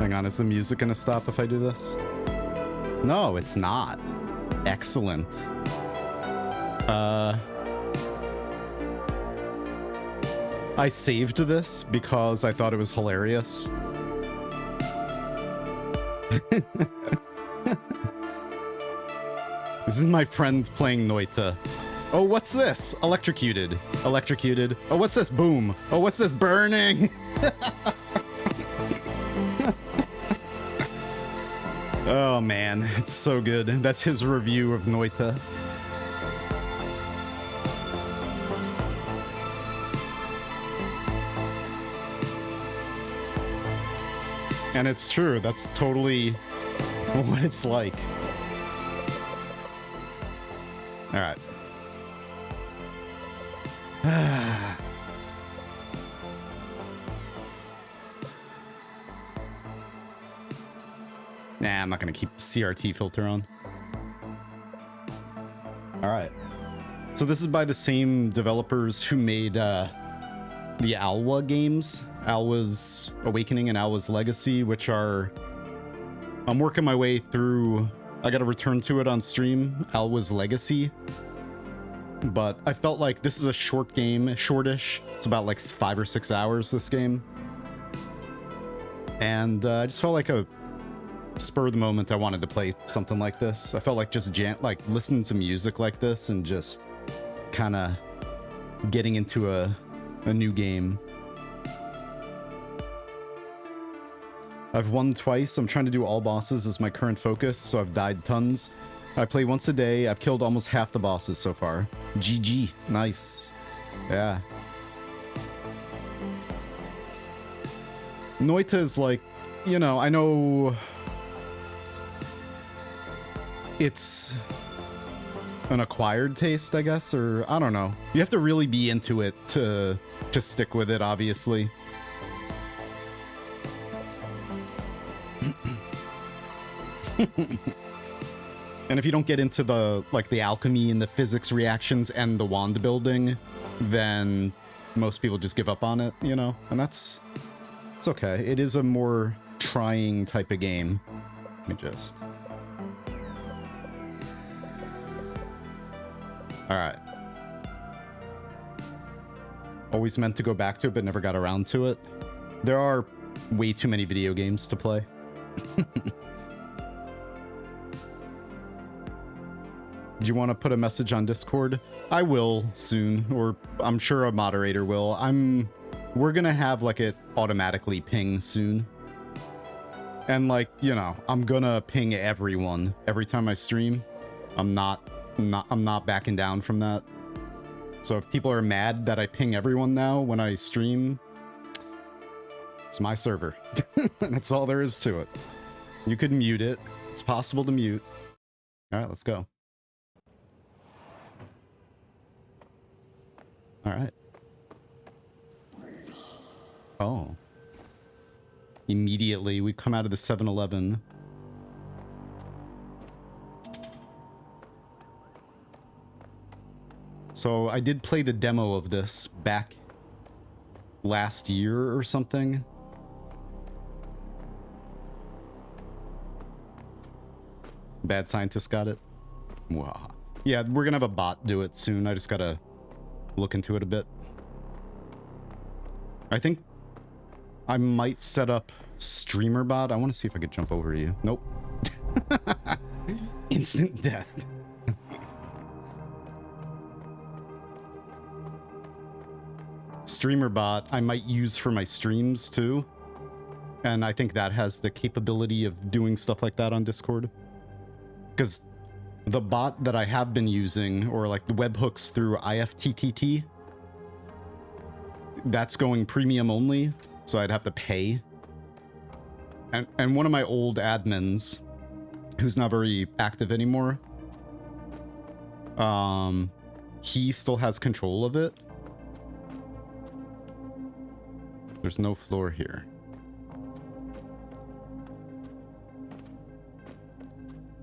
Hang on, is the music gonna stop if I do this? No, it's not. Excellent. I saved this because I thought it was hilarious. This is my friend playing Noita. Oh, what's this? Electrocuted. Electrocuted. Oh, what's this? Boom. Oh, what's this? Burning. Oh, man. It's so good. That's his review of Noita. And it's true. That's totally what it's like. All right. Nah, I'm not going to keep CRT filter on. All right. So this is by the same developers who made the Alwa games. Alwa's Awakening and Alwa's Legacy, which are... I'm working my way through... I gotta return to it on stream, Alwa's Legacy. But I felt like this is a short game, shortish. It's about like 5 or 6 hours, this game. And I just felt like a spur of the moment I wanted to play something like this. I felt like just listening to music like this and just kind of getting into a new game. I've won twice. I'm trying to do all bosses as my current focus, so I've died tons. I play once a day. I've killed almost half the bosses so far. GG. Nice. Yeah. Noita is like, you know, I know it's an acquired taste, I guess, or I don't know. You have to really be into it to stick with it, obviously. And if you don't get into the alchemy and the physics reactions and the wand building, then most people just give up on it, you know? And it's okay. It is a more trying type of game. Let me just... Alright. Always meant to go back to it, but never got around to it. There are way too many video games to play. Do you want to put a message on Discord? I will soon, or I'm sure a moderator will. We're gonna have like it automatically ping soon. And like, you know, I'm gonna ping everyone every time I stream. I'm not backing down from that. So if people are mad that I ping everyone now when I stream, it's my server. That's all there is to it. You could mute it. It's possible to mute. All right, let's go. All right. Oh. Immediately, we come out of the 7-Eleven. So I did play the demo of this back last year or something. Bad Scientist got it. Wow. Yeah, we're gonna have a bot do it soon. I just gotta look into it a bit. I think I might set up streamer bot. I want to see if I could jump over you. Nope. Instant death. Streamer bot I might use for my streams too. And I think that has the capability of doing stuff like that on Discord. Because the bot that I have been using, or like the webhooks through IFTTT, that's going premium only, so I'd have to pay. And one of my old admins, who's not very active anymore, he still has control of it. There's no floor here.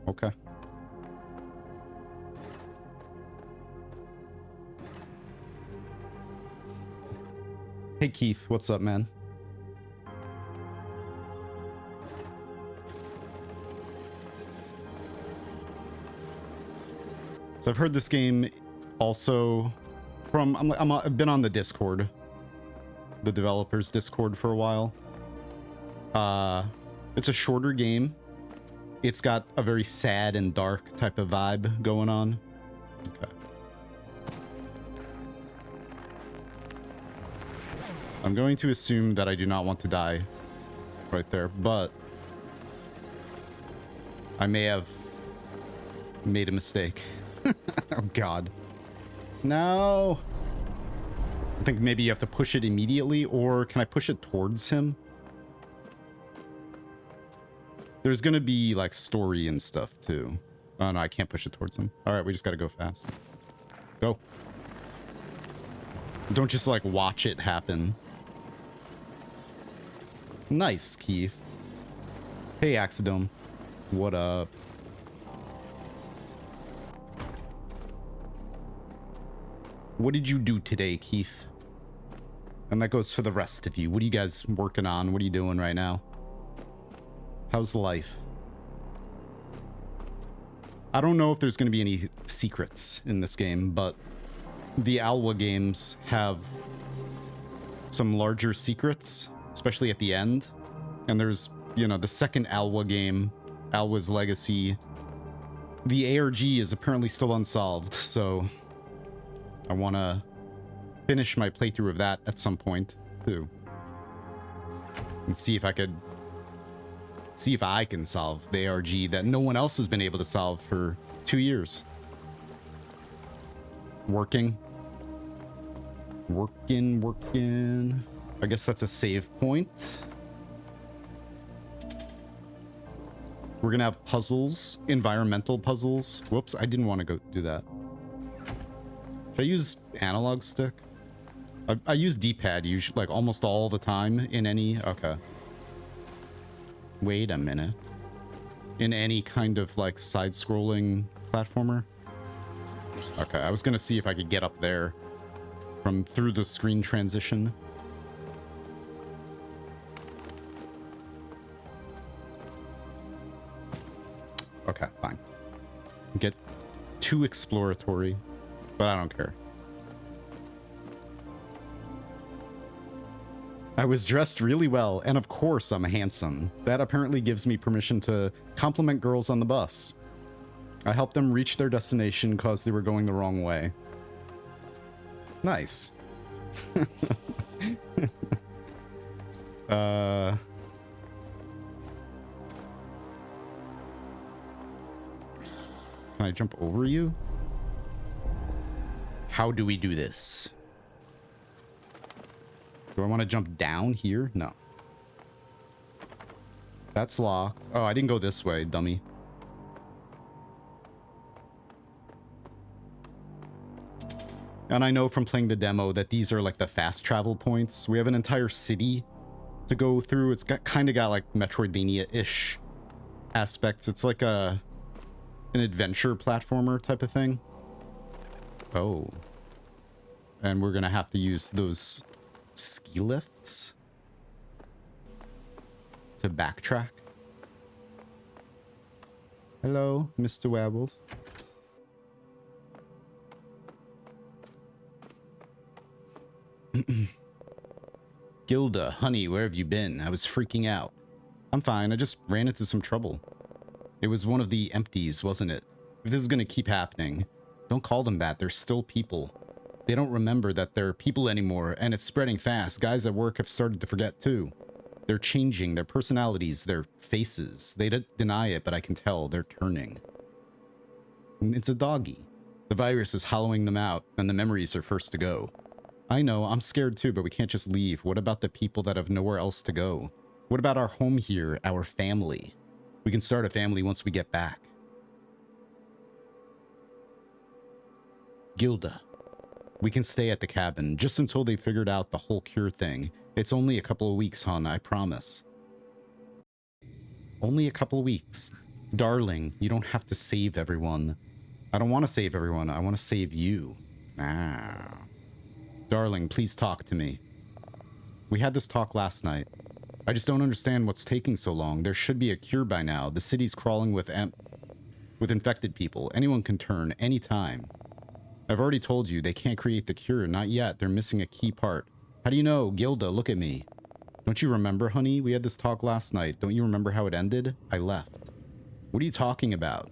Okay. Hey Keith, what's up, man? So I've heard this game also from... I've been on the Discord. The developers Discord for a while. It's a shorter game. It's got a very sad and dark type of vibe going on. Okay. I'm going to assume that I do not want to die right there, but I may have made a mistake. Oh god. No. I think maybe you have to push it immediately, or can I push it towards him? There's gonna be like story and stuff too. Oh no, I can't push it towards him. All right, we just gotta go fast. Go. Don't just like watch it happen. Nice, Keith. Hey, Axidome. What up? What did you do today, Keith? And that goes for the rest of you. What are you guys working on? What are you doing right now? How's life? I don't know if there's going to be any secrets in this game, but the Alwa games have some larger secrets, especially at the end. And there's, you know, the second Alwa game, Alwa's Legacy. The ARG is apparently still unsolved, so I want to finish my playthrough of that at some point, too. And see if I can solve the ARG that no one else has been able to solve for 2 years. Working. I guess that's a save point. We're gonna have puzzles, environmental puzzles. Whoops, I didn't want to go do that. Should I use analog stick? I use D-pad usually, like almost all the time in any... Okay. Wait a minute. In any kind of like side-scrolling platformer? Okay, I was gonna see if I could get up there from through the screen transition. Okay, fine. Get too exploratory, but I don't care. I was dressed really well, and of course I'm handsome. That apparently gives me permission to compliment girls on the bus. I helped them reach their destination because they were going the wrong way. Nice. Can I jump over you? How do we do this? Do I want to jump down here? No. That's locked. Oh, I didn't go this way, dummy. And I know from playing the demo that these are like the fast travel points. We have an entire city to go through. It's got kind of got like Metroidvania-ish aspects. It's like an adventure platformer type of thing. Oh. And we're gonna have to use those ski lifts to backtrack. Hello, Mr. Werewolf. Gilda, honey, where have you been? I was freaking out. I'm fine, I just ran into some trouble. It was one of the empties, wasn't it? If this is gonna keep happening, don't call them that, they're still people. They don't remember that they're people anymore, and it's spreading fast. Guys at work have started to forget too. They're changing, their personalities, their faces. They deny it, but I can tell they're turning. It's a doggy. The virus is hollowing them out, and the memories are first to go. I know, I'm scared too, but we can't just leave. What about the people that have nowhere else to go? What about our home here, our family? We can start a family once we get back. Gilda. We can stay at the cabin, just until they figured out the whole cure thing. It's only a couple of weeks, hon, I promise. Only a couple of weeks. Darling, you don't have to save everyone. I don't want to save everyone, I want to save you. Ah. Darling, please talk to me. We had this talk last night. I just don't understand what's taking so long. There should be a cure by now. The city's crawling with with infected people. Anyone can turn anytime. I've already told you they can't create the cure. Not yet. They're missing a key part. How do you know? Gilda, look at me. Don't you remember, honey? We had this talk last night. Don't you remember how it ended? I left. What are you talking about?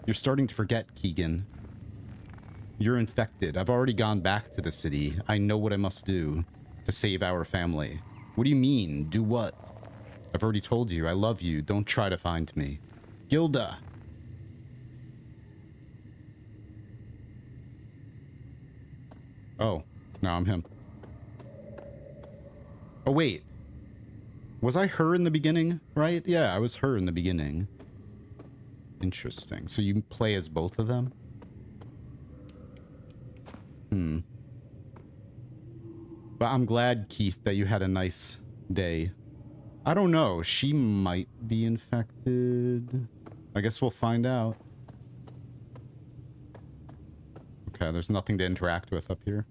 You're starting to forget, Keegan. You're infected. I've already gone back to the city. I know what I must do to save our family. What do you mean? Do what? I've already told you. I love you. Don't try to find me. Gilda! Oh, no, I'm him. Oh, wait. Was I her in the beginning, right? Yeah, I was her in the beginning. Interesting. So you play as both of them? But I'm glad, Keith, that you had a nice day. I don't know. She might be infected. I guess we'll find out. Okay, there's nothing to interact with up here.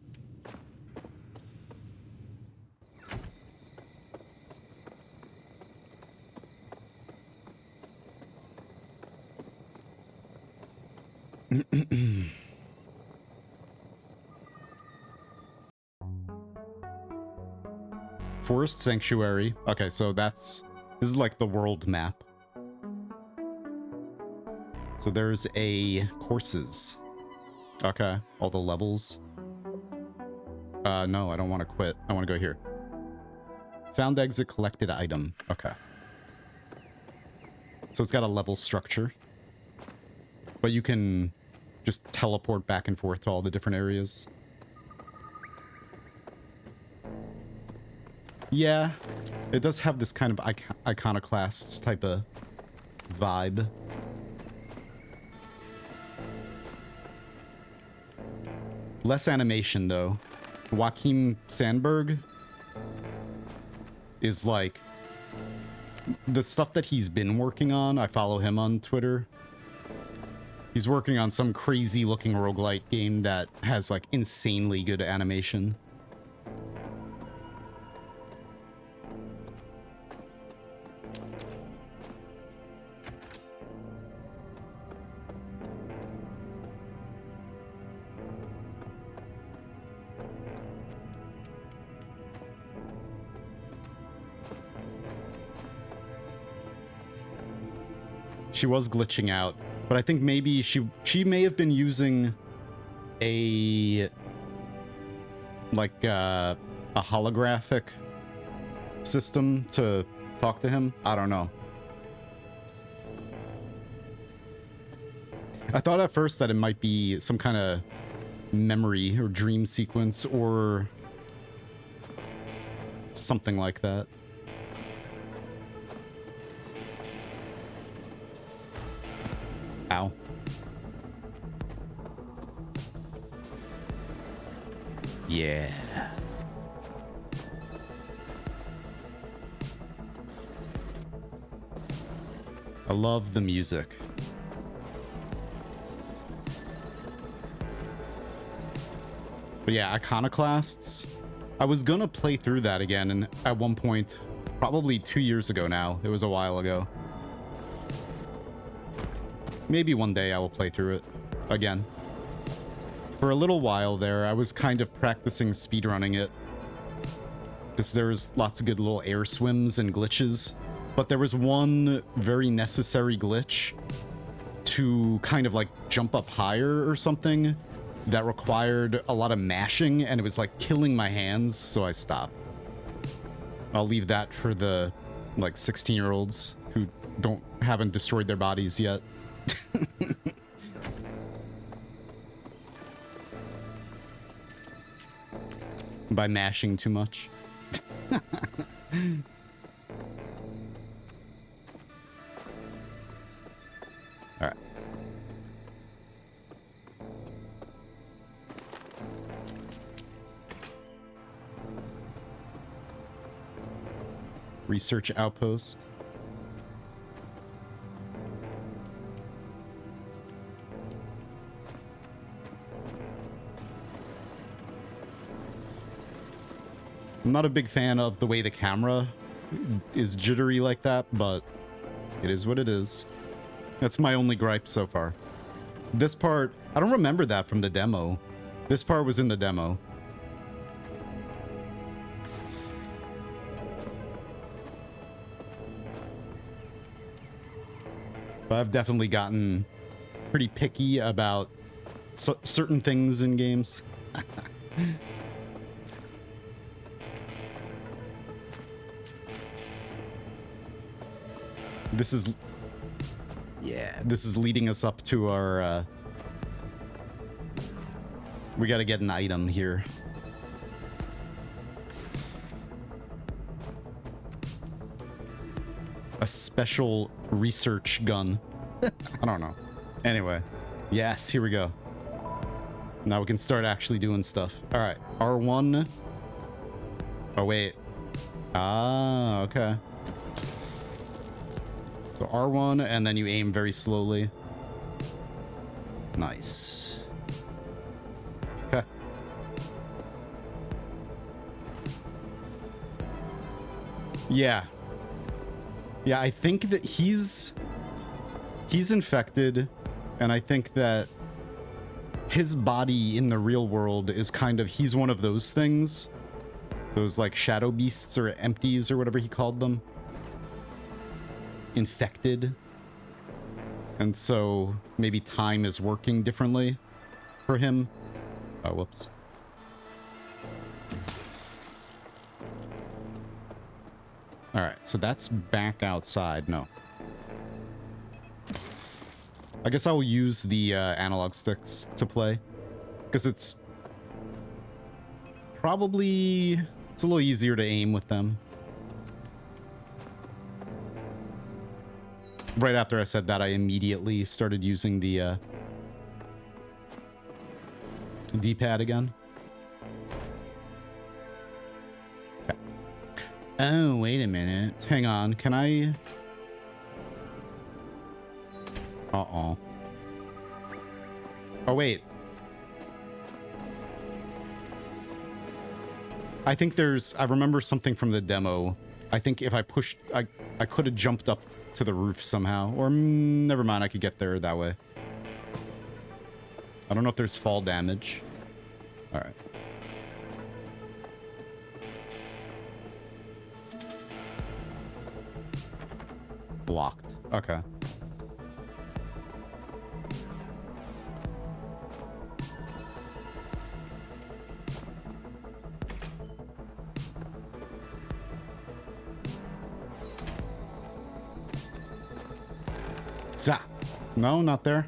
Forest Sanctuary. Okay, so this is like the world map. So there's courses. Okay, all the levels. No, I don't want to quit. I want to go here. Found exit, collected item. Okay. So it's got a level structure. But you can just teleport back and forth to all the different areas. Yeah, it does have this kind of iconoclast type of vibe. Less animation, though. Joachim Sandberg is like... the stuff that he's been working on, I follow him on Twitter. He's working on some crazy-looking roguelite game that has, like, insanely good animation. She was glitching out, but I think maybe she may have been using a holographic system to talk to him. I don't know. I thought at first that it might be some kind of memory or dream sequence or something like that. Ow. Yeah. I love the music. But yeah, Iconoclasts. I was gonna play through that again, and at one point, probably 2 years ago now, it was a while ago. Maybe one day I will play through it again. For a little while there, I was kind of practicing speedrunning it. Because there's lots of good little air swims and glitches. But there was one very necessary glitch to kind of like jump up higher or something that required a lot of mashing, and it was like killing my hands, so I stopped. I'll leave that for the like 16-year-olds who haven't destroyed their bodies yet. By mashing too much. All right. Research outpost. I'm not a big fan of the way the camera is jittery like that, but it is what it is. That's my only gripe so far. This part, I don't remember that from the demo. This part was in the demo. But I've definitely gotten pretty picky about certain things in games. This is... yeah, this is leading us up to our... we gotta get an item here. A special research gun. I don't know. Anyway. Yes, here we go. Now we can start actually doing stuff. All right. R1. Oh, wait. Ah, okay. So R1, and then you aim very slowly. Nice. Okay. Yeah. Yeah, I think that he's infected, and I think that his body in the real world is kind of, he's one of those things. Those like shadow beasts or empties or whatever he called them. Infected. And so maybe time is working differently for him. Oh, whoops. All right, so that's back outside. No. I guess I will use the analog sticks to play, because it's probably, it's a little easier to aim with them. Right after I said that, I immediately started using the D-pad again. Okay. Oh, wait a minute. Hang on. Can I... Uh-oh. Oh, wait. I think there's... I remember something from the demo. I think if I pushed... I could have jumped up to the roof somehow. Or, never mind. I could get there that way. I don't know if there's fall damage. All right. Blocked. Okay. Zah. No, not there.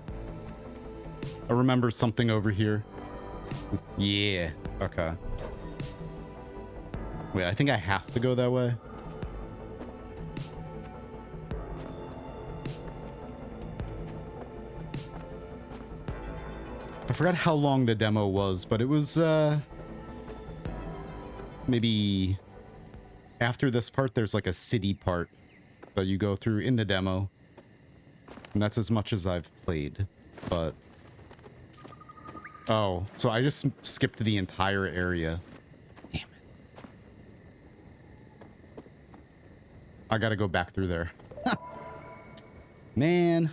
I remember something over here. Yeah. Okay. Wait, I think I have to go that way. I forgot how long the demo was, but it was, maybe after this part, there's like a city part that you go through in the demo. And that's as much as I've played, but... Oh, so I just skipped the entire area. Damn it. I gotta go back through there. Man.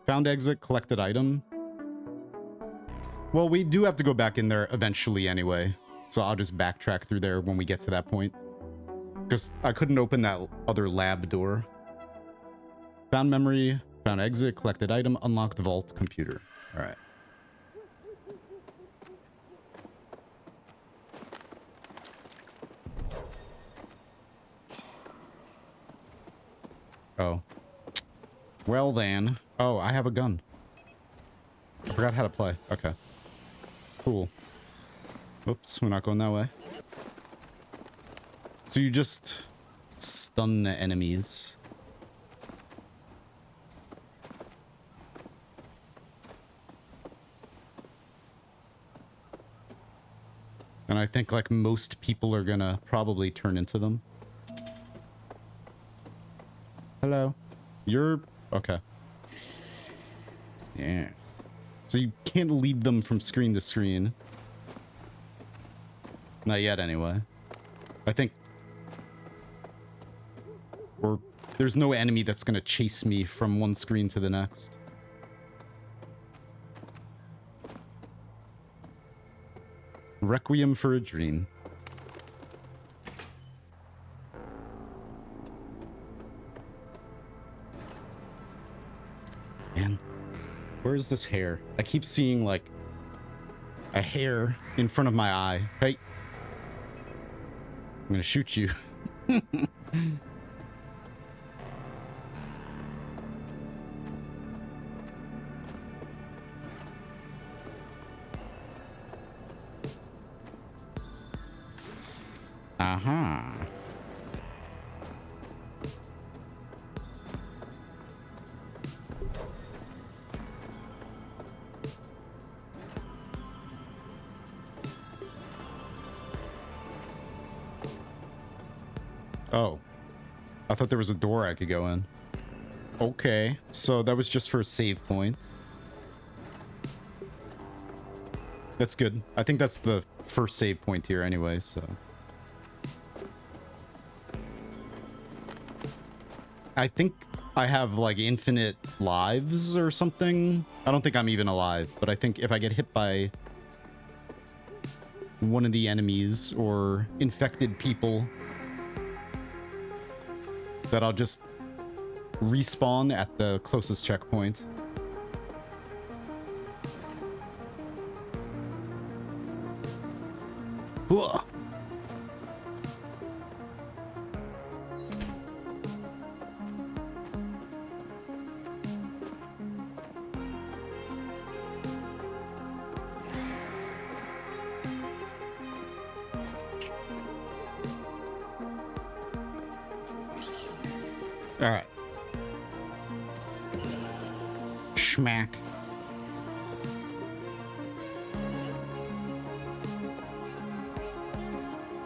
Found exit, collected item. Well, we do have to go back in there eventually anyway. So I'll just backtrack through there when we get to that point. Because I couldn't open that other lab door. Found memory, found exit, collected item, unlocked vault, computer. All right. Oh. Well then. Oh, I have a gun. I forgot how to play. Okay. Cool. Oops, we're not going that way. So you just stun the enemies. And I think like most people are gonna probably turn into them. Hello. You're... okay. Yeah. So you can't lead them from screen to screen. Not yet, anyway. I think... Or there's no enemy that's gonna chase me from one screen to the next. Requiem for a Dream. Man, where is this hair? I keep seeing, like, a hair in front of my eye. Hey. I'm gonna shoot you. Uh-huh. Oh. I thought there was a door I could go in. Okay. So that was just for a save point. That's good. I think that's the first save point here anyway, so... I think I have, like, infinite lives or something. I don't think I'm even alive, but I think if I get hit by one of the enemies or infected people, that I'll just respawn at the closest checkpoint. Whoa. All right. Schmack.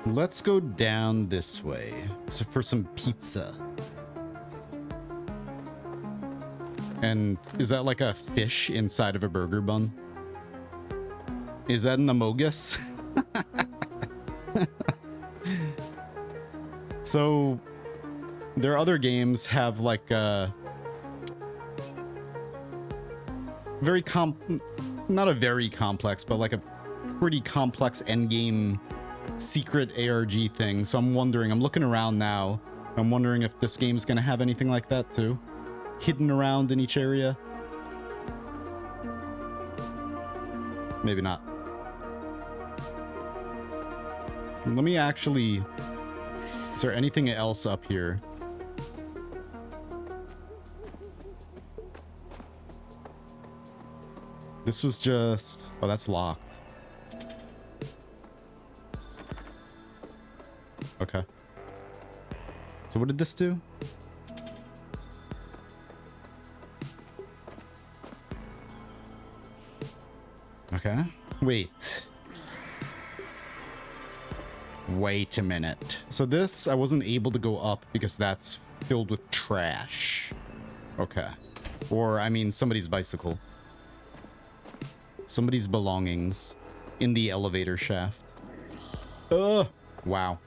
Let's go down this way. So for some pizza. And is that like a fish inside of a burger bun? Is that an amogus? So there are other games have like not a very complex, but like a pretty complex endgame secret ARG thing. So I'm wondering, I'm looking around now. I'm wondering if this game's gonna have anything like that too. Hidden around in each area. Maybe not. Let me actually... Is there anything else up here? This was just... Oh, that's locked. Okay. So what did this do? Okay. Wait. Wait a minute. So this, I wasn't able to go up because that's filled with trash. Okay. Or, I mean, somebody's bicycle. Somebody's belongings in the elevator shaft. Ugh. Wow.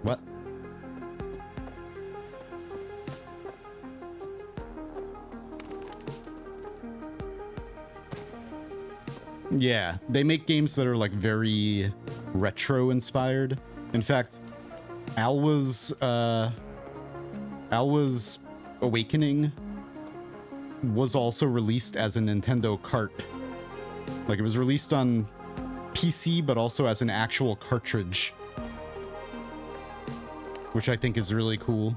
What? Yeah, they make games that are like very retro inspired. In fact, Alwa's Awakening was also released as a Nintendo cart. Like, it was released on PC, but also as an actual cartridge, which I think is really cool.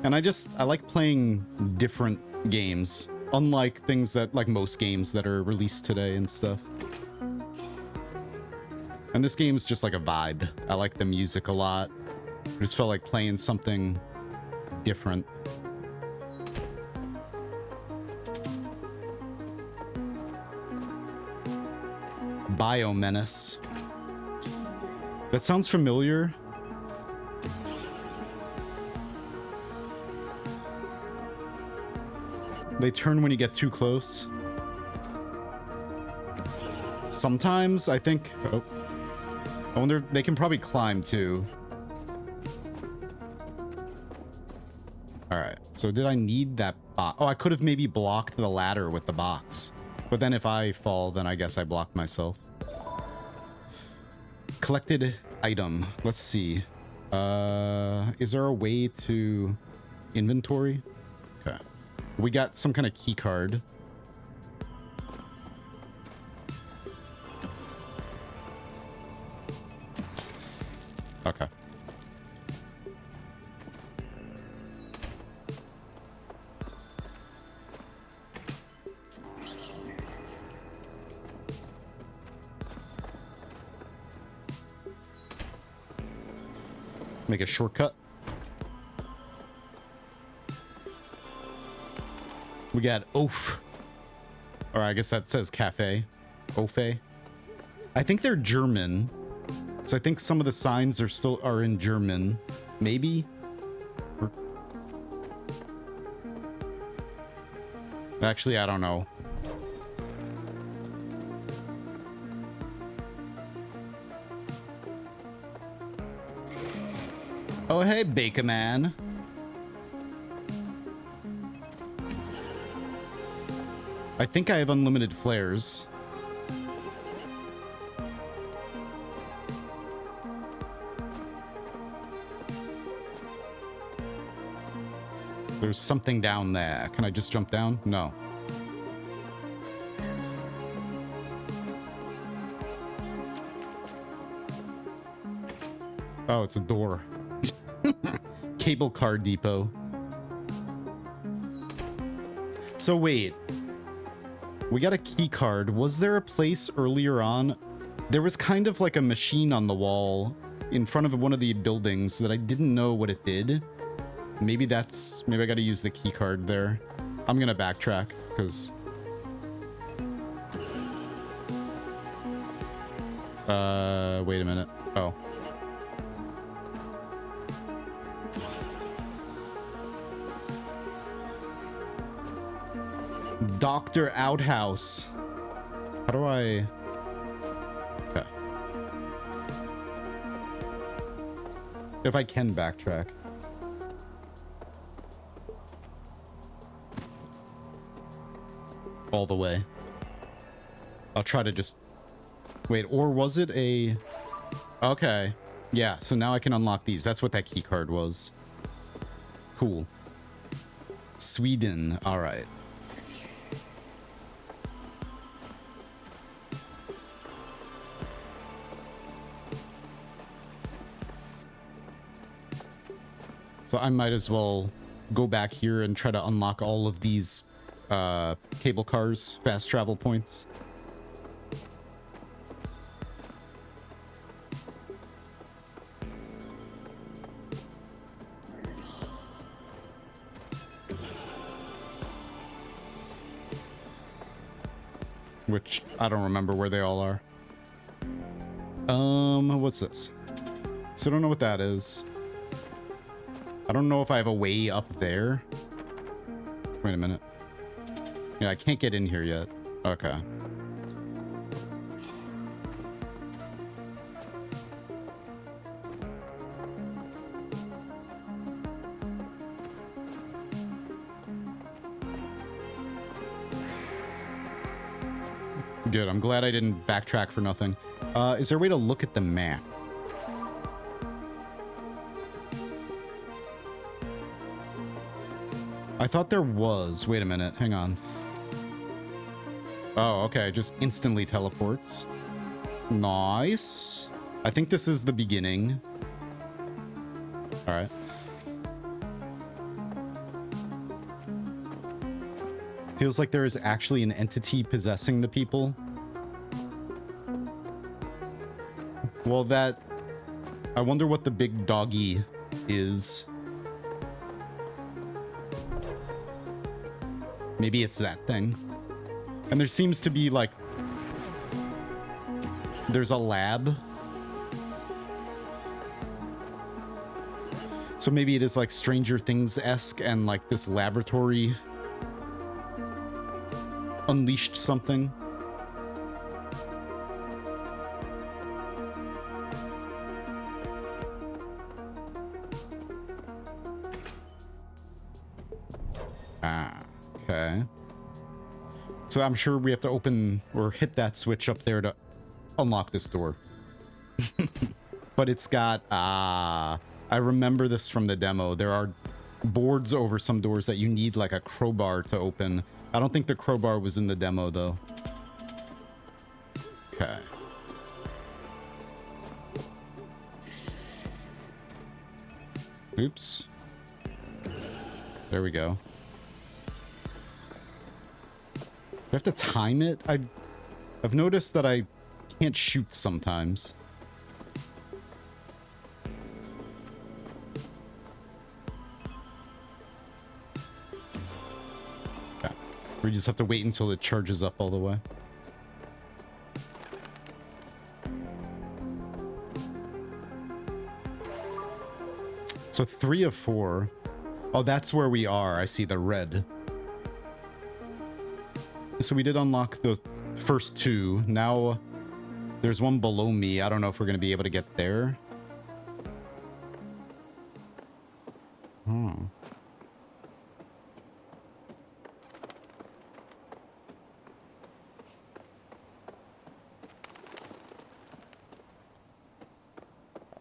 And I like playing different games, unlike things that, like most games that are released today and stuff. And this game's just like a vibe. I like the music a lot. I just felt like playing something different. Biomenace. That sounds familiar. They turn when you get too close. Sometimes, I think... Oh. I wonder... They can probably climb, too. Alright. So did I need that box? Oh, I could have maybe blocked the ladder with the box. But then if I fall, then I guess I blocked myself. Collected item. Let's see. Is there a way to inventory? Okay. We got some kind of key card. Okay. Make a shortcut. We got Oaf. Or I guess that says cafe. Ofe. I think they're German. So I think some of the signs are in German. Maybe? Actually, I don't know. Oh, hey, Baker Man. I think I have unlimited flares. There's something down there. Can I just jump down? No. Oh, it's a door. Cable car depot. So wait. We got a key card. Was there a place earlier on? There was kind of like a machine on the wall in front of one of the buildings that I didn't know what it did. Maybe I gotta use the key card there. I'm gonna backtrack because wait a minute. Oh. Dr. Outhouse. How do I... Okay. If I can backtrack. All the way. I'll try to just... Wait, or was it a... Okay. Yeah, so now I can unlock these. That's what that key card was. Cool. Sweden. All right. So I might as well go back here and try to unlock all of these cable cars, fast travel points. Which I don't remember where they all are. What's this? So I don't know what that is. I don't know if I have a way up there. Wait a minute. Yeah, I can't get in here yet. Okay. Good. I'm glad I didn't backtrack for nothing. Is there a way to look at the map? I thought there was. Wait a minute. Hang on. Oh, okay. Just instantly teleports. Nice. I think this is the beginning. All right. Feels like there is actually an entity possessing the people. Well, that... I wonder what the big doggy is. Maybe it's that thing. And there seems to be, like... There's a lab. So maybe it is, like, Stranger Things-esque, and, like, this laboratory unleashed something. Okay. So I'm sure we have to open or hit that switch up there to unlock this door. But it's got, I remember this from the demo. There are boards over some doors that you need like a crowbar to open. I don't think the crowbar was in the demo though. Okay. Oops. There we go. Do I have to time it? I've noticed that I can't shoot sometimes. Yeah. We just have to wait until it charges up all the way. So 3 of 4. Oh, that's where we are. I see the red. So we did unlock the first 2. Now there's one below me. I don't know if we're going to be able to get there. Hmm.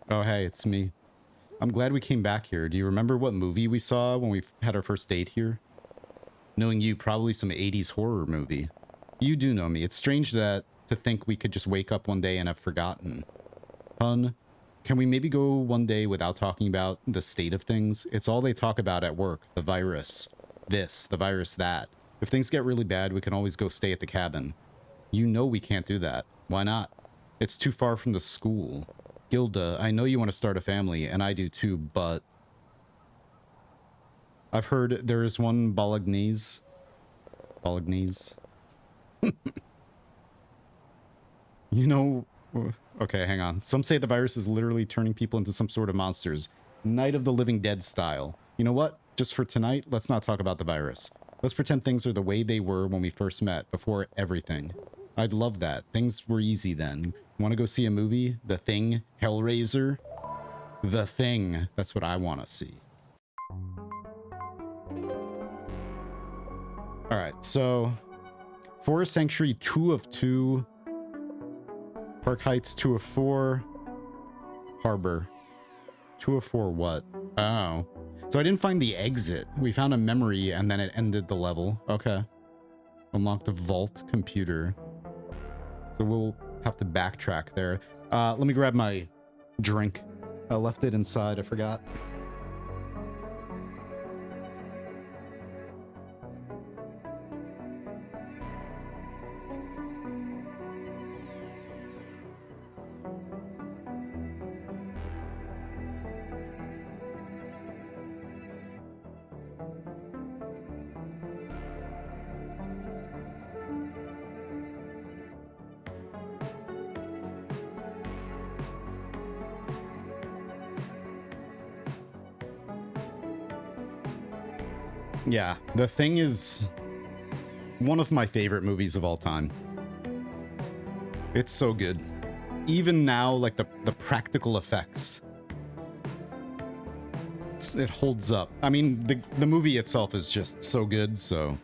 Oh, hey, it's me. I'm glad we came back here. Do you remember what movie we saw when we had our first date here? Knowing you, probably some 80s horror movie. You do know me. It's strange that to think we could just wake up one day and have forgotten. Hun, can we maybe go one day without talking about the state of things? It's all they talk about at work. The virus. This, the virus that. If things get really bad, we can always go stay at the cabin. You know we can't do that. Why not? It's too far from the school. Gilda, I know you want to start a family, and I do too, but... I've heard there is one Bolognese. Bolognese. You know... Okay, hang on. Some say the virus is literally turning people into some sort of monsters. Night of the Living Dead style. You know what? Just for tonight, let's not talk about the virus. Let's pretend things are the way they were when we first met, before everything. I'd love that. Things were easy then. Want to go see a movie? The Thing? Hellraiser? The Thing. That's what I want to see. Alright, so... Forest Sanctuary, 2 of 2. Park Heights, 2 of 4. Harbor. 2 of 4 what? Oh. So I didn't find the exit. We found a memory and then it ended the level. Okay. Unlocked a vault computer. So we'll have to backtrack there. Let me grab my drink. I left it inside. I forgot. Yeah, The Thing is one of my favorite movies of all time. It's so good. Even now, like the practical effects. It holds up. I mean, the movie itself is just so good, so...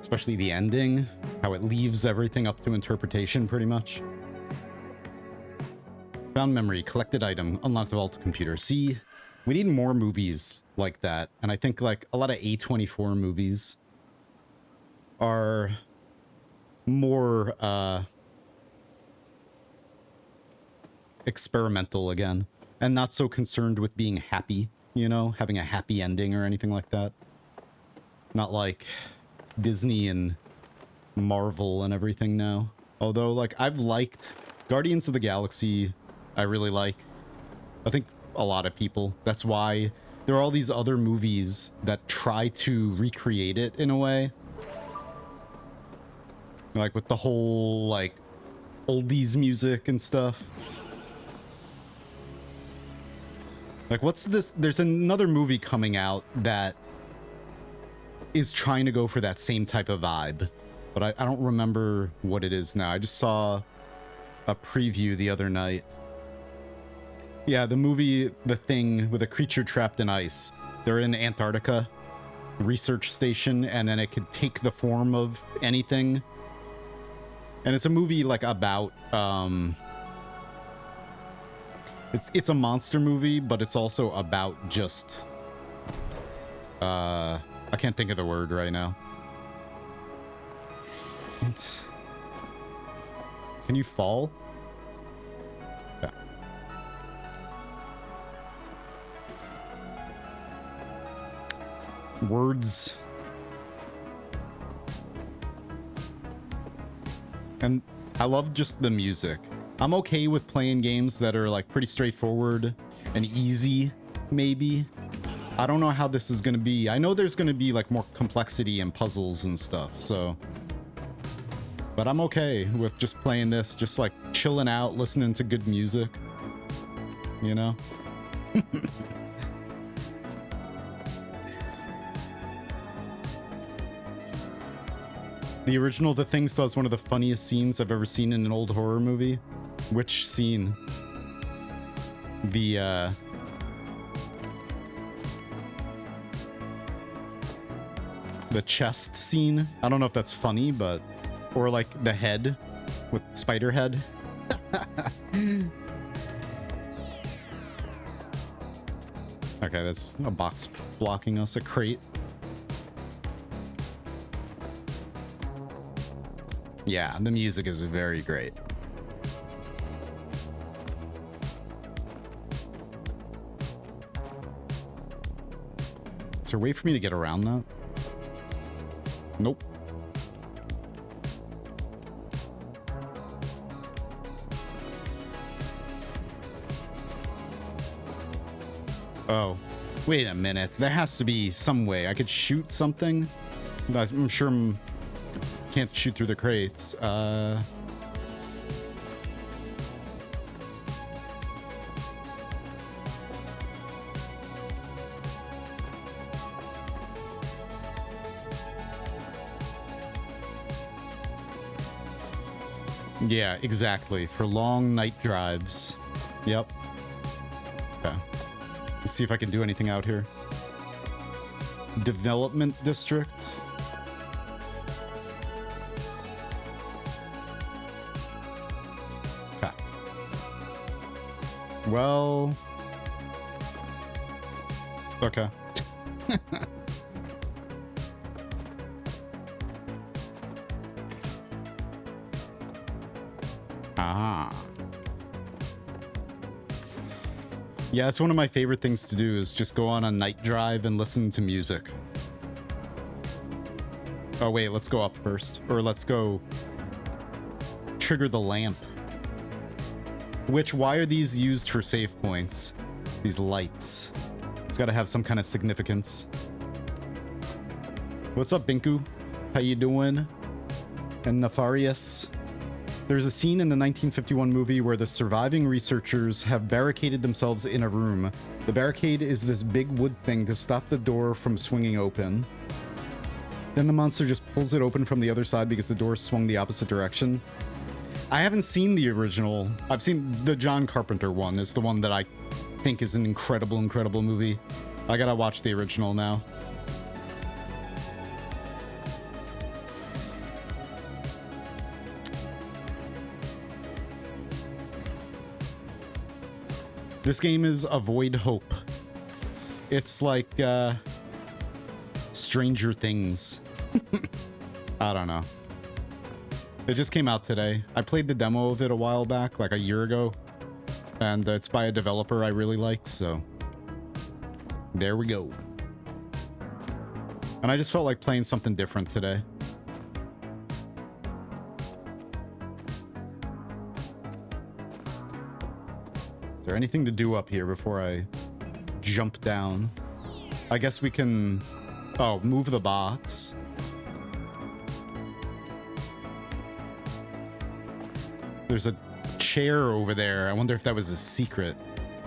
Especially the ending, how it leaves everything up to interpretation, pretty much. Found memory, collected item, unlocked vault computer. See... We need more movies like that. And I think like a lot of A24 movies are more experimental again. And not so concerned with being happy, you know, having a happy ending or anything like that. Not like Disney and Marvel and everything now. Although like I've liked Guardians of the Galaxy, I really like. I think a lot of people. That's why there are all these other movies that try to recreate it in a way. Like with the whole, like, oldies music and stuff. Like, what's this? There's another movie coming out that is trying to go for that same type of vibe. But I don't remember what it is now. I just saw a preview the other night. Yeah, the movie The Thing with a creature trapped in ice. They're in Antarctica research station, and then it could take the form of anything. And it's a movie like about it's a monster movie, but it's also about just I can't think of the word right now. Can you fall? Yeah. Words. And I love just the music. I'm okay with playing games that are like pretty straightforward and easy, maybe. I don't know how this is going to be. I know there's going to be like more complexity and puzzles and stuff, so. But I'm okay with just playing this, just like chilling out, listening to good music, you know? The original The Thing still has one of the funniest scenes I've ever seen in an old horror movie. Which scene? The chest scene. I don't know if that's funny, but... Or like the head with spider head. Okay, that's a box blocking us, a crate. Yeah, the music is very great. Is there a way for me to get around that? Nope. Oh, wait a minute. There has to be some way I could shoot something. I'm sure can't shoot through the crates. Yeah, exactly. For long night drives. Yep. Okay. Let's see if I can do anything out here. Development district. Okay. Well. Okay. Ah. Yeah, it's one of my favorite things to do is just go on a night drive and listen to music. Oh, wait, let's go up first. Or let's go trigger the lamp. Which, why are these used for save points? These lights. It's got to have some kind of significance. What's up, Binku? How you doing? And Nefarious? There's a scene in the 1951 movie where the surviving researchers have barricaded themselves in a room. The barricade is this big wood thing to stop the door from swinging open. Then the monster just pulls it open from the other side because the door swung the opposite direction. I haven't seen the original. I've seen the John Carpenter one. Is the one that I think is an incredible, incredible movie. I gotta watch the original now. This game is Avoid Hope. It's like Stranger Things. I don't know. It just came out today. I played the demo of it a while back, like a year ago. And it's by a developer I really like, so there we go. And I just felt like playing something different today. there anything to do up here before I jump down? I guess we can... Oh, move the box. There's a chair over there. I wonder if that was a secret.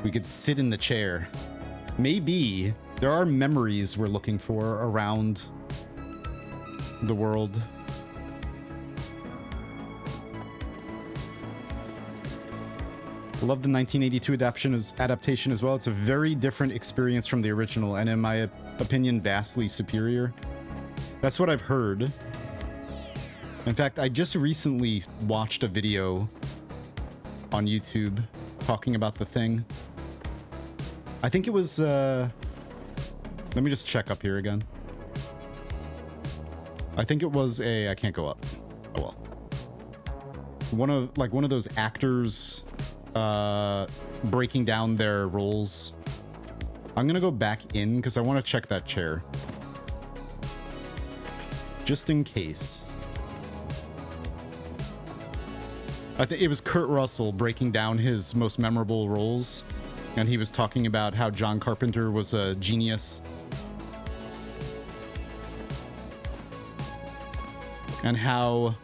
We could sit in the chair. Maybe. There are memories we're looking for around the world. I love the 1982 adaptation as well. It's a very different experience from the original, and in my opinion, vastly superior. That's what I've heard. In fact, I just recently watched a video on YouTube talking about the thing. I think it was, let me just check up here again. I think it was I can't go up. Oh well. One of those actors breaking down their roles. I'm gonna go back in because I want to check that chair. Just in case. I think it was Kurt Russell breaking down his most memorable roles, and he was talking about how John Carpenter was a genius. And how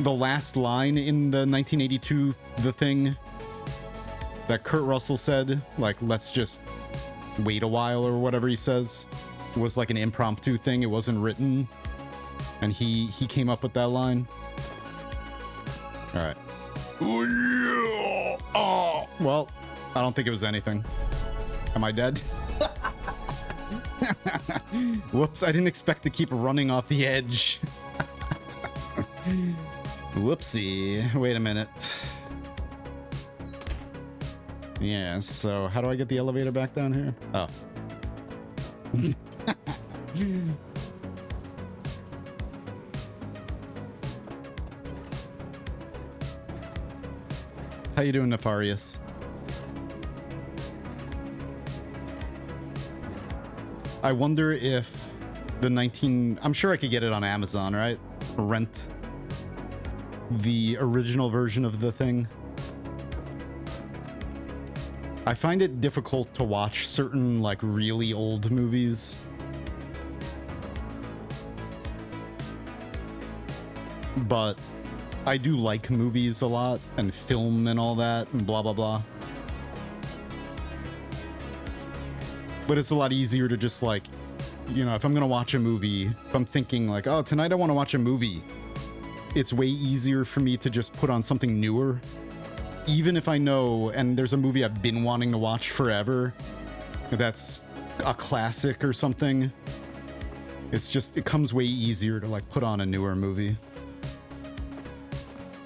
the last line in the 1982 The Thing that Kurt Russell said, like, let's just wait a while or whatever he says, was like an impromptu thing. It wasn't written. And he came up with that line. All right. Oh, yeah. Oh. Well, I don't think it was anything. Am I dead? Whoops, I didn't expect to keep running off the edge. Whoopsie. Wait a minute. Yeah, so how do I get the elevator back down here? Oh. How you doing, Nefarious? I wonder if the I'm sure I could get it on Amazon, right? Rent the original version of The Thing. I find it difficult to watch certain, like, really old movies. But I do like movies a lot, and film and all that, and blah, blah, blah. But it's a lot easier to just, like, you know, if I'm gonna watch a movie, if I'm thinking, like, oh, tonight I want to watch a movie, it's way easier for me to just put on something newer. Even if I know, and there's a movie I've been wanting to watch forever, that's a classic or something, it's just, it comes way easier to, like, put on a newer movie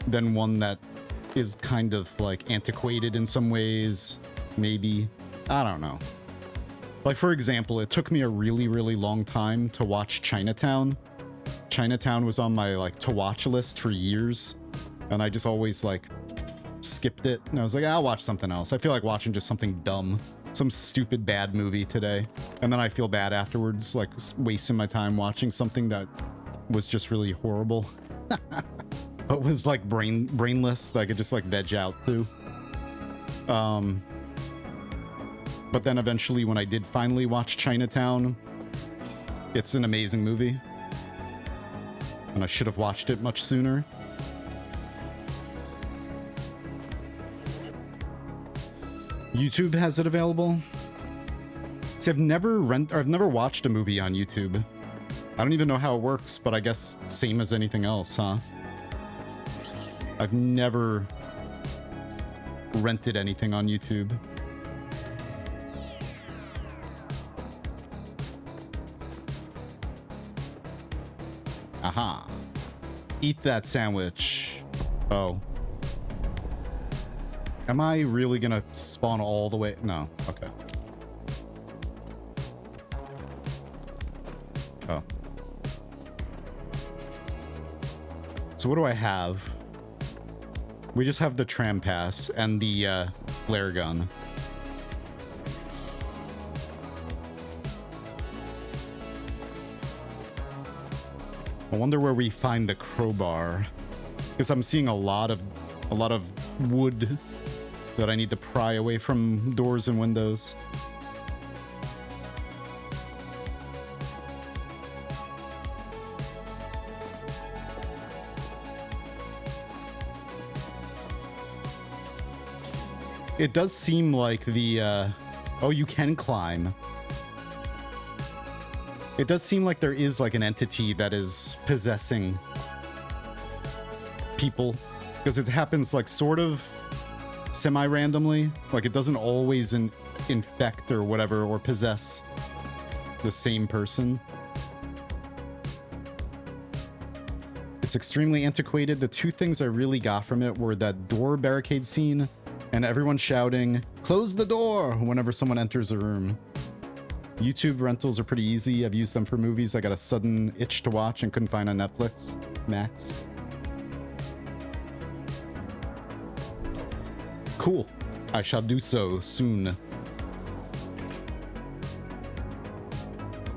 than one that is kind of, like, antiquated in some ways, maybe. I don't know. Like, for example, it took me a really, really long time to watch Chinatown. Chinatown was on my, like, to-watch list for years, and I just always, like, skipped it, and I was like, I'll watch something else. I feel like watching just something dumb, some stupid bad movie today, and then I feel bad afterwards, like wasting my time watching something that was just really horrible. But was like brainless that I could just like veg out to. But then eventually when I did finally watch Chinatown, it's an amazing movie, and I should have watched it much sooner. YouTube has it available. See, I've never watched a movie on YouTube. I don't even know how it works, but I guess same as anything else, huh? I've never rented anything on YouTube. Aha. Eat that sandwich. Oh. Am I really gonna spawn all the way? No. Okay. Oh. So what do I have? We just have the tram pass and the flare gun. I wonder where we find the crowbar, because I'm seeing a lot of wood that I need to pry away from doors and windows. It does seem like the, oh, you can climb. It does seem like there is like an entity that is possessing people, because it happens like sort of semi-randomly. Like it doesn't always infect or whatever, or possess the same person. It's extremely antiquated. The two things I really got from it were that door barricade scene and everyone shouting, "Close the door," whenever someone enters a room. YouTube rentals are pretty easy. I've used them for movies I got a sudden itch to watch and couldn't find on Netflix Max. Cool. I shall do so soon.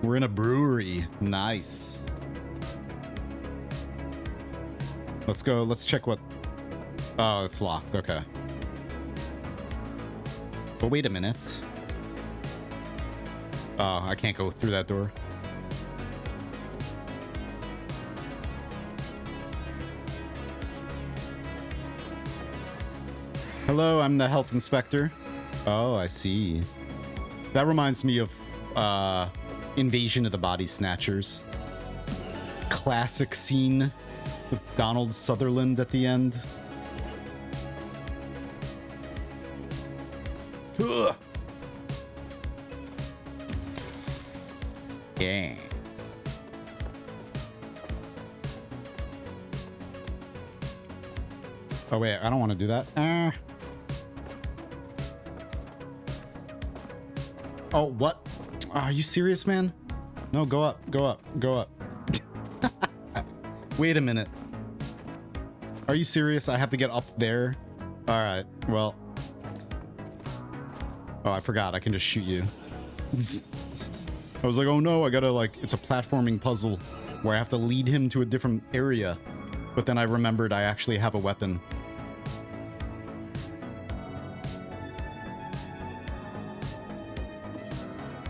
We're in a brewery. Nice. Let's go. Let's check what... Oh, it's locked. Okay. But wait a minute. Oh, I can't go through that door. Hello, I'm the health inspector. Oh, I see. That reminds me of Invasion of the Body Snatchers. Classic scene with Donald Sutherland at the end. Ugh. Yeah. Oh wait, I don't want to do that. Oh, what? Are you serious, man? No, go up, go up, go up. Wait a minute. Are you serious? I have to get up there? All right, well. Oh, I forgot. I can just shoot you. I was like, oh no, I gotta like, it's a platforming puzzle where I have to lead him to a different area. But then I remembered I actually have a weapon.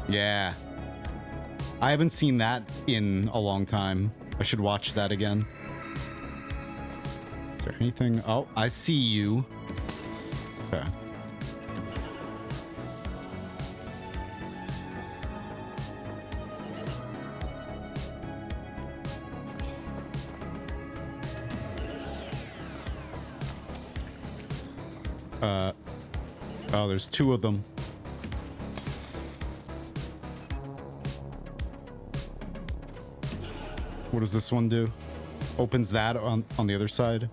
Yeah. I haven't seen that in a long time. I should watch that again. Is there anything? Oh, I see you. Okay. Oh, there's two of them. What does this one do? Opens that on the other side.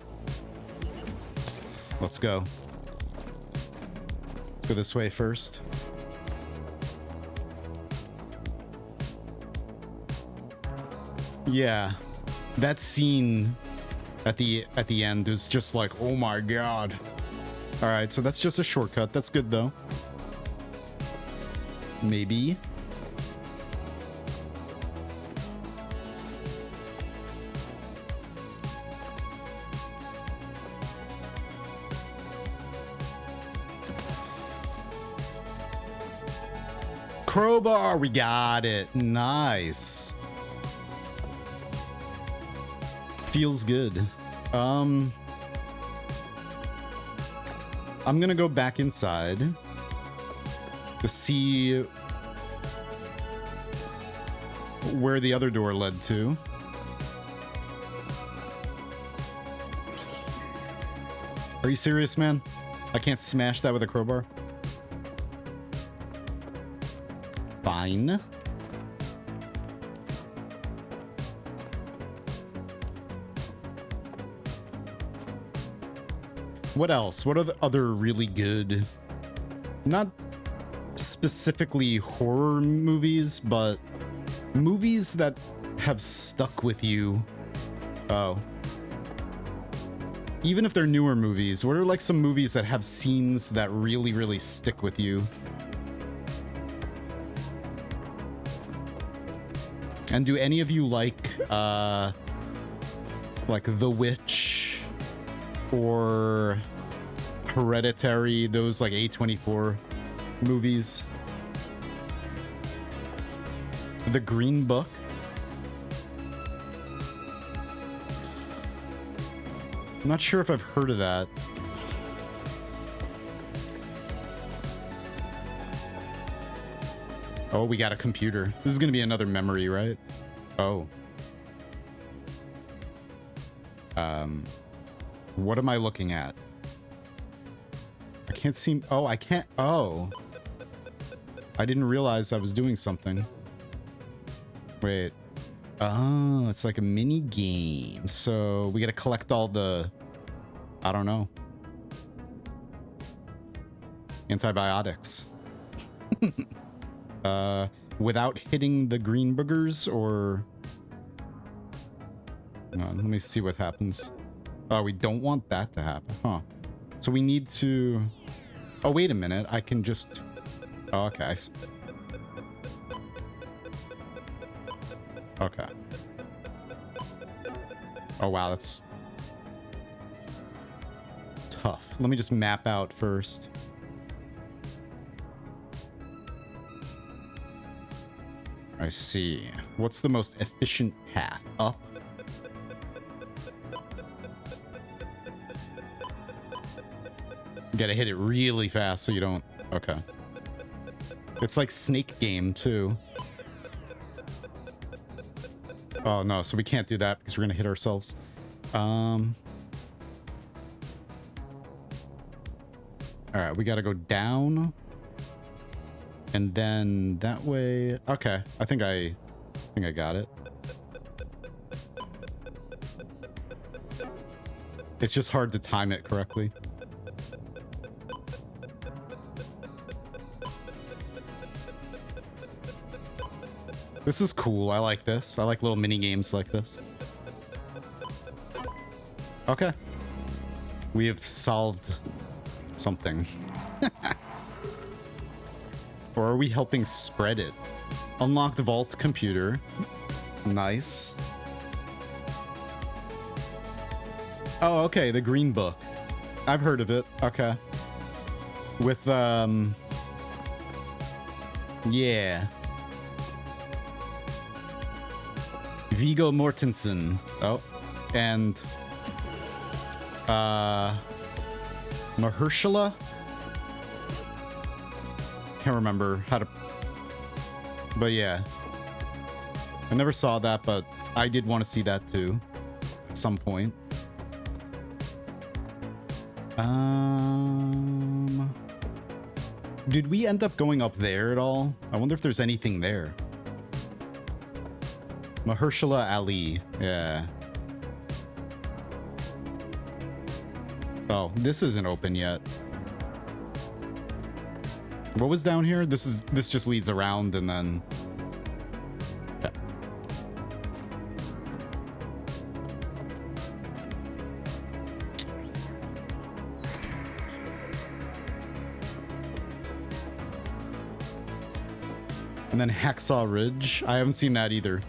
Let's go. Let's go this way first. Yeah. That scene at the end is just like, oh my god. All right, so that's just a shortcut. That's good, though. Maybe. Crowbar, we got it. Nice. Feels good. I'm gonna go back inside to see where the other door led to. Are you serious, man? I can't smash that with a crowbar? Fine. What else? What are the other really good, not specifically horror movies, but movies that have stuck with you? Oh. Even if they're newer movies, what are like some movies that have scenes that really, really stick with you? And do any of you like The Witch or Hereditary, those like A24 movies. The Green Book. I'm not sure if I've heard of that. Oh, we got a computer. This is going to be another memory, right? Oh. What am I looking at? I can't see. Oh, I can't. Oh. I didn't realize I was doing something. Wait. Oh, it's like a mini game. So we got to collect all the, I don't know, antibiotics. Without hitting the green boogers, or hang on, let me see what happens. Oh, we don't want that to happen, huh? So we need to, oh, wait a minute. I can just, oh, okay. Okay. Oh, wow, that's tough. Let me just map out first. I see. What's the most efficient path? Up? You gotta hit it really fast so you don't... Okay. It's like Snake Game, too. Oh, no, so we can't do that because we're gonna hit ourselves. Alright, we gotta go down. And then that way... Okay, I think I got it. It's just hard to time it correctly. This is cool. I like this. I like little mini games like this. Okay. We have solved something. Or are we helping spread it? Unlocked vault computer. Nice. Oh, okay. The Green Book. I've heard of it. Okay. With, yeah. Viggo Mortensen. Oh. And, Mahershala? Can't remember how to, but yeah, I never saw that, but I did want to see that too at some point. Did we end up going up there at all? I wonder if there's anything there. Mahershala Ali. Yeah. Oh, this isn't open yet. What was down here? This just leads around and then... Yeah. And then Hacksaw Ridge. I haven't seen that either.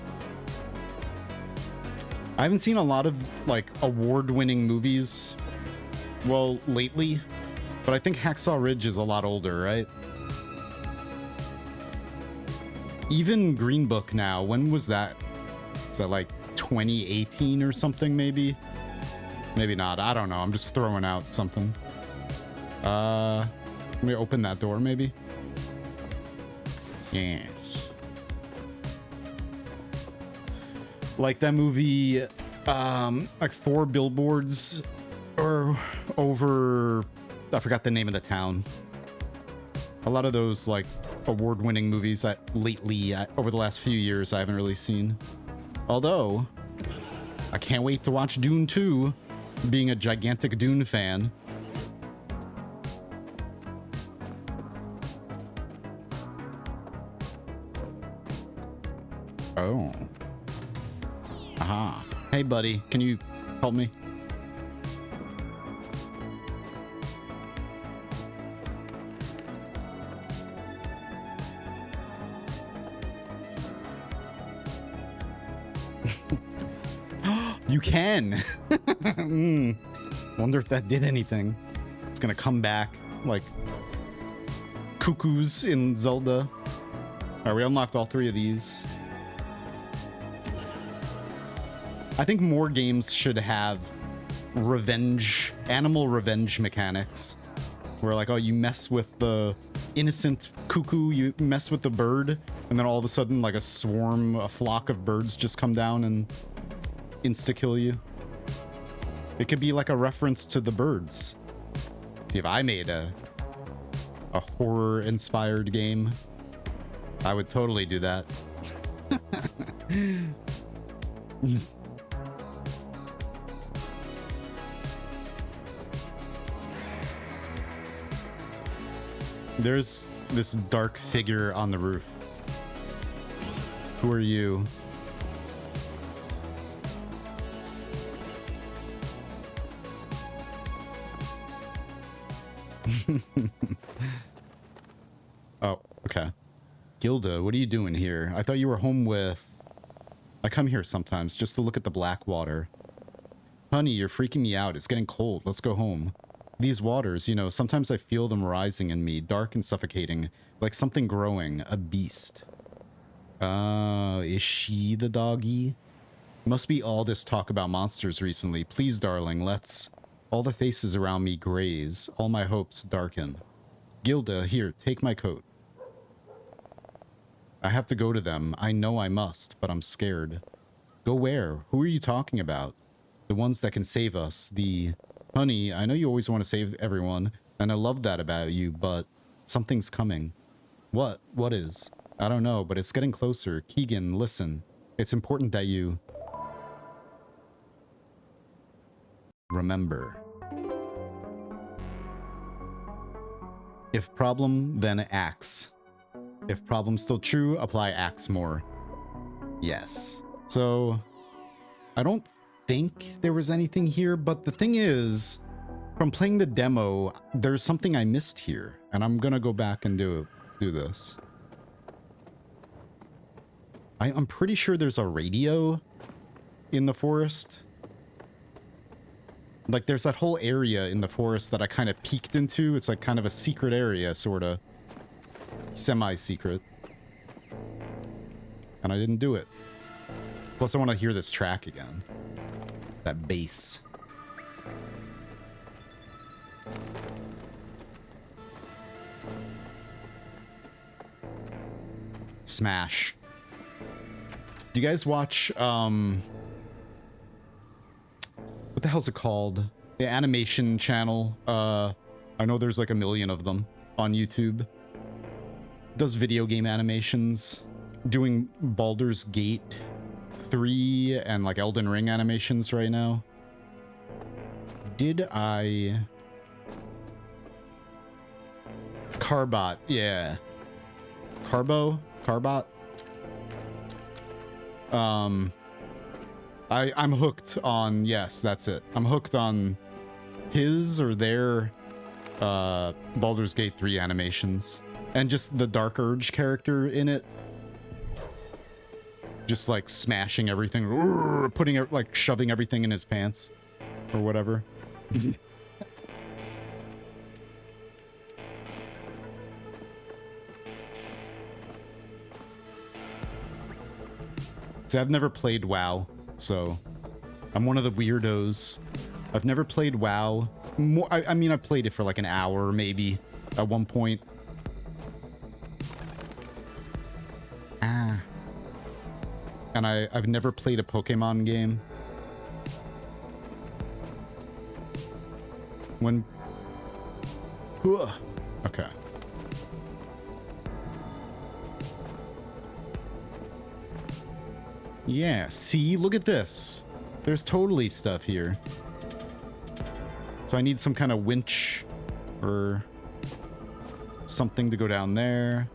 I haven't seen a lot of, like, award-winning movies, well, lately. But I think Hacksaw Ridge is a lot older, right? Even Green Book now, when was that? Is that like 2018 or something, maybe? Maybe not. I don't know. I'm just throwing out something. Let me open that door, maybe. Yes. Like that movie, like 4 Billboards or over... I forgot the name of the town. A lot of those, like, award-winning movies that lately, over the last few years, I haven't really seen. Although, I can't wait to watch Dune 2, being a gigantic Dune fan. Oh. Aha. Hey, buddy, can you help me? You can. Wonder if that did anything. It's gonna come back like cuckoos in Zelda. Alright, we unlocked all 3 of these. I think more games should have animal revenge mechanics. Where like, oh, you mess with the innocent cuckoo, you mess with the bird, and then all of a sudden like a flock of birds just come down and insta-kill you. It could be like a reference to the birds. See, if I made a horror-inspired game, I would totally do that. There's this dark figure on the roof. Who are you? Oh, okay. Gilda, what are you doing here? I thought you were home with... I come here sometimes just to look at the black water. Honey, you're freaking me out. It's getting cold. Let's go home. These waters, you know, sometimes I feel them rising in me, dark and suffocating, like something growing, a beast. Is she the doggy? Must be all this talk about monsters recently. Please, darling, let's... All the faces around me graze, all my hopes darken. Gilda, here, take my coat. I have to go to them. I know I must, but I'm scared. Go where? Who are you talking about? The ones that can save us, the... Honey, I know you always want to save everyone, and I love that about you, but something's coming. What? What is? I don't know, but it's getting closer. Keegan, listen. It's important that you... remember. If problem, then axe. If problem's still true, apply axe more. Yes. So, I don't think there was anything here, but the thing is, from playing the demo, there's something I missed here, and I'm gonna go back and do this. I'm pretty sure there's a radio in the forest. Like, there's that whole area in the forest that I kind of peeked into. It's like kind of a secret area, sort of. Semi-secret. And I didn't do it. Plus, I want to hear this track again. That bass. Smash. Do you guys watch, what the hell's it called? The animation channel. I know there's like a million of them on YouTube. Does video game animations. Doing Baldur's Gate 3 and like Elden Ring animations right now. Did I... Carbot, yeah. Carbot? I'm hooked on, yes, that's it. I'm hooked on his or their Baldur's Gate 3 animations. And just the Dark Urge character in it. Just like smashing everything, putting it, like shoving everything in his pants or whatever. See, I've never played WoW, so I'm one of the weirdos. I've never played WoW. I mean, I played it for like an hour, maybe, at one point. And I've never played a Pokemon game. When... Okay. Yeah, see? Look at this. There's totally stuff here. So I need some kind of winch or something to go down there.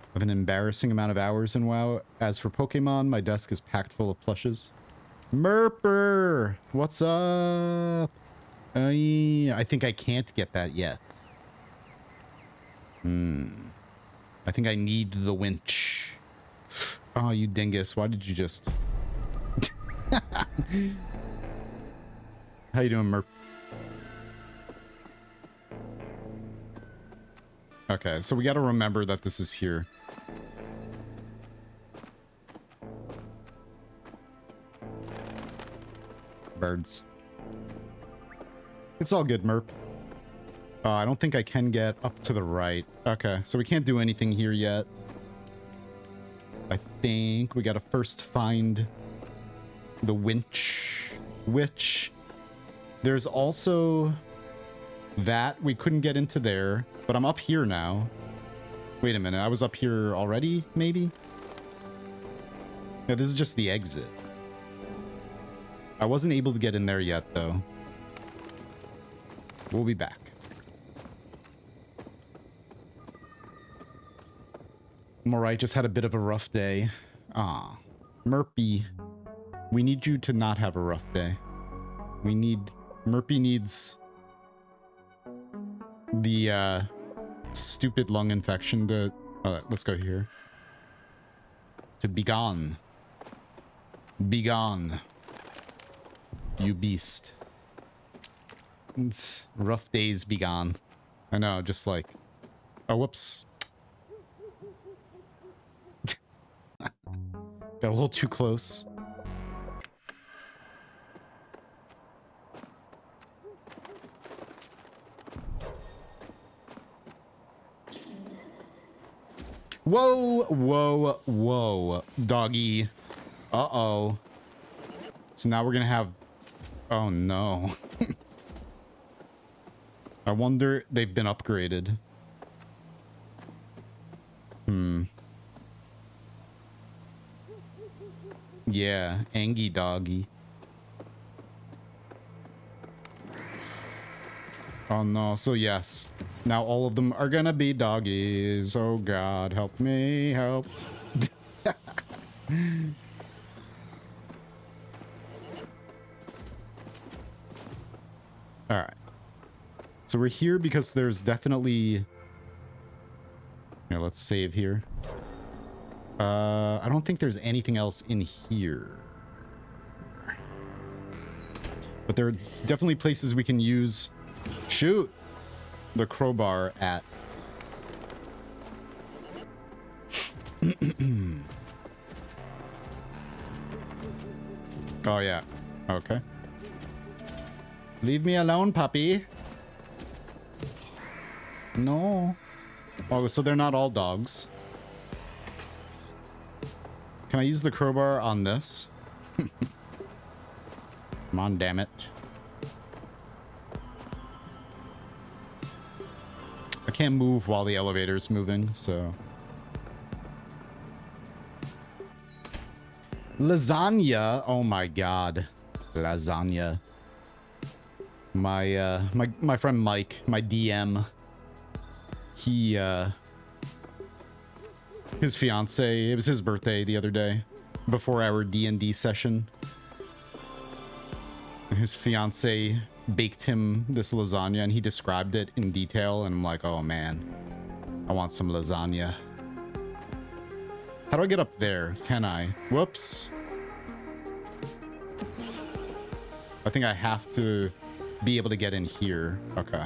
I have an embarrassing amount of hours in WoW. As for Pokemon, my desk is packed full of plushes. Merper! What's up? I think I can't get that yet. I think I need the winch. Oh, you dingus. Why did you just... How you doing, Merp? Okay, so we got to remember that this is here. Birds. It's all good, Merp. I don't think I can get up to the right. Okay, so we can't do anything here yet. I think we got to first find the winch. Which there's also that we couldn't get into there, but I'm up here now. Wait a minute, I was up here already, maybe? Yeah, this is just the exit. I wasn't able to get in there yet, though. We'll be back. I'm alright, just had a bit of a rough day. Ah, Murphy, we need you to not have a rough day. Murphy needs the stupid lung infection to, let's go here. To be gone. Be gone. You beast. It's rough days be gone. I know, just like, oh, whoops. Got a little too close. Whoa, whoa, whoa, doggy. Uh-oh. So now we're gonna have... Oh, no. I wonder... They've been upgraded. Yeah, Angie doggy. Oh no, so yes. Now all of them are gonna be doggies. Oh God, help me, help. Alright. So we're here because there's definitely... Here, let's save here. I don't think there's anything else in here. But there are definitely places we can use... Shoot! The crowbar at. Oh, yeah. Okay. Leave me alone, puppy. No. Oh, so they're not all dogs. Can I use the crowbar on this? Come on, damn it. I can't move while the elevator's moving, so... Lasagna! Oh my god. Lasagna. My friend Mike, my DM, he, his fiance, it was his birthday the other day, before our D&D session. His fiance baked him this lasagna, and he described it in detail, and I'm like, oh man, I want some lasagna. How do I get up there? Can I? Whoops. I think I have to be able to get in here. Okay.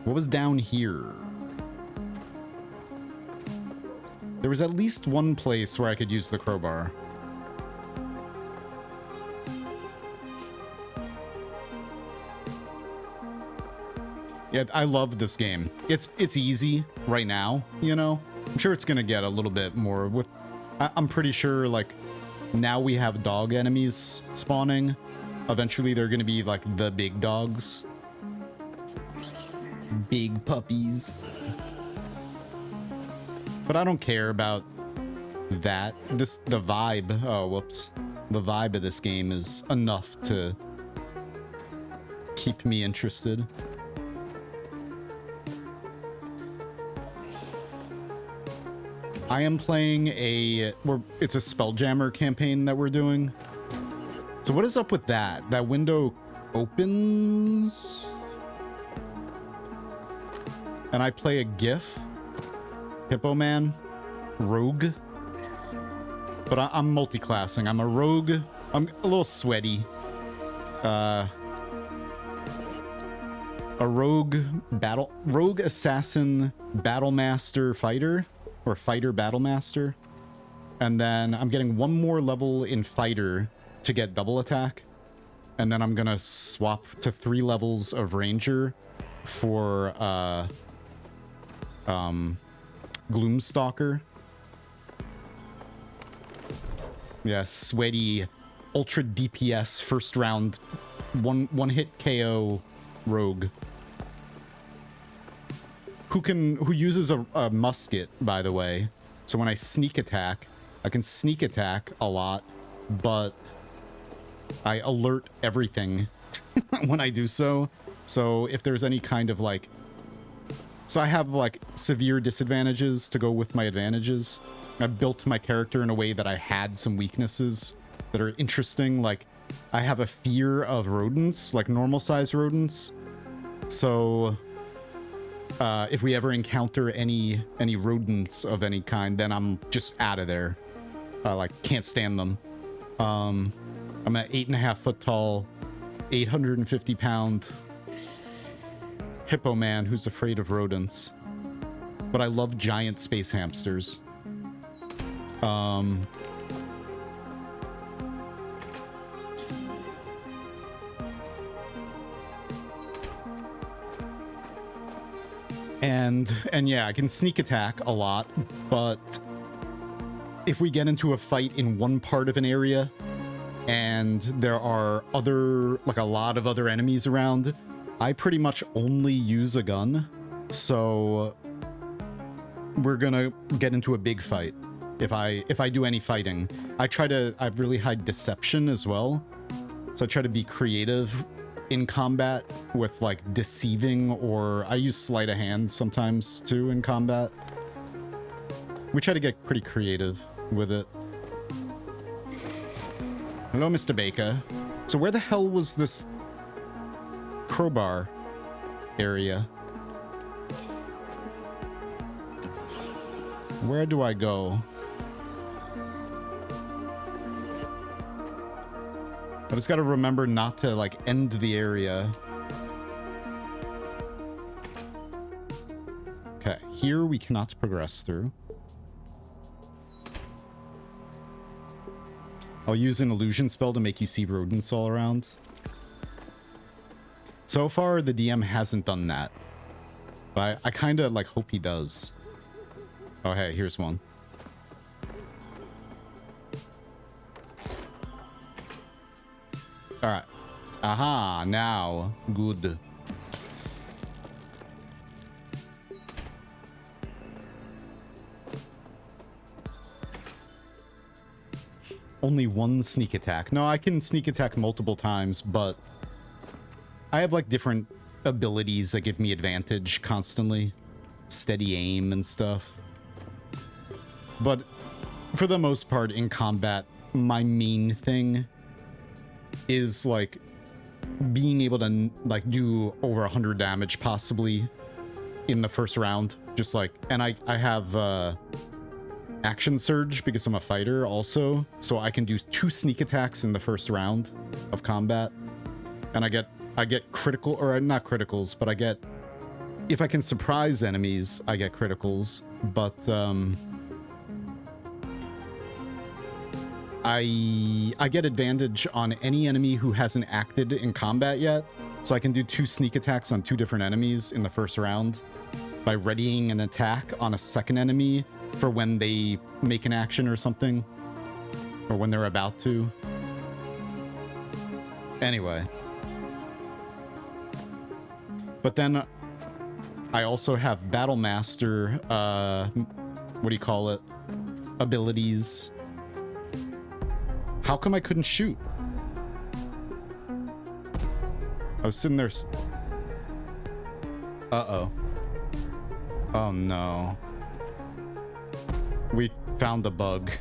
What was down here? There was at least one place where I could use the crowbar. Yeah, I love this game. It's easy right now, you know? I'm sure it's gonna get a little bit more with... I'm pretty sure, like, now we have dog enemies spawning. Eventually they're gonna be, like, the big dogs. Big puppies. But I don't care about that. The vibe... Oh, whoops. The vibe of this game is enough to keep me interested. I am playing it's a Spelljammer campaign that we're doing. So what is up with that? That window opens? And I play a GIF? Hippo Man? Rogue? But I'm multi-classing. I'm a rogue. I'm a little sweaty. a rogue assassin battle master fighter, or fighter battle master. And then I'm getting one more level in fighter to get double attack. And then I'm gonna swap to 3 levels of ranger for Gloomstalker. Yeah, sweaty ultra DPS first round one hit KO rogue. Who uses a musket, by the way. So when I sneak attack, I can sneak attack a lot, but I alert everything when I do so. So if there's any kind of like... So I have like severe disadvantages to go with my advantages. I built my character in a way that I had some weaknesses that are interesting. Like I have a fear of rodents, like normal size rodents. So if we ever encounter any rodents of any kind, then I'm just out of there. Like can't stand them. I'm at 8.5 foot tall, 850 pound hippo man who's afraid of rodents. But I love giant space hamsters. And yeah, I can sneak attack a lot, but if we get into a fight in one part of an area and there are a lot of other enemies around, I pretty much only use a gun. So we're gonna get into a big fight if I do any fighting. I really hide deception as well. So I try to be creative in combat with like deceiving, or I use sleight of hand sometimes too in combat. We try to get pretty creative with it. Hello, Mr. Baker. So where the hell was this crowbar area? Where do I go? I just gotta remember not to like end the area. Okay, here we cannot progress through. I'll use an illusion spell to make you see rodents all around. So far, the DM hasn't done that. But I kind of like hope he does. Oh, hey, here's one. All right. Aha, now. Good. Only one sneak attack. No, I can sneak attack multiple times, but I have like different abilities that give me advantage constantly. Steady aim and stuff. But for the most part in combat, my main thing is like being able to like do over 100 damage possibly in the first round. Just like, and I have action surge because I'm a fighter also, so I can do 2 sneak attacks in the first round of combat, and I get critical, or not criticals, but I get, if I can surprise enemies, I get criticals. But I get advantage on any enemy who hasn't acted in combat yet, so I can do 2 sneak attacks on 2 different enemies in the first round by readying an attack on a second enemy for when they make an action or something, or when they're about to. Anyway. But then I also have Battle Master, what do you call it? Abilities. How come I couldn't shoot? I was sitting there. Uh-oh. Oh no. We found a bug.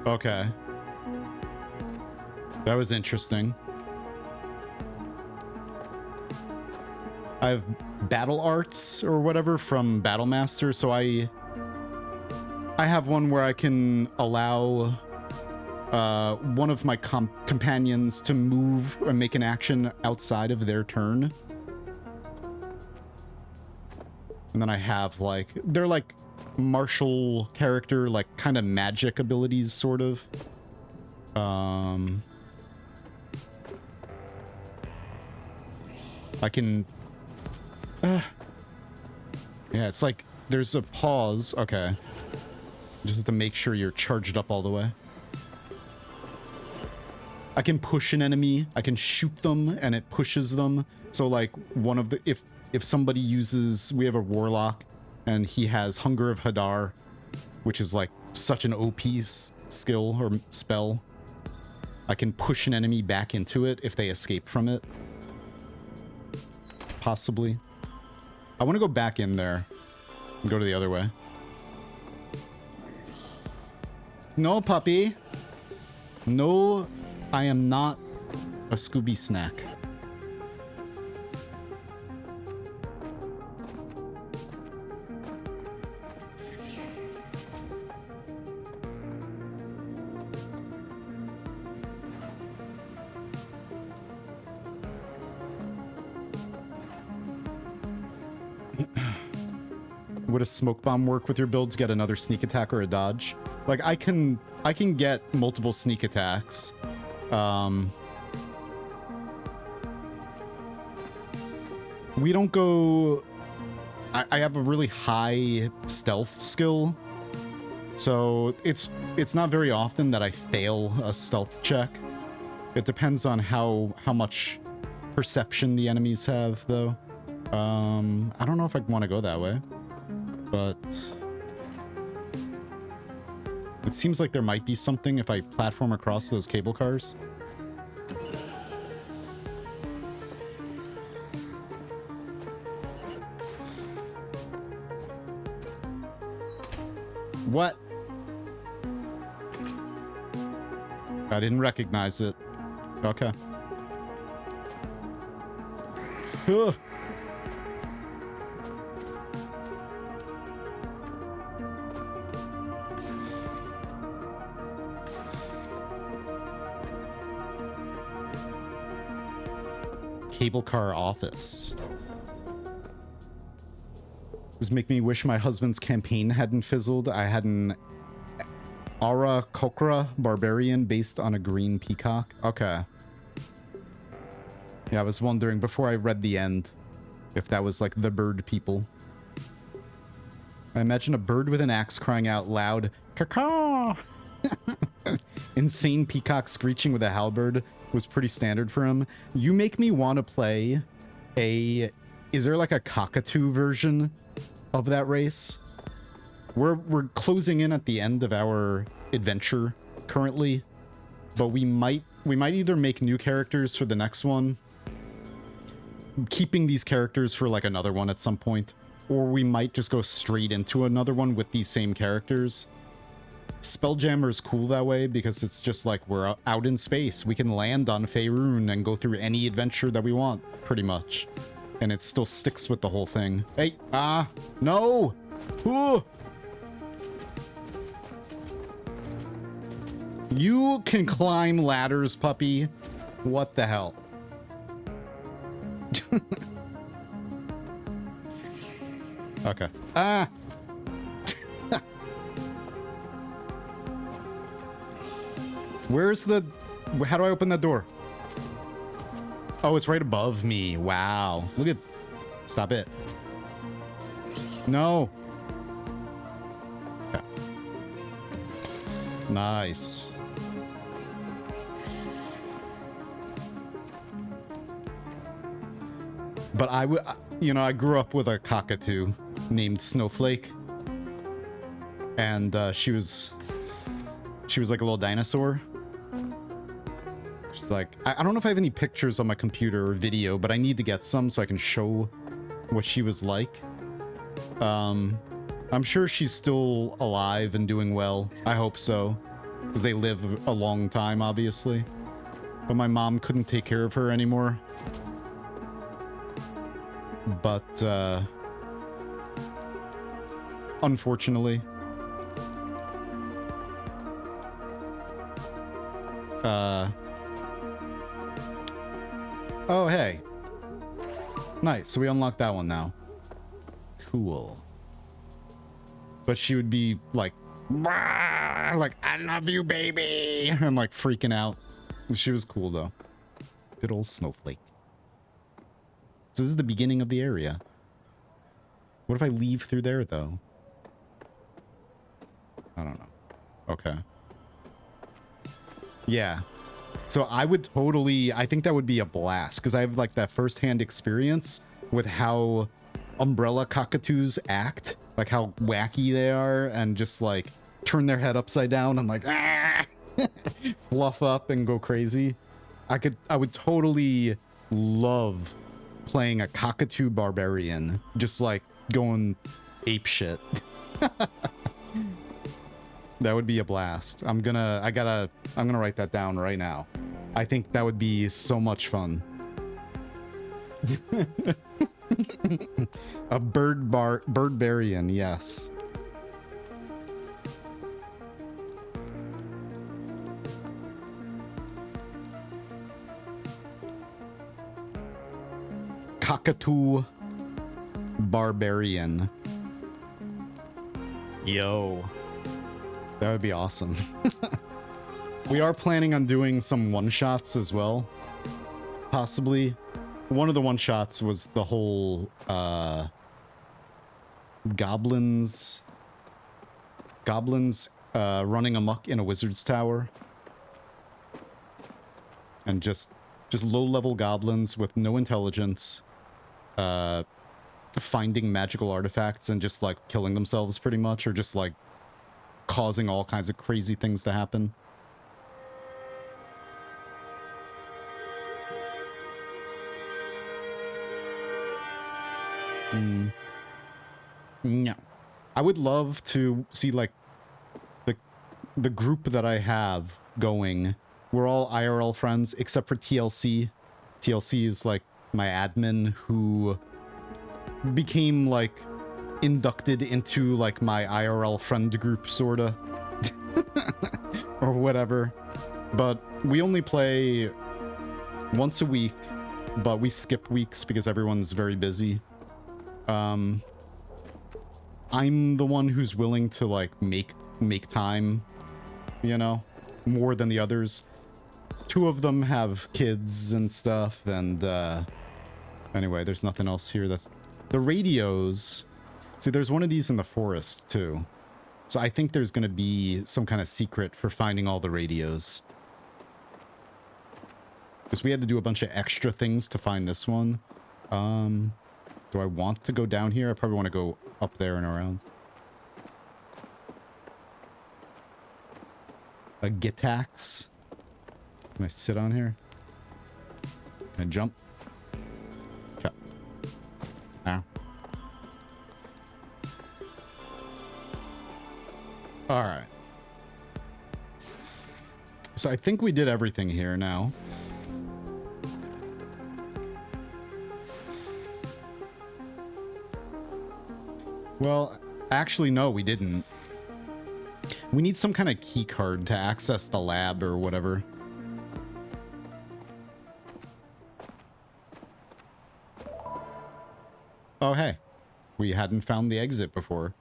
Okay. That was interesting. I have battle arts or whatever from Battle Master, so I have one where I can allow one of my companions to move or make an action outside of their turn. And then I have, like, they're like martial character, like kind of magic abilities, sort of. I can... yeah, it's like there's a pause. Okay. You just have to make sure you're charged up all the way. I can push an enemy. I can shoot them, and it pushes them. So, like, one of the... If somebody uses... We have a warlock, and he has Hunger of Hadar, which is, like, such an OP skill or spell. I can push an enemy back into it if they escape from it. Possibly. I want to go back in there and go to the other way. No, puppy. No, I am not a Scooby snack. Would a smoke bomb work with your build to get another sneak attack or a dodge? Like, I can get multiple sneak attacks. We don't go... I have a really high stealth skill, so it's not very often that I fail a stealth check. It depends on how much perception the enemies have, though. I don't know if I want to go that way, but it seems like there might be something if I platform across those cable cars. What? I didn't recognize it. Okay. Ugh. Cable car office. This make me wish my husband's campaign hadn't fizzled. I had an Ara Kokra barbarian based on a green peacock. Okay. Yeah, I was wondering before I read the end if that was like the bird people. I imagine a bird with an axe crying out loud, caw. Insane peacock screeching with a halberd was pretty standard for him. You make me want to play a... Is there like a cockatoo version of that race? We're closing in at the end of our adventure currently, but we might either make new characters for the next one, keeping these characters for like another one at some point, or we might just go straight into another one with these same characters. Spelljammer is cool that way because it's just like we're out in space. We can land on Faerun and go through any adventure that we want, pretty much. And it still sticks with the whole thing. Hey, no! Ooh. You can climb ladders, puppy. What the hell? Okay. Where's the... How do I open that door? Oh, it's right above me. Wow. Look at... Stop it. No. Okay. Nice. But I grew up with a cockatoo named Snowflake. And she was like a little dinosaur. She's like, I don't know if I have any pictures on my computer or video, but I need to get some so I can show what she was like. I'm sure she's still alive and doing well. I hope so, because they live a long time, obviously. But my mom couldn't take care of her anymore. But, unfortunately. Oh, hey. Nice. So we unlocked that one now. Cool. But she would be like, I love you, baby. And like freaking out. She was cool though. Good old snowflake. So this is the beginning of the area. What if I leave through there though? I don't know. Okay. Yeah. So I would totally, I think that would be a blast because I have like that firsthand experience with how umbrella cockatoos act, like how wacky they are and just like turn their head upside down and like fluff up and go crazy. I would totally love playing a cockatoo barbarian, just like going ape shit. That would be a blast. I'm gonna write that down right now. I think that would be so much fun. A birdbarian, yes. Cockatoo barbarian. Yo. That would be awesome. We are planning on doing some one-shots as well. Possibly. One of the one-shots was the whole goblins running amok in a wizard's tower. And just low-level goblins with no intelligence finding magical artifacts and just like killing themselves pretty much, or just like causing all kinds of crazy things to happen. No. I would love to see like the group that I have going. We're all IRL friends except for TLC. TLC is like my admin who became like inducted into like my IRL friend group sorta. Or whatever. But we only play once a week, but we skip weeks because everyone's very busy. I'm the one who's willing to like make time, you know, more than the others. Two of them have kids and stuff, and anyway, there's nothing else here. That's the radios. See, there's one of these in the forest too. So I think there's going to be some kind of secret for finding all the radios. Because we had to do a bunch of extra things to find this one. Do I want to go down here? I probably want to go up there and around. A Gitax. Can I sit on here? Can I jump? Okay. Ow. All right. So I think we did everything here now. Well, actually, no, we didn't. We need some kind of key card to access the lab or whatever. Oh, hey. We hadn't found the exit before.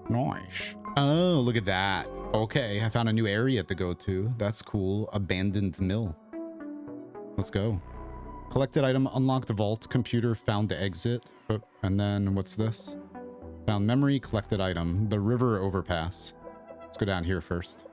Nice. Oh, look at that. Okay, I found a new area to go to. That's cool. Abandoned mill. Let's go. Collected item, unlocked vault, computer, found the exit. Oh, and then what's this? Found memory, collected item. The river overpass. Let's go down here first.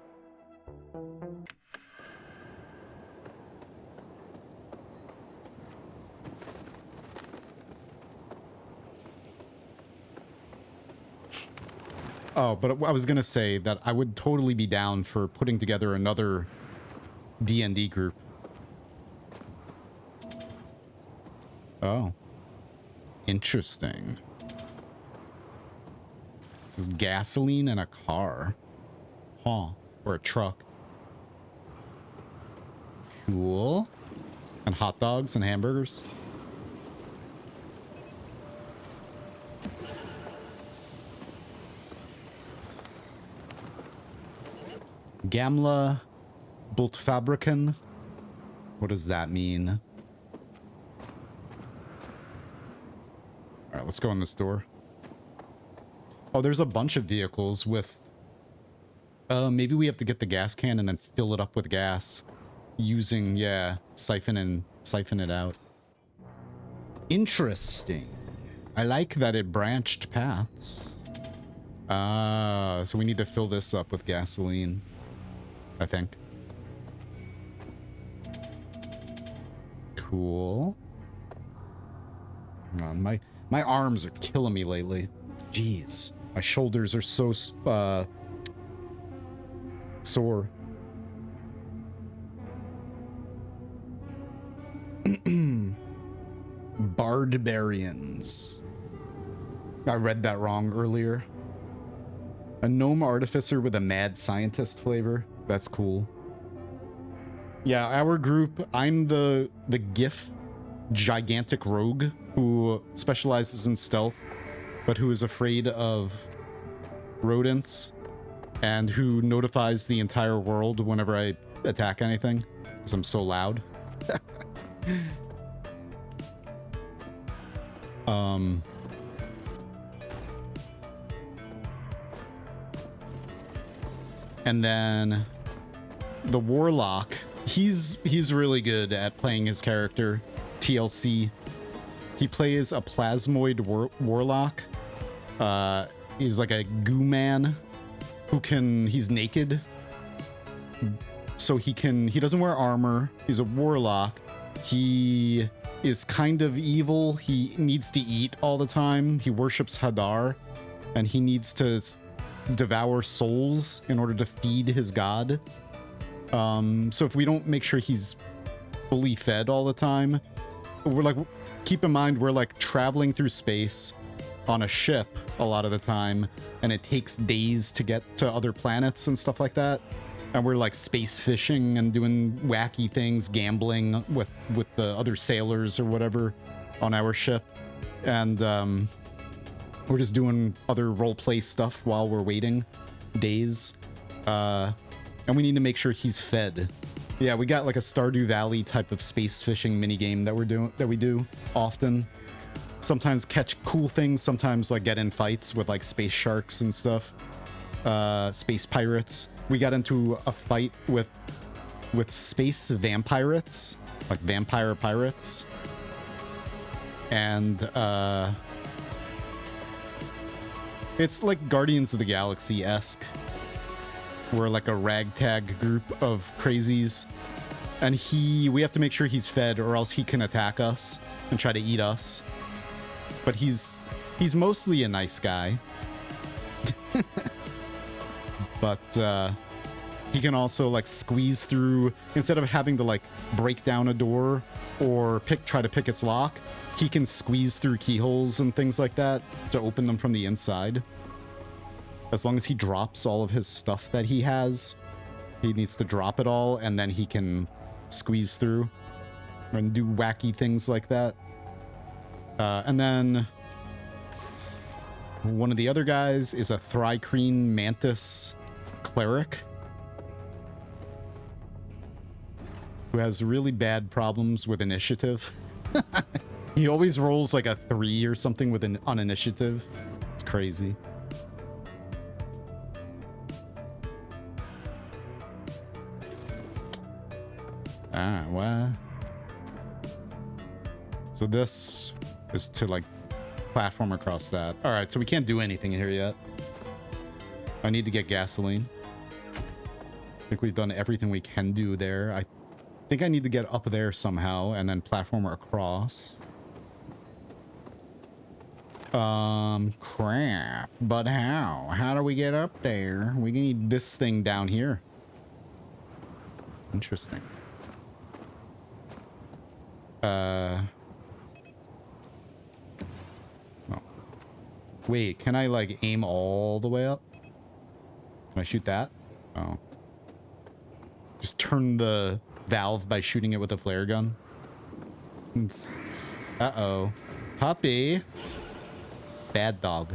Oh, but I was going to say that I would totally be down for putting together another D&D group. Oh. Interesting. This is gasoline and a car. Huh. Or a truck. Cool. And hot dogs and hamburgers. Gamla Bultfabriken. What does that mean? All right, let's go in this door. Oh, there's a bunch of vehicles with... maybe we have to get the gas can and then fill it up with gas. Using, yeah, siphon it out. Interesting. I like that it branched paths. So we need to fill this up with gasoline, I think. Cool. Hang on, my arms are killing me lately. Jeez, my shoulders are so sore. Barbarians. I read that wrong earlier. A gnome artificer with a mad scientist flavor. That's cool. Yeah, our group, I'm the GIF gigantic rogue who specializes in stealth, but who is afraid of rodents and who notifies the entire world whenever I attack anything because I'm so loud. And then the warlock, he's really good at playing his character. TLC. He plays a plasmoid warlock. He's like a goo man who he's naked. So he doesn't wear armor. He's a warlock. He is kind of evil. He needs to eat all the time. He worships Hadar, and he needs to devour souls in order to feed his god. So if we don't make sure he's fully fed all the time, we're like, keep in mind, we're like traveling through space on a ship a lot of the time, and it takes days to get to other planets and stuff like that. And we're like space fishing and doing wacky things, gambling with the other sailors or whatever on our ship. And we're just doing other roleplay stuff while we're waiting days. And we need to make sure he's fed. Yeah, we got like a Stardew Valley type of space fishing minigame that we do often. Sometimes catch cool things, sometimes like get in fights with like space sharks and stuff. Space pirates. We got into a fight with space vampirates, like vampire pirates. And it's like Guardians of the Galaxy-esque. We're like a ragtag group of crazies. And we have to make sure he's fed or else he can attack us and try to eat us. But he's mostly a nice guy. But he can also like squeeze through, instead of having to like break down a door or try to pick its lock, he can squeeze through keyholes and things like that to open them from the inside. As long as he drops all of his stuff that he has, he needs to drop it all and then he can squeeze through and do wacky things like that. And then one of the other guys is a Thrycreen Mantis cleric who has really bad problems with initiative. He always rolls like a 3 or something on initiative. It's crazy. What? So this is to like platform across that. All right, so we can't do anything here yet. I need to get gasoline. I think we've done everything we can do there. I think I need to get up there somehow and then platform across. Crap. But how? How do we get up there? We need this thing down here. Interesting. Oh. Wait, can I like aim all the way up? Can I shoot that? Oh. Just turn the valve by shooting it with a flare gun. Uh-oh. Puppy. Bad dog.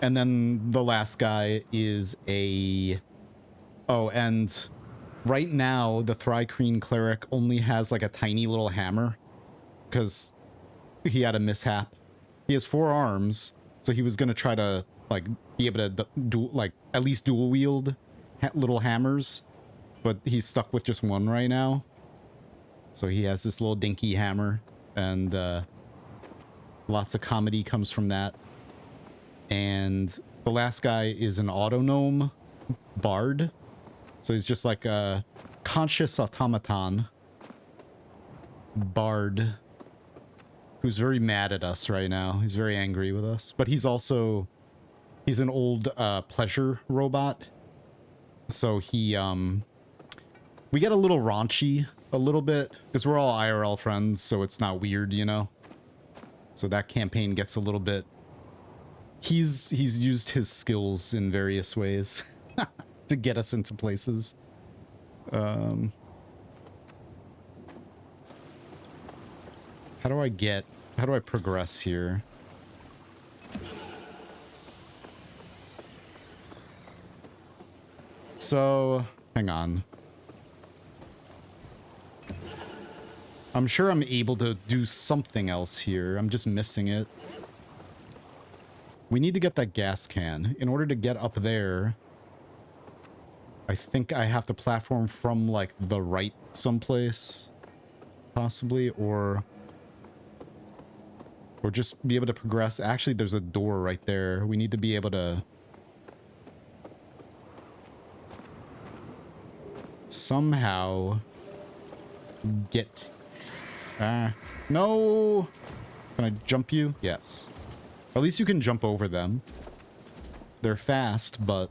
And then the last guy is a... Oh, and right now, the Thri-Kreen cleric only has like a tiny little hammer because he had a mishap. He has 4 arms, so he was going to try to like be able to at least dual wield little hammers, but he's stuck with just one right now. So he has this little dinky hammer, and lots of comedy comes from that. And the last guy is an autognome bard. So he's just like a conscious automaton bard who's very mad at us right now. He's very angry with us. But he's also... He's an old pleasure robot. So he... We get a little raunchy a little bit because we're all IRL friends, so it's not weird, you know? So that campaign gets a little bit... He's used his skills in various ways to get us into places. How do I progress here? So, hang on. I'm sure I'm able to do something else here. I'm just missing it. We need to get that gas can. In order to get up there, I think I have to platform from, like, the right someplace. Possibly, or just be able to progress. Actually, there's a door right there. We need to be able to somehow get... no! Can I jump you? Yes. At least you can jump over them. They're fast, but...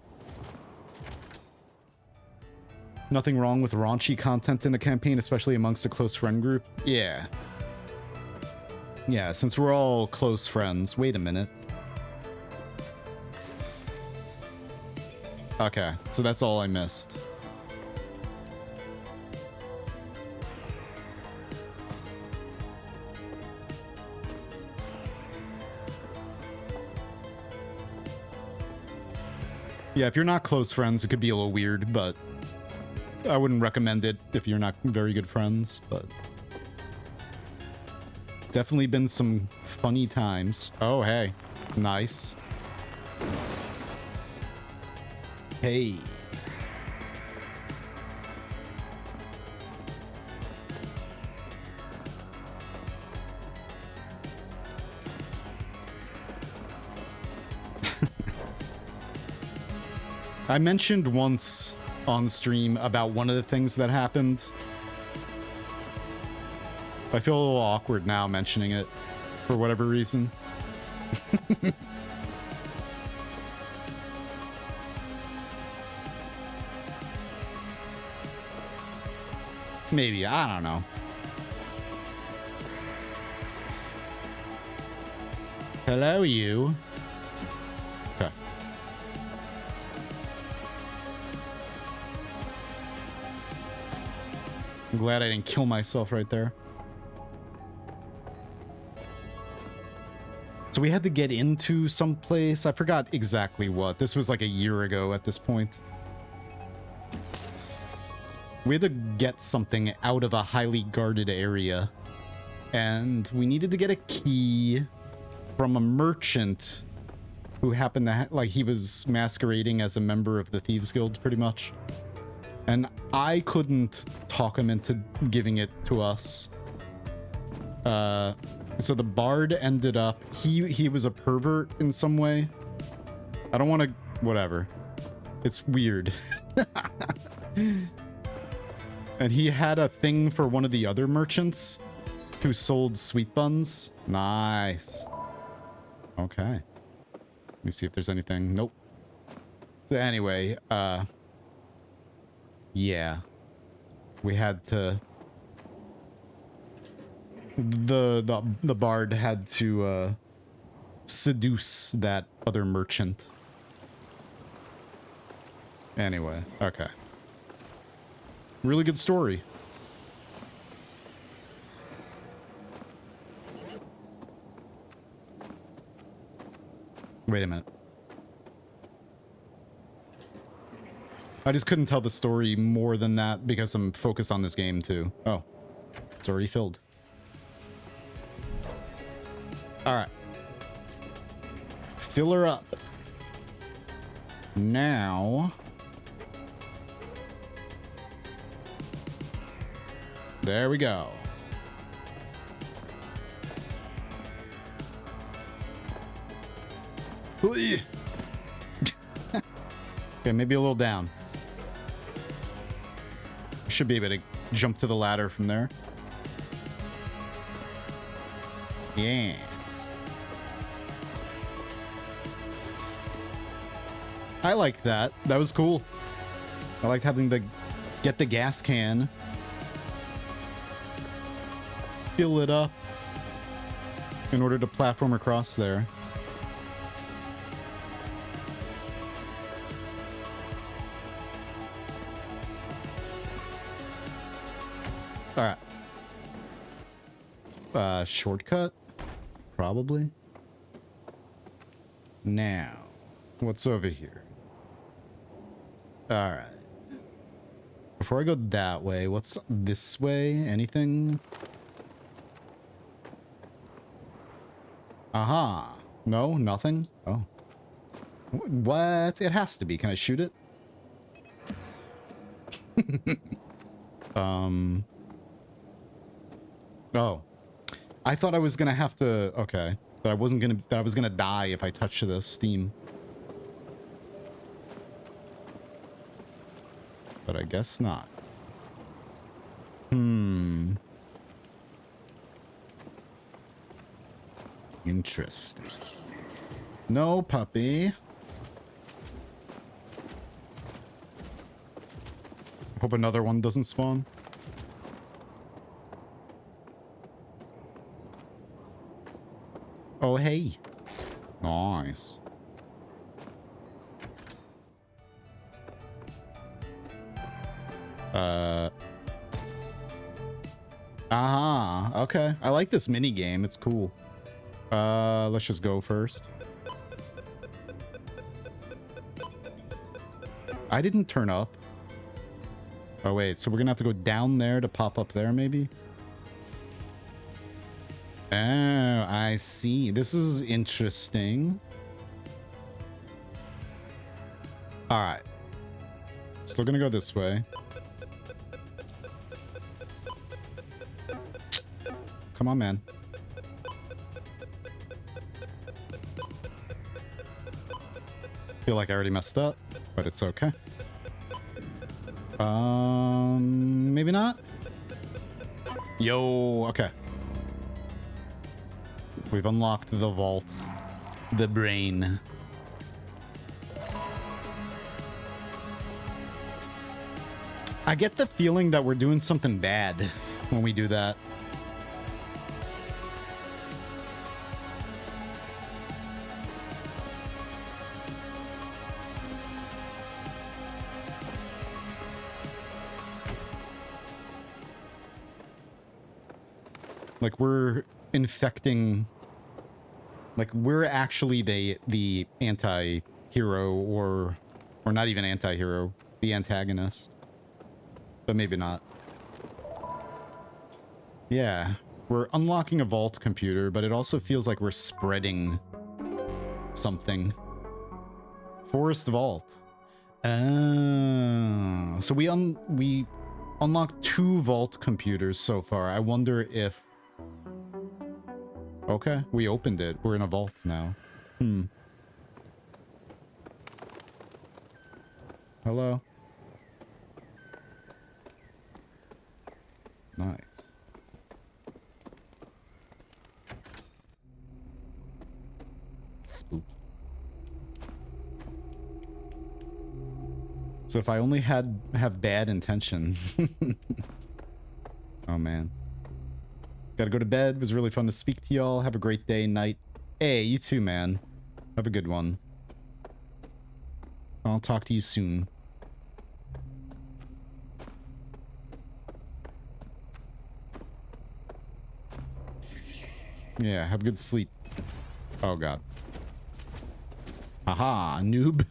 Nothing wrong with raunchy content in a campaign, especially amongst a close friend group. Yeah. Yeah, since we're all close friends. Wait a minute. Okay, so that's all I missed. Yeah, if you're not close friends, it could be a little weird, but I wouldn't recommend it if you're not very good friends, but definitely been some funny times. Oh, hey. Nice. Hey. I mentioned once on stream about one of the things that happened. I feel a little awkward now mentioning it for whatever reason. Maybe, I don't know. Hello, you. Okay. I'm glad I didn't kill myself right there. So we had to get into some place. I forgot exactly what. This was like a year ago at this point. We had to get something out of a highly guarded area. And we needed to get a key from a merchant who happened to like he was masquerading as a member of the Thieves Guild pretty much. And I couldn't talk him into giving it to us. So the bard ended up... He was a pervert in some way. I don't want to... Whatever. It's weird. And he had a thing for one of the other merchants who sold sweet buns. Nice. Okay. Let me see if there's anything. Nope. So anyway, yeah. We had to... The bard had to seduce that other merchant. Anyway, okay. Really good story. Wait a minute. I just couldn't tell the story more than that because I'm focused on this game too. Oh, it's already filled. All right. Fill her up. Now. There we go. Okay, maybe a little down. Should be able to jump to the ladder from there. Yeah. I like that. That was cool. I liked having the get the gas can, fill it up in order to platform across there. All right. Shortcut? Probably. Now, what's over here? All right. Before I go that way, what's this way? Anything? Aha. No, nothing? Oh. What? It has to be. Can I shoot it? Oh. I thought I was gonna have to... Okay. That I wasn't gonna... That I was gonna die if I touched the steam. But I guess not. Interesting. No, puppy. Hope another one doesn't spawn. Oh, hey. Nice. Okay. I like this mini game. It's cool. Let's just go first. I didn't turn up. Oh, wait. So we're gonna have to go down there to pop up there, maybe? Oh, I see. This is interesting. All right. Still gonna go this way. Come on, man. Feel like I already messed up, but it's okay. Maybe not. Yo, okay. We've unlocked the vault. The brain. I get the feeling that we're doing something bad when we do that. Like we're infecting, like we're actually the anti-hero or not even anti-hero, the antagonist. But maybe not. Yeah, we're unlocking a vault computer, but it also feels like we're spreading something. Forest vault. Oh, so we unlocked 2 vault computers so far. I wonder if... Okay, we opened it. We're in a vault now. Hello? Nice. Spooky. So if I only have bad intention. Oh man. Gotta go to bed. It was really fun to speak to y'all. Have a great day, night. Hey, you too, man. Have a good one. I'll talk to you soon. Yeah, have good sleep. Oh god. Aha, noob.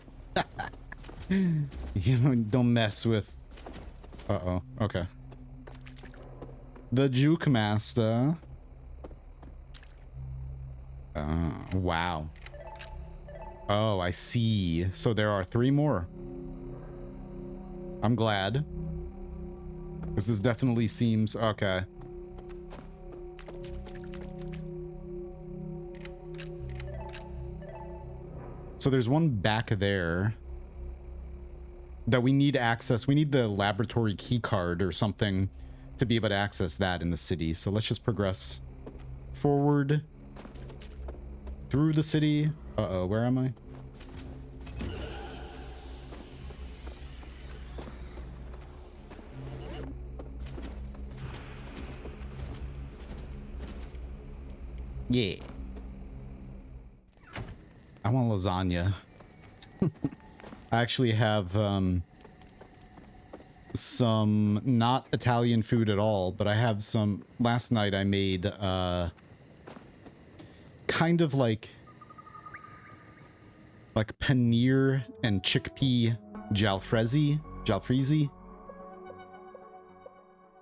You know, don't mess with... Uh-oh. Okay. The Juke Master. Wow. Oh, I see. So there are 3 more. I'm glad. Because this definitely seems... Okay. So there's one back there that we need access. We need the laboratory key card or something to be able to access that in the city. So let's just progress forward through the city. Uh-oh, where am I? Yeah. I want lasagna. I actually have some not Italian food at all, but I have some... Last night I made kind of like paneer and chickpea jalfrezi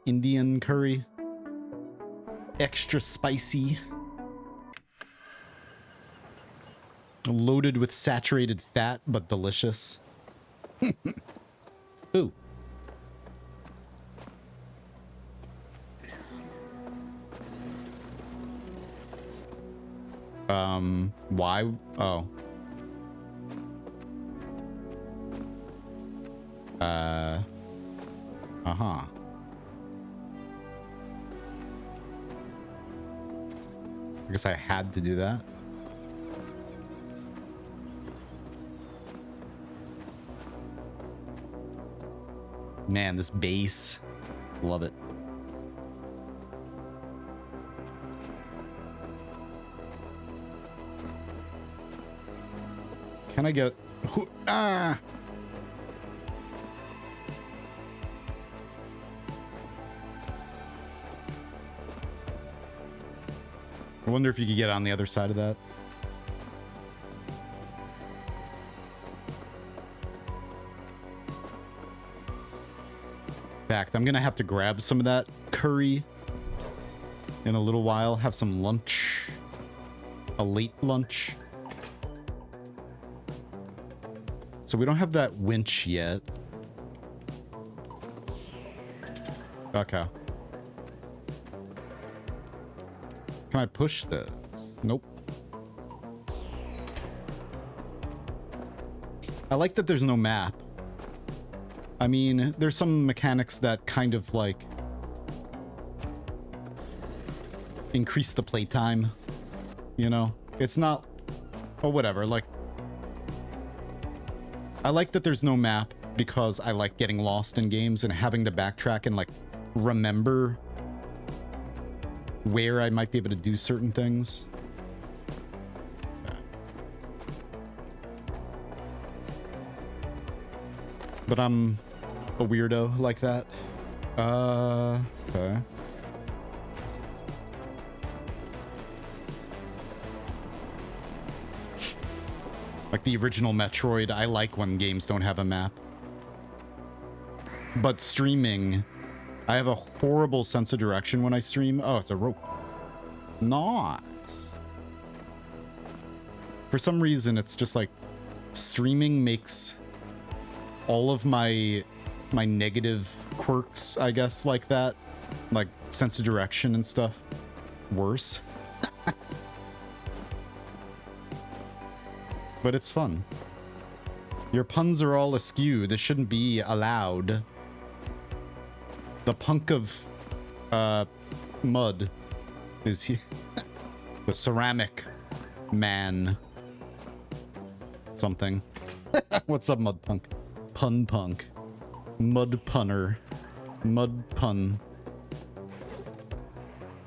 Indian curry. Extra spicy. Loaded with saturated fat, but delicious. Ooh. Why? Oh. Uh-huh. I guess I had to do that. Man, this bass. Love it. Can I get... Ah! I wonder if you could get on the other side of that. In fact, I'm gonna have to grab some of that curry in a little while. Have some lunch. A late lunch. So we don't have that winch yet. Okay. Can I push this? Nope. I like that there's no map. I mean, there's some mechanics that kind of like increase the playtime, you know? It's not... Oh, whatever, like... I like that there's no map because I like getting lost in games and having to backtrack and like remember where I might be able to do certain things. But I'm a weirdo like that. Okay. Like the original Metroid, I like when games don't have a map. But streaming, I have a horrible sense of direction when I stream. Oh, it's a rope. Nice. For some reason, it's just like streaming makes all of my negative quirks, I guess, like that, like sense of direction and stuff, worse. But it's fun. Your puns are all askew. This shouldn't be allowed. The punk of mud is he the ceramic man something. What's up, mud punk? Pun punk. Mud punner. Mud pun.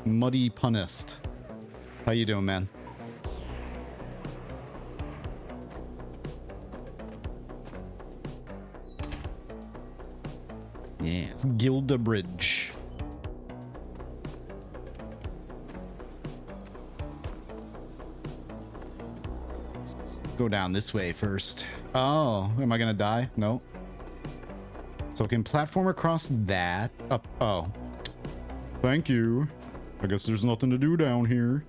Muddy punist. How you doing, man? Yes, Gilda Bridge. Go down this way first. Oh, am I gonna die? No. So I can platform across that. Up. Oh. Thank you. I guess there's nothing to do down here.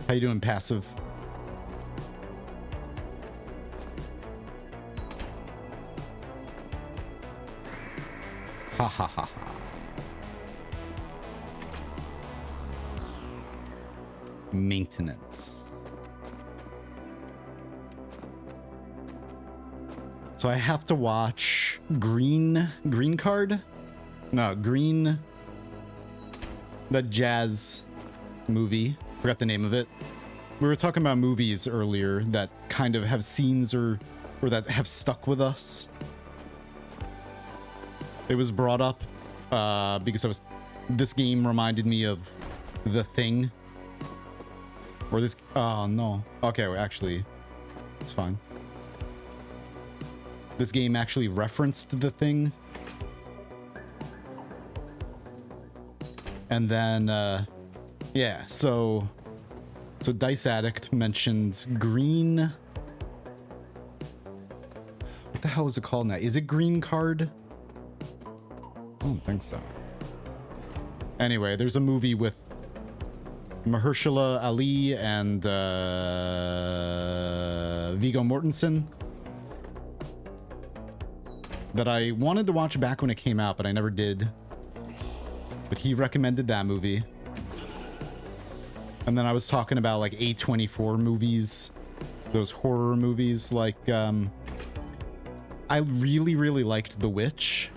How you doing, passive? Ha ha ha ha. Maintenance. So I have to watch Green Card? No, Green... That jazz movie. Forgot the name of it. We were talking about movies earlier that kind of have scenes or that have stuck with us. It was brought up because this game reminded me of The Thing. Or this... Oh, no. Okay, well, actually, it's fine. This game actually referenced The Thing. And then, yeah, so Dice Addict mentioned Green... What the hell is it called now? Is it Green Card? I don't think so. Anyway, there's a movie with Mahershala Ali and Viggo Mortensen that I wanted to watch back when it came out, but I never did. But he recommended that movie. And then I was talking about like A24 movies, those horror movies. Like, I really liked The Witch,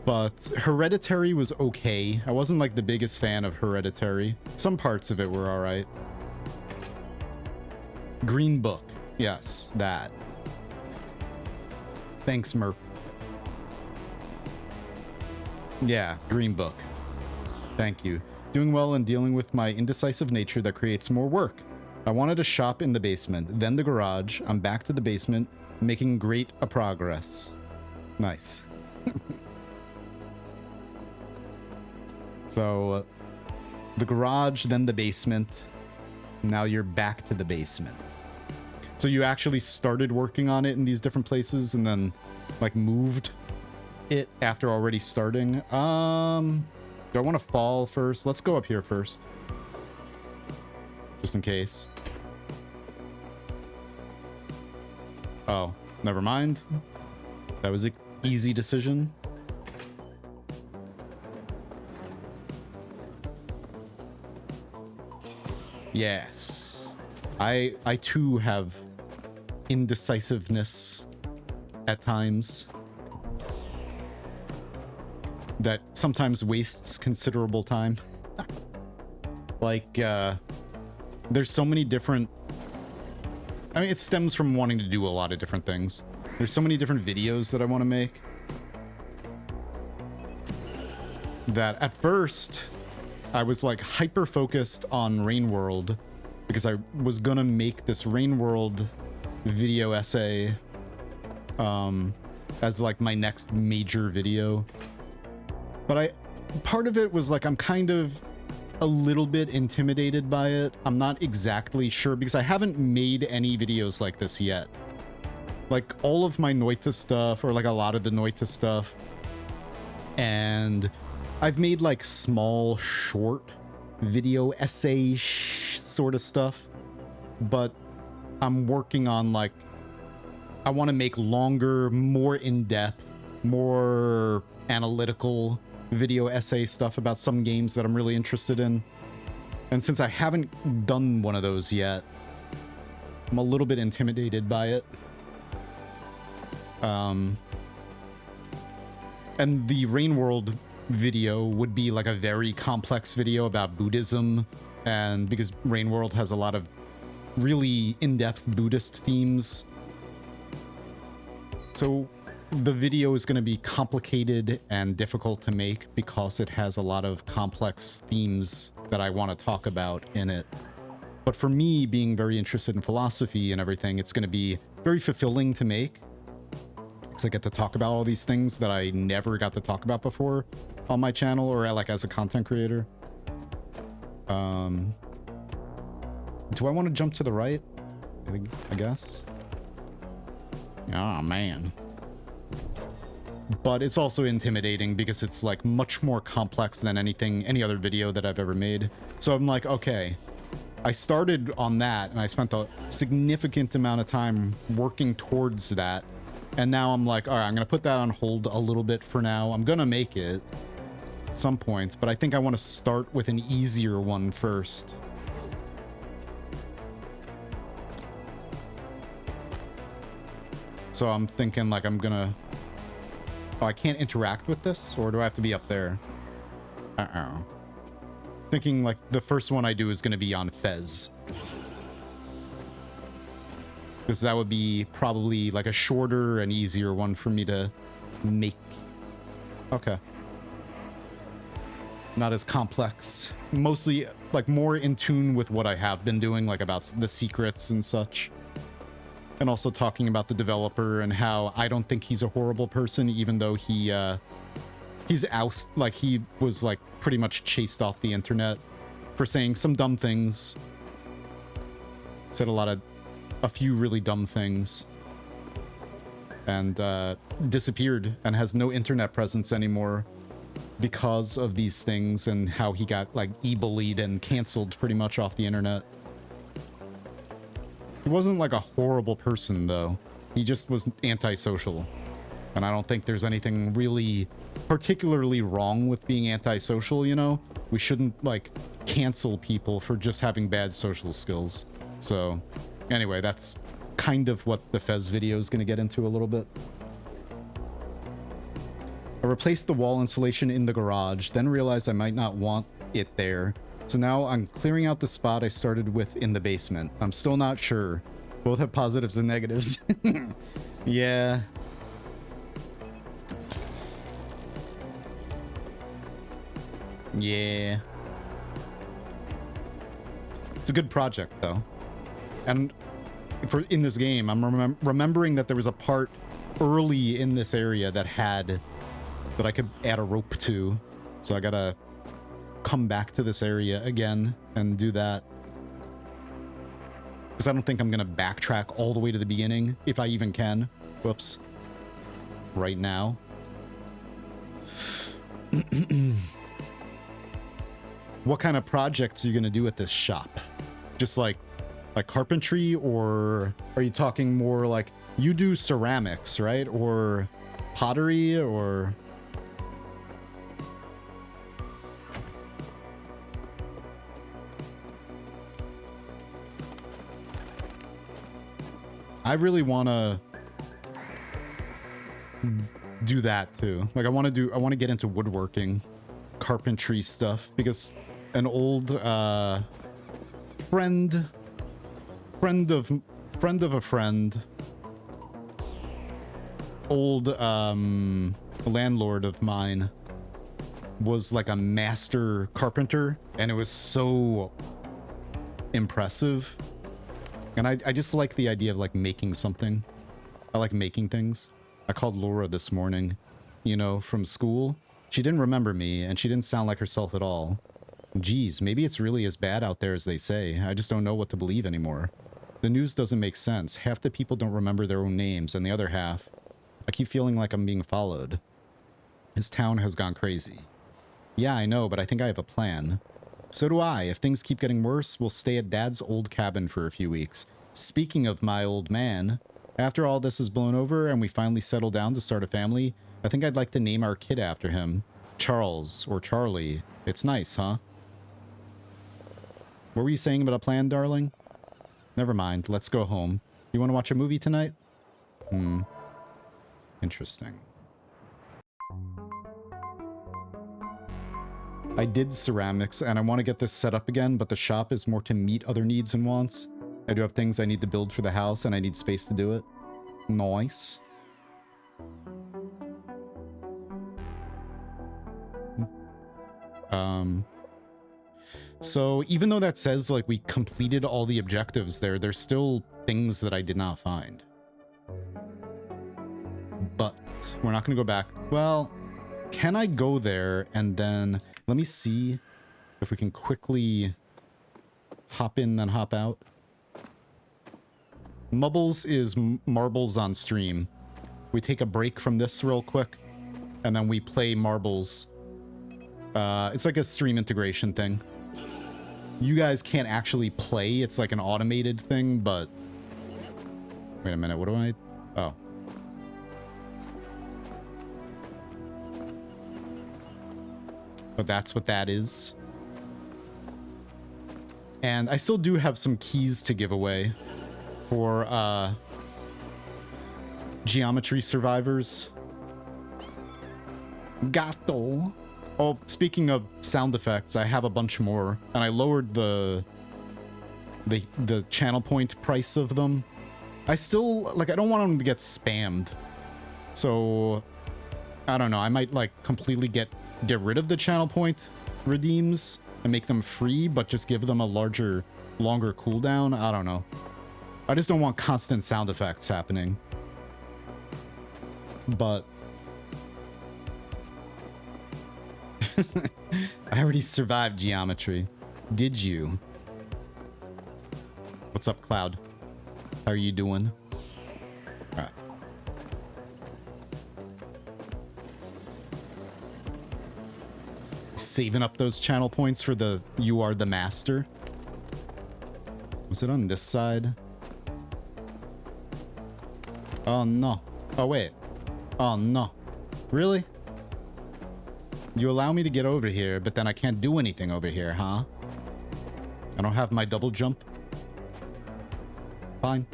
but Hereditary was okay. I wasn't like the biggest fan of Hereditary. Some parts of it were all right. Green Book. Yes, that. Thanks, Merp. Yeah, Green Book. Thank you. Doing well and dealing with my indecisive nature that creates more work. I wanted to shop in the basement, then the garage. I'm back to the basement, making great progress. Nice. So, the garage, then the basement. Now you're back to the basement. So you actually started working on it in these different places and then, like, moved it after already starting. Do I want to fall first? Let's go up here first. Just in case. Oh, never mind. That was an easy decision. Yes. I too have indecisiveness at times that sometimes wastes considerable time. Like, there's so many different... I mean, it stems from wanting to do a lot of different things. There's so many different videos that I want to make that at first I was like hyper focused on Rain World because I was gonna make this Rain World video essay as like my next major video. But part of it was like I'm kind of a little bit intimidated by it. I'm not exactly sure because I haven't made any videos like this yet. Like all of my Noita stuff, or like a lot of the Noita stuff, and I've made like small short video essay sort of stuff, but I'm working on like, I want to make longer, more in-depth, more analytical video essay stuff about some games that I'm really interested in. And since I haven't done one of those yet, I'm a little bit intimidated by it. And the Rain World video would be like a very complex video about Buddhism, and because Rain World has a lot of really in-depth Buddhist themes. So the video is going to be complicated and difficult to make because it has a lot of complex themes that I want to talk about in it. But for me, being very interested in philosophy and everything, it's going to be very fulfilling to make, because I get to talk about all these things that I never got to talk about before on my channel or like as a content creator. Do I want to jump to the right? I guess. Oh man. But it's also intimidating because it's like much more complex than any other video that I've ever made. So I'm like, okay, I started on that and I spent a significant amount of time working towards that. And now I'm like, all right, I'm going to put that on hold a little bit for now. I'm going to make it at some point, but I think I want to start with an easier one first. So I'm thinking like I'm going to... Oh, I can't interact with this? Or do I have to be up there? Uh-oh. Thinking like the first one I do is going to be on Fez. Because that would be probably like a shorter and easier one for me to make. Okay. Not as complex. Mostly like more in tune with what I have been doing, like about the secrets and such. And also talking about the developer and how I don't think he's a horrible person, even though he's he was like pretty much chased off the internet for saying some dumb things. Said a few really dumb things. And disappeared and has no internet presence anymore because of these things and how he got like e-bullied and canceled pretty much off the internet. He wasn't like a horrible person though. He just was antisocial. And I don't think there's anything really particularly wrong with being antisocial, you know? We shouldn't like cancel people for just having bad social skills. So anyway, that's kind of what the Fez video is going to get into a little bit. I replaced the wall insulation in the garage, then realized I might not want it there. So now I'm clearing out the spot I started with in the basement. I'm still not sure. Both have positives and negatives. Yeah. Yeah. It's a good project, though. And for in this game, I'm remembering that there was a part early in this area that I could add a rope to. So I gotta come back to this area again and do that. Because I don't think I'm gonna backtrack all the way to the beginning, if I even can. Whoops. Right now. What kind of projects are you gonna do at this shop? Just like carpentry, or are you talking more like you do ceramics, right? Or pottery, or... I really want to do that too. Like I want to get into woodworking, carpentry stuff, because an old friend of a friend, old landlord of mine was like a master carpenter, and it was so impressive. And I just like the idea of like making something. I like making things. I called Laura this morning, you know, from school. She didn't remember me, and she didn't sound like herself at all. Geez, maybe it's really as bad out there as they say. I just don't know what to believe anymore. The news doesn't make sense. Half the people don't remember their own names, and the other half... I keep feeling like I'm being followed. This town has gone crazy. Yeah, I know, but I think I have a plan. So do I. If things keep getting worse, we'll stay at Dad's old cabin for a few weeks. Speaking of my old man, after all this is blown over and we finally settle down to start a family, I think I'd like to name our kid after him. Charles, or Charlie. It's nice, huh? What were you saying about a plan, darling? Never mind. Let's go home. You want to watch a movie tonight? Interesting. I did ceramics, and I want to get this set up again, but the shop is more to meet other needs and wants. I do have things I need to build for the house, and I need space to do it. Nice. So even though that says, like, we completed all the objectives there's still things that I did not find. But we're not going to go back. Well, can I go there and then... Let me see if we can quickly hop in then hop out. Mubbles is marbles on stream. We take a break from this real quick, and then we play marbles. It's like a stream integration thing. You guys can't actually play. It's like an automated thing, but... Wait a minute, what do I... Oh. But that's what that is. And I still do have some keys to give away for geometry survivors. Gato. Oh, speaking of sound effects, I have a bunch more, and I lowered the channel point price of them. I still, like, I don't want them to get spammed. So, I don't know, I might, like, completely get rid of the channel point redeems and make them free, but just give them a longer cooldown. I don't know. I just don't want constant sound effects happening. But... I already survived geometry. Did you? What's up, Cloud? How are you doing? All right. Saving up those channel points for the You Are the Master. Was it on this side? Oh no. Oh wait. Oh no. Really? You allow me to get over here, but then I can't do anything over here, huh? I don't have my double jump. Fine.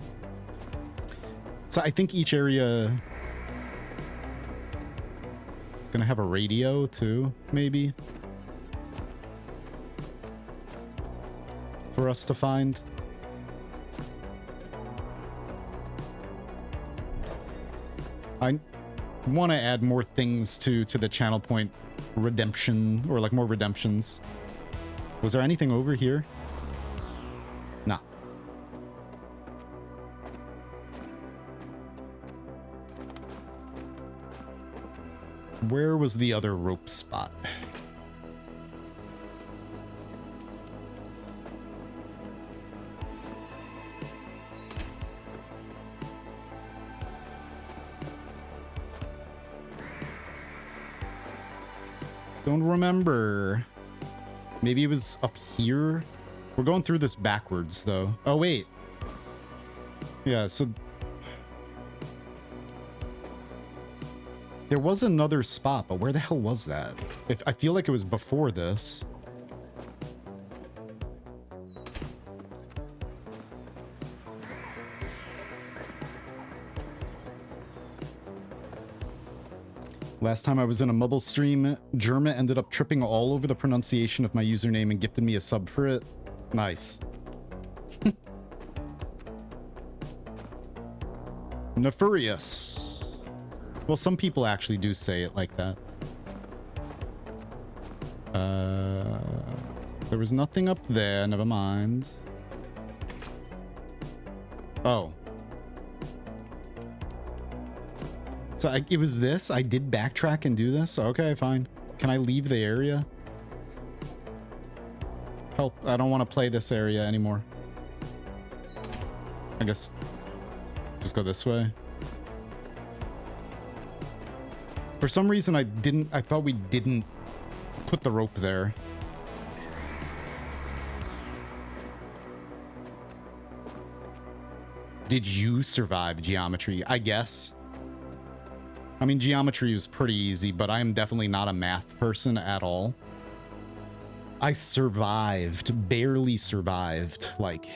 So I think each area is gonna have a radio too, maybe, for us to find. I want to add more things to the channel point redemption, or like more redemptions. Was there anything over here? Nah. Where was the other rope spot? Don't remember. Maybe it was up here? We're going through this backwards, though. Oh, wait. Yeah, so... There was another spot, but where the hell was that? I feel like it was before this. Last time I was in a mobile stream, Germa ended up tripping all over the pronunciation of my username and gifted me a sub for it. Nice. Nefarious. Well, some people actually do say it like that. There was nothing up there, never mind. Oh. So it was this? I did backtrack and do this? Okay, fine. Can I leave the area? Help. I don't want to play this area anymore. I guess just go this way. For some reason I thought we didn't put the rope there. Did you survive geometry? I guess. I mean, geometry was pretty easy, but I am definitely not a math person at all. I survived, barely survived, like,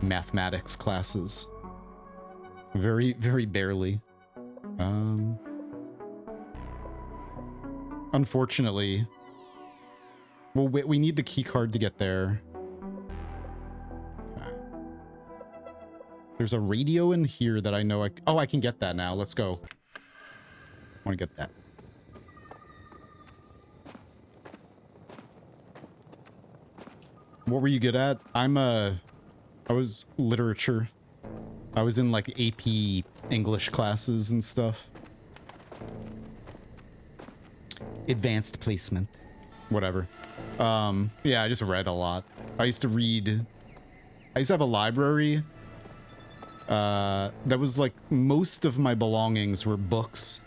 mathematics classes. Very, very barely. Unfortunately. Well, we need the key card to get there. Okay. There's a radio in here that I know oh, I can get that now. Let's go. I want to get that. What were you good at? I was literature. I was in like AP English classes and stuff. advanced placement, whatever. Yeah, I just read a lot. I used to have a library that was like, most of my belongings were books.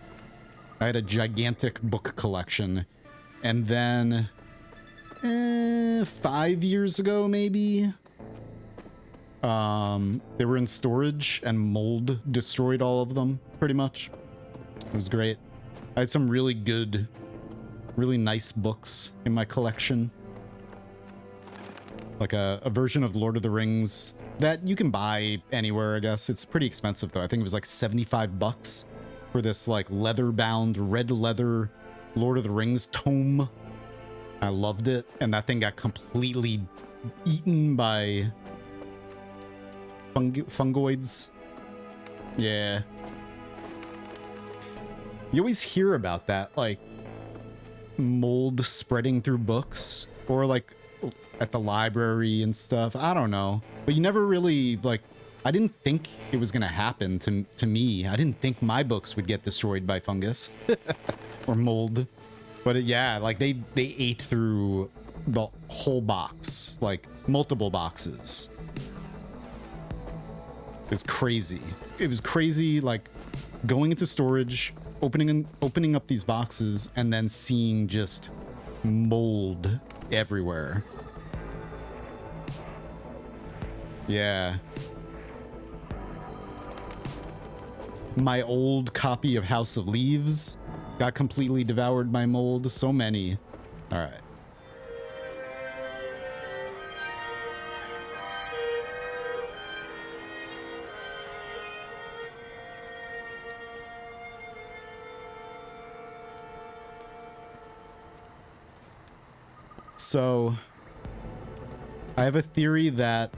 I had a gigantic book collection. And then 5 years ago, maybe, they were in storage and mold destroyed all of them, pretty much. It was great. I had some really good, really nice books in my collection. Like a version of Lord of the Rings that you can buy anywhere, I guess. It's pretty expensive, though. I think it was like 75 bucks for this, like, leather-bound, red leather Lord of the Rings tome. I loved it, and that thing got completely eaten by fungoids. Yeah. You always hear about that, like, mold spreading through books, or like at the library and stuff. I don't know, but you never really, like, I didn't think it was gonna happen to me. I didn't think my books would get destroyed by fungus or mold, but yeah, like they ate through the whole box, like multiple boxes. It was crazy. It was crazy, like going into storage, opening up these boxes, and then seeing just mold everywhere. Yeah. My old copy of House of Leaves got completely devoured by mold. So many. All right. So I have a theory that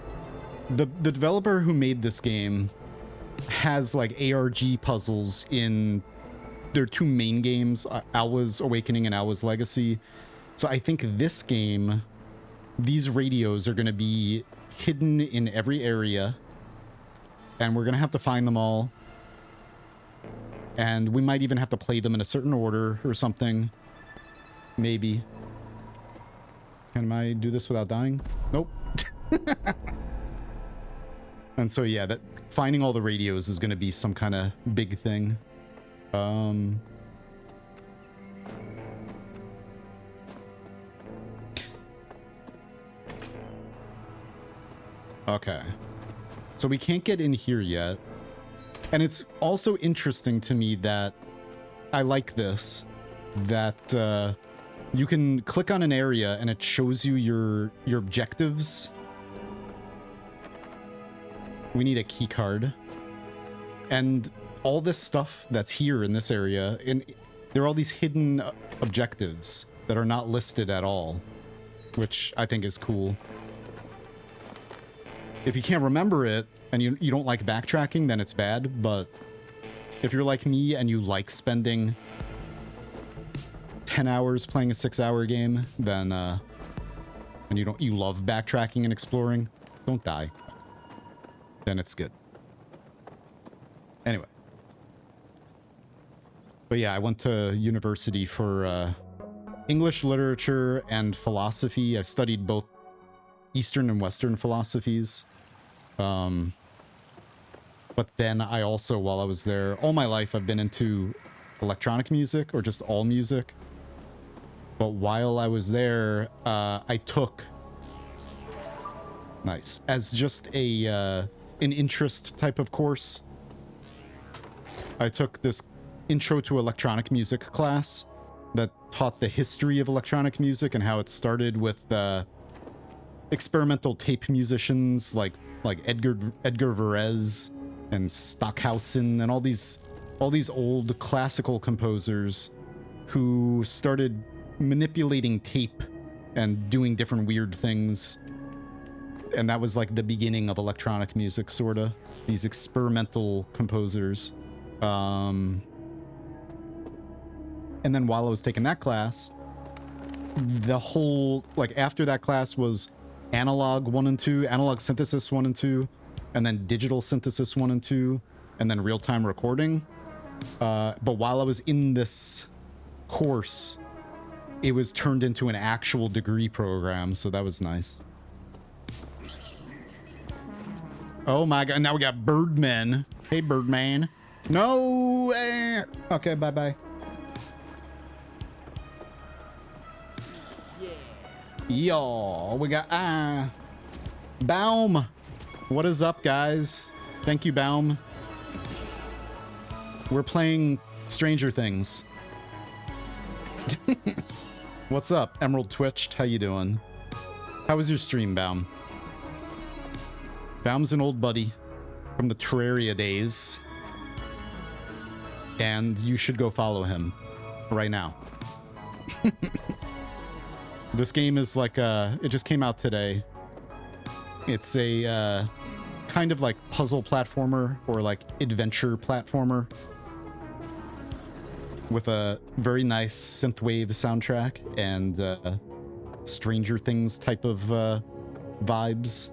the developer who made this game has like ARG puzzles in their two main games, Alwa's Awakening and Alwa's Legacy. So I think this game, these radios are going to be hidden in every area, and we're going to have to find them all. And we might even have to play them in a certain order or something. Maybe. Can I do this without dying? Nope. And so, yeah, that finding all the radios is going to be some kind of big thing. Okay. So we can't get in here yet. And it's also interesting to me that I like this, that you can click on an area and it shows you your objectives. We need a key card. And all this stuff that's here in this area, and there are all these hidden objectives that are not listed at all, which I think is cool. If you can't remember it and you don't like backtracking, then it's bad. But if you're like me and you like spending 10 hours playing a 6-hour game, then and you love backtracking and exploring, don't die. Then it's good. Anyway. But yeah, I went to university for English literature and philosophy. I studied both Eastern and Western philosophies. But then I also, while I was there, all my life I've been into electronic music, or just all music. But while I was there, I took, nice, as just an interest type of course, I took this intro to electronic music class that taught the history of electronic music and how it started with experimental tape musicians like Edgar Varese and Stockhausen and all these old classical composers who started manipulating tape and doing different weird things. And that was like the beginning of electronic music, sorta. These experimental composers. And then while I was taking that class, the whole, like, after that class was analog 1 and 2, analog synthesis 1 and 2, and then digital synthesis 1 and 2, and then real-time recording. But while I was in this course, it was turned into an actual degree program, so that was nice. Oh my god, now we got Birdman. Hey, Birdman. No! Okay, bye-bye. Yo, we got, Baum. What is up, guys? Thank you, Baum. We're playing Stranger Things. What's up, Emerald Twitched? How you doing? How was your stream, Baum? Baum's an old buddy from the Terraria days. And you should go follow him right now. This game is like it just came out today. It's a kind of like puzzle platformer or like adventure platformer with a very nice synthwave soundtrack and Stranger Things type of vibes.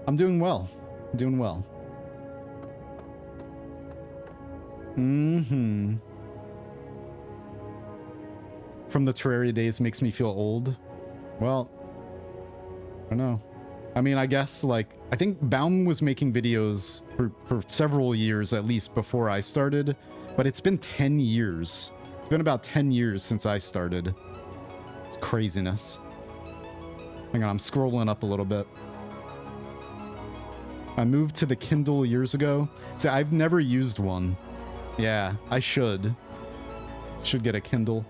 I'm doing well. Doing well. Mm-hmm. From the Terraria days makes me feel old. Well, I don't know. I mean, I guess, like, I think Baum was making videos for several years at least before I started, but it's been 10 years. It's been about 10 years since I started. It's craziness. Hang on, I'm scrolling up a little bit. I moved to the Kindle years ago. See, I've never used one. Yeah, I should. Should get a Kindle.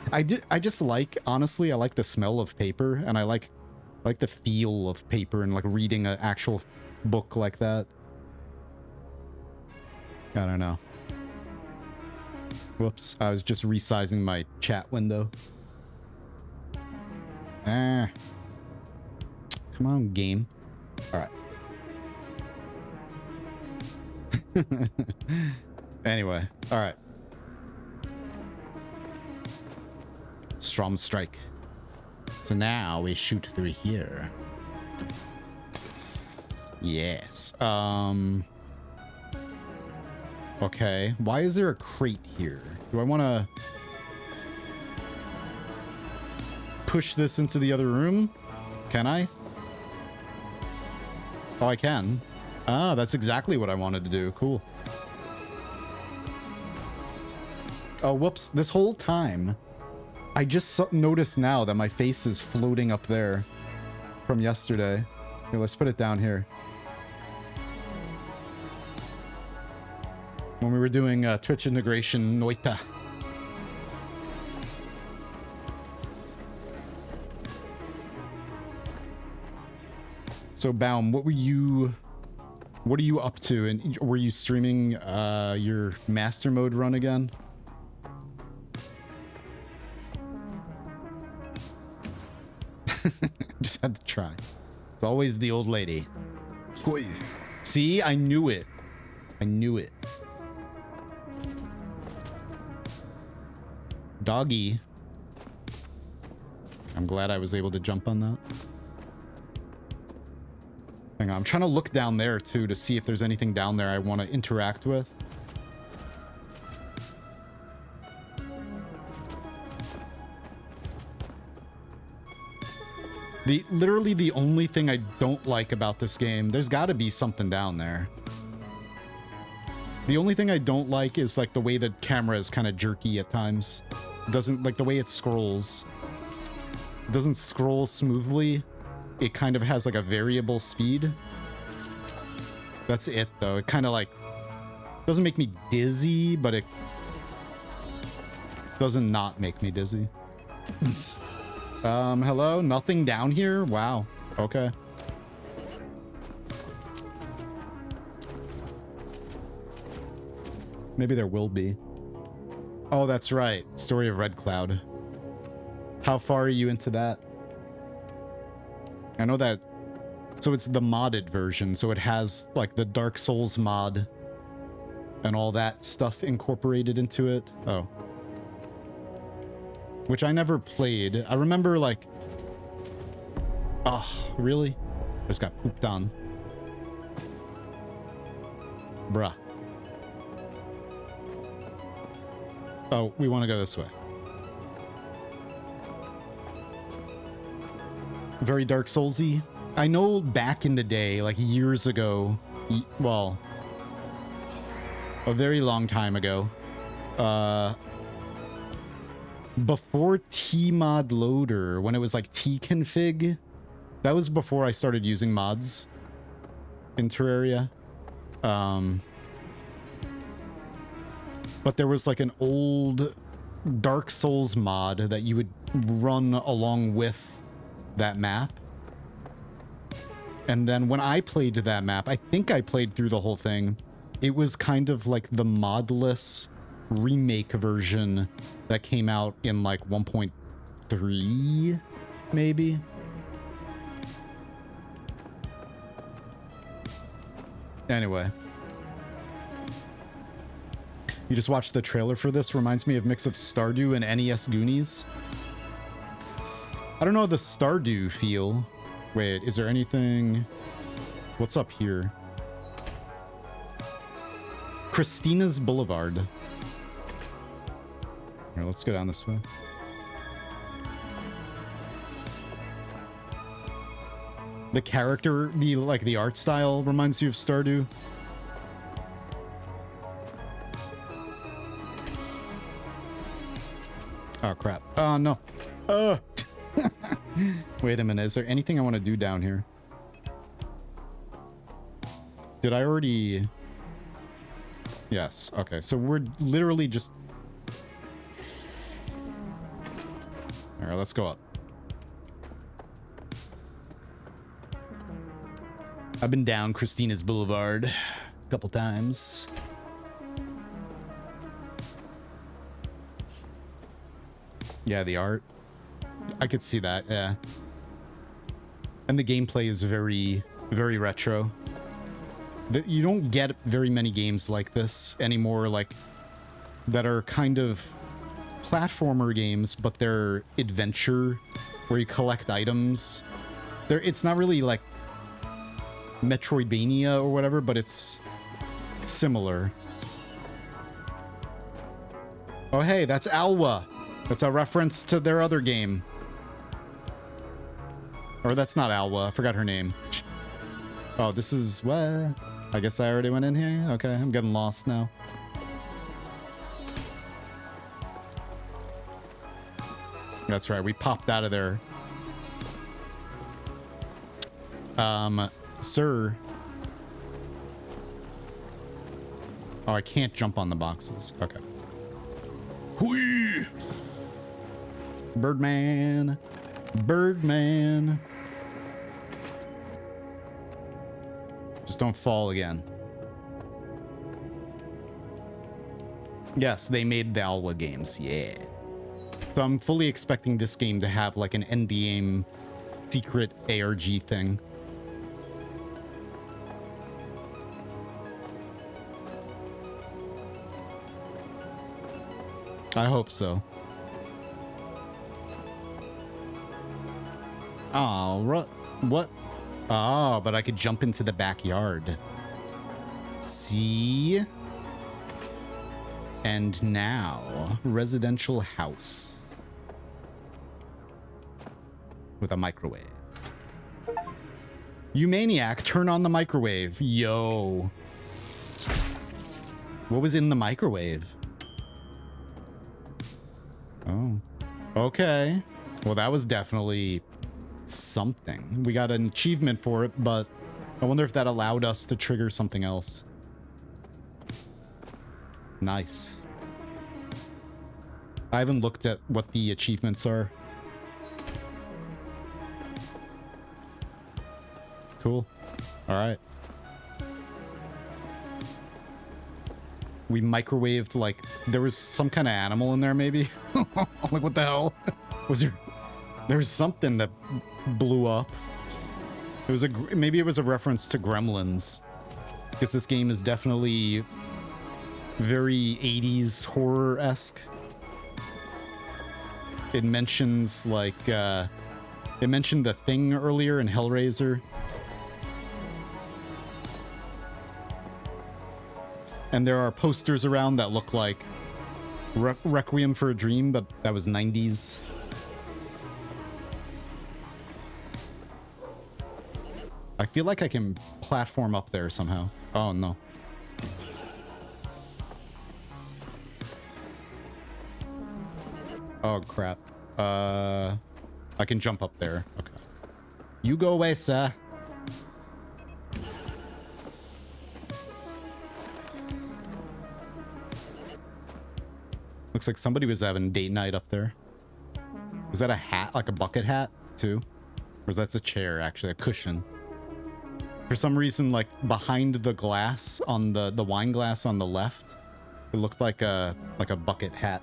I just like, honestly, I like the smell of paper, and I like the feel of paper and like reading an actual book like that. I don't know. Whoops, I was just resizing my chat window. Come on, game. All right. Anyway, all right. Strom strike. So now we shoot through here. Yes. Okay. Why is there a crate here? Do I want to push this into the other room? Can I? Oh, I can. Ah, that's exactly what I wanted to do. Cool. Oh, whoops. This whole time, I just noticed now that my face is floating up there from yesterday. Here, let's put it down here. When we were doing Twitch integration, Noita. So, Baum, what are you up to? And were you streaming your master mode run again? Just had to try. It's always the old lady. See, I knew it. I knew it. Doggy. I'm glad I was able to jump on that. Hang on, I'm trying to look down there too to see if there's anything down there I want to interact with. Literally the only thing I don't like about this game, there's got to be something down there. The only thing I don't like is like the way the camera is kind of jerky at times. It doesn't like the way it scrolls. It doesn't scroll smoothly. It kind of has like a variable speed. That's it though. It kind of like doesn't make me dizzy, but it doesn't not make me dizzy. Hello? Nothing down here? Wow. Okay. Maybe there will be. Oh, that's right. Story of Red Cloud. How far are you into that? I know that... So it's the modded version, so it has, like, the Dark Souls mod and all that stuff incorporated into it. Oh. Which I never played. I remember, like... Oh, really? I just got pooped on. Bruh. Oh, we want to go this way. Very Dark Soulsy. I know back in the day, like years ago, well, a very long time ago, before Tmod Loader, when it was like tconfig, that was before I started using mods in Terraria. But there was like an old Dark Souls mod that you would run along with that map. And then when I played that map, I think I played through the whole thing. It was kind of like the modless remake version that came out in like 1.3, maybe. Anyway. You just watched the trailer for this. Reminds me of mix of Stardew and NES Goonies. I don't know the Stardew feel. Wait, is there anything? What's up here? Christina's Boulevard. Here, let's go down this way. The character, the art style reminds you of Stardew. Oh crap. Oh no. Wait a minute, is there anything I want to do down here? Did I already... Yes, okay, so we're literally just... Alright, let's go up. I've been down Christina's Boulevard a couple times. Yeah, the art. I could see that, yeah. And the gameplay is very, very retro. You don't get very many games like this anymore, like, that are kind of platformer games, but they're adventure, where you collect items. It's not really like Metroidvania or whatever, but it's similar. Oh hey, that's Alwa. That's a reference to their other game. Or that's not Alwa. I forgot her name. Oh, this is what? I guess I already went in here? Okay, I'm getting lost now. That's right, we popped out of there. Sir. Oh, I can't jump on the boxes. Okay. Whee! Birdman. Birdman. Just don't fall again. Yes, they made the Alwa games. Yeah. So I'm fully expecting this game to have like an endgame secret ARG thing. I hope so. Oh, what? Oh, but I could jump into the backyard. See? And now, residential house. With a microwave. You maniac, turn on the microwave. Yo. What was in the microwave? Oh. Okay. Well, that was definitely something. We got an achievement for it, but I wonder if that allowed us to trigger something else. Nice. I haven't looked at what the achievements are. Cool. All right. We microwaved, like, there was some kind of animal in there, maybe? Like, what the hell? There was something that blew up. It was maybe it was a reference to Gremlins. Because this game is definitely very 80s horror-esque. It mentions, like, it mentioned The Thing earlier in Hellraiser. And there are posters around that look like Requiem for a Dream, but that was 90s. I feel like I can platform up there somehow. Oh, no. Oh, crap. I can jump up there. Okay. You go away, sir. Looks like somebody was having date night up there. Is that a hat? Like a bucket hat, too? Or is that a chair, actually? A cushion. For some reason, like, behind the glass, on the wine glass on the left, it looked like a bucket hat.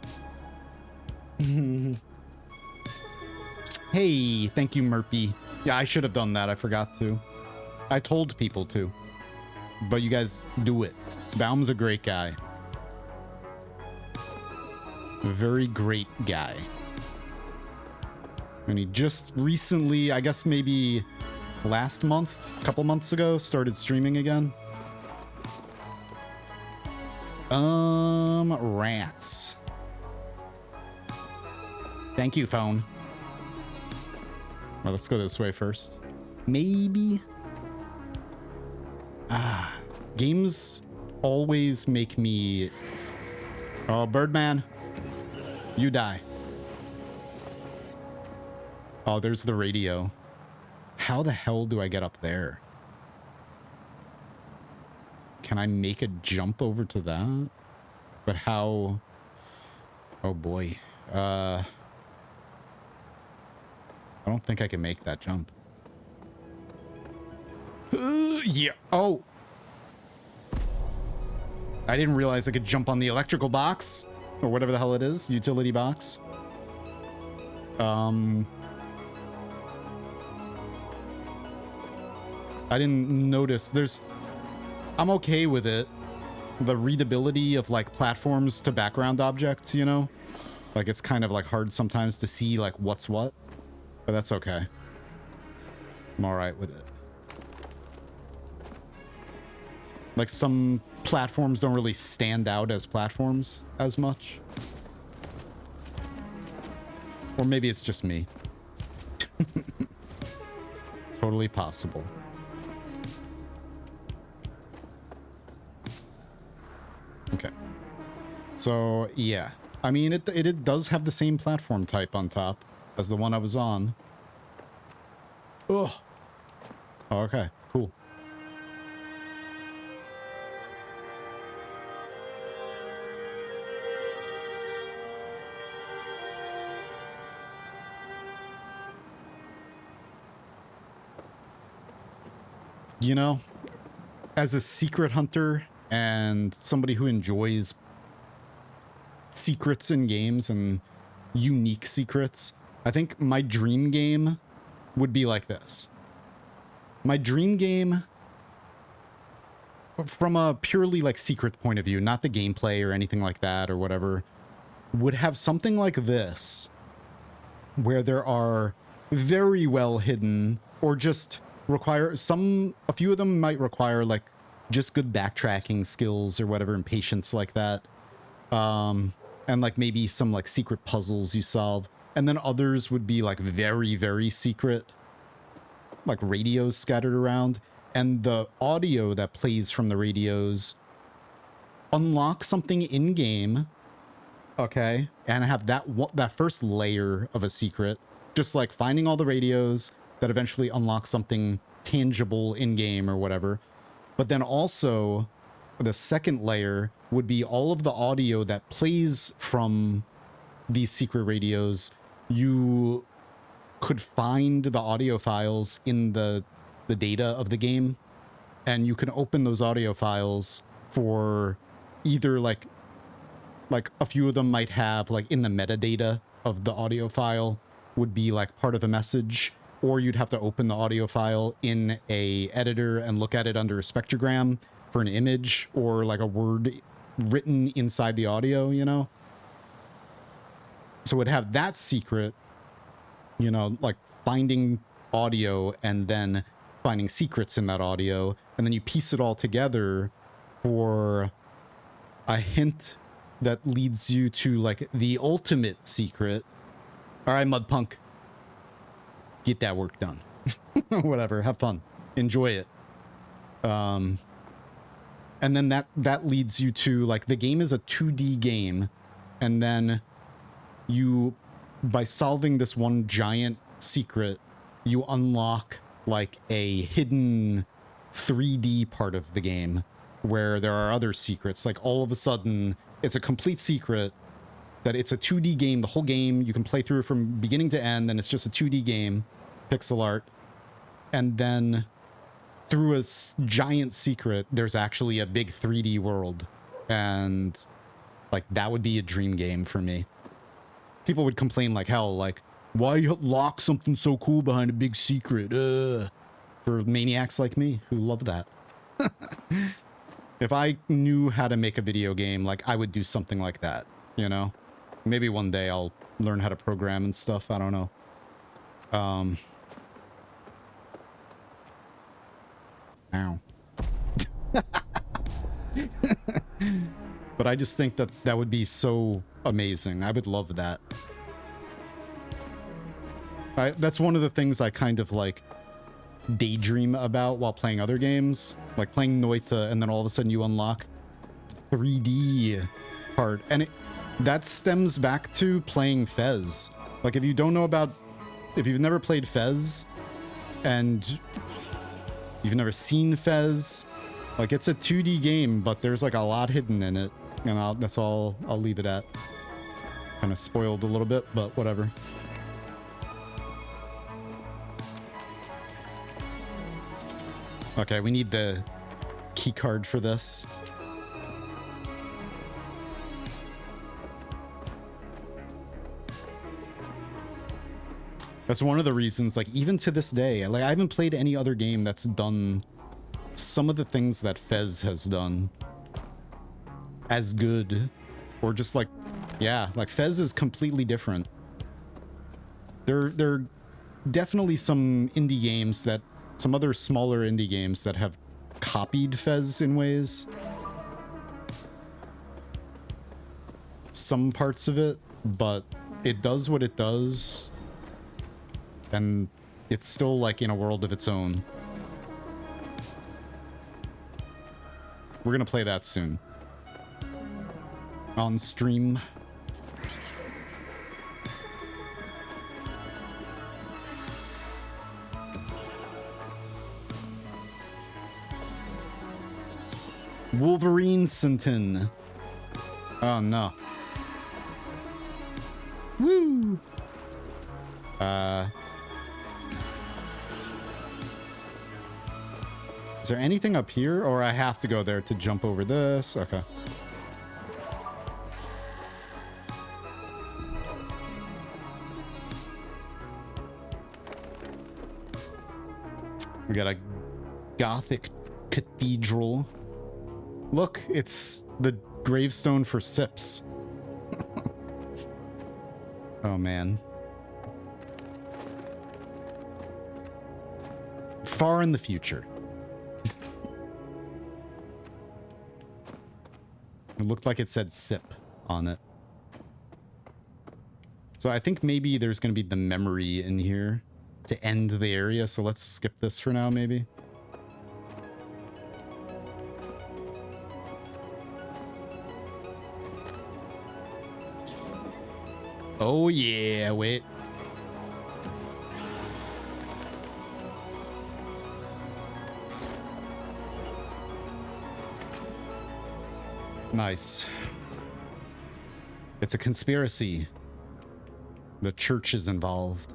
Hey, thank you, Murphy. Yeah, I should have done that. I forgot to. I told people to. But you guys do it. Baum's a great guy. A very great guy. And he just recently, I guess maybe last month, a couple months ago, started streaming again. Rats. Thank you, phone. Well, let's go this way first. Maybe. Games always make me... Oh, Birdman. You die. Oh, there's the radio. How the hell do I get up there? Can I make a jump over to that? But how... Oh boy. I don't think I can make that jump. Yeah. Oh. I didn't realize I could jump on the electrical box. Or whatever the hell it is. Utility box. I didn't notice. I'm okay with it. The readability of like platforms to background objects, you know? Like it's kind of like hard sometimes to see like what's what. But that's okay. I'm alright with it. Like some platforms don't really stand out as platforms as much. Or maybe it's just me. Totally possible. Okay. So, yeah. I mean, it does have the same platform type on top as the one I was on. Ugh. Oh, okay, cool. You know, as a secret hunter and somebody who enjoys secrets in games and unique secrets, I think my dream game would be like this. My dream game, from a purely like secret point of view, not the gameplay or anything like that or whatever, would have something like this, where there are very well hidden or just require a few of them might require like just good backtracking skills or whatever and patience like that. And like maybe some like secret puzzles you solve. And then others would be like very, very secret, like radios scattered around. And the audio that plays from the radios unlocks something in game. Okay. And I have that first layer of a secret, just like finding all the radios that eventually unlock something tangible in game or whatever. But then also the second layer would be all of the audio that plays from these secret radios. You could find the audio files in the data of the game, and you can open those audio files for either like a few of them might have like in the metadata of the audio file would be like part of a message, or you'd have to open the audio file in a editor and look at it under a spectrogram for an image or like a word written inside the audio, you know? So it would have that secret, you know, like finding audio and then finding secrets in that audio, and then you piece it all together for a hint that leads you to like the ultimate secret. All right, Mudpunk, get that work done. Whatever, have fun, enjoy it. And then that leads you to like the game is a 2D game, and then you, by solving this one giant secret, you unlock like a hidden 3D part of the game where there are other secrets. Like all of a sudden it's a complete secret that it's a 2D game. The whole game you can play through from beginning to end, and it's just a 2D game, pixel art. And then through a giant secret, there's actually a big 3D world. And like that would be a dream game for me. People would complain like hell, like, why lock something so cool behind a big secret? For maniacs like me who love that. If I knew how to make a video game, like I would do something like that, you know? Maybe one day I'll learn how to program and stuff. I don't know. Ow. But I just think that that would be so amazing. I would love that. That's one of the things I kind of like daydream about while playing other games, like playing Noita, and then all of a sudden you unlock 3D part, and that stems back to playing Fez. Like if you don't know about, if you've never played Fez and you've never seen Fez, like it's a 2D game, but there's like a lot hidden in it, and that's all I'll leave it at. Kind of spoiled a little bit, but whatever. Okay, we need the key card for this. That's one of the reasons, like, even to this day, like, I haven't played any other game that's done some of the things that Fez has done as good. Or just, like, yeah, like, Fez is completely different. There are definitely some indie games that, some other smaller indie games that have copied Fez in ways. Some parts of it, but it does what it does. And it's still like in a world of its own. We're gonna play that soon. On stream. Wolverine Sinton. Oh no. Woo! Is there anything up here, or I have to go there to jump over this? Okay. We got a Gothic cathedral. Look, it's the gravestone for Sips. Oh, man. Far in the future. It looked like it said Sip on it. So I think maybe there's going to be the memory in here to end the area. So let's skip this for now, maybe. Oh, yeah. Wait. Nice. It's a conspiracy. The church is involved.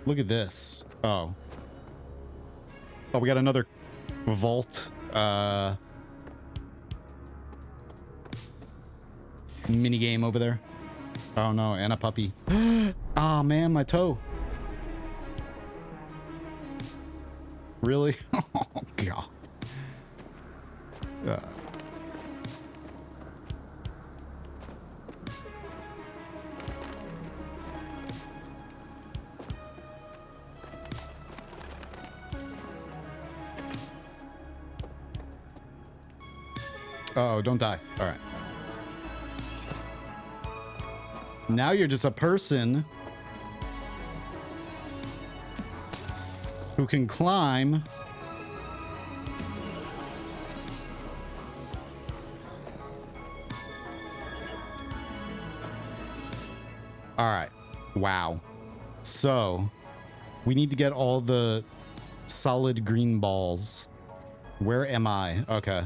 Look at this. Oh. Oh, we got another vault. Mini game over there. Oh no, and a puppy. Oh man, my toe. Really? Oh god. Oh, don't die. All right. Now you're just a person who can climb. All right. Wow. So we need to get all the solid green balls. Where am I? Okay.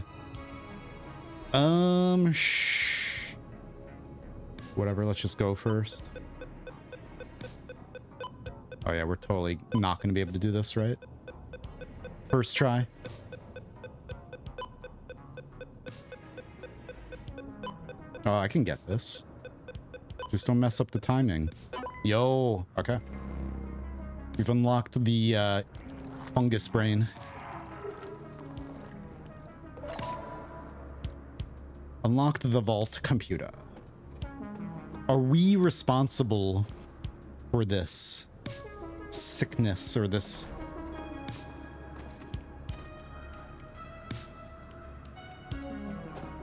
Whatever, let's just go first. Oh yeah, we're totally not going to be able to do this, right? First try. Oh, I can get this. Just don't mess up the timing. Yo, okay. We've unlocked the fungus brain. Unlocked the vault computer. Are we responsible for this sickness or this?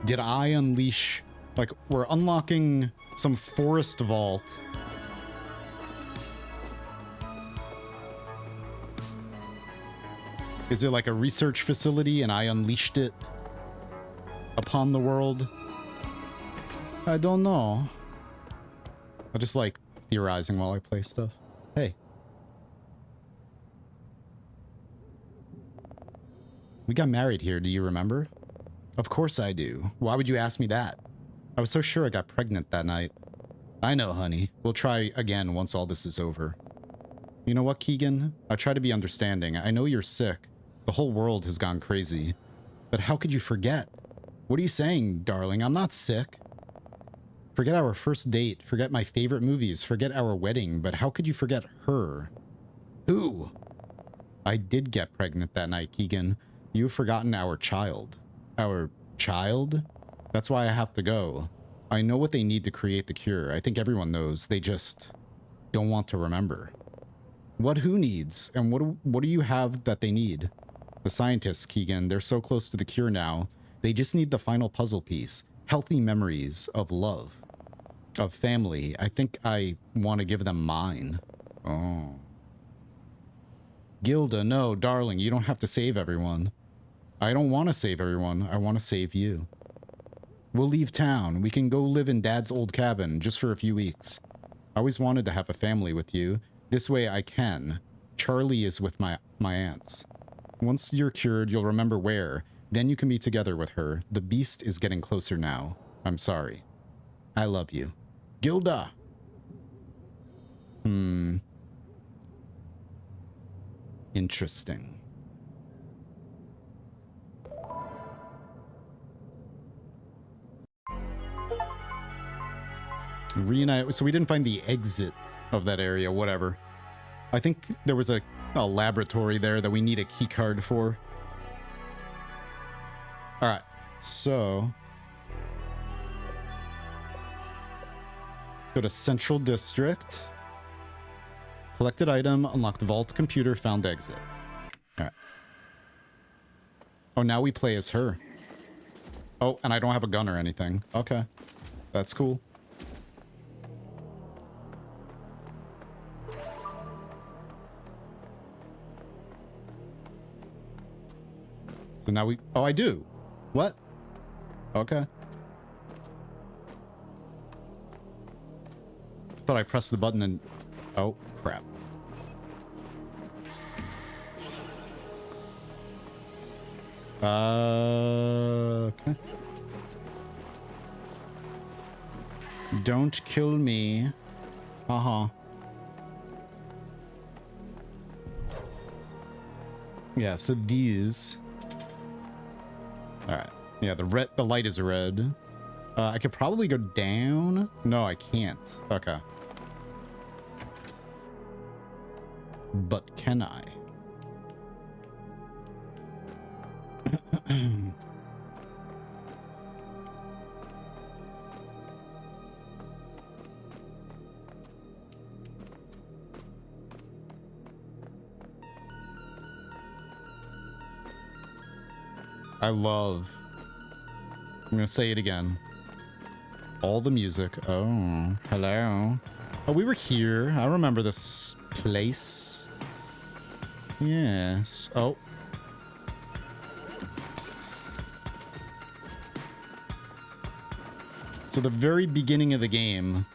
Did I unleash, like, we're unlocking some forest vault. Is it like a research facility and I unleashed it upon the world? I don't know. I just like theorizing while I play stuff. Hey. We got married here, do you remember? Of course I do. Why would you ask me that? I was so sure I got pregnant that night. I know, honey. We'll try again once all this is over. You know what, Keegan? I try to be understanding. I know you're sick. The whole world has gone crazy. But how could you forget? What are you saying, darling? I'm not sick. Forget our first date. Forget my favorite movies. Forget our wedding. But how could you forget her? Who? I did get pregnant that night, Keegan. You've forgotten our child. Our child? That's why I have to go. I know what they need to create the cure. I think everyone knows. They just don't want to remember. What who needs? And what do you have that they need? The scientists, Keegan. They're so close to the cure now. They just need the final puzzle piece. Healthy memories of love. Of family. I think I want to give them mine. Oh. Gilda, no, darling, you don't have to save everyone. I don't want to save everyone. I want to save you. We'll leave town. We can go live in Dad's old cabin just for a few weeks. I always wanted to have a family with you. This way I can. Charlie is with my aunts. Once you're cured, you'll remember where. Then you can be together with her. The beast is getting closer now. I'm sorry. I love you. Gilda! Interesting. Reunite. So we didn't find the exit of that area, whatever. I think there was a laboratory there that we need a key card for. Alright, so let's go to Central District. Collected item, unlocked vault computer, found exit. Alright. Oh, now we play as her. Oh, and I don't have a gun or anything. Okay. That's cool. So now we... Oh, I do. What? Okay. Thought I pressed the button and... Oh, crap. Okay. Don't kill me. Uh-huh. Yeah, so these... Alright. Yeah, the light is red. I could probably go down. No, I can't. Okay. But can I? I love... I'm gonna say it again. All the music. Oh, hello. Oh, we were here. I remember this place. Yes. Oh. So the very beginning of the game.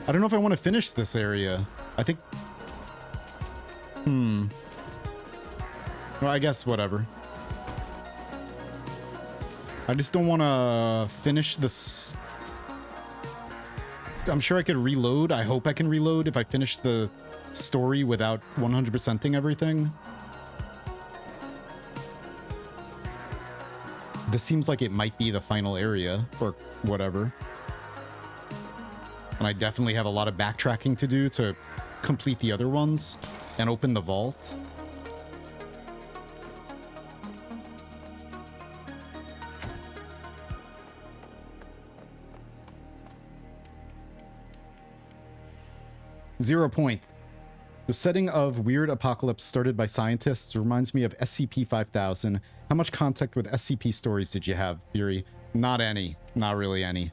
I don't know if I want to finish this area. I think... Well, I guess whatever. I just don't want to finish this. I'm sure I could reload. I hope I can reload if I finish the story without 100%ing everything. This seems like it might be the final area or whatever. And I definitely have a lot of backtracking to do to complete the other ones and open the vault. Zero point. The setting of Weird Apocalypse started by scientists reminds me of SCP-5000. How much contact with SCP stories did you have, Fury? Not any. Not really any.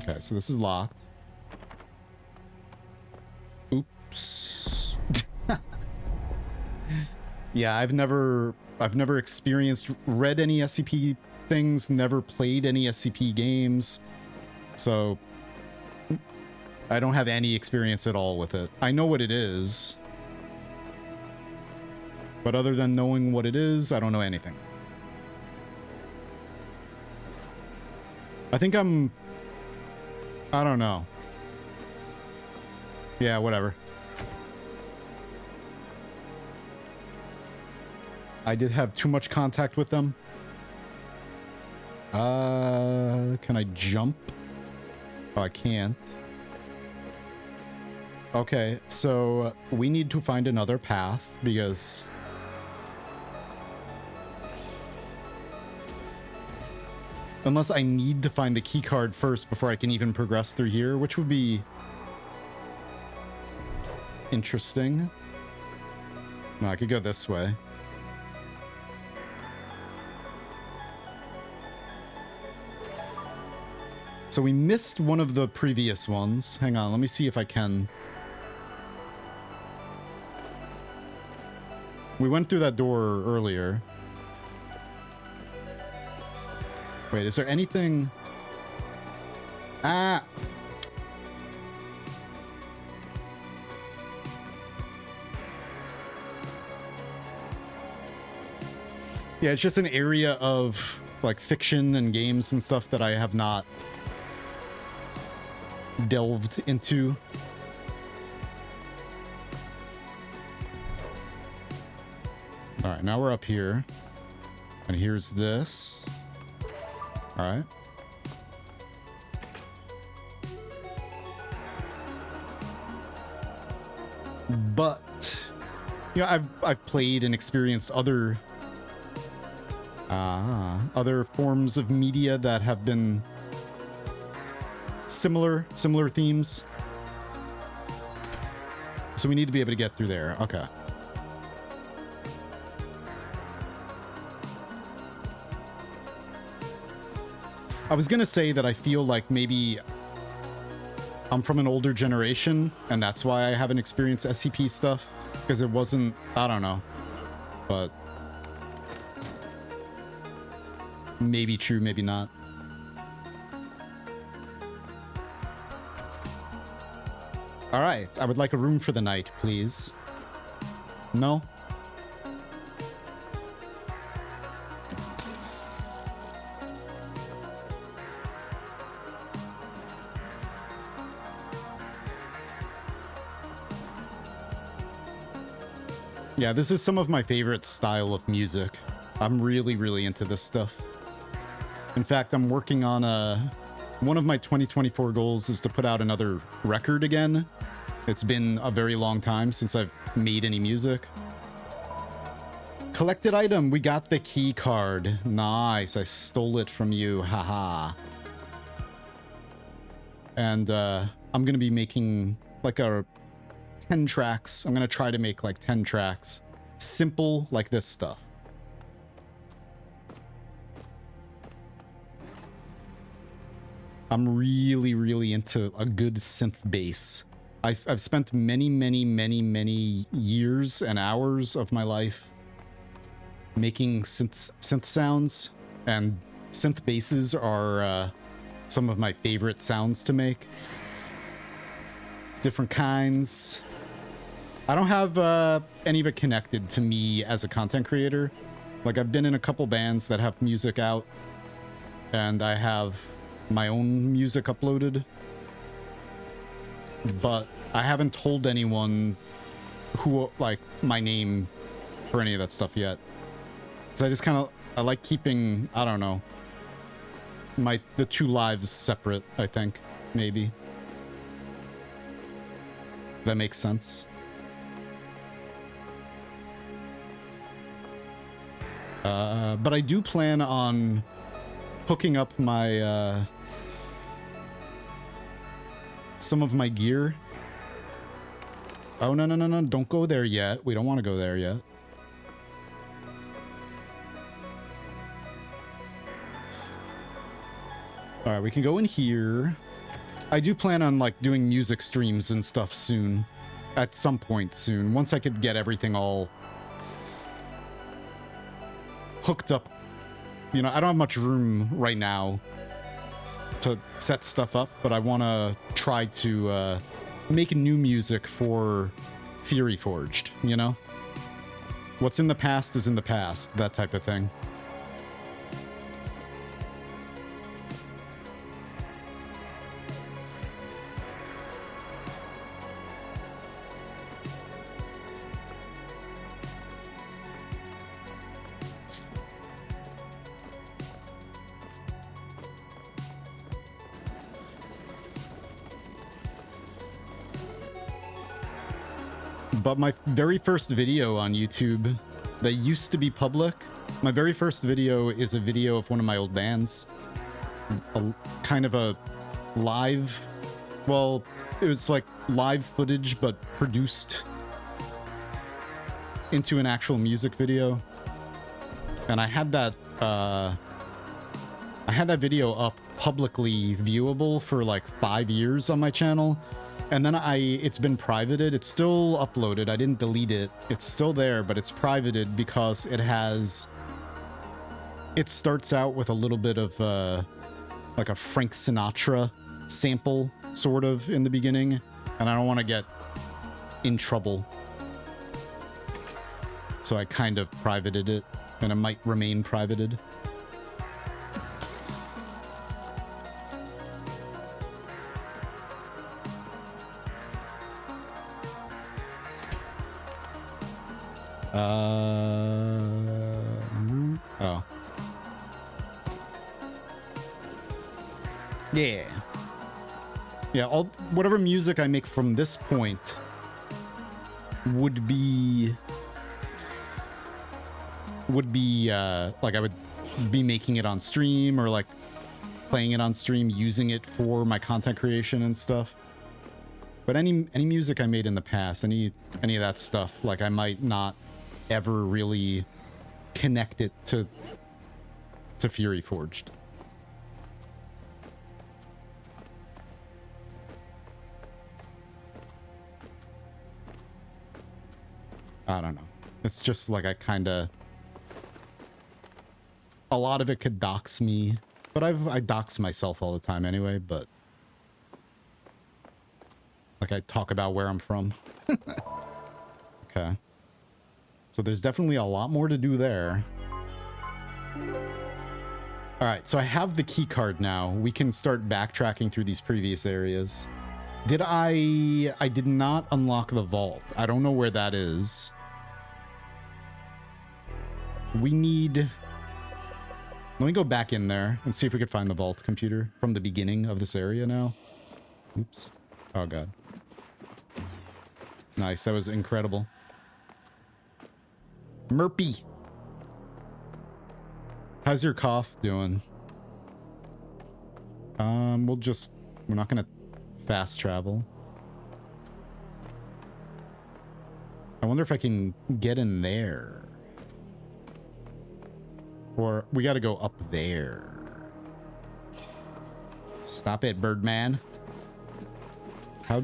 Okay, so this is locked. Oops. Yeah, I've never experienced, read any SCP things, never played any SCP games. So I don't have any experience at all with it. I know what it is. But other than knowing what it is, I don't know anything. I think I don't know. Yeah, whatever. I did have too much contact with them. Can I jump? Oh, I can't. Okay, so we need to find another path because unless I need to find the key card first before I can even progress through here, which would be interesting. No, I could go this way. So we missed one of the previous ones. Hang on, let me see if I can. We went through that door earlier. Wait, is there anything? Ah! Yeah, it's just an area of like fiction and games and stuff that I have not delved into. All right, now we're up here. And here's this. All right. But yeah, I've played and experienced other forms of media that have been similar themes. So we need to be able to get through there. Okay. I was gonna say that I feel like maybe I'm from an older generation and that's why I haven't experienced SCP stuff, because it wasn't, I don't know, but maybe true, maybe not. All right, I would like a room for the night, please. No? Yeah, this is some of my favorite style of music. I'm really, really into this stuff. In fact, I'm working on one of my 2024 goals is to put out another record again. It's been a very long time since I've made any music. Collected item, we got the key card. Nice, I stole it from you, haha. And I'm gonna be making like 10 tracks. I'm gonna try to make like 10 tracks. Simple like this stuff. I'm really, really into a good synth bass. I've spent many, many, many, many years and hours of my life making synth sounds, and synth basses are some of my favorite sounds to make. Different kinds. I don't have any of it connected to me as a content creator. Like, I've been in a couple bands that have music out, and I have my own music uploaded, but I haven't told anyone who, like, my name for any of that stuff yet. So I just kind of, I like keeping, I don't know, the two lives separate, I think, maybe. That makes sense. But I do plan on hooking up my, some of my gear. Oh, no, no, no, no, don't go there yet. We don't want to go there yet. All right, we can go in here. I do plan on, like, doing music streams and stuff soon. At some point soon. Once I could get everything all hooked up. You know, I don't have much room right now to set stuff up, but I want to try to make new music for Fury Forged, you know? What's in the past is in the past, that type of thing. But my very first video on YouTube that used to be public, my very first video is a video of one of my old bands. Kind of a live, well, it was like live footage, but produced into an actual music video. And I had that video up publicly viewable for like 5 years on my channel. And then it's been privated. It's still uploaded. I didn't delete it. It's still there, but it's privated because it starts out with a little bit of like a Frank Sinatra sample sort of in the beginning. And I don't want to get in trouble. So I kind of privated it, and it might remain privated. Oh. Yeah. Yeah, whatever music I make from this point would be like I would be making it on stream, or like playing it on stream, using it for my content creation and stuff. But any music I made in the past, any of that stuff, like I might not ever really connect it to Fury Forged. I don't know. It's just like a lot of it could dox me, but I dox myself all the time anyway, but like I talk about where I'm from. Okay. So there's definitely a lot more to do there. All right, so I have the key card now. We can start backtracking through these previous areas. I did not unlock the vault. I don't know where that is. Let me go back in there and see if we could find the vault computer from the beginning of this area now. Oops. Oh, God. Nice. That was incredible. Merpy. How's your cough doing? We're not going to fast travel. I wonder if I can get in there. Or we got to go up there. Stop it, Birdman. How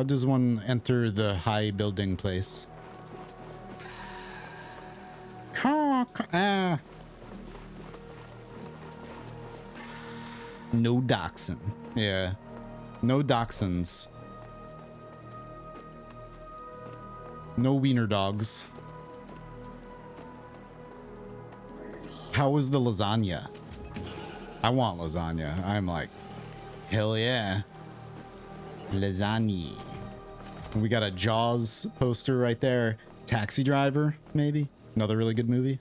does one enter the high building place? Ah. No dachshund. Yeah. No dachshunds. No wiener dogs. How was the lasagna? I want lasagna. I'm like, hell yeah. Lasagna. We got a Jaws poster right there. Taxi Driver, maybe. Another really good movie.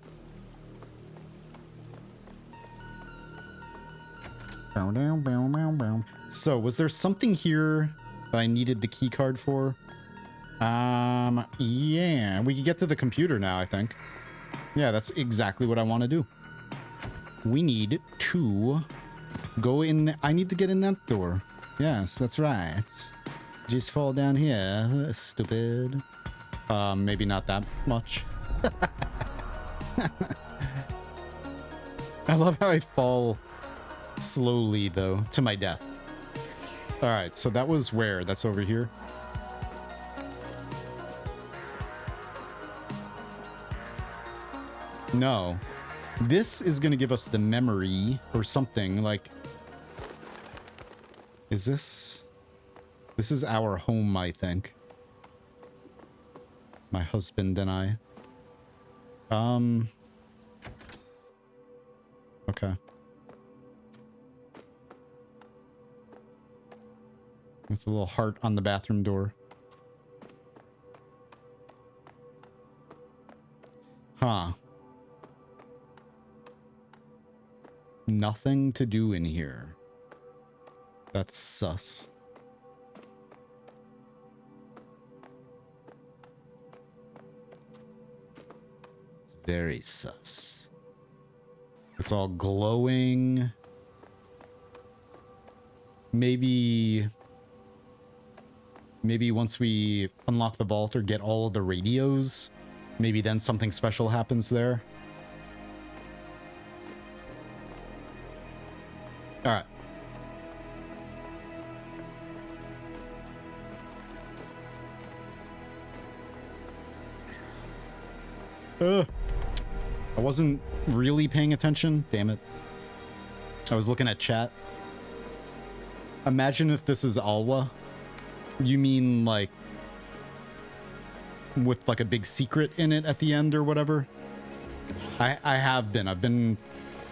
So, was there something here that I needed the key card for? Yeah, we can get to the computer now, I think. Yeah, that's exactly what I want to do. We need to go in. I need to get in that door. Yes, that's right. Just fall down here, stupid. Maybe not that much. I love how I fall slowly, though, to my death. All right, so that was where? That's over here. No. This is going to give us the memory or something, like... Is this... This is our home, I think. My husband and I. Okay. With a little heart on the bathroom door. Huh. Nothing to do in here. That's sus. It's very sus. It's all glowing. Maybe once we unlock the vault or get all of the radios, maybe then something special happens there. All right. I wasn't really paying attention. Damn it. I was looking at chat. Imagine if this is Alwa. You mean like with like a big secret in it at the end or whatever? I have been. I've been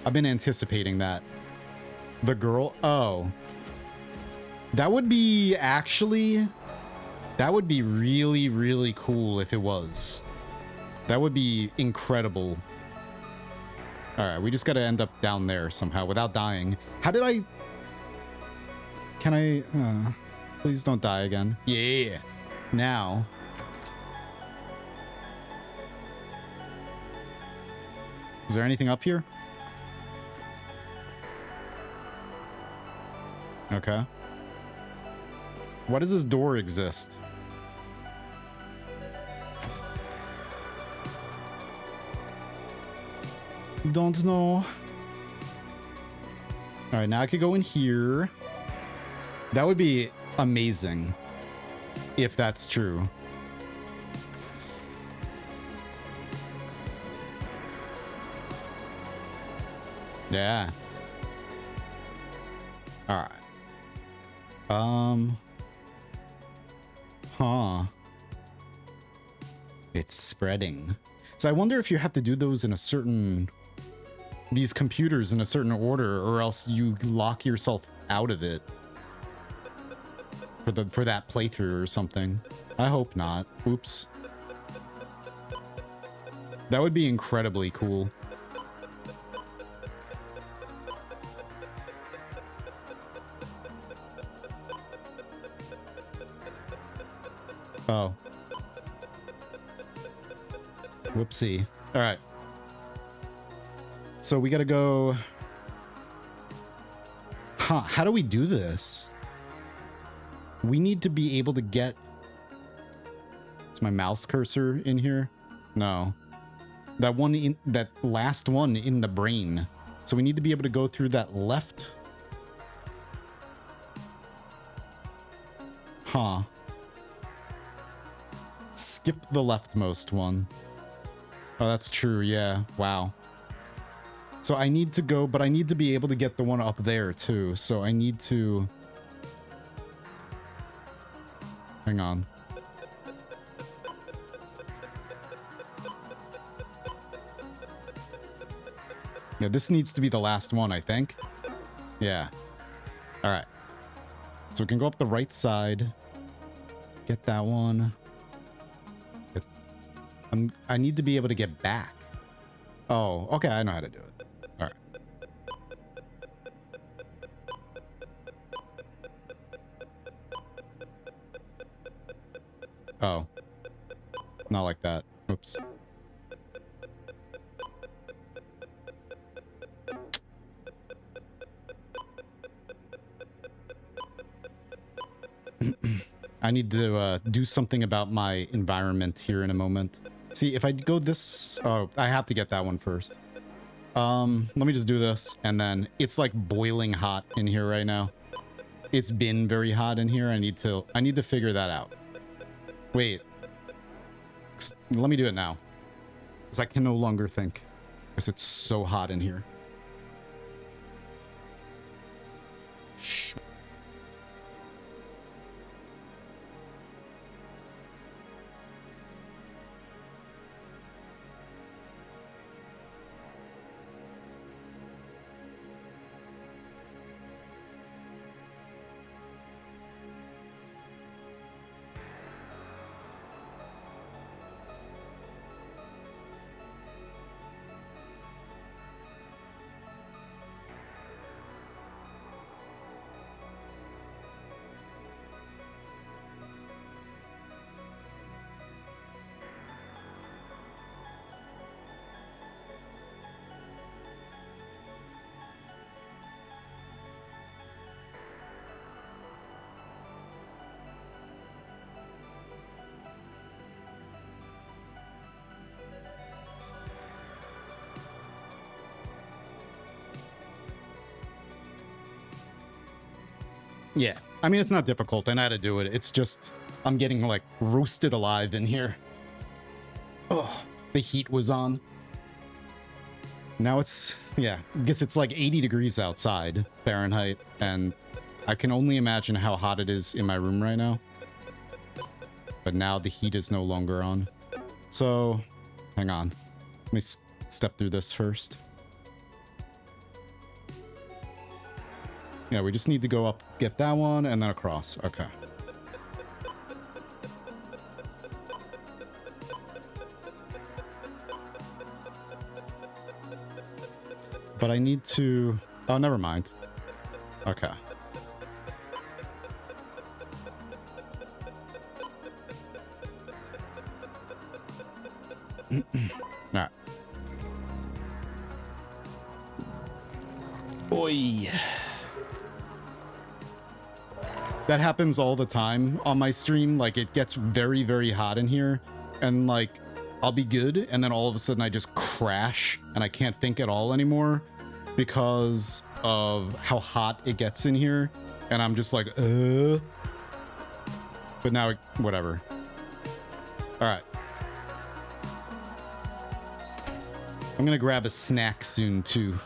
anticipating that. The girl? Oh. That would be actually... That would be really, really cool if it was. That would be incredible. Alright, we just gotta end up down there somehow without dying. How did I... Can I... please don't die again. Yeah. Now. Is there anything up here? Okay. Why does this door exist? Don't know. Alright, now I could go in here. That would be amazing if that's true. Yeah. All right. Huh. It's spreading. So I wonder if you have to do those in a certain... These computers in a certain order, or else you lock yourself out of it. For that playthrough or something. I hope not. Oops. That would be incredibly cool. Oh. Whoopsie. All right. So we gotta go... Huh, how do we do this? We need to be able to get... Is my mouse cursor in here? No. That one in... That last one in the brain. So we need to be able to go through that left. Huh. Skip the leftmost one. Oh, that's true. Yeah. Wow. So I need to go, but I need to be able to get the one up there too. So I need to... Hang on. Yeah, this needs to be the last one, I think. Yeah. All right. So we can go up the right side. Get that one. I need to be able to get back. Oh, okay. I know how to do it. All right. Oh. Not like that. Oops. I need to do something about my environment here in a moment. See, if I go this... Oh, I have to get that one first. Let me just do this, and then it's like boiling hot in here right now. It's been very hot in here. I need to figure that out. Wait. Let me do it now. Because I can no longer think. Because it's so hot in here. Shh. Yeah, I mean, it's not difficult. I know how to do it. It's just, I'm getting, like, roasted alive in here. Oh, the heat was on. Now it's, yeah, I guess it's like 80 degrees outside, Fahrenheit, and I can only imagine how hot it is in my room right now. But now the heat is no longer on. So, hang on. Let me step through this first. Yeah, we just need to go up, get that one, and then across. Okay. But I need to... Oh, never mind. Okay. Alright. Oi. That happens all the time on my stream. Like, it gets very, very hot in here. And, like, I'll be good, and then all of a sudden I just crash, and I can't think at all anymore because of how hot it gets in here. And I'm just like, But now, whatever. Alright. I'm gonna grab a snack soon, too.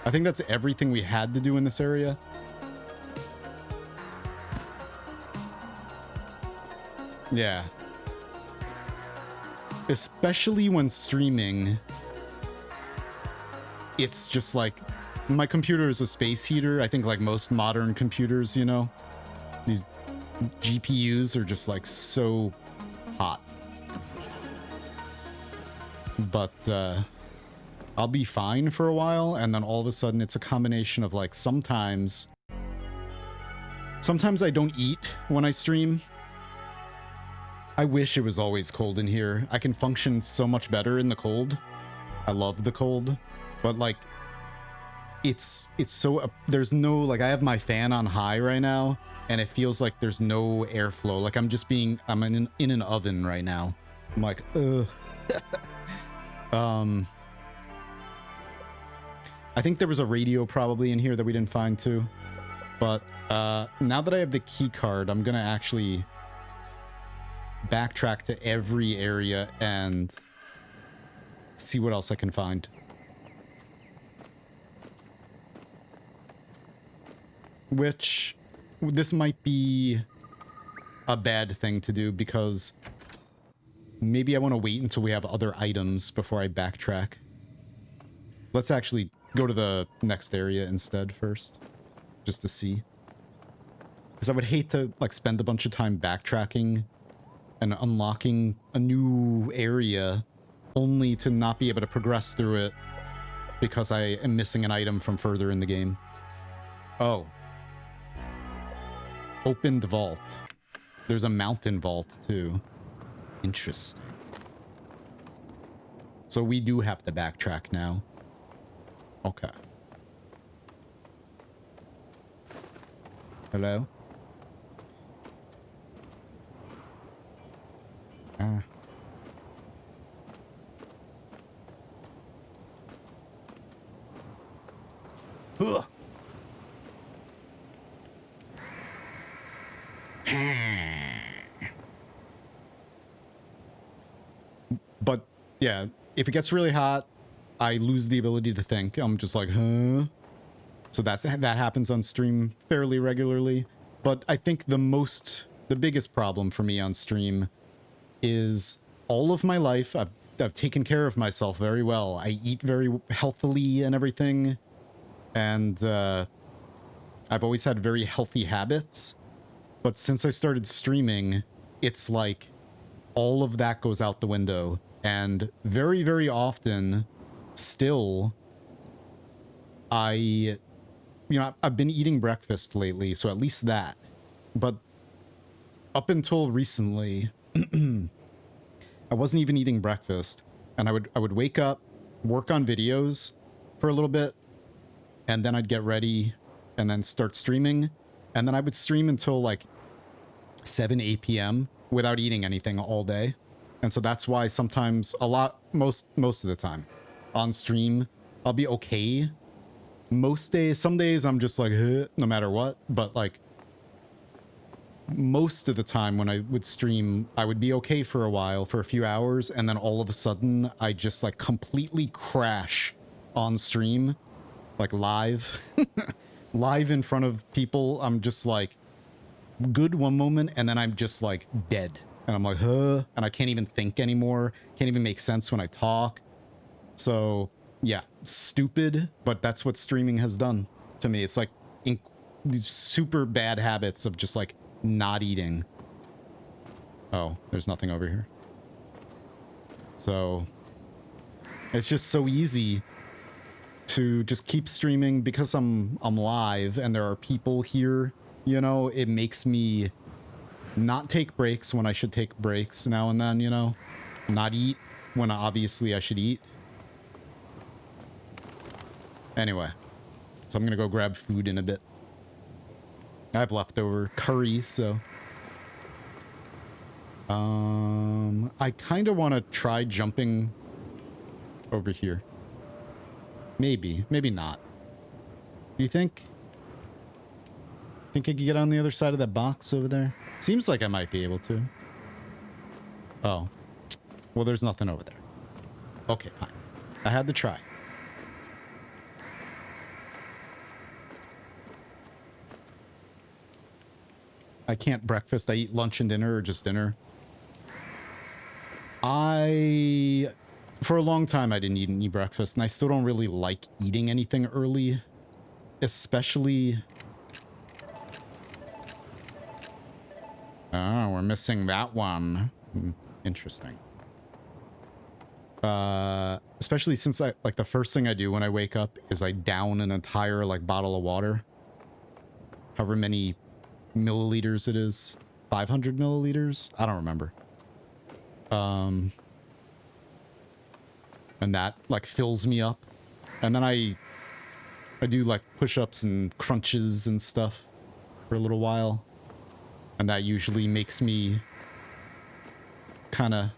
I think that's everything we had to do in this area. Yeah. Especially when streaming, it's just like, my computer is a space heater. I think like most modern computers, you know, these GPUs are just like so hot. But, I'll be fine for a while, and then all of a sudden it's a combination of like sometimes I don't eat when I stream. I wish it was always cold in here. I can function so much better in the cold. I love the cold, but like it's so there's no, like, I have my fan on high right now and it feels like there's no airflow. Like I'm in an oven right now. I'm like, ugh. I think there was a radio probably in here that we didn't find too. But now that I have the key card, I'm gonna actually backtrack to every area and see what else I can find. Which, this might be a bad thing to do because maybe I want to wait until we have other items before I backtrack. Let's actually go to the next area instead first, just to see. Because I would hate to like spend a bunch of time backtracking and unlocking a new area only to not be able to progress through it because I am missing an item from further in the game. Oh. Opened vault. There's a mountain vault too. Interesting. So we do have to backtrack now. Okay. Hello? Ah. Ugh. But yeah, if it gets really hot, I lose the ability to think. I'm just like, huh? So that happens on stream fairly regularly. But I think the biggest problem for me on stream is all of my life I've taken care of myself very well. I eat very healthily and everything. And I've always had very healthy habits. But since I started streaming, it's like all of that goes out the window. And very, very often, still, I've been eating breakfast lately, so at least that. But up until recently, I wasn't even eating breakfast. And I would wake up, work on videos for a little bit, and then I'd get ready and then start streaming. And then I would stream until like 7, 8 p.m. without eating anything all day. And so that's why sometimes most of the time on stream, I'll be okay. Most days, some days I'm just like, no matter what. But like most of the time when I would stream, I would be okay for a while, for a few hours. And then all of a sudden I just like completely crash on stream, like live, live in front of people. I'm just like good one moment and then I'm just like dead. And I'm like, huh? And I can't even think anymore. Can't even make sense when I talk. So, yeah, stupid, but that's what streaming has done to me. It's like these super bad habits of just like not eating. Oh, there's nothing over here. So, it's just so easy to just keep streaming because I'm live and there are people here. You know, it makes me not take breaks when I should take breaks now and then, you know? Not eat when obviously I should eat. Anyway, so I'm gonna go grab food in a bit. I have leftover curry, so... I kind of want to try jumping over here. Maybe. Maybe not. Do you think? Think I could get on the other side of that box over there? Seems like I might be able to. Oh. Well, there's nothing over there. Okay, fine. I had to try. I can't breakfast. I eat lunch and dinner or just dinner. For a long time, I didn't eat any breakfast, and I still don't really like eating anything early. Especially... Oh, we're missing that one. Interesting. Especially since the first thing I do when I wake up is I down an entire, like, bottle of water. However many milliliters it is. 500 milliliters? I don't remember. And that, like, fills me up. And then I do, like, push-ups and crunches and stuff for a little while. And that usually makes me kind of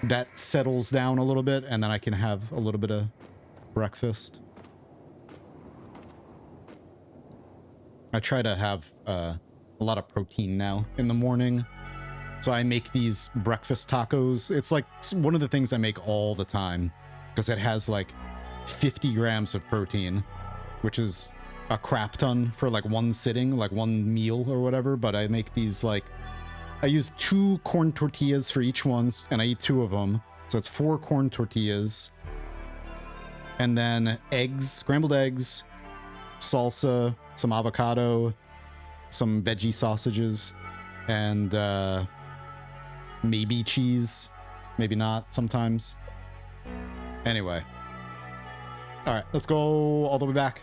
that settles down a little bit, and then I can have a little bit of breakfast. I try to have a lot of protein now in the morning. So I make these breakfast tacos. It's like one of the things I make all the time because it has like 50 grams of protein, which is a crap ton for like one sitting, like one meal or whatever. But I make these like, I use 2 corn tortillas for each one, and I eat 2 of them. So it's 4 corn tortillas. And then eggs, scrambled eggs, salsa, some avocado, some veggie sausages, and maybe cheese, maybe not sometimes. Anyway. All right, let's go all the way back.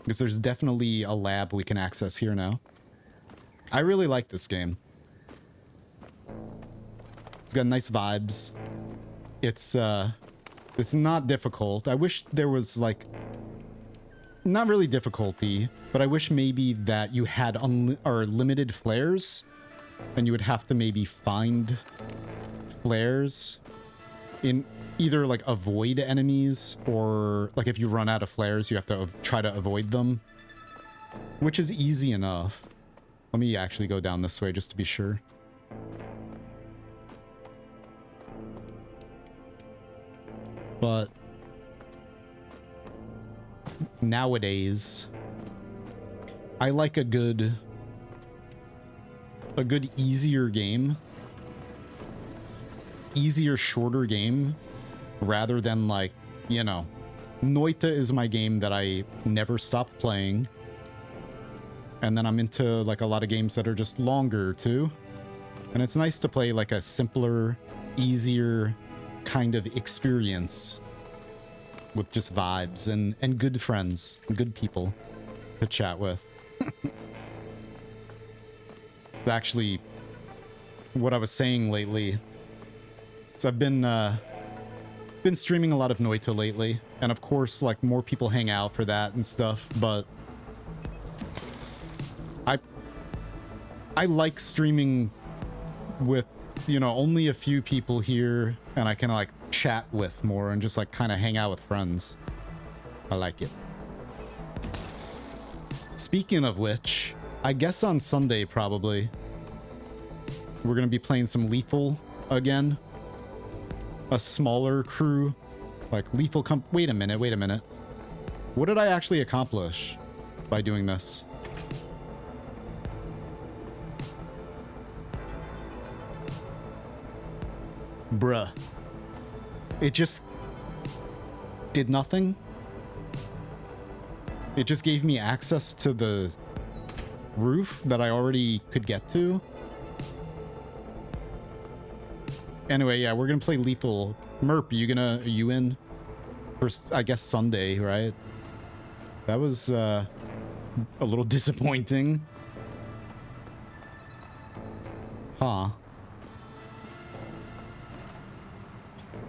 Because there's definitely a lab we can access here now. I really like this game. It's got nice vibes. It's not difficult. I wish there was like, not really difficulty, but I wish maybe that you had limited flares, and you would have to maybe find flares in either like avoid enemies, or like if you run out of flares, you have to try to avoid them, which is easy enough. Let me actually go down this way just to be sure. But nowadays, I like a good easier game. Easier, shorter game, rather than like, you know, Noita is my game that I never stop playing. And then I'm into like a lot of games that are just longer too. And it's nice to play like a simpler, easier kind of experience with just vibes and good friends, good people to chat with. It's actually what I was saying lately. So I've been streaming a lot of Noita lately, and of course, like, more people hang out for that and stuff, but I like streaming with, you know, only a few people here, and I can like chat with more and just like kind of hang out with friends. I like it. Speaking of which, I guess on Sunday probably we're gonna be playing some Lethal again. A smaller crew, like Lethal wait a minute. What did I actually accomplish by doing this? Bruh. It just did nothing. It just gave me access to the roof that I already could get to. Anyway, yeah, we're gonna play Lethal. Merp, are you in for, I guess, Sunday, right? That was a little disappointing. Huh.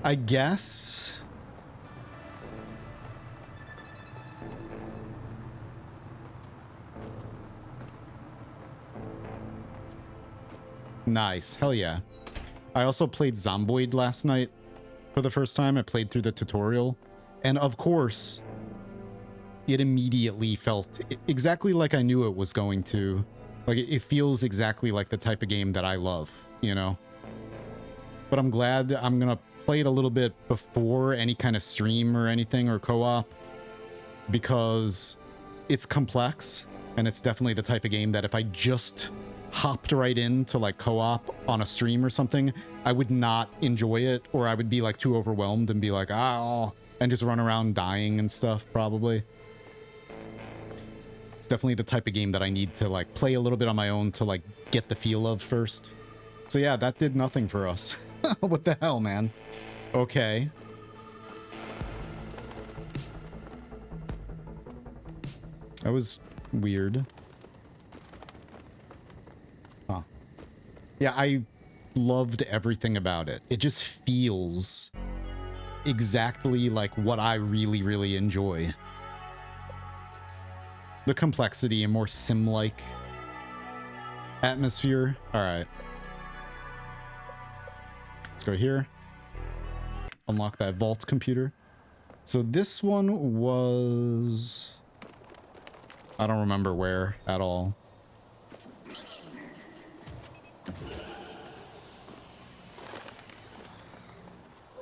I guess. Nice. Hell yeah. I also played Zomboid last night for the first time. I played through the tutorial. And of course, it immediately felt exactly like I knew it was going to. Like, it feels exactly like the type of game that I love, you know? But I'm glad I'm gonna play it a little bit before any kind of stream or anything, or co-op, because it's complex, and it's definitely the type of game that if I just hopped right into like co-op on a stream or something, I would not enjoy it, or I would be like too overwhelmed and be like, and just run around dying and stuff, probably. It's definitely the type of game that I need to like play a little bit on my own to like get the feel of first. So yeah, that did nothing for us. What the hell, man? Okay. That was weird. Huh. Yeah, I loved everything about it. It just feels exactly like what I really, really enjoy. The complexity and more sim-like Atmosphere. All right. Let's go here. Unlock that vault computer. So this one was... I don't remember where at all.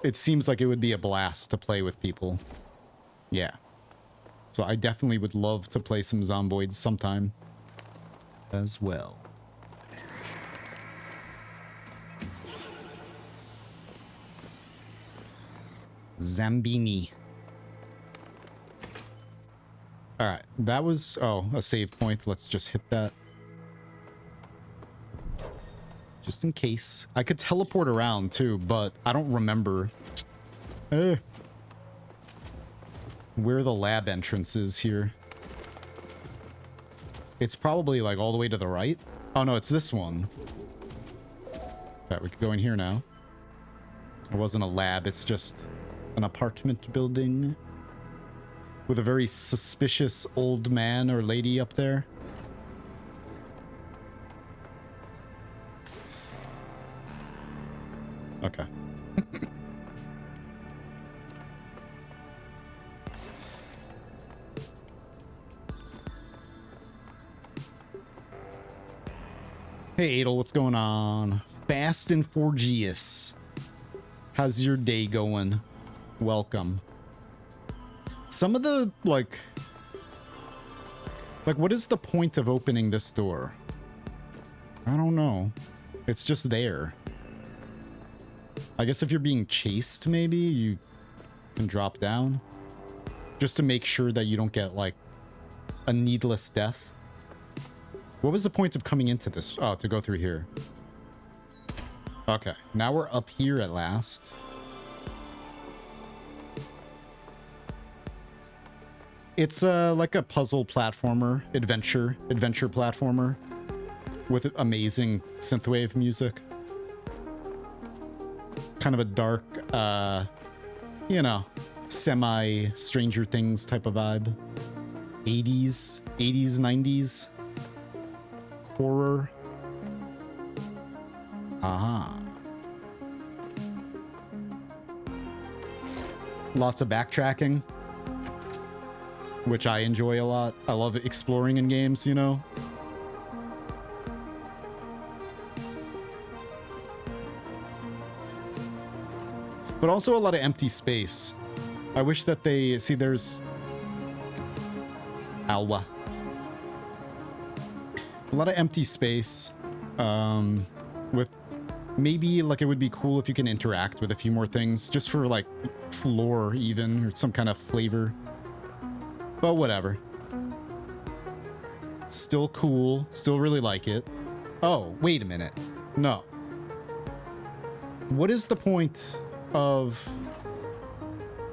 It seems like it would be a blast to play with people. Yeah. So I definitely would love to play some Zomboids sometime as well. Zambini. All right, that was, oh, a save point. Let's just hit that. Just in case. I could teleport around too, but I don't remember where the lab entrance is here. It's probably like all the way to the right. Oh no, it's this one. Okay, we could go in here now. It wasn't a lab, it's just an apartment building with a very suspicious old man or lady up there. Okay. Hey Adel, what's going on? Fast and Forgious. How's your day going? Welcome. Some of the, like, what is the point of opening this door? I don't know. It's just there. I guess if you're being chased, maybe you can drop down. Just to make sure that you don't get, like, a needless death. What was the point of coming into this? Oh, to go through here. Okay, now we're up here at last. It's like a puzzle platformer, adventure platformer with amazing synthwave music. Kind of a dark, you know, semi Stranger Things type of vibe. 80s, 90s horror. Aha. Lots of backtracking, which I enjoy a lot. I love exploring in games, you know? But also a lot of empty space. I wish that they... See, there's... Alwa. A lot of empty space. With... Maybe, like, it would be cool if you can interact with a few more things. Just for, like, floor, even. Or some kind of flavor. But whatever. Still cool. Still really like it. Oh, wait a minute. No. What is the point of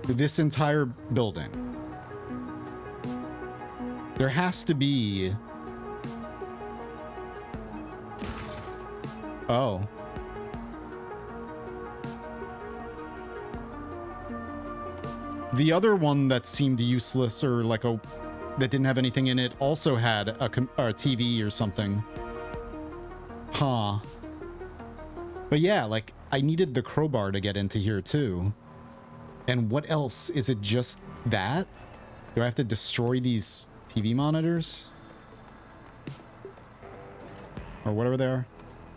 this entire building? There has to be... Oh. The other one that seemed useless, or like a... that didn't have anything in it, also had a TV or something. Huh. But yeah, like, I needed the crowbar to get into here too. And what else? Is it just that? Do I have to destroy these TV monitors? Or whatever they are?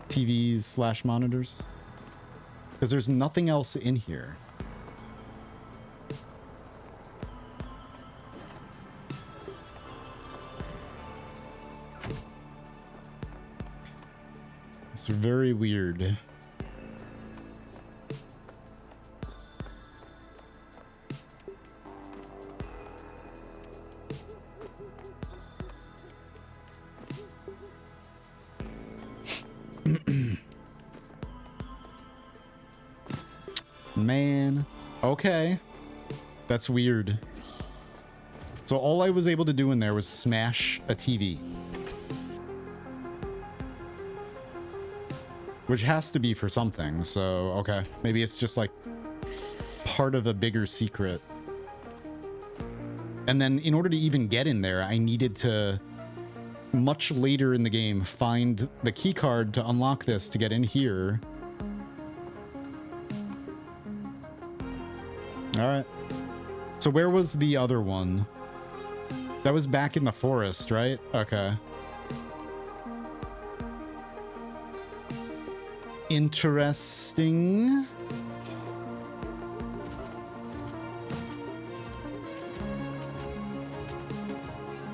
TVs / monitors? Because there's nothing else in here. It's very weird. Man. Okay. That's weird. So all I was able to do in there was smash a TV. Which has to be for something, so okay. Maybe it's just like part of a bigger secret. And then in order to even get in there, I needed to much later in the game, find the key card to unlock this to get in here. All right. So where was the other one? That was back in the forest, right? Okay. Interesting.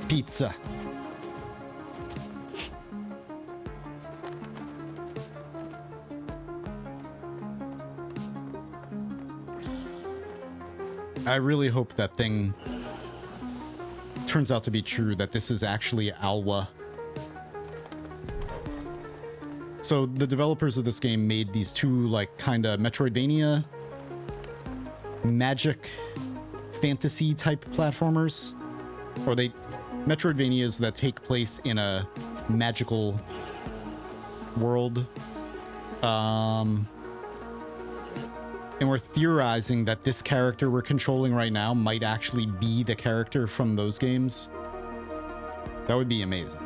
Pizza. I really hope that thing turns out to be true, that this is actually Alwa. So the developers of this game made these two, like, kind of Metroidvania, magic, fantasy type platformers. Or Metroidvanias that take place in a magical world. And we're theorizing that this character we're controlling right now might actually be the character from those games. That would be amazing.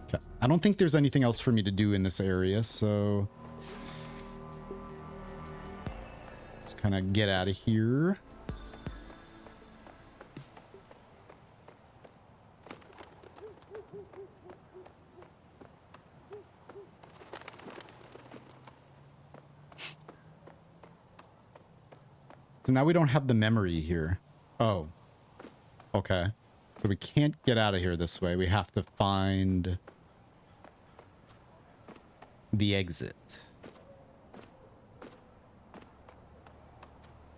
Okay. I don't think there's anything else for me to do in this area, so let's kind of get out of here. So now we don't have the memory here. Oh. Okay. So we can't get out of here this way. We have to find the exit.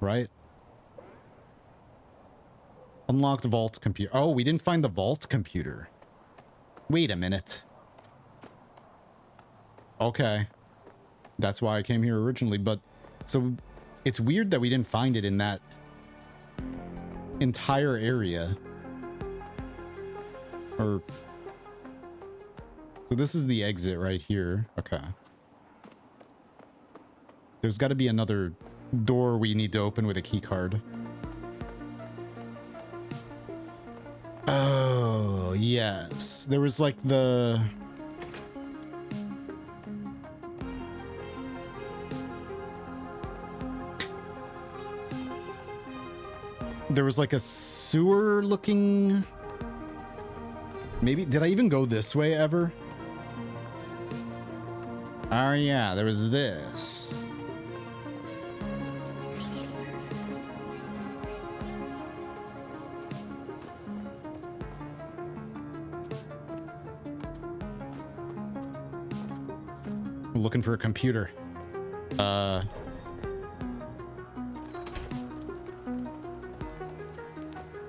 Right? Unlocked vault computer. Oh, we didn't find the vault computer. Wait a minute. Okay. That's why I came here originally, but so it's weird that we didn't find it in that entire area. So this is the exit right here. Okay. There's got to be another door we need to open with a key card. Oh, yes. There was like the... There was like a sewer looking... Maybe, did I even go this way ever? Oh yeah, there was this. I'm looking for a computer.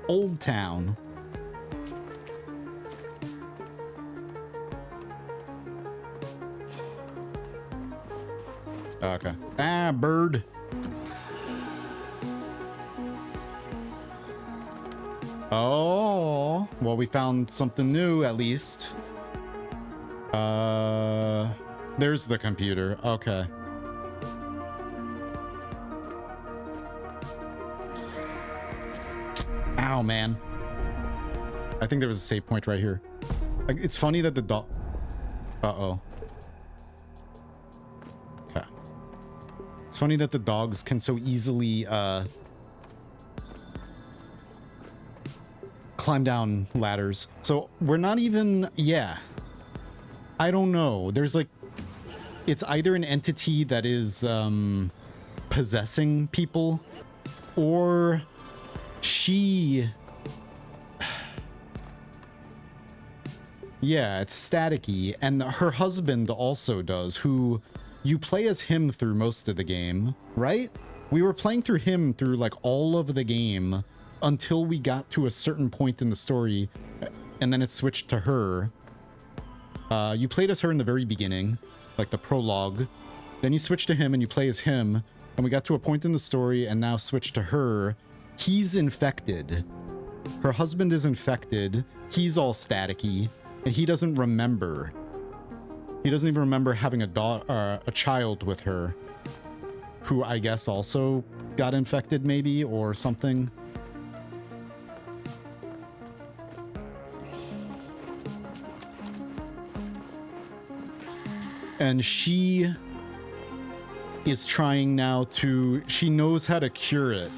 Old Town. Okay. Ah, bird. Oh, well, we found something new at least. There's the computer. Okay. Ow, man. I think there was a save point right here. Like, it's funny that the dog... Uh-oh. Okay. It's funny that the dogs can so easily, climb down ladders. So, we're not even... Yeah. I don't know. There's, like... It's either an entity that is, possessing people, or... She... Yeah, it's staticky, and her husband also does, who you play as him through most of the game, right? We were playing through him through, like, all of the game until we got to a certain point in the story, and then it switched to her. You played as her in the very beginning, like the prologue. Then you switch to him and you play as him, and we got to a point in the story and now switch to her. He's infected. Her husband is infected. He's all staticky, and he doesn't remember. He doesn't even remember having a child with her, who I guess also got infected maybe, or something. And she is trying now to... She knows how to cure it.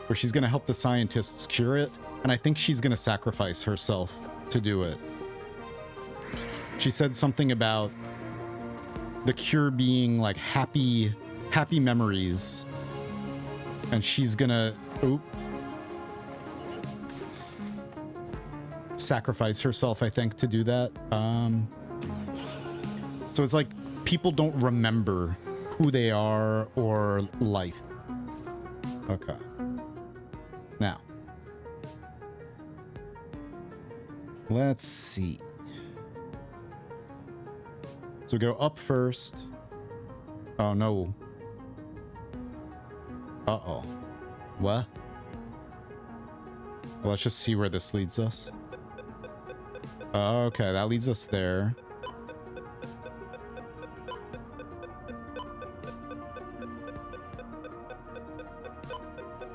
Or she's going to help the scientists cure it. And I think she's going to sacrifice herself to do it. She said something about the cure being like happy memories. And she's going to... Oop. Sacrifice herself, I think, to do that. So it's like people don't remember who they are or life. Okay. Now, let's see. So we go up first. Oh no. Uh-oh. What? Well, let's just see where this leads us. Okay, that leads us there.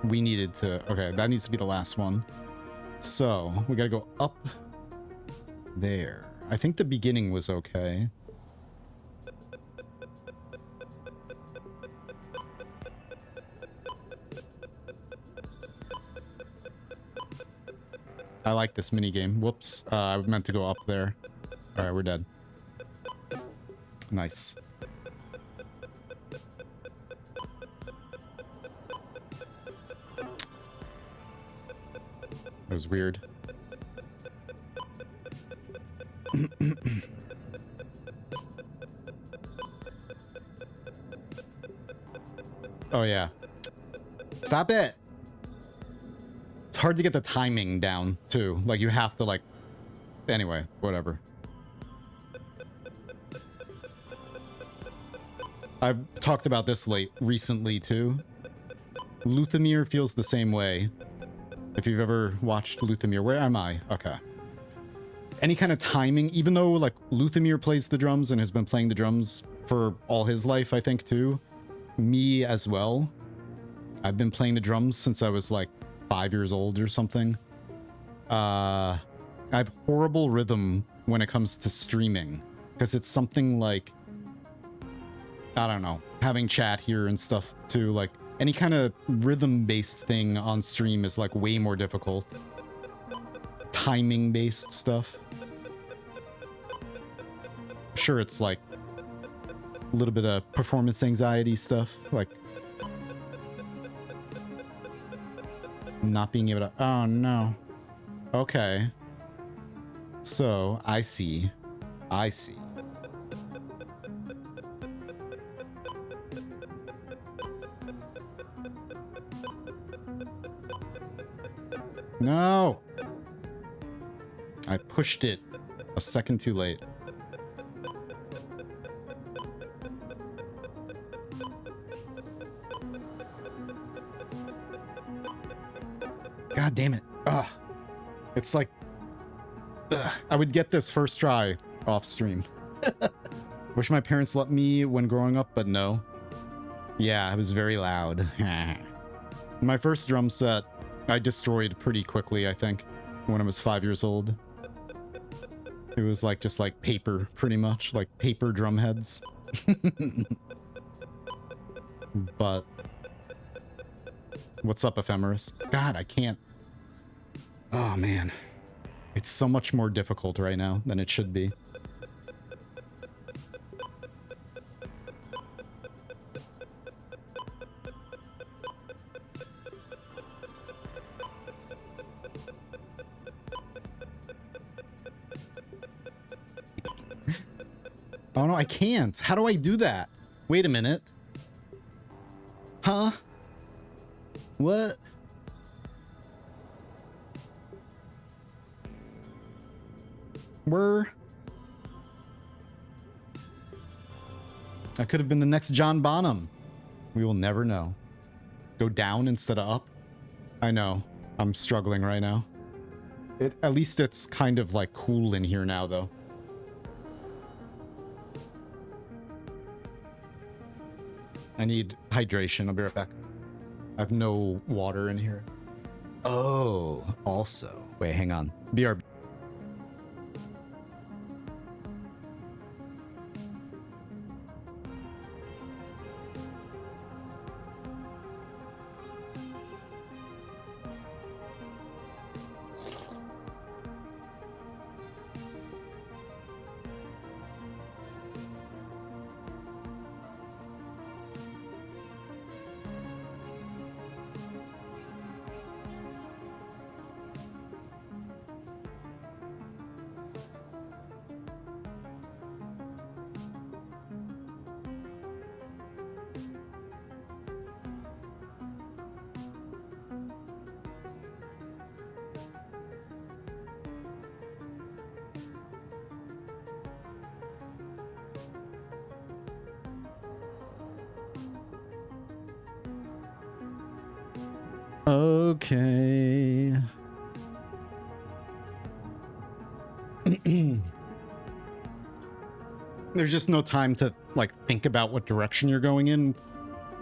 We needed to... Okay, that needs to be the last one. So, we gotta go up there. I think the beginning was okay. I like this minigame. Whoops. I meant to go up there. Alright, we're dead. Nice. That was weird. Oh, yeah. Stop it! It's hard to get the timing down, too. Like, you have to, like... Anyway, whatever. I've talked about this recently, too. Luthimir feels the same way. If you've ever watched Luthimir. Where am I? Okay. Any kind of timing, even though, like, Luthimir plays the drums and has been playing the drums for all his life, I think, too. Me as well. I've been playing the drums since I was, like, 5 years old or something. I have horrible rhythm when it comes to streaming. Because it's something like... I don't know. Having chat here and stuff, too. Like, any kind of rhythm-based thing on stream is, like, way more difficult. Timing-based stuff. Sure, it's, like, a little bit of performance anxiety stuff. Like, not being able to... Oh, no. Okay. So, I see. I see. No! I pushed it a second too late. God damn it. Ugh. It's like... Ugh. I would get this first try off stream. Wish my parents let me when growing up, but no. Yeah, it was very loud. My first drum set, I destroyed pretty quickly, I think, when I was 5 years old. It was like, just like paper, pretty much. Like paper drum heads. But... What's up, Ephemeris? God, I can't... Oh, man. It's so much more difficult right now than it should be. Oh, no, I can't. How do I do that? Wait a minute. Huh? What? I could have been the next John Bonham. We will never know. Go down instead of up? I know. I'm struggling right now. At least it's kind of like cool in here now, though. I need hydration. I'll be right back. I have no water in here. Oh, also. Wait, hang on. BRB. Okay. There's just no time to like think about what direction you're going in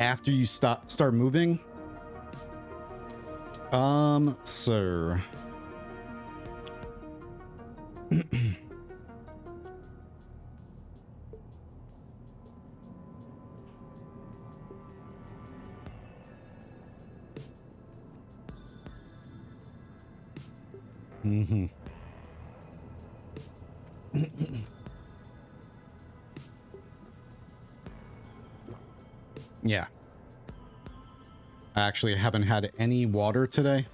after you start moving. So mm-hmm. Yeah. I actually haven't had any water today,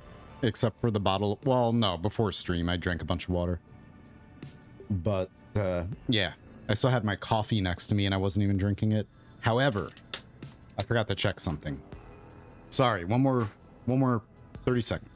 except for the bottle. Well, no, before stream, I drank a bunch of water. But, yeah. I still had my coffee next to me and I wasn't even drinking it. However, I forgot to check something. Sorry, one more 30 seconds.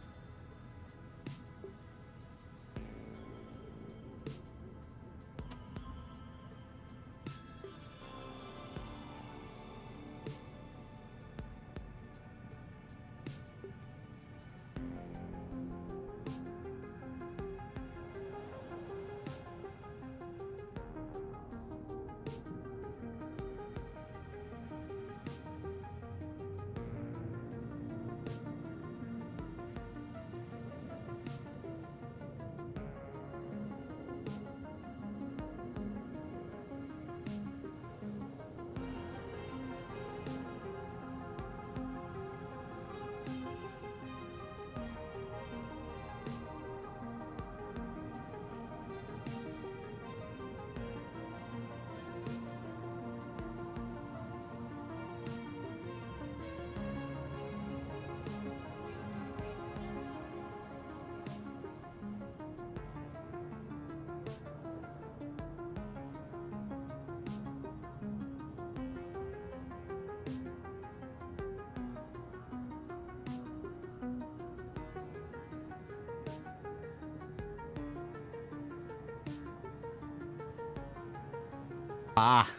Ah,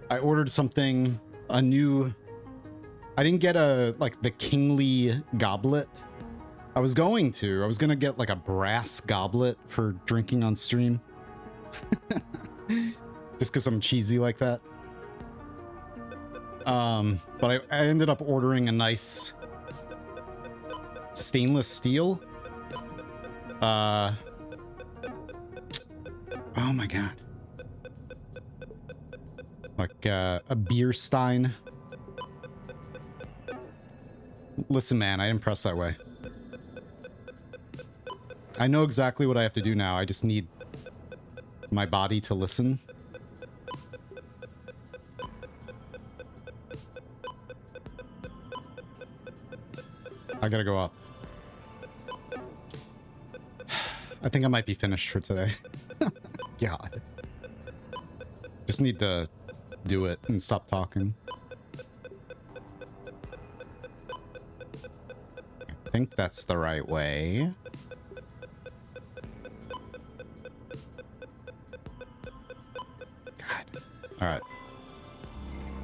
I ordered something, I didn't get like the kingly goblet. I was gonna get like a brass goblet for drinking on stream. Just because I'm cheesy like that. But I ended up ordering a nice stainless steel. Oh my god. Like a beer stein. Listen, man, I didn't press that way. I know exactly what I have to do now. I just need my body to listen. I gotta go up. I think I might be finished for today. God. Just need to do it and stop talking. I think that's the right way. God. All right.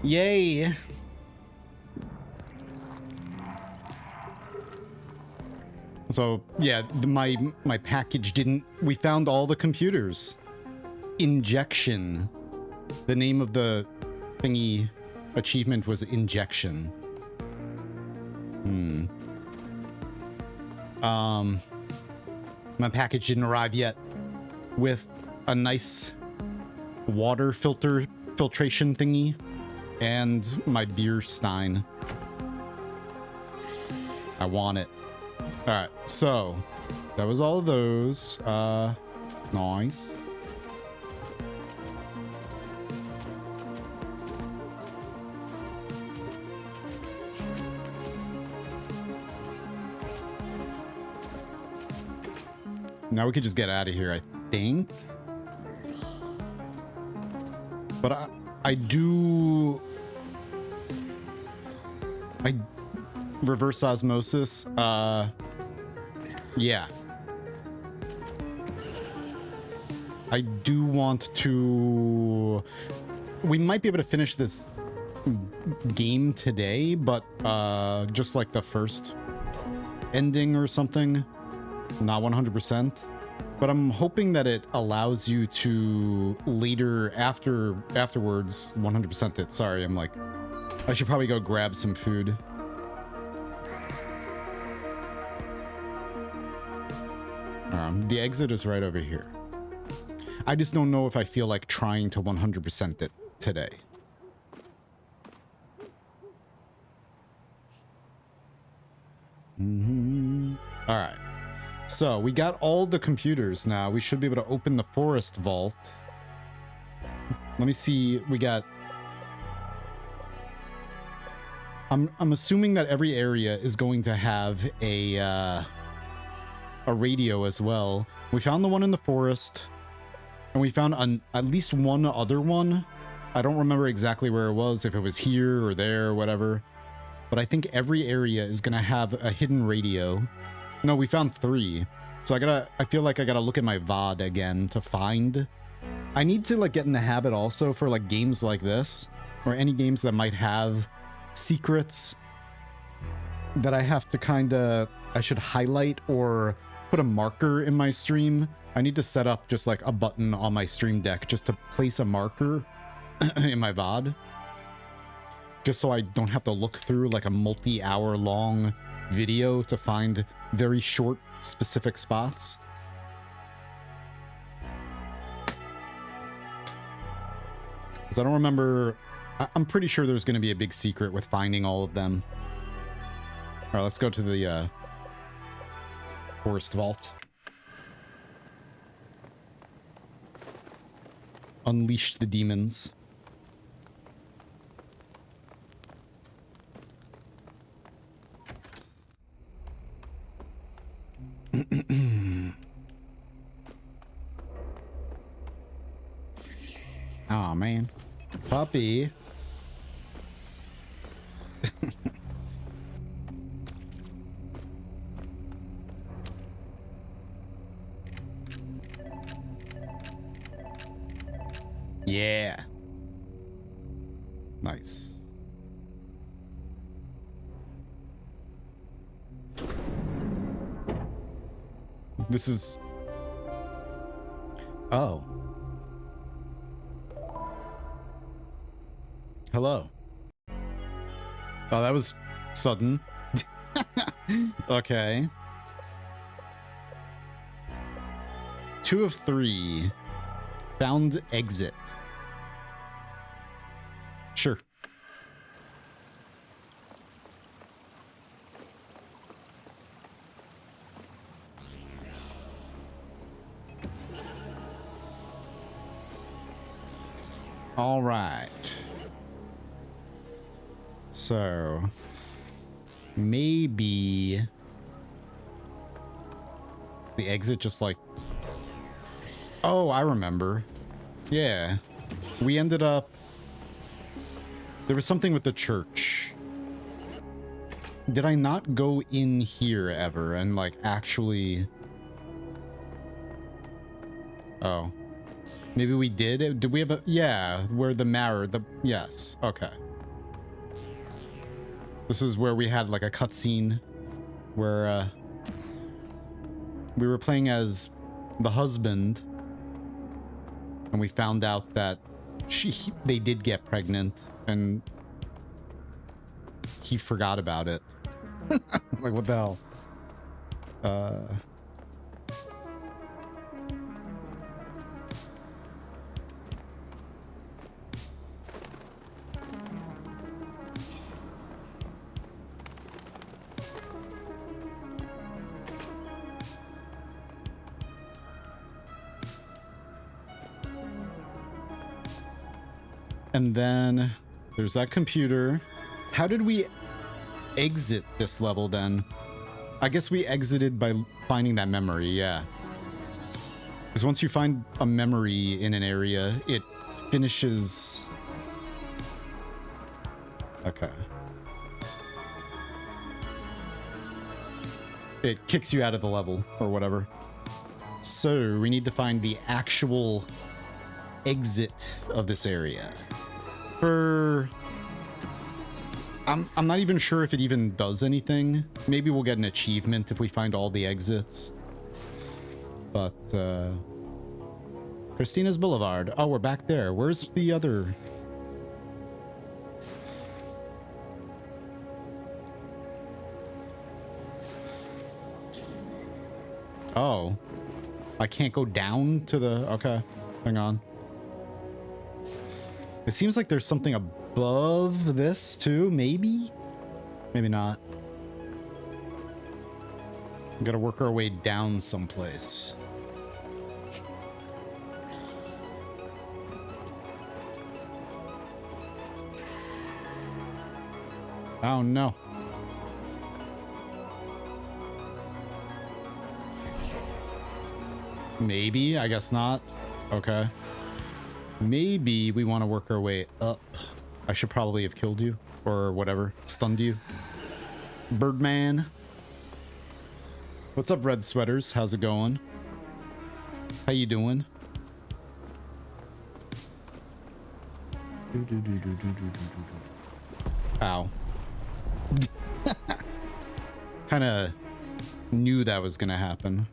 Yay. So, yeah, my package didn't... We found all the computers. Injection. The name of the thingy achievement was injection. My package didn't arrive yet with a nice water filtration thingy and my beer stein. I want it. All right, so that was all of those. Nice. Now we could just get out of here, I think. But I reverse osmosis. Yeah. I do want to... We might be able to finish this game today, but just like the first ending or something. Not 100%. But I'm hoping that it allows you to later, afterwards, 100% it. Sorry, I'm like, I should probably go grab some food. The exit is right over here. I just don't know if I feel like trying to 100% it today. All right. So we got all the computers now. We should be able to open the forest vault. Let me see. We got... I'm assuming that every area is going to have a radio as well. We found the one in the forest, and we found at least one other one. I don't remember exactly where it was, if it was here or there or whatever. But I think every area is gonna have a hidden radio. No, we found 3. So I feel like I gotta look at my VOD again to find. I need to like get in the habit also for like games like this, or any games that might have secrets that I have to I should highlight or put a marker in my stream. I need to set up just like a button on my stream deck just to place a marker in my VOD. Just so I don't have to look through like a multi-hour long video to find very short specific spots. Because I don't remember... I'm pretty sure there's going to be a big secret with finding all of them. All right, let's go to the forest vault. Unleash the demons. Oh man, puppy. Yeah. Nice. This is... Oh. Hello. Oh, that was sudden. Okay. 2 of 3. Found exit. Sure. All right. So maybe the exit just like... Oh, I remember. Yeah. We ended up... There was something with the church. Did I not go in here ever and like actually... Oh. Maybe we did? Did we have a... Yeah, where the mirror... Yes. Okay. This is where we had like a cutscene where we were playing as the husband, and we found out that they did get pregnant, and he forgot about it. Like, what the hell? And then there's that computer. How did we exit this level then? I guess we exited by finding that memory, yeah. Because once you find a memory in an area, it finishes... Okay. It kicks you out of the level, or whatever. So, we need to find the actual exit of this area. For I'm not even sure if it even does anything. Maybe we'll get an achievement if we find all the exits. But, Christina's Boulevard. Oh, we're back there. Where's the other? Oh. I can't go down to the... Okay. Hang on. It seems like there's something above this, too. Maybe? Maybe not. We gotta work our way down someplace. Oh, no. Maybe, I guess not. Okay. Maybe we want to work our way up. I should probably have killed you or whatever. Stunned you. Birdman. What's up, Red Sweaters? How's it going? How you doing? Ow. Kind of knew that was gonna happen.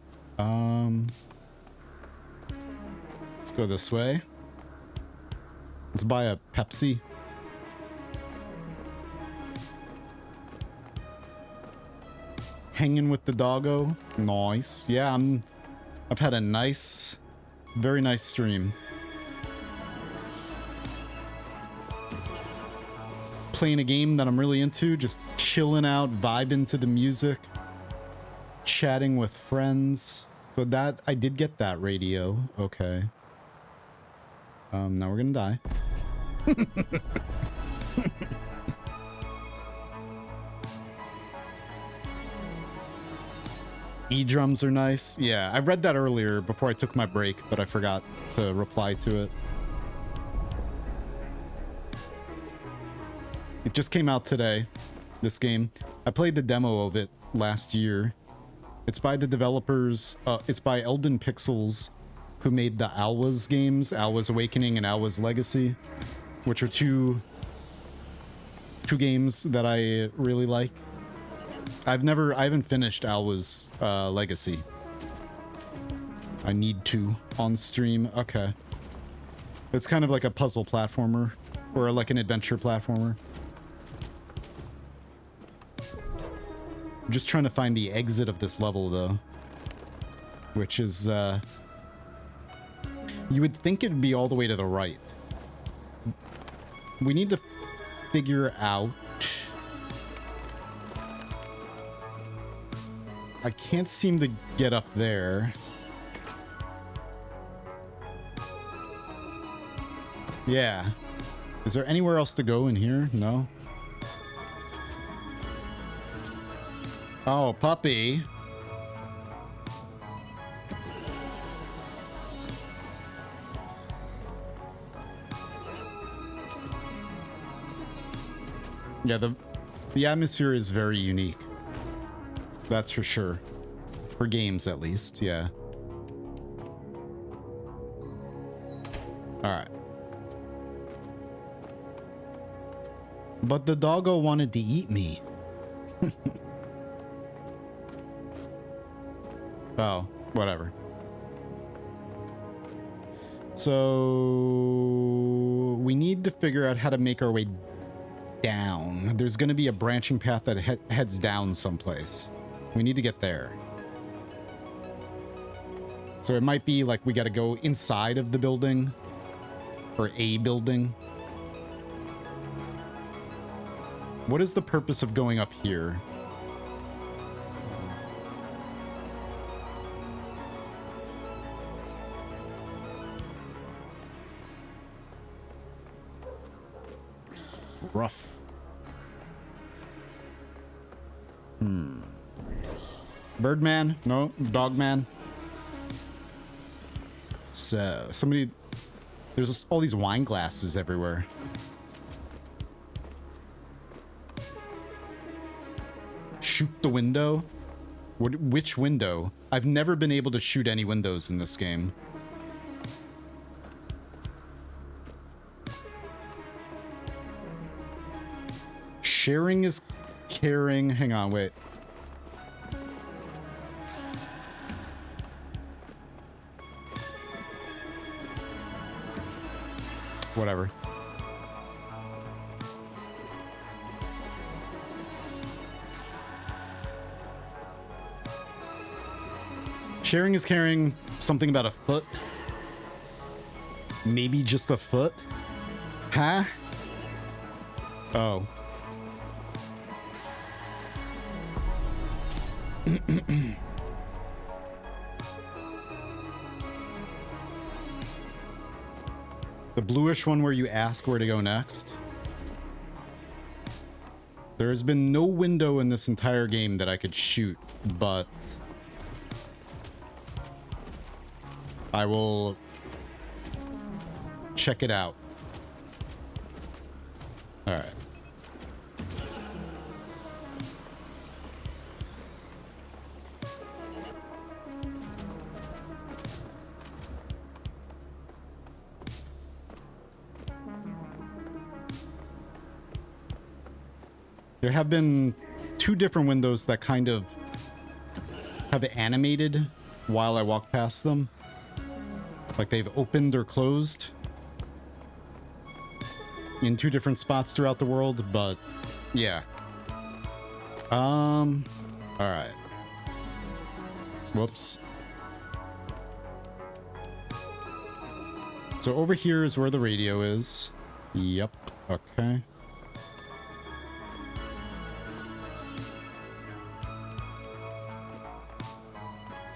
Let's go this way. Let's buy a Pepsi. Hanging with the doggo. Nice. Yeah, I've had a nice, very nice stream. Playing a game that I'm really into, just chilling out, vibing to the music, chatting with friends. So that, I did get that radio. Okay. Now we're gonna die. E-drums are nice. Yeah, I read that earlier before I took my break, but I forgot to reply to it. It just came out today, this game. I played the demo of it last year. It's by the developers, it's by Elden Pixels, who made the Alwa's games, Alwa's Awakening and Alwa's Legacy, which are two games that I really like. I haven't finished Alwa's Legacy. I need to on stream. Okay. It's kind of like a puzzle platformer, or like an adventure platformer. I'm just trying to find the exit of this level, though. Which is, you would think it'd be all the way to the right. We need to figure out... I can't seem to get up there. Yeah. Is there anywhere else to go in here? No? Oh, puppy. Yeah, the atmosphere is very unique. That's for sure. For games, at least, yeah. Alright. But the doggo wanted to eat me. Oh, whatever. So... we need to figure out how to make our way down. There's going to be a branching path that heads down someplace. We need to get there. So it might be like we got to go inside of the building. Or a building. What is the purpose of going up here? Rough. Birdman? No. Dogman? So, somebody... There's all these wine glasses everywhere. Shoot the window? Which window? I've never been able to shoot any windows in this game. Sharing is caring. Hang on, wait. Whatever. Sharing is caring. Something about a foot. Maybe just a foot. Huh? Oh. The bluish one where you ask where to go next. There has been no window in this entire game that I could shoot, but I will check it out. All right. There have been two different windows that kind of have animated while I walk past them. Like they've opened or closed in two different spots throughout the world, but yeah. All right. Whoops. So over here is where the radio is. Yep. Okay.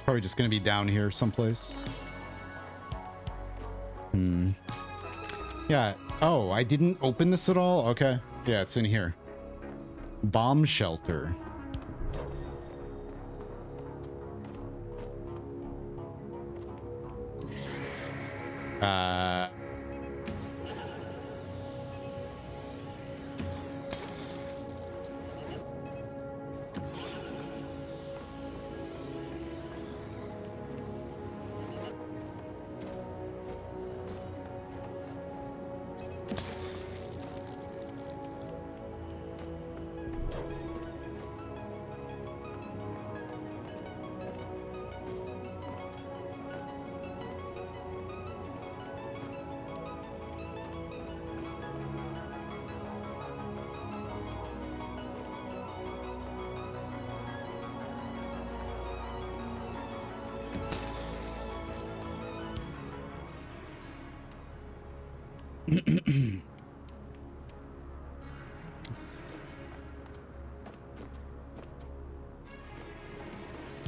Probably just gonna be down here someplace. Yeah. Oh, I didn't open this at all? Okay. Yeah, it's in here. Bomb shelter.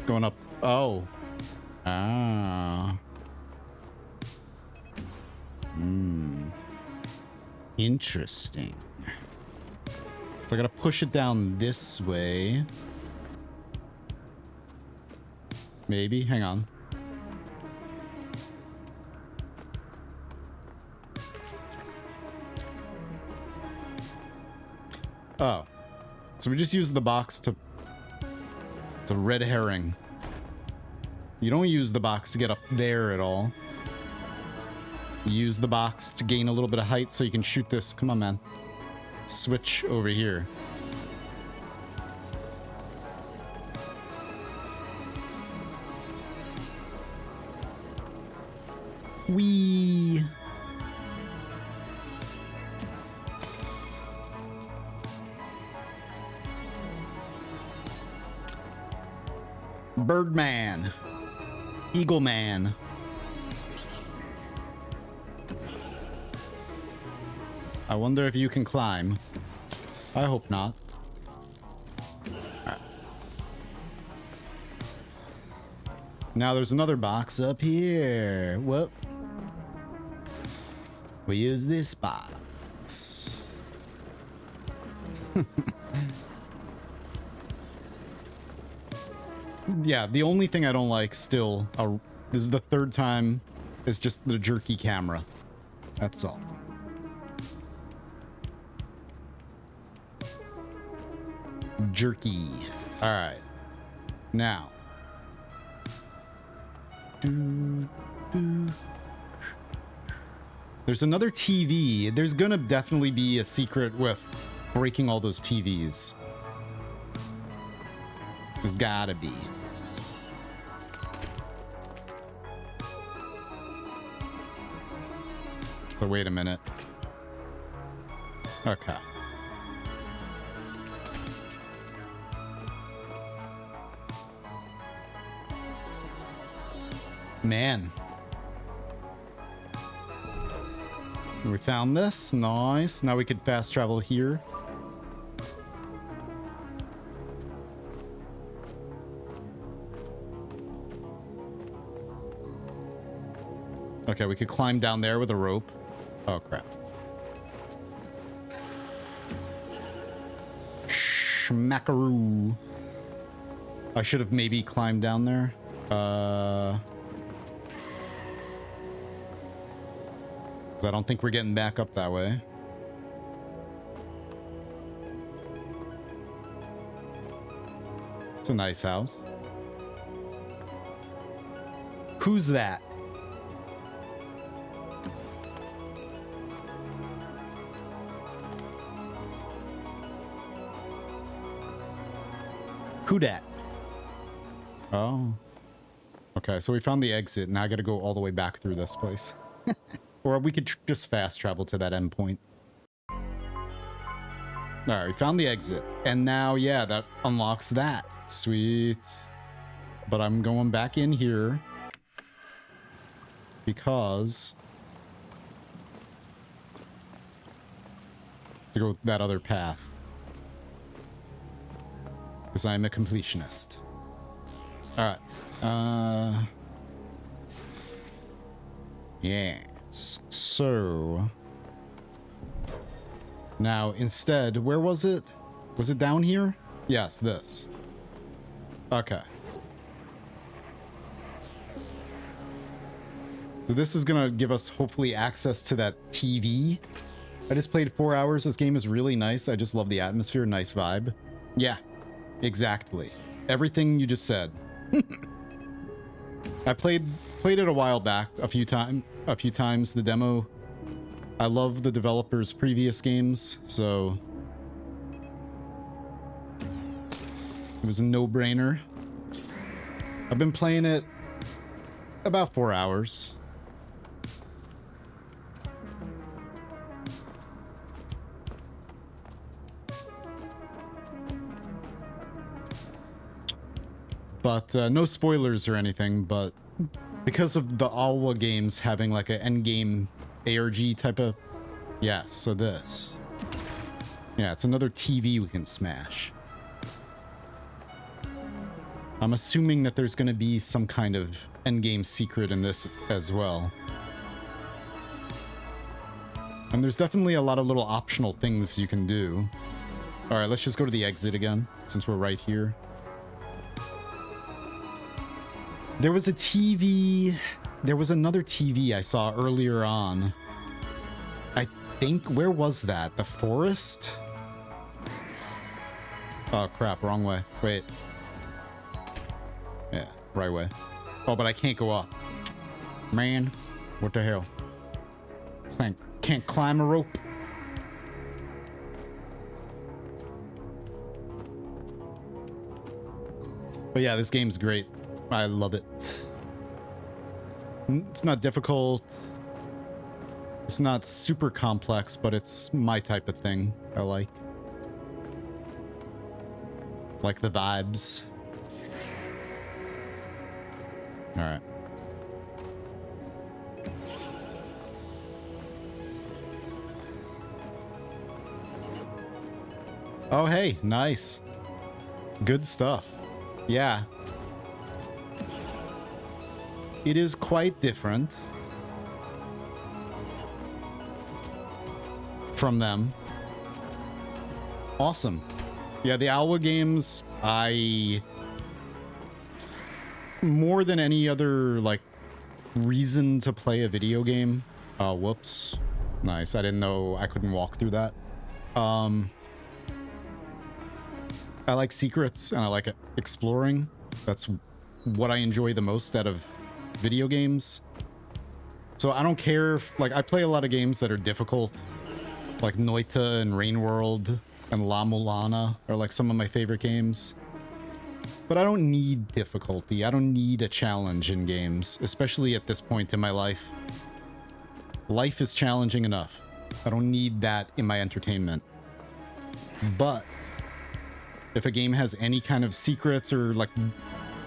Going up. Oh. Ah. Interesting. So I gotta push it down this way. Maybe. Hang on. Oh. So we just use the box to... It's a red herring. You don't use the box to get up there at all. You use the box to gain a little bit of height so you can shoot this. Come on, man. Switch over here. Whee! Birdman. Eagle Man. I wonder if you can climb. I hope not. Right. Now there's another box up here. Well, we use this box. Yeah, the only thing I don't like still, this is the third time, is just the jerky camera. That's all. Jerky. All right. Now. There's another TV. There's gonna definitely be a secret with breaking all those TVs. There's gotta be. So wait a minute. Okay. Man. We found this. Nice. Now we could fast travel here. Okay, we could climb down there with a rope. Oh, crap. Schmackaroo. I should have maybe climbed down there. 'Cause I don't think we're getting back up that way. It's a nice house. Who's that? Who dat? Oh. Okay, so we found the exit. Now I gotta go all the way back through this place. Or we could just fast travel to that endpoint. Alright, we found the exit. And now, yeah, that unlocks that. Sweet. But I'm going back in here. Because... to go that other path. Because I'm a completionist. Alright. Yes. So... now, instead, where was it? Was it down here? Yes, this. Okay. So this is gonna give us, hopefully, access to that TV. I just played 4 hours. This game is really nice. I just love the atmosphere. Nice vibe. Yeah. Exactly. Everything you just said. I played it a while back, a few times, the demo. I love the developer's previous games, so it was a no-brainer. I've been playing it about 4 hours. But no spoilers or anything, but because of the Alwa games having like an endgame ARG type of... yeah, so this. Yeah, it's another TV we can smash. I'm assuming that there's going to be some kind of endgame secret in this as well. And there's definitely a lot of little optional things you can do. Alright, let's just go to the exit again, since we're right here. There was a TV... there was another TV I saw earlier on. I think... where was that? The forest? Oh, crap. Wrong way. Wait. Yeah, right way. Oh, but I can't go up. Man. What the hell? Can't climb a rope. But yeah, this game's great. I love it. It's not difficult. It's not super complex, but it's my type of thing I like. Like the vibes. Alright. Oh, hey, nice. Good stuff. Yeah. It is quite different from them. Awesome. Yeah, the Alwa games, more than any other, like, reason to play a video game. Oh, whoops. Nice. I didn't know I couldn't walk through that. I like secrets and I like exploring. That's what I enjoy the most out of video games. So I don't care if, like, I play a lot of games that are difficult, like Noita and Rain World, and La Mulana are like some of my favorite games. But I don't need difficulty. I don't need a challenge in games, especially at this point in my life. Life is challenging enough. I don't need that in my entertainment. But if a game has any kind of secrets or like an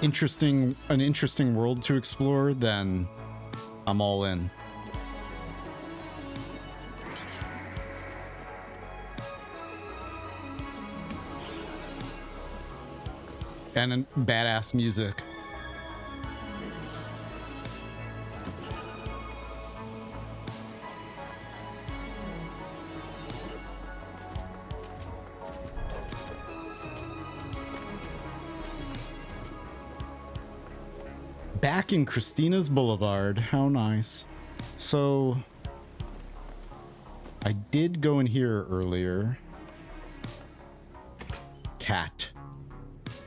interesting world to explore, then I'm all in. And badass music. Back in Christina's Boulevard. How nice. So I did go in here earlier. Cat.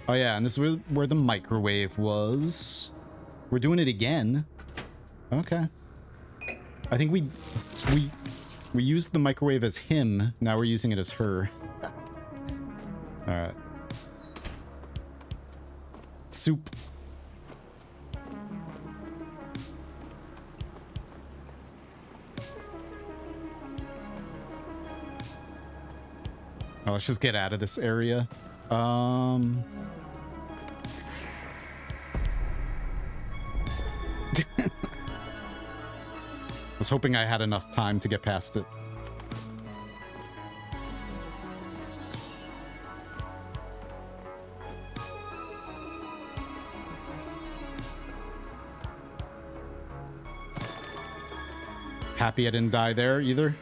Oh yeah, and this is where the microwave was. We're doing it again. Okay. I think we used the microwave as him. Now we're using it as her. All right. Soup. Oh, let's just get out of this area. I was hoping I had enough time to get past it. Happy I didn't die there either.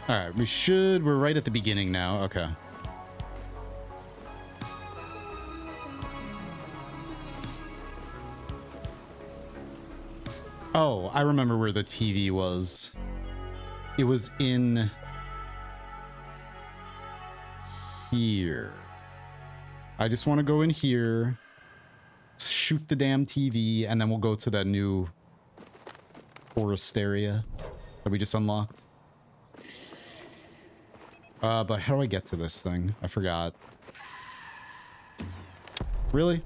All right, we're right at the beginning now. Okay. Oh, I remember where the TV was. It was in here. I just want to go in here, shoot the damn TV, and then we'll go to that new forest area that we just unlocked. But how do I get to this thing? I forgot. Really?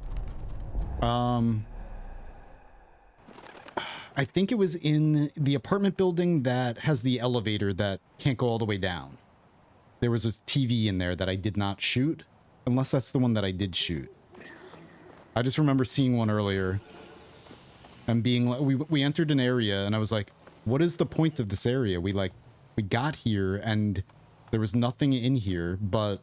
I think it was in the apartment building that has the elevator that can't go all the way down. There was a TV in there that I did not shoot, unless that's the one that I did shoot. I just remember seeing one earlier and being like, we entered an area and I was like, what is the point of this area? We got here and there was nothing in here, but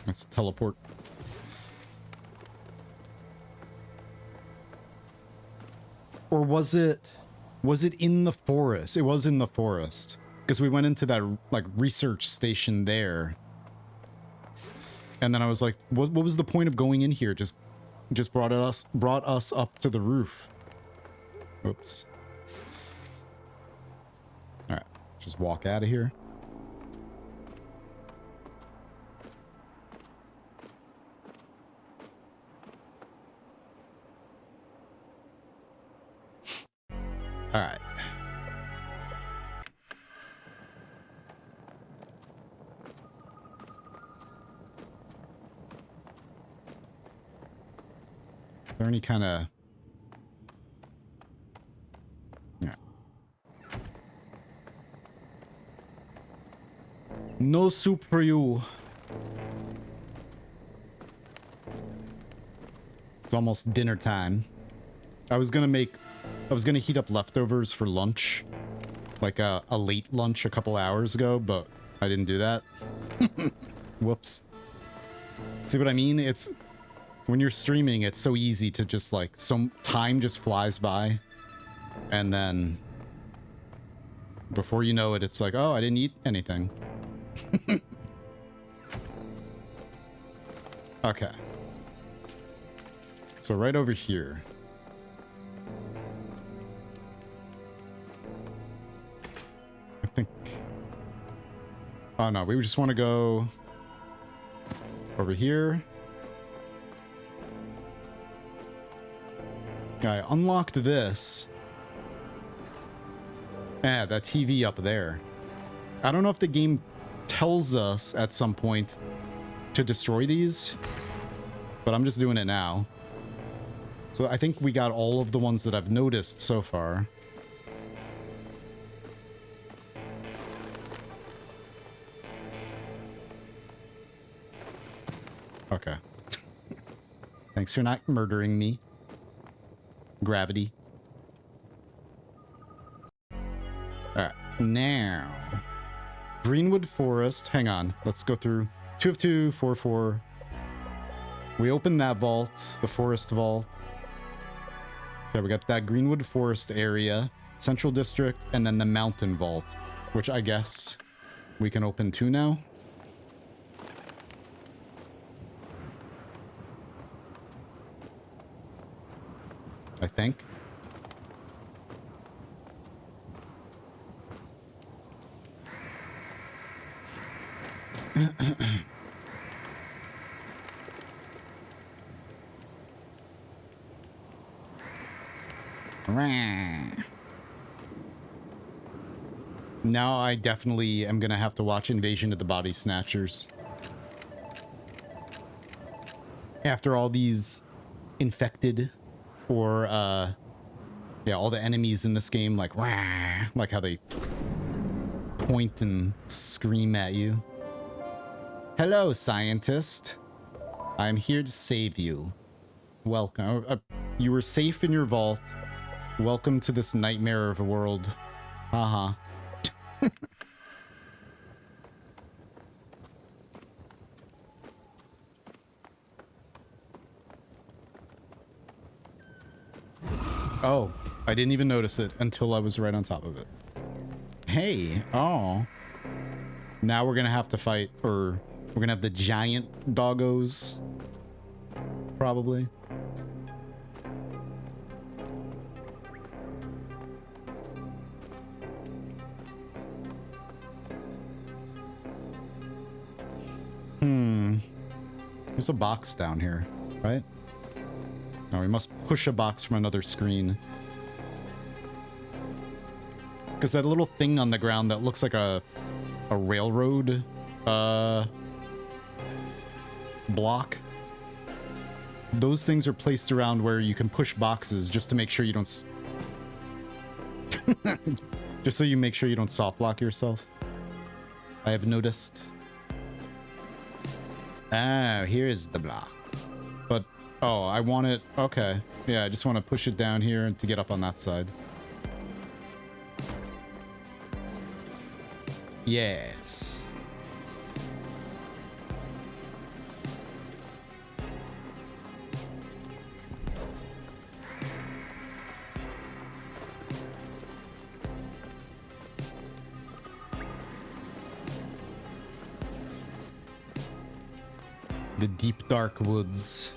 let's teleport. Or was it in the forest? It was in the forest because we went into that like research station there. And then I was like, what was the point of going in here? Just brought us up to the roof. Oops. All right, just walk out of here. All right. Is there any kind of... Yeah. No soup for you. It's almost dinner time. I was gonna heat up leftovers for lunch. Like a late lunch a couple hours ago, but I didn't do that. Whoops. See what I mean? It's... When you're streaming, it's so easy to just like, some time just flies by. And then before you know it, it's like, oh, I didn't eat anything. Okay. So right over here. I think... Oh no, we just want to go over here. I unlocked this. Yeah, that TV up there. I don't know if the game tells us at some point to destroy these, but I'm just doing it now. So I think we got all of the ones that I've noticed so far. Okay. Thanks for not murdering me. Gravity. Alright, now. Greenwood Forest. Hang on. Let's go through. 2 of 2, 4 of 4. We opened that vault, the forest vault. Okay, we got that Greenwood Forest area, Central District, and then the Mountain Vault, which I guess we can open too now. I think. Now I definitely am gonna have to watch Invasion of the Body Snatchers. After all these infected or yeah, all the enemies in this game, like how they point and scream at you. Hello, scientist. I'm here to save you. Welcome. You were safe in your vault. Welcome to this nightmare of a world. Haha. Oh, I didn't even notice it until I was right on top of it. Hey, oh. Now we're gonna have to fight, or we're gonna have the giant doggos. Probably. There's a box down here, right? No, we must push a box from another screen. Because that little thing on the ground that looks like a railroad block. Those things are placed around where you can push boxes just to make sure you don't just so you make sure you don't soft lock yourself. I have noticed. Ah, here's the block. But, oh, I want it... Okay. Yeah, I just want to push it down here to get up on that side. Yes. The deep dark woods.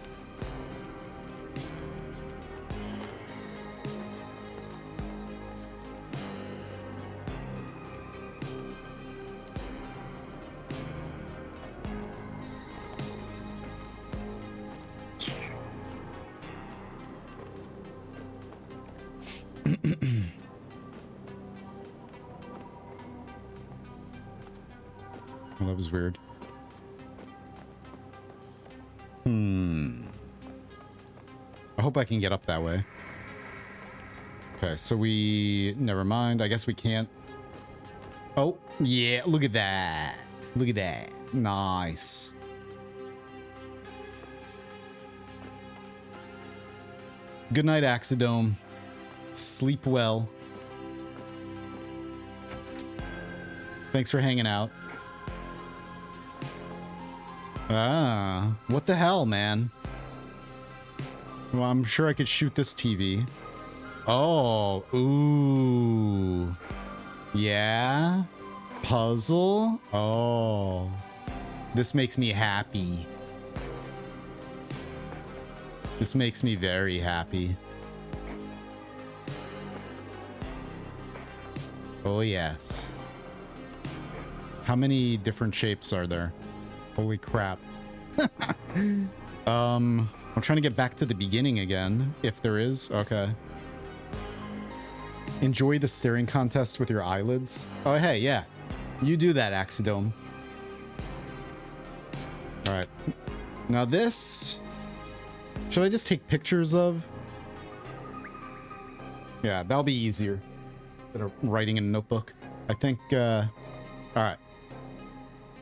Well, that was weird. I hope I can get up that way. Okay, so we... Never mind. I guess we can't... Oh, yeah. Look at that. Look at that. Nice. Good night, Axidome. Sleep well. Thanks for hanging out. Ah, what the hell, man? Well, I'm sure I could shoot this TV. Oh, ooh. Yeah? Puzzle? Oh. This makes me happy. This makes me very happy. Oh, yes. How many different shapes are there? Holy crap. I'm trying to get back to the beginning again, if there is. Okay. Enjoy the staring contest with your eyelids. Oh, hey, yeah. You do that, Axidome. All right. Now this... Should I just take pictures of? Yeah, that'll be easier than writing in a notebook. I think, all right.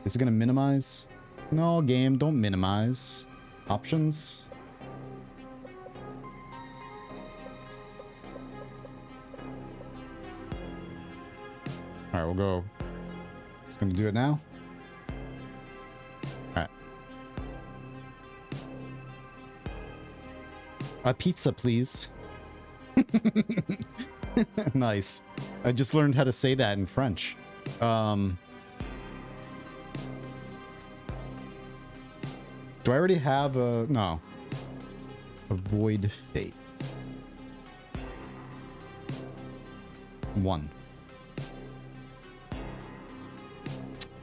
Is it gonna minimize? No, game, don't minimize. Options. All right, we'll go. It's gonna do it now. All right. A pizza, please. Nice. I just learned how to say that in French. Do I already have a... No. Avoid fate. 1.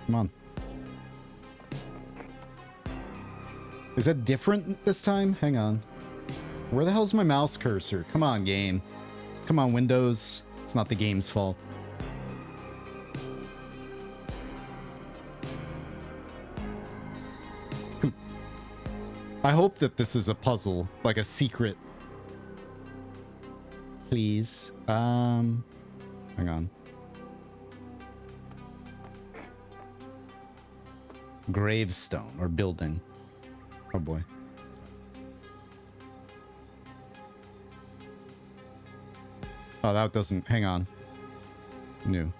Come on. Is that different this time? Hang on. Where the hell's my mouse cursor? Come on, game. Come on, Windows. It's not the game's fault. I hope that this is a puzzle, like a secret. Please. Hang on. Gravestone or building. Oh boy. Oh, that doesn't... Hang on. New.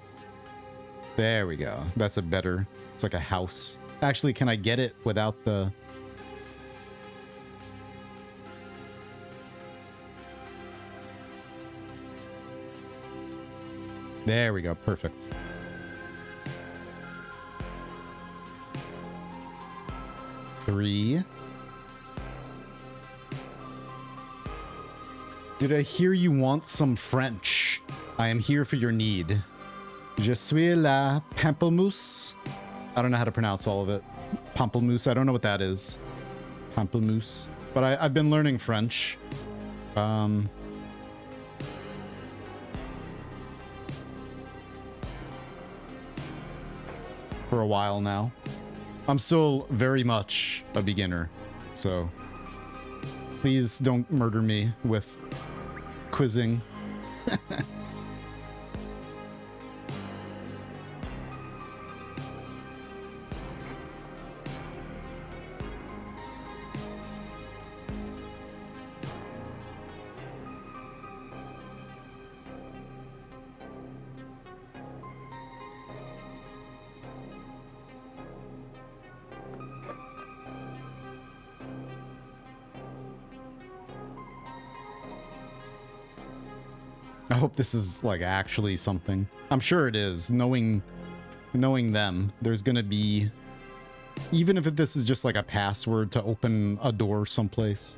There we go. That's a better... It's like a house. Actually, can I get it without the... There we go. Perfect. Three. Did I hear you want some French? I am here for your need. Je suis la pamplemousse. I don't know how to pronounce all of it. Pamplemousse. I don't know what that is. Pamplemousse. But I've been learning French. For a while now. I'm still very much a beginner. So please don't murder me with quizzing. I hope this is like actually something. I'm sure it is. Knowing them, there's gonna be, even if this is just like a password to open a door someplace.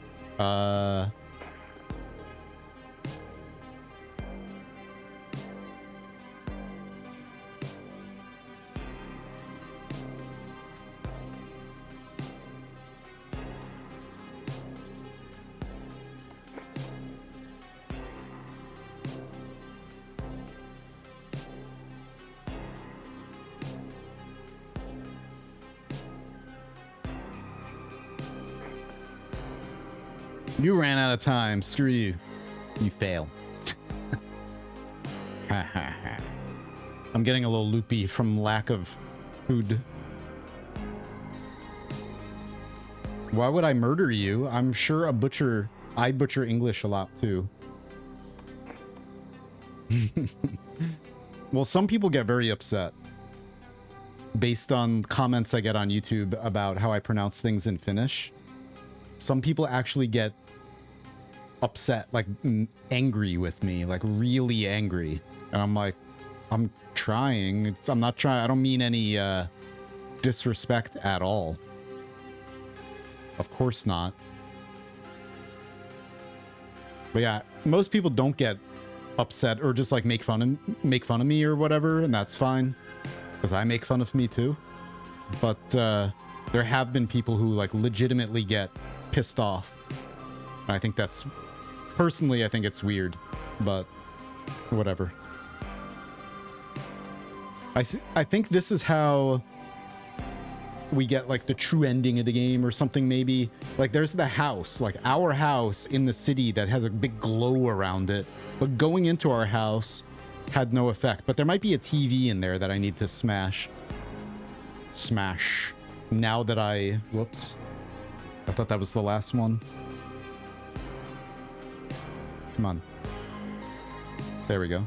You ran out of time. Screw you. You fail. Ha ha ha. I'm getting a little loopy from lack of food. Why would I murder you? I'm sure I butcher English a lot too. Well, some people get very upset based on comments I get on YouTube about how I pronounce things in Finnish. Some people actually get upset, like angry with me, like really angry. And I'm like, I'm trying. I'm not trying. I don't mean any disrespect at all. Of course not. But yeah, most people don't get upset or just like make fun of me or whatever, and that's fine because I make fun of me too. But there have been people who like legitimately get pissed off I think that's... Personally, I think it's weird, but whatever. I think this is how we get, like, the true ending of the game or something, maybe. Like, there's the house, like, our house in the city that has a big glow around it. But going into our house had no effect. But there might be a TV in there that I need to smash. Smash. Now that I... Whoops. I thought that was the last one. Come on. There we go.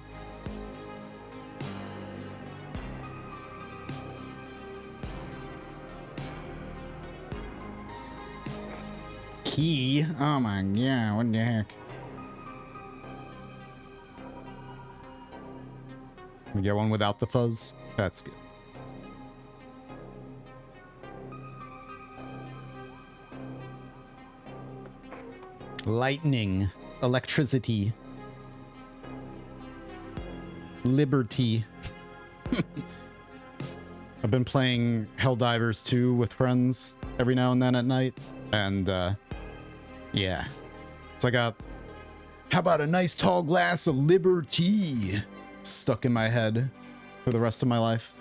Key? Oh my god, what the heck? We get one without the fuzz? That's good. Lightning. Electricity. Liberty. I've been playing Helldivers 2 with friends every now and then at night. And, yeah. So I got, how about a nice tall glass of liberty stuck in my head for the rest of my life.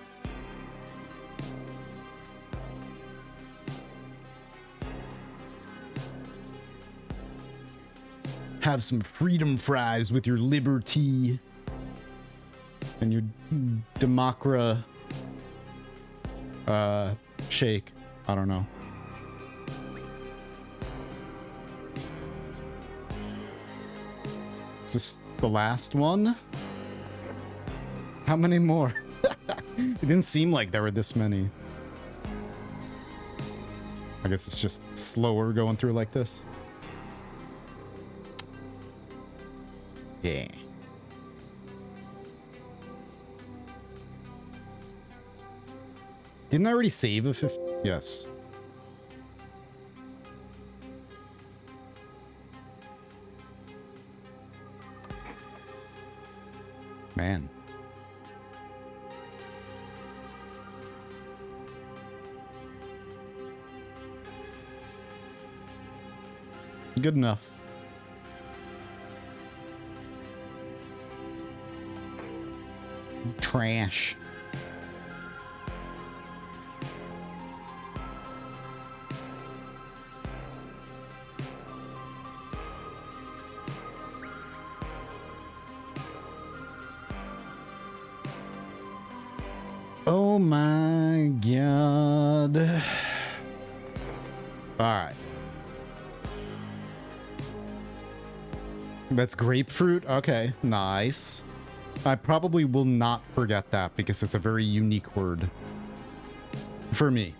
Have some freedom fries with your liberty and your democra shake. I don't know. Is this the last one? How many more? It didn't seem like there were this many. I guess it's just slower going through like this. Yeah. Didn't I already save a 50? Yes. Man. Good enough. Trash. Oh my god. All right. That's grapefruit? Okay, nice. I probably will not forget that because it's a very unique word for me.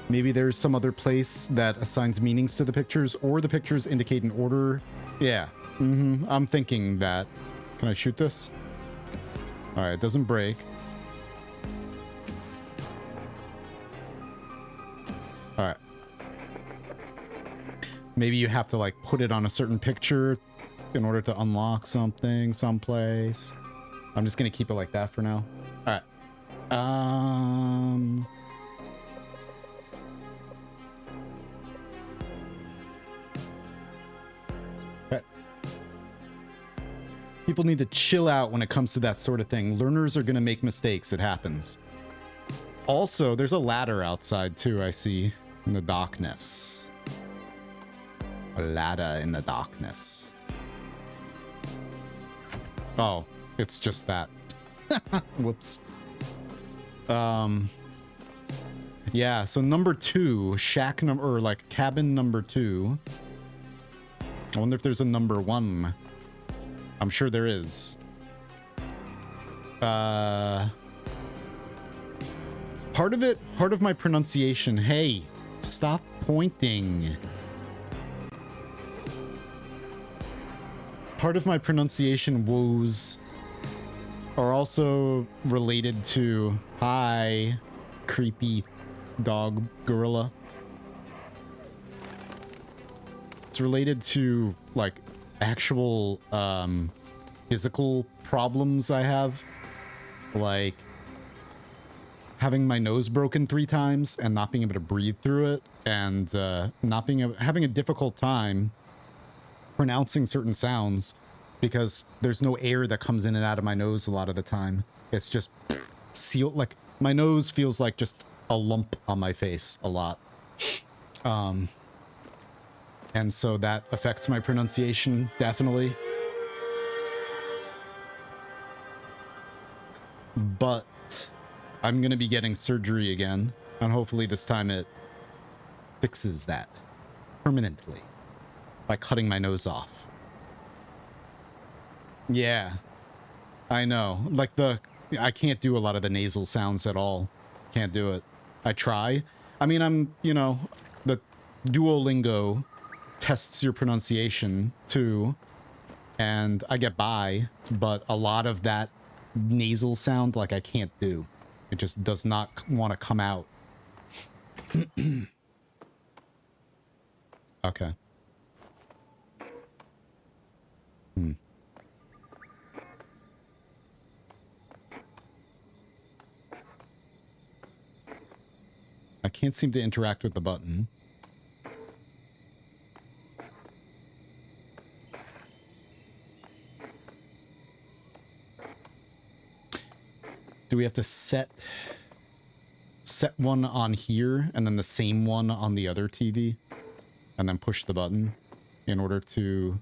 Maybe there's some other place that assigns meanings to the pictures, or the pictures indicate an order. Yeah, I'm thinking that. Can I shoot this? All right, it doesn't break. All right. Maybe you have to like put it on a certain picture in order to unlock something someplace. I'm just gonna keep it like that for now. All right. Okay. People need to chill out when it comes to that sort of thing. Learners are gonna make mistakes. It happens. Also, there's a ladder outside too, I see, in the darkness. A ladder in the darkness. Oh, it's just that. Whoops. Yeah, so number 2, shack number, or like cabin number 2. I wonder if there's a number 1. I'm sure there is. Part of my pronunciation, hey, stop pointing. Part of my pronunciation woes are also related to, hi, creepy dog gorilla. It's related to like actual physical problems I have, like having my nose broken 3 times and not being able to breathe through it, and not being having a difficult time pronouncing certain sounds because there's no air that comes in and out of my nose a lot of the time. It's just sealed. Like, my nose feels like just a lump on my face a lot. And so that affects my pronunciation, definitely. But I'm going to be getting surgery again, and hopefully this time it fixes that permanently by cutting my nose off. Yeah, I know. Like, I can't do a lot of the nasal sounds at all. Can't do it. I try. I mean, I'm, you know, the Duolingo tests your pronunciation too, and I get by, but a lot of that nasal sound, like, I can't do. It just does not want to come out. Okay. I can't seem to interact with the button. Do we have to set one on here and then the same one on the other TV and then push the button in order to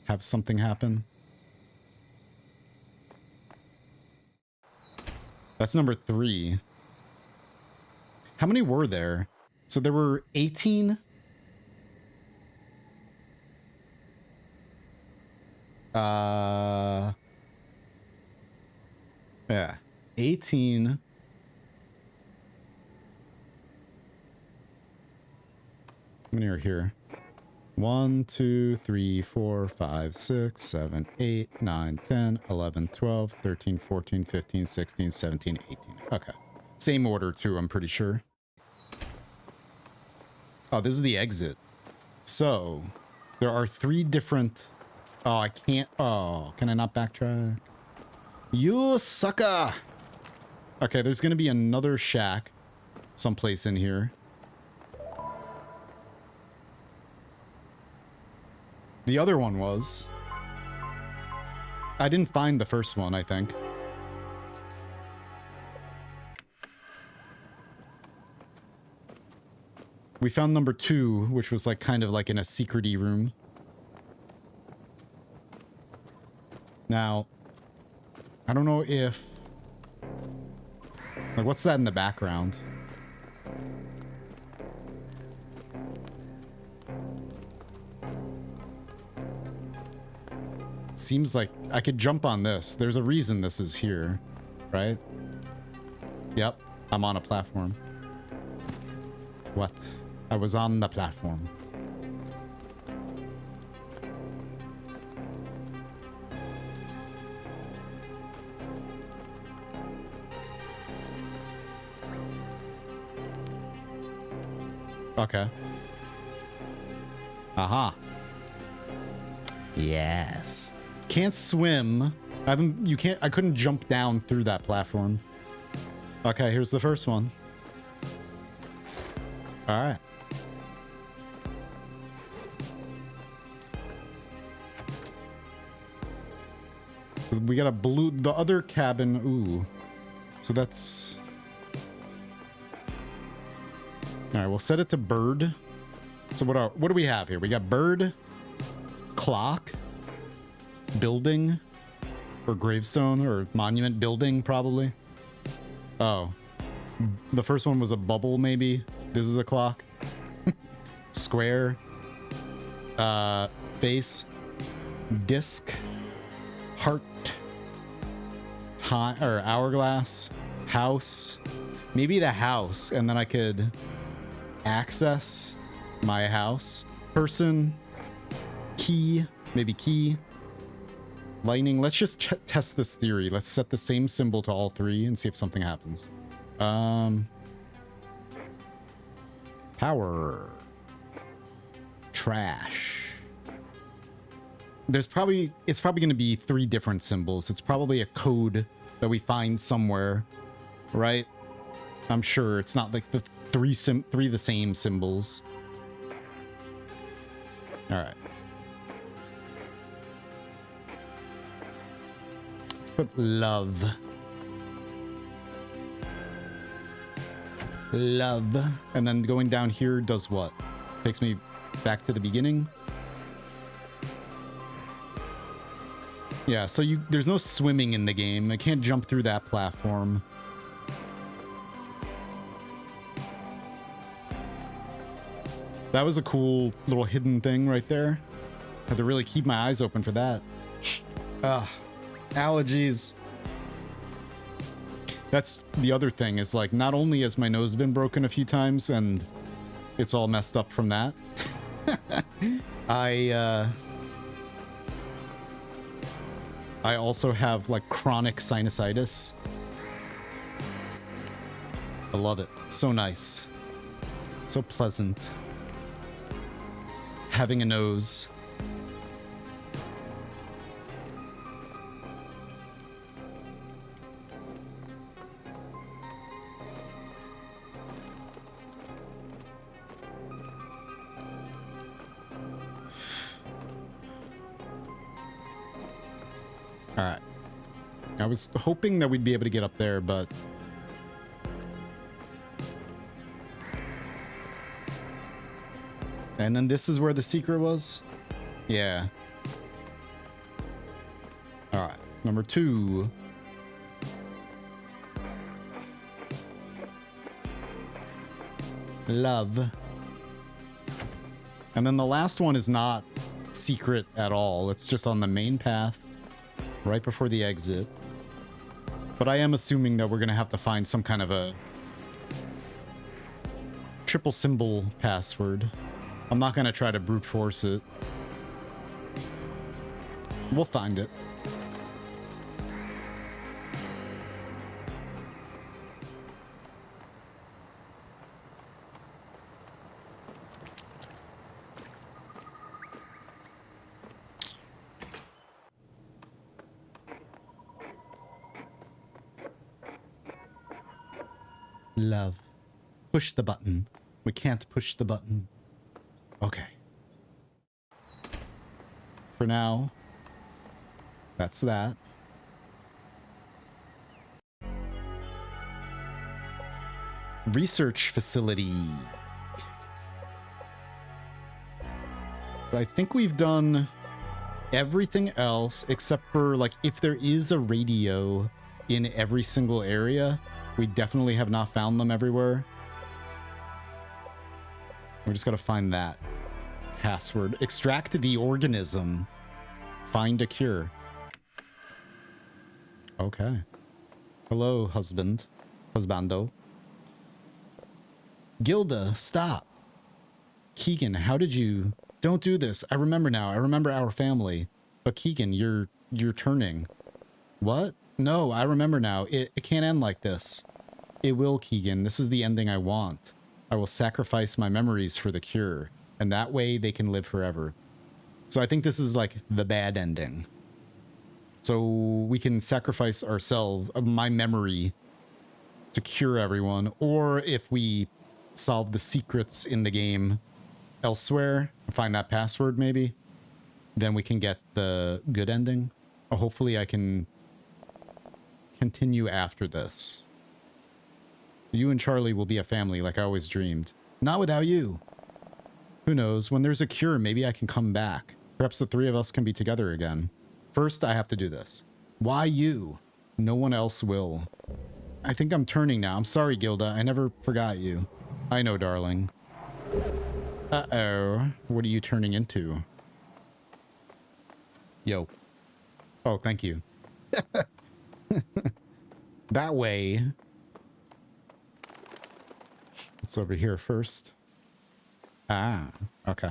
have something happen? That's number 3. How many were there? So there were 18. Yeah, 18. How many are here? 1, 2, 3, 4, 5, 6, 7, 8, 9, 10, 11, 12, 13, 14, 15, 16, 17, 18. Okay. Same order too, I'm pretty sure. Oh, this is the exit. So, there are 3 different... Oh, I can't... Oh, can I not backtrack? You sucker! Okay, there's gonna be another shack someplace in here. The other one was... I didn't find the first one, I think. We found number 2, which was like kind of like in a secret-y room. Now, I don't know if... Like, what's that in the background? Seems like I could jump on this. There's a reason this is here, right? Yep, I'm on a platform. What? I was on the platform. Okay. Aha. Yes. Can't swim. I couldn't jump down through that platform. Okay, here's the first one. All right. So we got the other cabin. Ooh. So that's... All right, we'll set it to bird. So what do we have here? We got bird, clock, building, or gravestone, or monument building, probably. Oh. The first one was a bubble, maybe. This is a clock. Square. Face. Disc. Heart. Time, or hourglass. House. Maybe the house, and then I could access my house. Person. Key. Maybe key. Lightning. Let's just test this theory. Let's set the same symbol to all 3 and see if something happens. Power. Trash. It's probably going to be 3 different symbols. It's probably a code that we find somewhere, right? I'm sure it's not like the three the same symbols. All right. Let's put love. Love. And then going down here does what? Takes me back to the beginning. Yeah, so there's no swimming in the game. I can't jump through that platform. That was a cool little hidden thing right there. Had to really keep my eyes open for that. Allergies. That's the other thing, is like, not only has my nose been broken a few times and it's all messed up from that, I also have like chronic sinusitis. I love it. So nice. So pleasant. Having a nose. All right. I was hoping that we'd be able to get up there, but and then this is where the secret was? Yeah. All right. Number 2. Love. And then the last one is not secret at all. It's just on the main path right before the exit. But I am assuming that we're going to have to find some kind of a triple symbol password. I'm not going to try to brute force it. We'll find it. Love. Push the button. We can't push the button. Okay. For now, that's that. Research facility. So I think we've done everything else except for, like, if there is a radio in every single area, we definitely have not found them everywhere. We just gotta find that password. Extract the organism. Find a cure. Okay. Hello, husband. Husbando. Gilda, stop. Keegan, how did you... Don't do this. I remember now. I remember our family. But Keegan, you're turning. What? No, I remember now. It can't end like this. It will, Keegan. This is the ending I want. I will sacrifice my memories for the cure, and that way they can live forever. So I think this is like the bad ending. So we can sacrifice ourselves, my memory, to cure everyone, or if we solve the secrets in the game elsewhere, find that password maybe, then we can get the good ending. Or hopefully I can continue after this. You and Charlie will be a family like I always dreamed. Not without you. Who knows? When there's a cure, maybe I can come back. Perhaps the three of us can be together again. First, I have to do this. Why you? No one else will. I think I'm turning now. I'm sorry, Gilda. I never forgot you. I know, darling. Uh-oh. What are you turning into? Yo. Oh, thank you. That way. It's over here first. Ah, okay.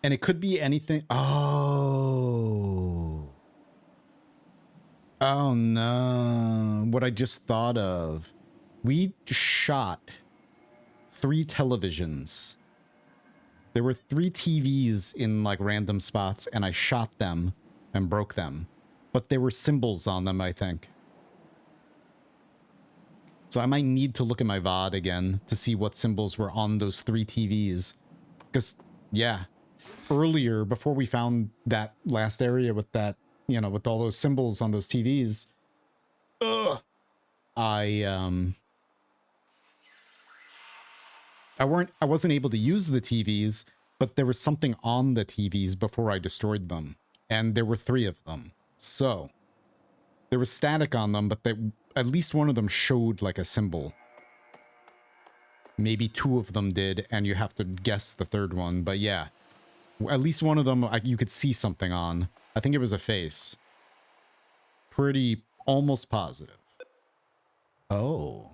And it could be anything. Oh. Oh no. What I just thought of. We shot 3 televisions. There were 3 TVs in like random spots, and I shot them and broke them. But there were symbols on them, I think. So I might need to look at my VOD again to see what symbols were on those 3 TVs. Because, yeah, earlier, before we found that last area with that, you know, with all those symbols on those TVs, I wasn't able to use the TVs, but there was something on the TVs before I destroyed them. And there were 3 of them. So there was static on them, but at least one of them showed like a symbol. Maybe 2 of them did, and you have to guess the 3rd one. But yeah, at least one of them you could see something on. I think it was a face. Pretty almost positive. Oh.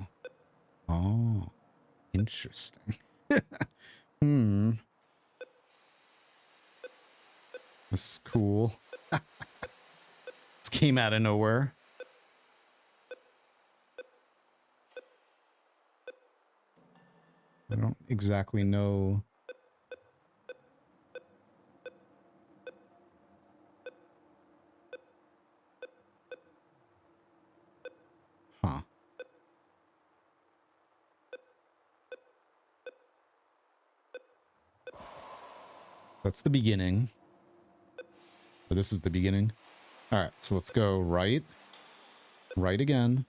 Oh. Interesting. Hmm. This is cool. This came out of nowhere. I don't exactly know. Huh. So that's the beginning. But this is the beginning. All right, so let's go right. Right again.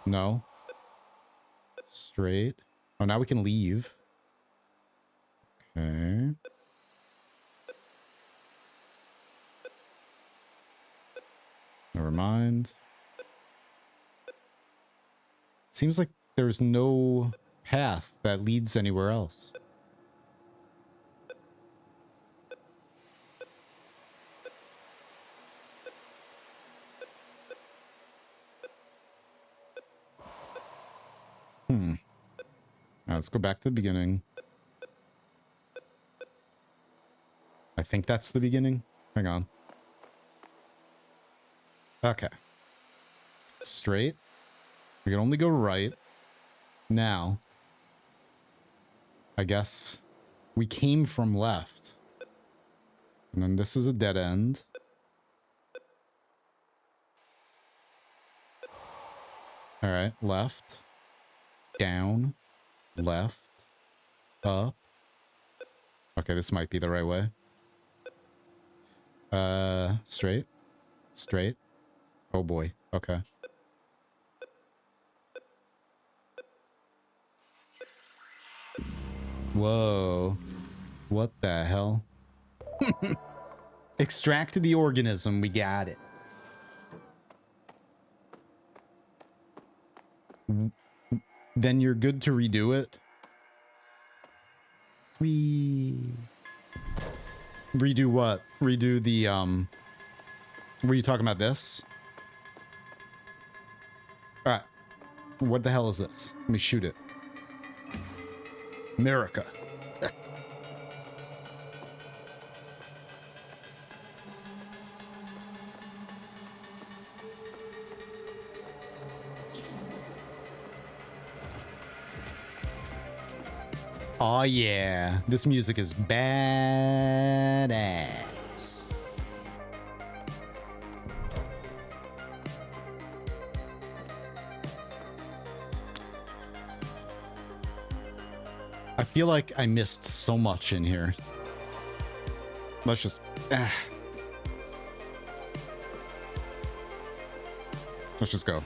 No. Straight. Oh, now we can leave. Okay. Never mind. Seems like there's no path that leads anywhere else. Now let's go back to the beginning. I think that's the beginning. Hang on. Okay. Straight. We can only go right. Now, I guess we came from left. And then this is a dead end. All right, left. Down. Left. Up. Okay, this might be the right way. Straight. Straight. Oh boy. Okay. Whoa. What the hell? Extract the organism. We got it. Then you're good to redo it. Redo what? Redo the, were you talking about this? All right. What the hell is this? Let me shoot it. America. Oh yeah, this music is badass. I feel like I missed so much in here. Let's just... Let's just go.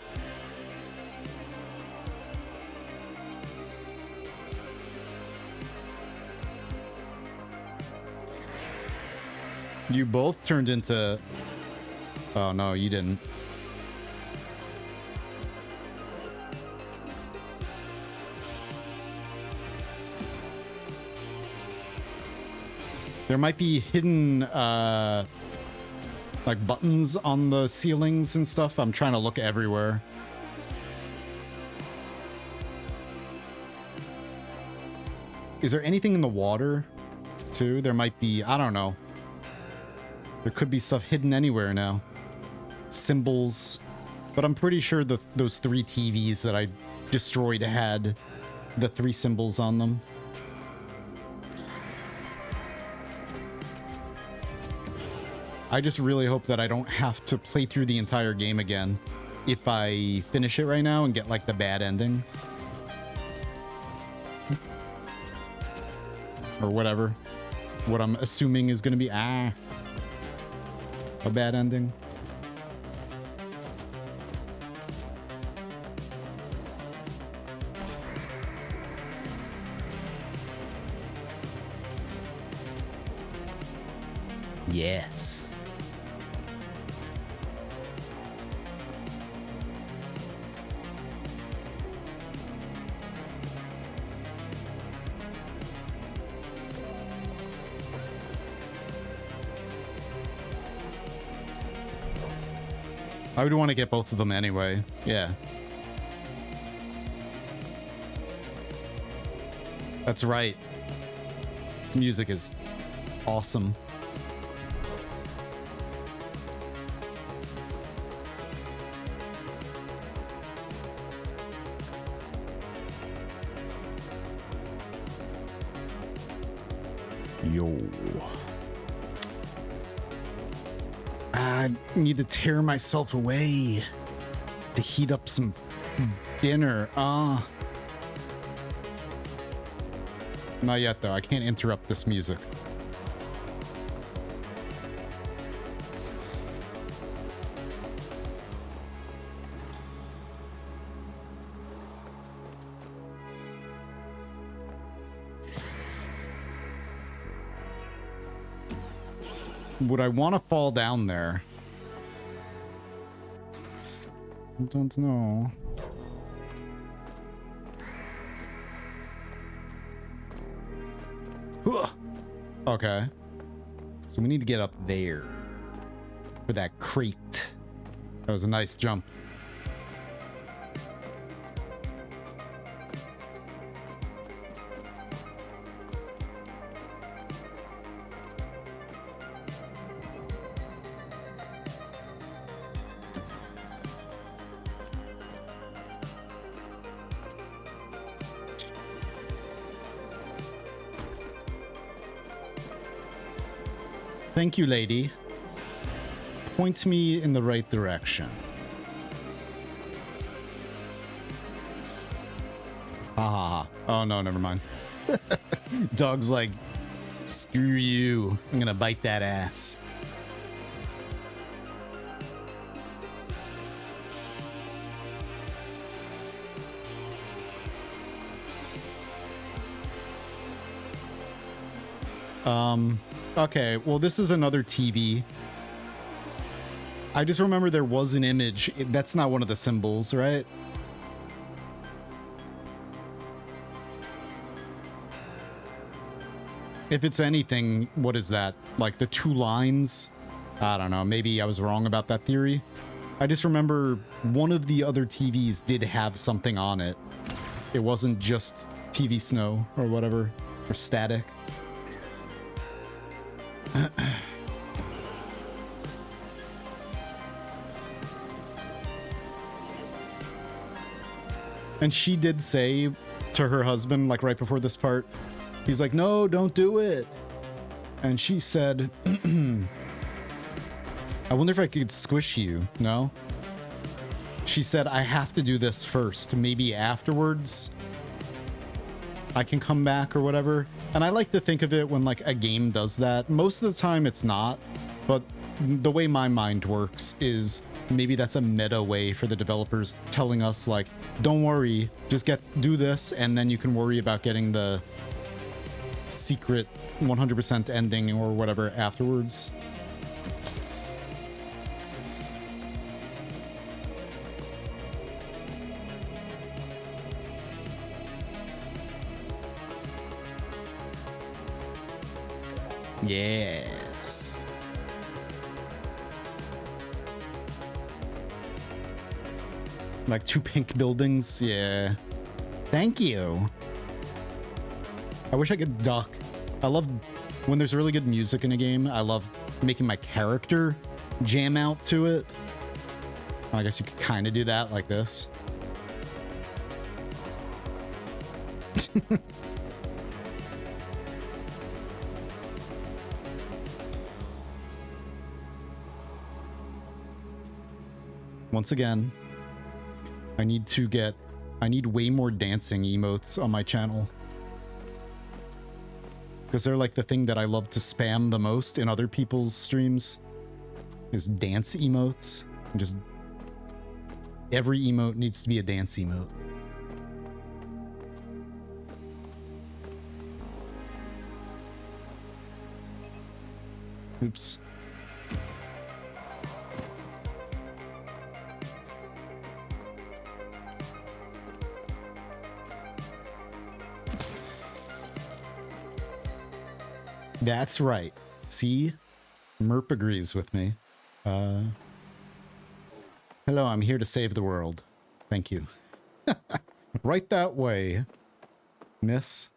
You both turned into... Oh, no, you didn't. There might be hidden, like, buttons on the ceilings and stuff. I'm trying to look everywhere. Is there anything in the water, too? There might be... I don't know. There could be stuff hidden anywhere now. Symbols. But I'm pretty sure those 3 TVs that I destroyed had the 3 symbols on them. I just really hope that I don't have to play through the entire game again if I finish it right now and get like the bad ending. Or whatever. What I'm assuming is going to be a bad ending. Yes. I would want to get both of them anyway. Yeah. That's right. This music is awesome. Yo. I need to tear myself away to heat up some dinner. Not yet, though. I can't interrupt this music. Would I want to fall down there? I don't know. Okay. So we need to get up there for that crate. That was a nice jump. Thank you, lady. Point me in the right direction. Ha ha ha. Oh no, never mind. Dog's like, screw you. I'm gonna bite that ass. Okay, well, this is another TV. I just remember there was an image. That's not one of the symbols, right? If it's anything, what is that? Like the two lines? I don't know. Maybe I was wrong about that theory. I just remember one of the other TVs did have something on it. It wasn't just TV snow or whatever, or static. And she did say to her husband, like right before this part, he's like, no, don't do it. And she said, I wonder if I could squish you. No? She said, I have to do this first. Maybe afterwards I can come back or whatever. And I like to think of it when like a game does that. Most of the time it's not, but the way my mind works is maybe that's a meta way for the developers telling us like, don't worry, just do this and then you can worry about getting the secret 100% ending or whatever afterwards. Yes. Like two pink buildings. Yeah. Thank you. I wish I could duck. I love when there's really good music in a game. I love making my character jam out to it. I guess you could kind of do that like this. Once again, I need way more dancing emotes on my channel. Because they're like the thing that I love to spam the most in other people's streams is dance emotes. And just every emote needs to be a dance emote. Oops. That's right. See? Merp agrees with me. Hello, I'm here to save the world. Thank you. Right that way, miss.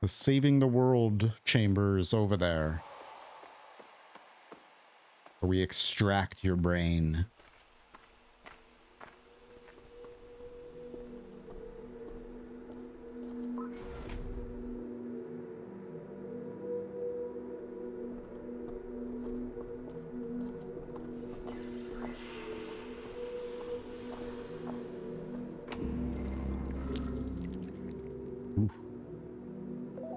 The saving the world chamber is over there. Where we extract your brain. Oof.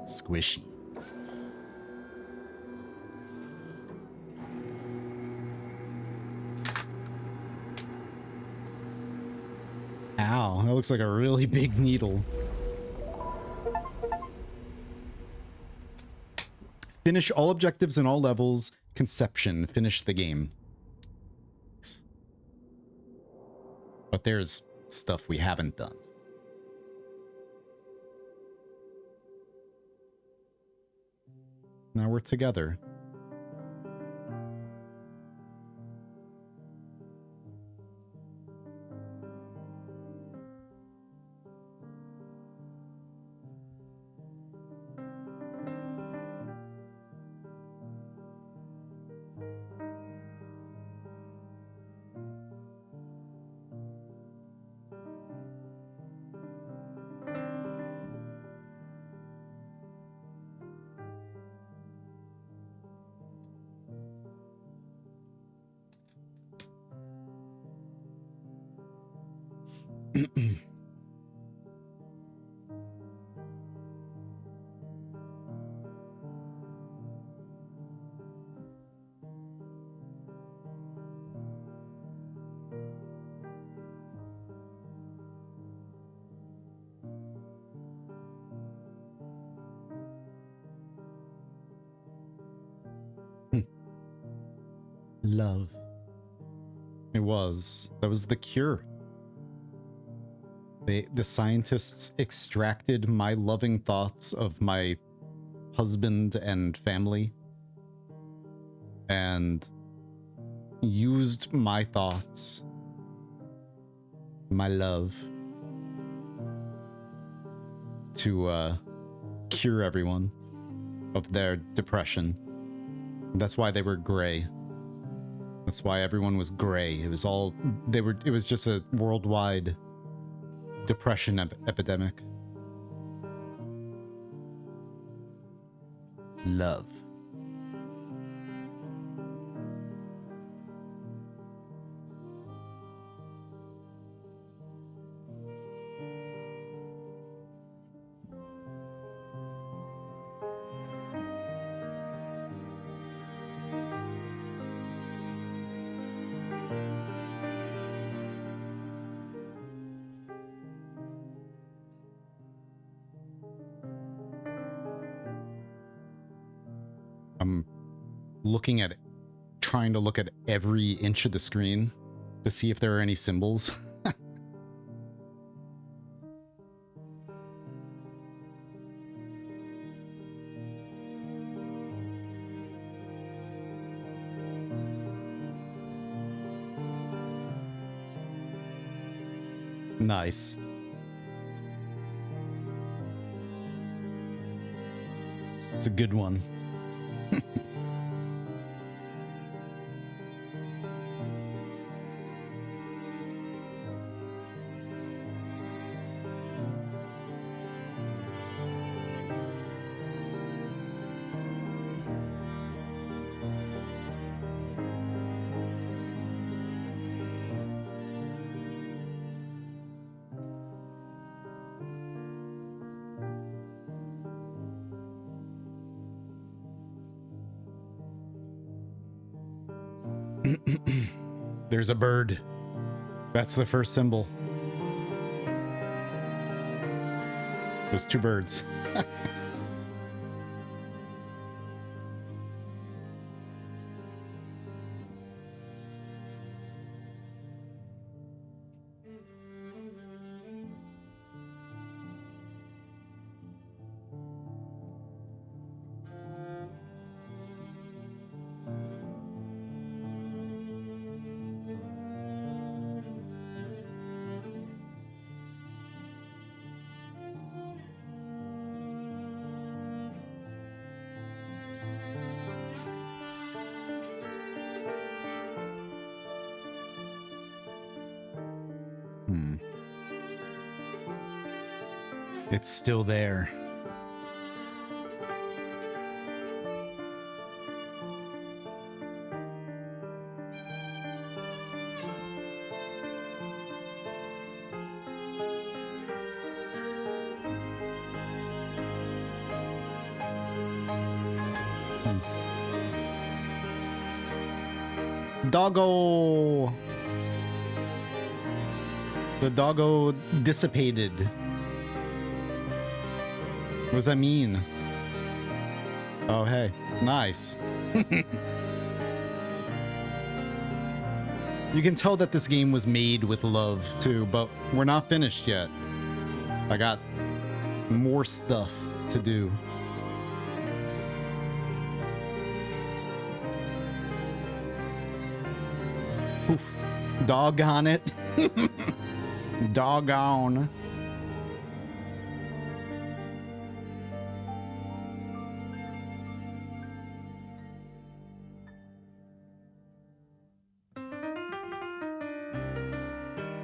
Squishy. Ow, that looks like a really big needle. Finish all objectives in all levels. Conception. Finish the game. But there's stuff we haven't done. Now we're together. Love. It was. That was the cure. The scientists extracted my loving thoughts of my husband and family and used my thoughts, my love, to cure everyone of their depression. That's why they were gray. That's why everyone was gray. It was all it was just a worldwide depression epidemic. Love. I'm looking at it, trying to look at every inch of the screen to see if there are any symbols. Nice. It's a good one. There's a bird. That's the first symbol. There's two birds. It's still there. Doggo. The doggo dissipated. What does that mean? Oh, hey. Nice. You can tell that this game was made with love, too, but we're not finished yet. I got more stuff to do. Oof. Doggone it. Doggone.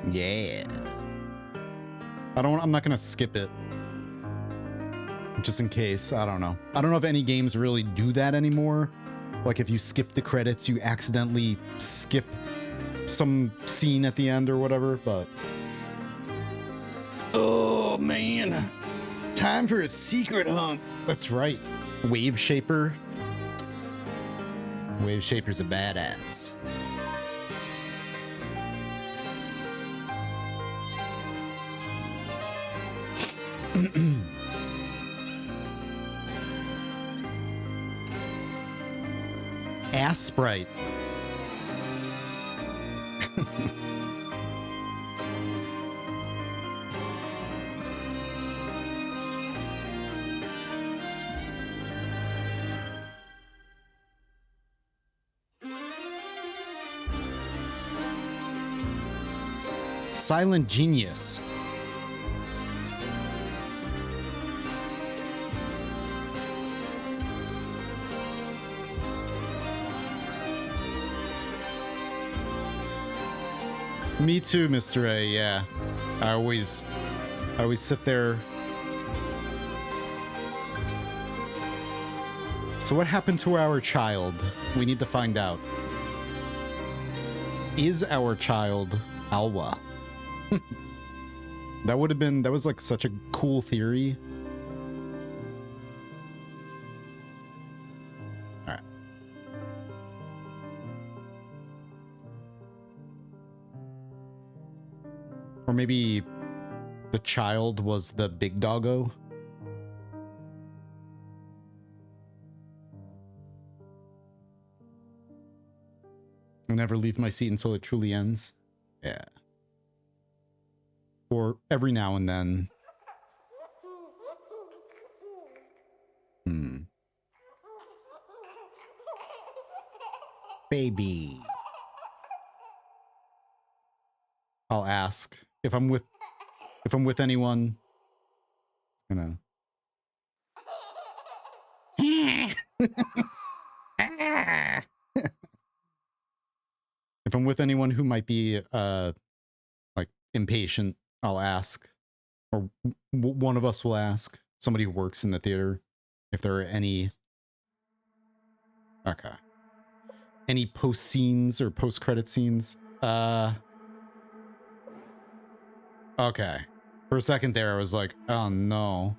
Yeah. I'm not gonna skip it. Just in case, I don't know. I don't know if any games really do that anymore. Like if you skip the credits, you accidentally skip some scene at the end or whatever, but... Oh, man. Time for a secret hunt. That's right. Wave Shaper. Wave Shaper's a badass. Ass Sprite. Silent Genius. Me too, Mr. A, yeah. I always sit there. So what happened to our child? We need to find out. Is our child Alwa? That was like such a cool theory. All right. Or maybe the child was the big doggo. I'll never leave my seat until it truly ends. Yeah. Or every now and then. Baby. I'll ask if I'm with anyone. Gonna. If I'm with anyone who might be like impatient, I'll ask, or one of us will ask. Somebody who works in the theater, if there are any. Okay. Any post scenes or post credit scenes? Okay. For a second there, I was like, oh no.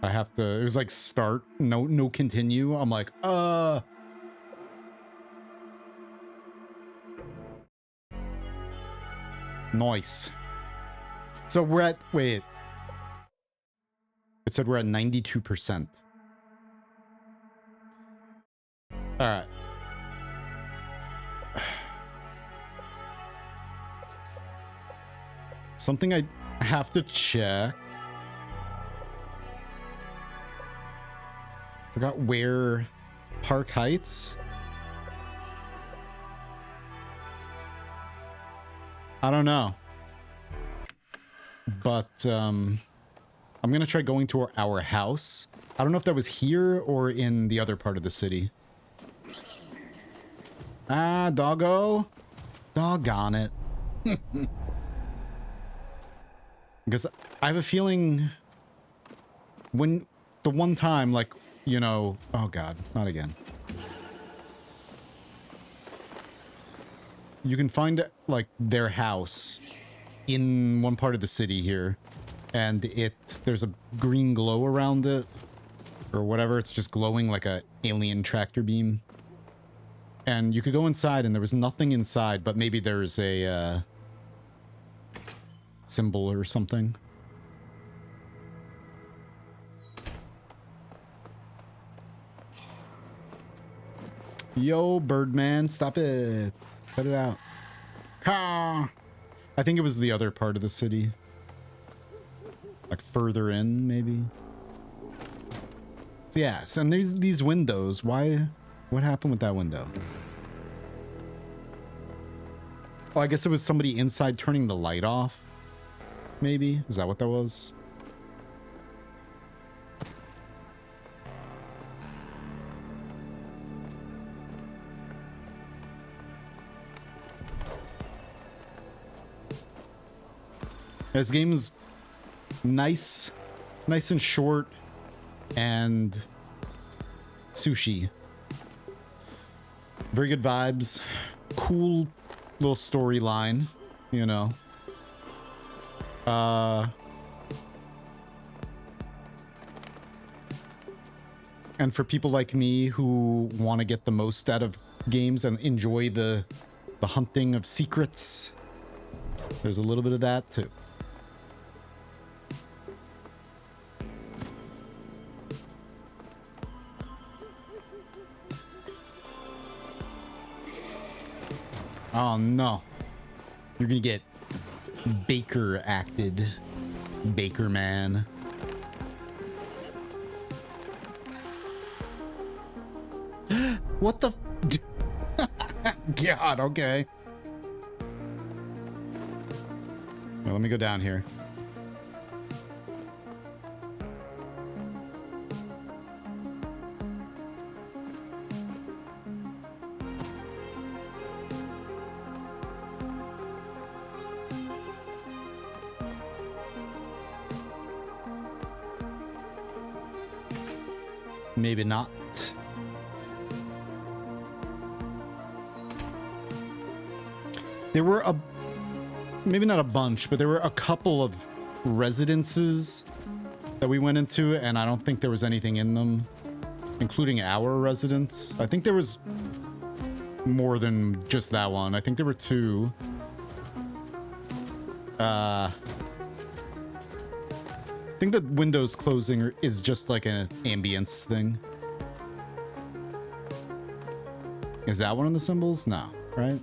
I have to, it was like start, no continue. I'm like, Nice. So we're at, wait. It said we're at 92%. All right. Something I have to check. Forgot where Park Heights. I don't know. But I'm gonna try going to our house. I don't know if that was here or in the other part of the city. Ah, doggo. Doggone it. Because I have a feeling when the one time, like, you know, oh God, not again. You can find like their house in one part of the city here, and there's a green glow around it or whatever. It's just glowing like a alien tractor beam. And you could go inside and there was nothing inside, but maybe there's a symbol or something. Yo, Birdman, stop it. Cut it out. Caw. I think it was the other part of the city. Like further in, maybe. So yes, and there's these windows. Why? What happened with that window? Oh, I guess it was somebody inside turning the light off. Maybe? Is that what that was? This game is nice and short, and sushi. Very good vibes. Cool little storyline, you know. And for people like me who want to get the most out of games and enjoy the hunting of secrets, there's a little bit of that too. Oh no. You're gonna get Baker acted. Baker man. What the God, okay. Well, let me go down here. Maybe not. There were maybe not a bunch, but there were a couple of residences that we went into, and I don't think there was anything in them, including our residence. I think there was more than just that one. I think there were two. I think the windows closing is just like an ambience thing. Is that one of the symbols? No, right?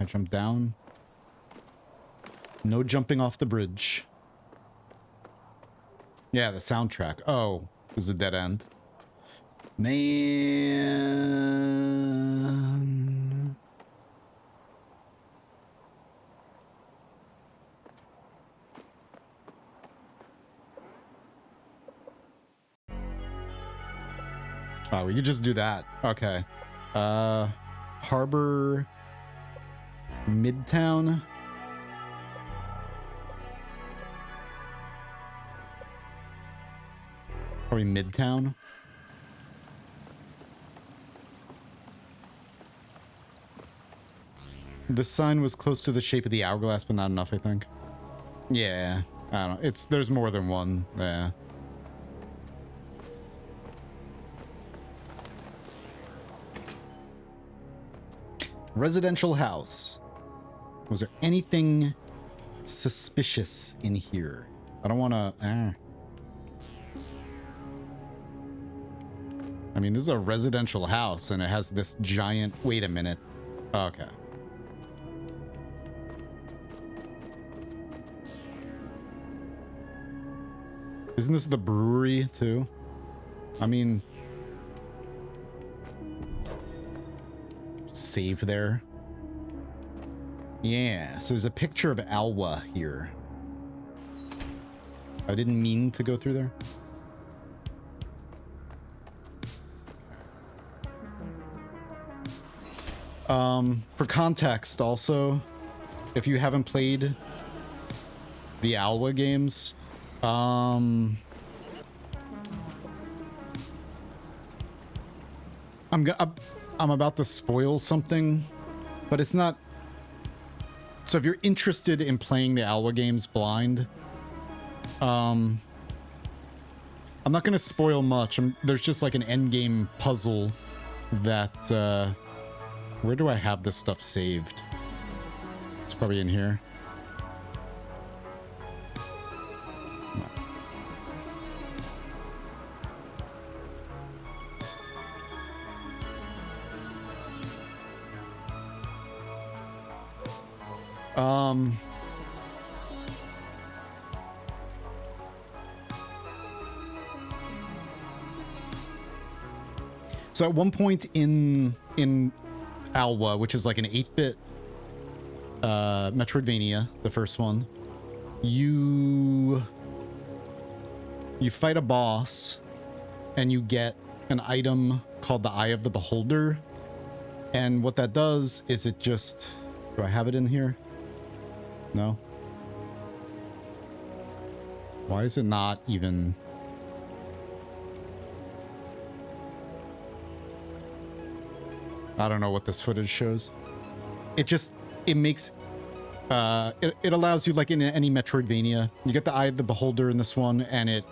I jump down. No jumping off the bridge. Yeah, the soundtrack. Oh, this is a dead end. Man. Oh, we could just do that. Okay. Harbor Midtown. Probably Midtown. The sign was close to the shape of the hourglass, but not enough, I think. Yeah, I don't know. There's more than one. Yeah. Residential house. Was there anything suspicious in here? I don't want to... I mean, this is a residential house, and it has this giant... Wait a minute. Okay. Isn't this the brewery, too? I mean... Save there. Yeah, so there's a picture of Alwa here. I didn't mean to go through there. For context also, if you haven't played the Alwa games, I'm about to spoil something, but it's not. So if you're interested in playing the Alwa games blind, I'm not going to spoil much. There's just like an end game puzzle that, where do I have this stuff saved? It's probably in here. So at one point in Alwa, which is like an 8-bit Metroidvania, the first one, you fight a boss and you get an item called the Eye of the Beholder. And what that does is it just... Do I have it in here? No? Why is it not even... I don't know what this footage shows. It makes... It allows you, like in any Metroidvania, you get the Eye of the Beholder in this one, and it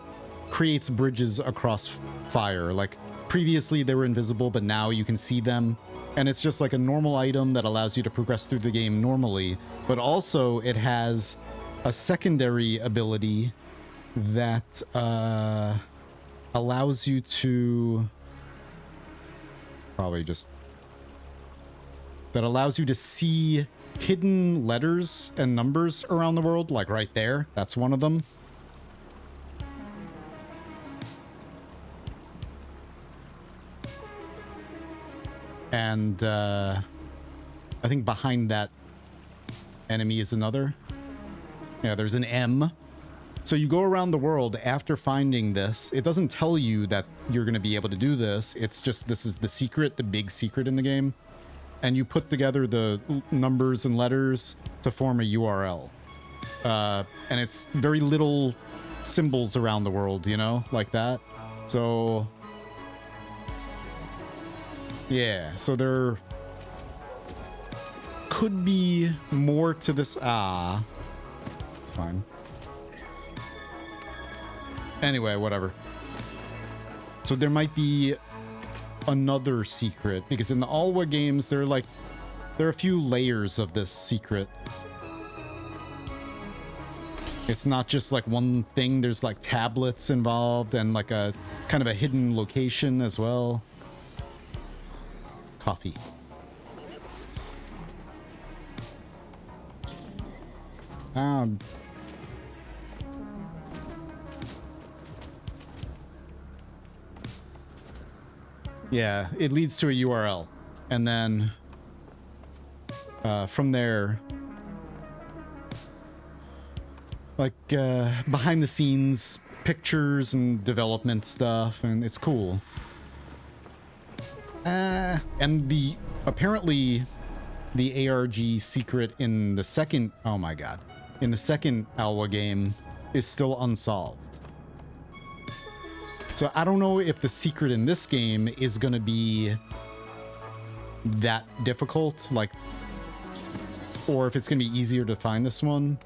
creates bridges across fire. Like, previously they were invisible, but now you can see them. And it's just like a normal item that allows you to progress through the game normally. But also, it has a secondary ability that allows you to... Probably just... That allows you to see hidden letters and numbers around the world, like right there. That's one of them. And I think behind that enemy is another. Yeah, there's an M. So you go around the world after finding this. It doesn't tell you that you're going to be able to do this. It's just this is the secret, the big secret in the game. And you put together the numbers and letters to form a URL. And it's very little symbols around the world, you know, like that. So, yeah, so there could be more to this. It's fine. Anyway, whatever. So there might be another secret, because in the Alwa games there are a few layers of this secret. It's not just like one thing. There's like tablets involved and like a kind of a hidden location as well. Coffee. Yeah, it leads to a URL, and then from there, like behind the scenes pictures and development stuff, and it's cool. And apparently the ARG secret in the second, oh my god, in the second Alwa game is still unsolved. So I don't know if the secret in this game is going to be that difficult, like, or if it's going to be easier to find this one.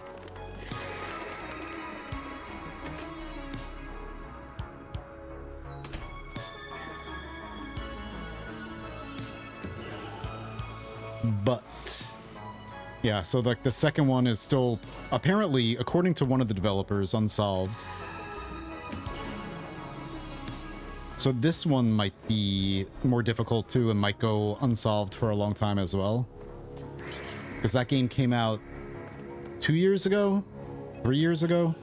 But yeah, so like the second one is still apparently, according to one of the developers, unsolved. So this one might be more difficult too and might go unsolved for a long time as well. Because that game came out 2 years ago? 3 years ago?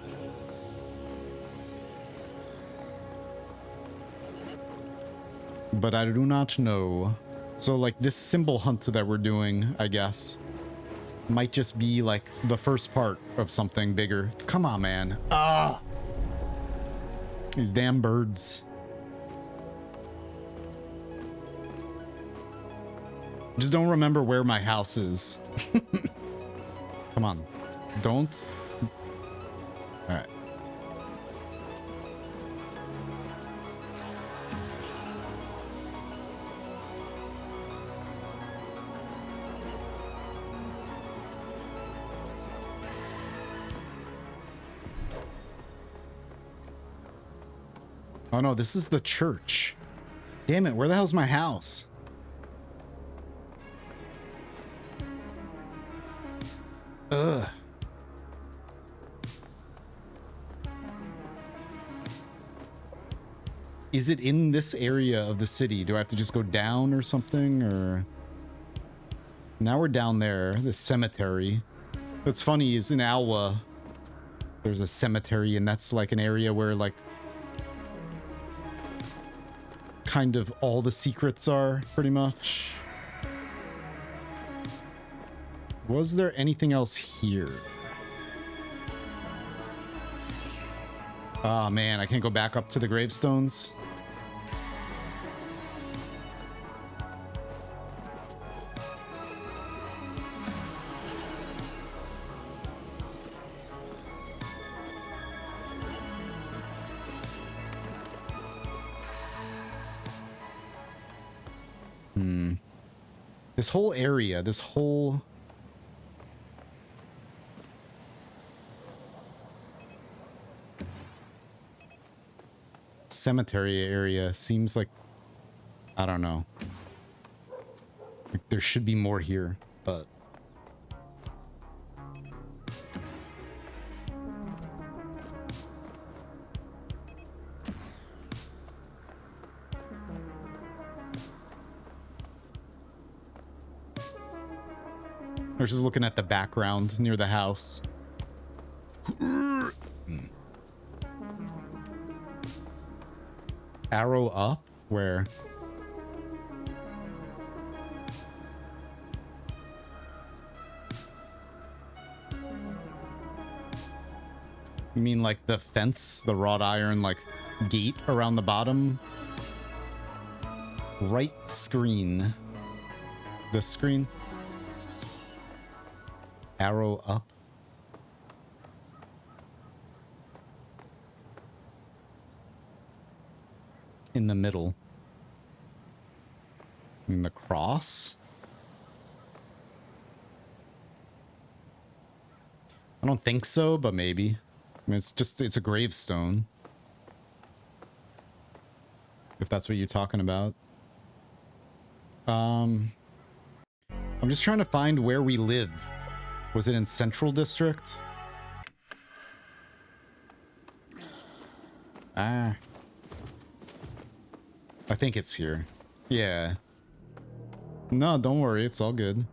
But I do not know. So like this symbol hunt that we're doing, I guess, might just be like the first part of something bigger. Come on, man. Ah! These damn birds. Just don't remember where my house is. Come on. Don't. All right. Oh no, this is the church. Damn it, where the hell's my house? Ugh. Is it in this area of the city? Do I have to just go down or something? Or now we're down there, the cemetery. What's funny is in Alwa, there's a cemetery, and that's like an area where like kind of all the secrets are, pretty much. Was there anything else here? Oh man, I can't go back up to the gravestones. This whole area, this whole... cemetery area seems like... I don't know. Like there should be more here, but... I was just looking at the background near the house. Arrow up? Where? You mean like the fence, the wrought iron like gate around the bottom? Right screen. This screen? Arrow up. In the middle. In the cross? I don't think so, but maybe. I mean, it's a gravestone. If that's what you're talking about. I'm just trying to find where we live. Was it in Central District? Ah. I think it's here. Yeah. No, don't worry. It's all good.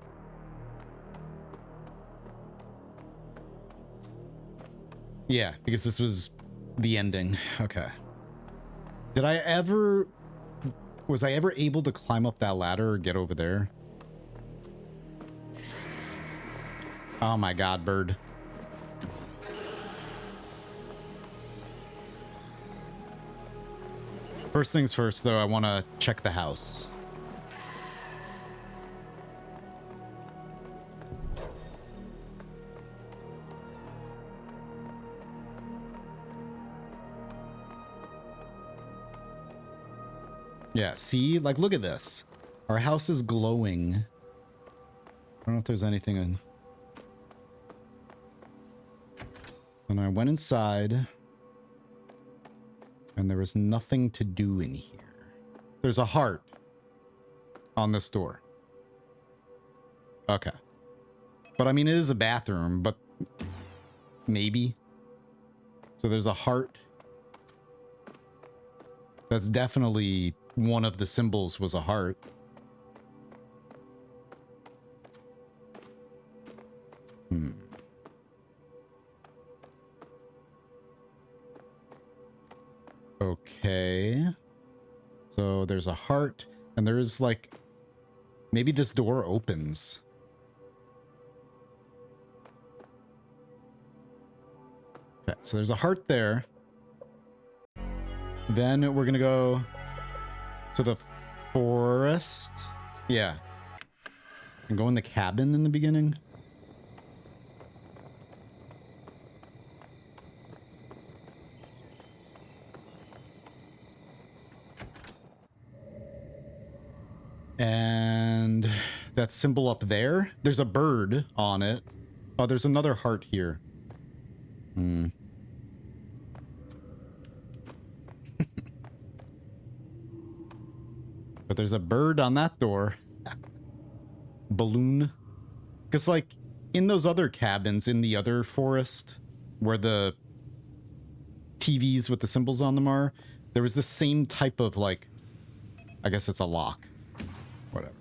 Yeah, because this was the ending. Okay. Did I ever... Was I ever able to climb up that ladder or get over there? Oh my god, bird. First things first, though, I want to check the house. Yeah, see? Like, look at this. Our house is glowing. I don't know if there's anything in... And I went inside. And there was nothing to do in here. There's a heart on this door. Okay. But I mean, it is a bathroom, but maybe. So there's a heart. That's definitely one of the symbols was a heart. Okay. So there's a heart, and there's like, maybe this door opens. Okay, so there's a heart there. Then we're gonna go to the forest. Yeah. And go in the cabin in the beginning. And that symbol up there, there's a bird on it. Oh, there's another heart here. But there's a bird on that door. Balloon. Because, like, in those other cabins in the other forest, where the TVs with the symbols on them are, there was the same type of, like, I guess it's a lock. Whatever.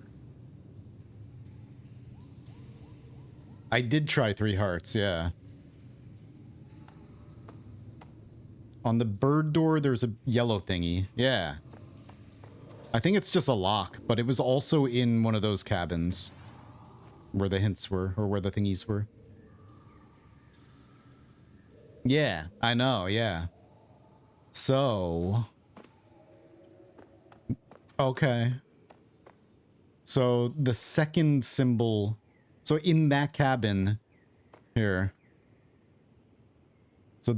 I did try 3 hearts, yeah. On the bird door, there's a yellow thingy. Yeah. I think it's just a lock, but it was also in one of those cabins where the hints were, or where the thingies were. Yeah, I know, yeah. So... Okay. So the second symbol... So in that cabin... Here. So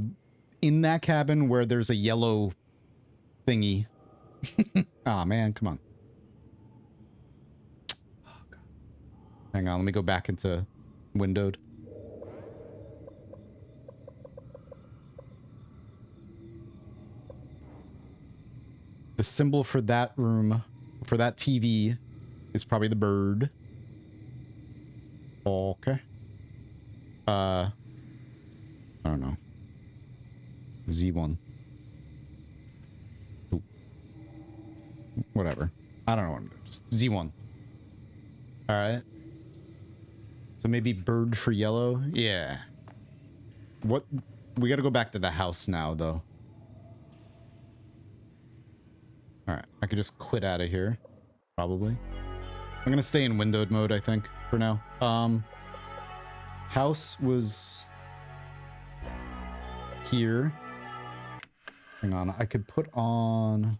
in that cabin where there's a yellow thingy... Aw, man, come on. Oh, God. Hang on, let me go back into windowed. The symbol for that room, for that TV, is probably the bird. Okay. I don't know. Z1. Ooh. Whatever. I don't know. Just Z1. All right. So maybe bird for yellow? Yeah. What? We gotta go back to the house now, though. Alright, I could just quit out of here. Probably. I'm gonna stay in windowed mode, I think, for now. House was... here. Hang on, I could put on...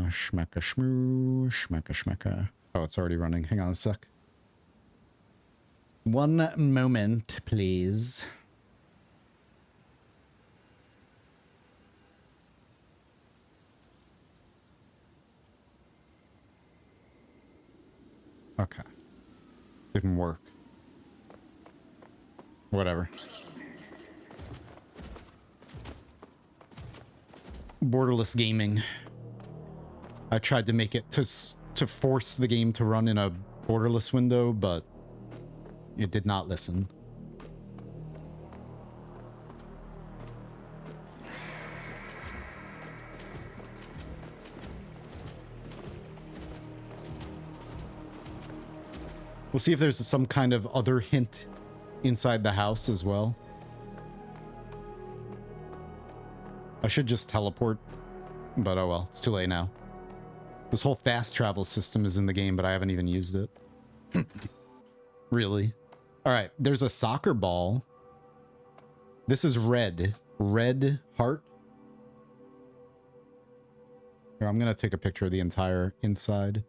Schmecka shmoo, schmecka schmecka. Oh, it's already running. Hang on a sec. One moment, please. Okay. Didn't work. Whatever. Borderless gaming. I tried to make it to force the game to run in a borderless window, but it did not listen. We'll see if there's some kind of other hint inside the house as well. I should just teleport, but oh well, it's too late now. This whole fast travel system is in the game, but I haven't even used it. Really? All right, there's a soccer ball. This is red. Red heart. Here, I'm gonna take a picture of the entire inside.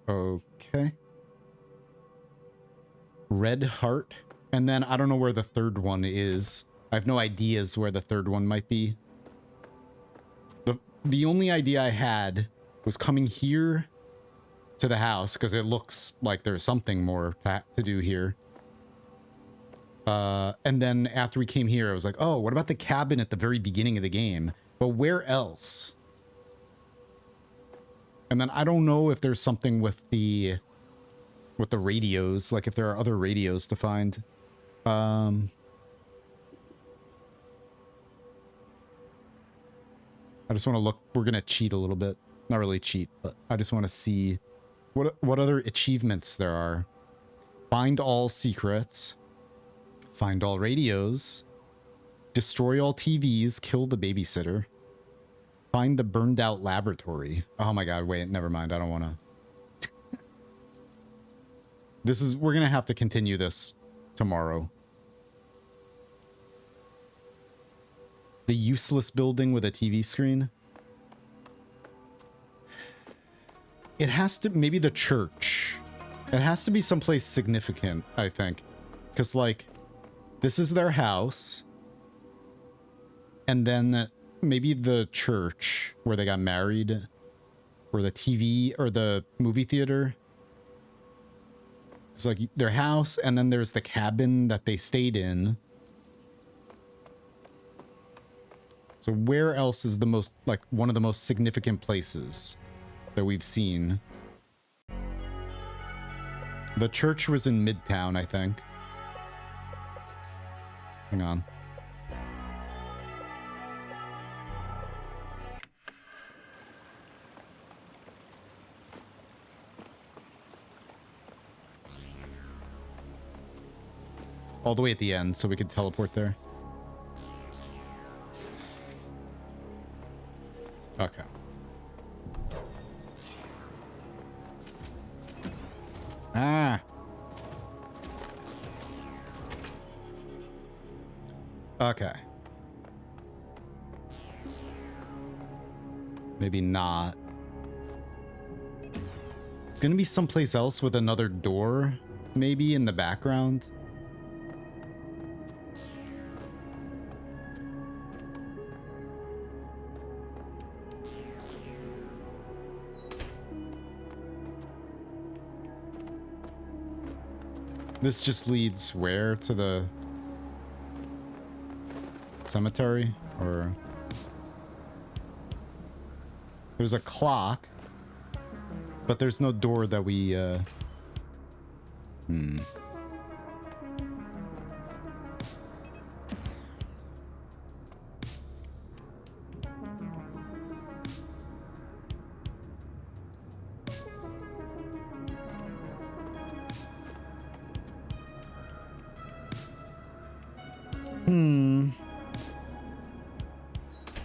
Okay. Red heart. And then I don't know where the third one is. I have no ideas where the third one might be. The only idea I had was coming here to the house because it looks like there's something more to do here. And then after we came here, I was like, oh, what about the cabin at the very beginning of the game? But where else? And then I don't know if there's something with the radios, like if there are other radios to find. I just want to look. We're gonna cheat a little bit. Not really cheat, but I just want to see what other achievements there are. Find all secrets. Find all radios. Destroy all TVs. Kill the babysitter. Find the burned out laboratory. Oh my god, wait, never mind. I don't want to. We're gonna have to continue this tomorrow. The useless building with a TV screen. It has to, maybe the church. It has to be someplace significant, I think. Because, like, this is their house. And then maybe the church where they got married. Or the TV, or the movie theater. It's like their house, and then there's the cabin that they stayed in. So where else is the most, like, one of the most significant places that we've seen? The church was in Midtown, I think. Hang on. All the way at the end, so we could teleport there. Okay. Ah. Okay. Maybe not. It's gonna be someplace else with another door, maybe in the background. This just leads where? To the cemetery? Or there's a clock, but there's no door that we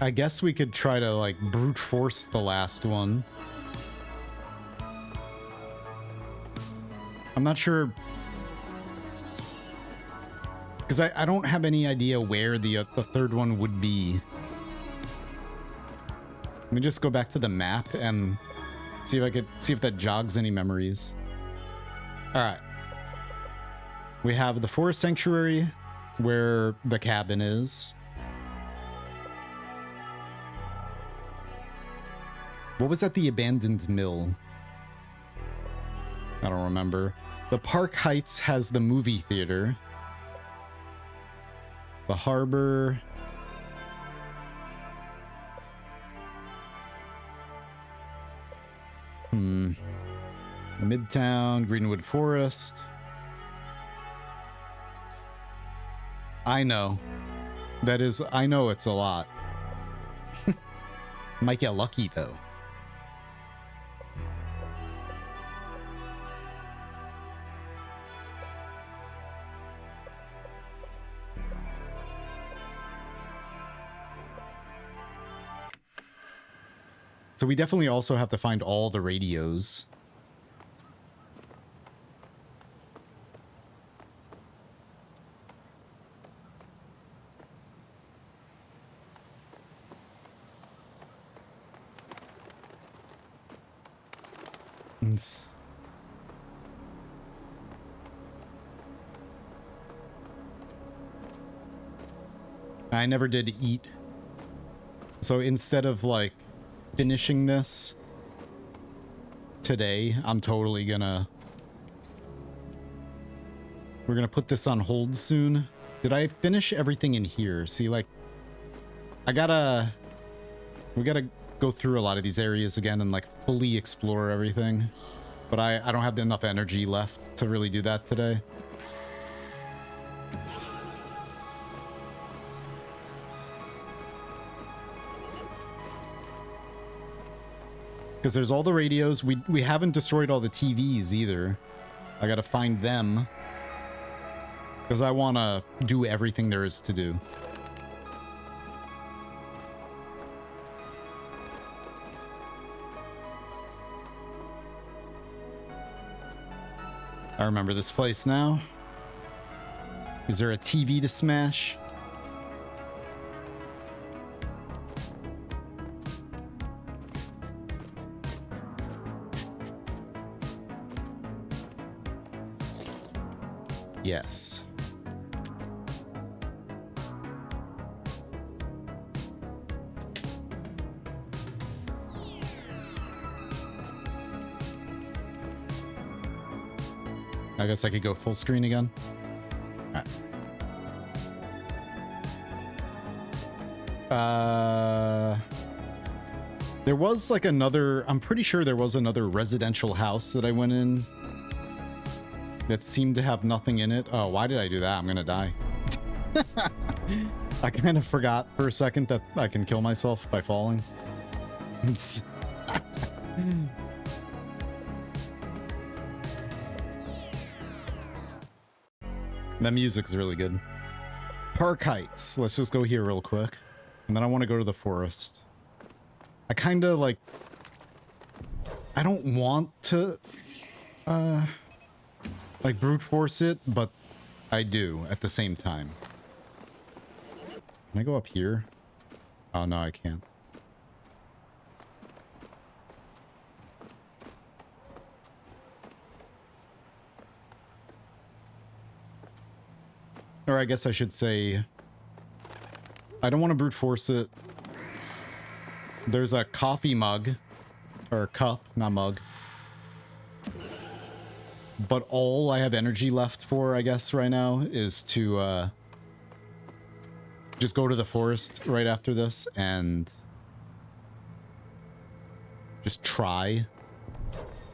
I guess we could try to, like, brute force the last one. I'm not sure. Because I don't have any idea where the third one would be. Let me just go back to the map and see if that jogs any memories. Alright. We have the forest sanctuary where the cabin is. What was at the abandoned mill? I don't remember. The Park Heights has the movie theater. The harbor. Midtown, Greenwood Forest. I know. I know it's a lot. Might get lucky though. So we definitely also have to find all the radios. I never did eat. So instead of, like, finishing this today, I'm totally gonna... We're gonna put this on hold soon. Did I finish everything in here? See, like, we gotta go through a lot of these areas again and like fully explore everything. But I don't have enough energy left to really do that today. Because there's all the radios. We haven't destroyed all the TVs either. I gotta find them. Because I want to do everything there is to do. I remember this place now. Is there a TV to smash? Yes. I guess I could go full screen again. There was like another, I'm pretty sure there was another residential house that I went in that seemed to have nothing in it. Oh, why did I do that? I'm gonna die. I kind of forgot for a second that I can kill myself by falling. That music's really good. Park Heights. Let's just go here real quick. And then I want to go to the forest. I kind of like... I don't want to... like brute force it, but I do at the same time. Can I go up here? Oh, no, I can't. Or I guess I should say, I don't want to brute force it. There's a coffee mug, or a cup, not mug. But all I have energy left for, I guess, right now is to just go to the forest right after this and just try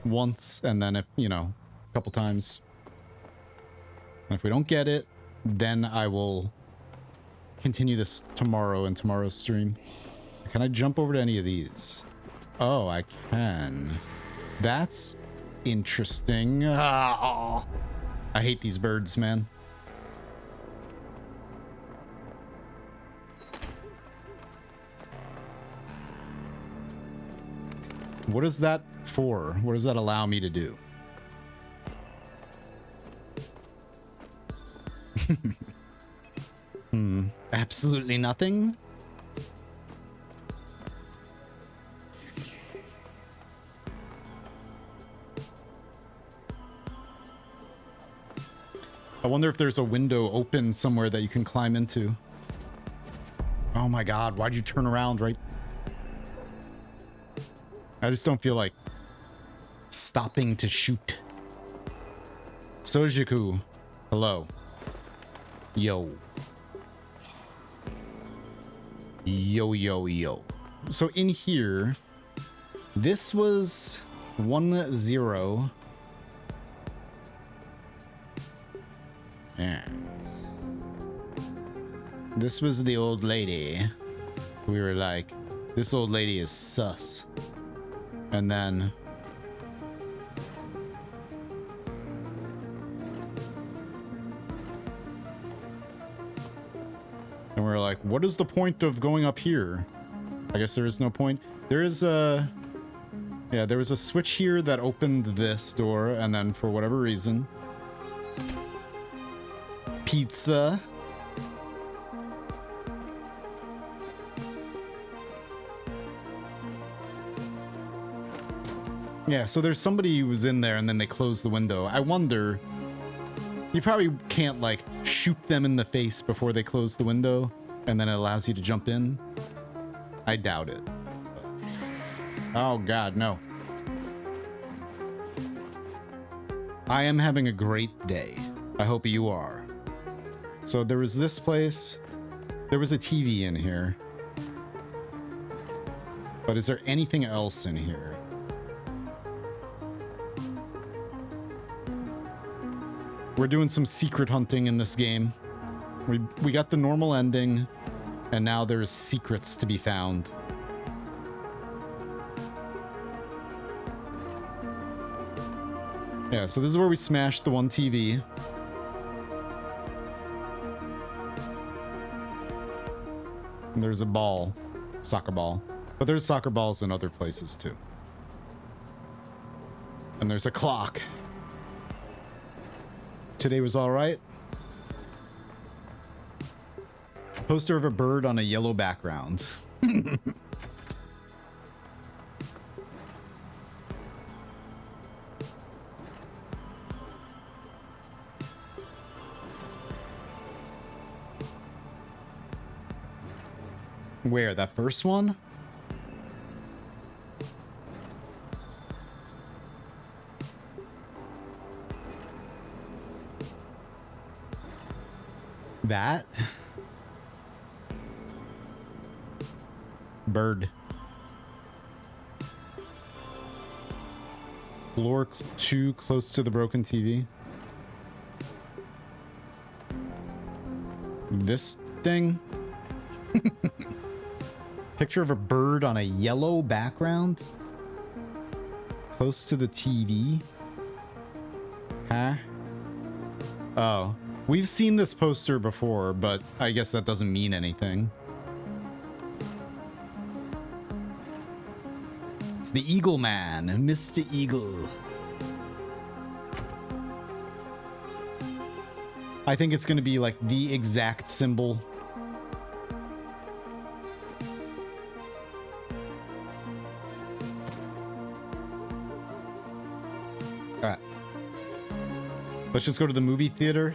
once, and then if, you know, a couple times. And if we don't get it, then I will continue this tomorrow in tomorrow's stream. Can I jump over to any of these? Oh, I can. That's interesting. Ah, oh. I hate these birds, man. What is that for? What does that allow me to do? Absolutely nothing. I wonder if there's a window open somewhere that you can climb into. Oh my god, why'd you turn around, right? I just don't feel like stopping to shoot. Sojiku, hello. Yo. Yo, yo, yo. So in here, this was 1-0. Yeah. This was the old lady. We were like, this old lady is sus. And then... and we're like, what is the point of going up here? I guess there is no point. There is a... yeah, there was a switch here that opened this door, and then for whatever reason... pizza. Yeah, so there's somebody who was in there and then they closed the window. I wonder... you probably can't, like, shoot them in the face before they close the window, and then it allows you to jump in. I doubt it. Oh, God, no. I am having a great day. I hope you are. So there was this place. There was a TV in here. But is there anything else in here? We're doing some secret hunting in this game. We got the normal ending, and now there's secrets to be found. Yeah, so this is where we smashed the one TV. And there's a ball. Soccer ball. But there's soccer balls in other places too. And there's a clock. Today was all right. Poster of a bird on a yellow background. Where? That first one? That? Bird. Floor too close to the broken TV. This thing? Picture of a bird on a yellow background? Close to the TV? Huh? Oh. We've seen this poster before, but I guess that doesn't mean anything. It's the Eagle Man, Mr. Eagle. I think it's going to be like the exact symbol. All right. Let's just go to the movie theater.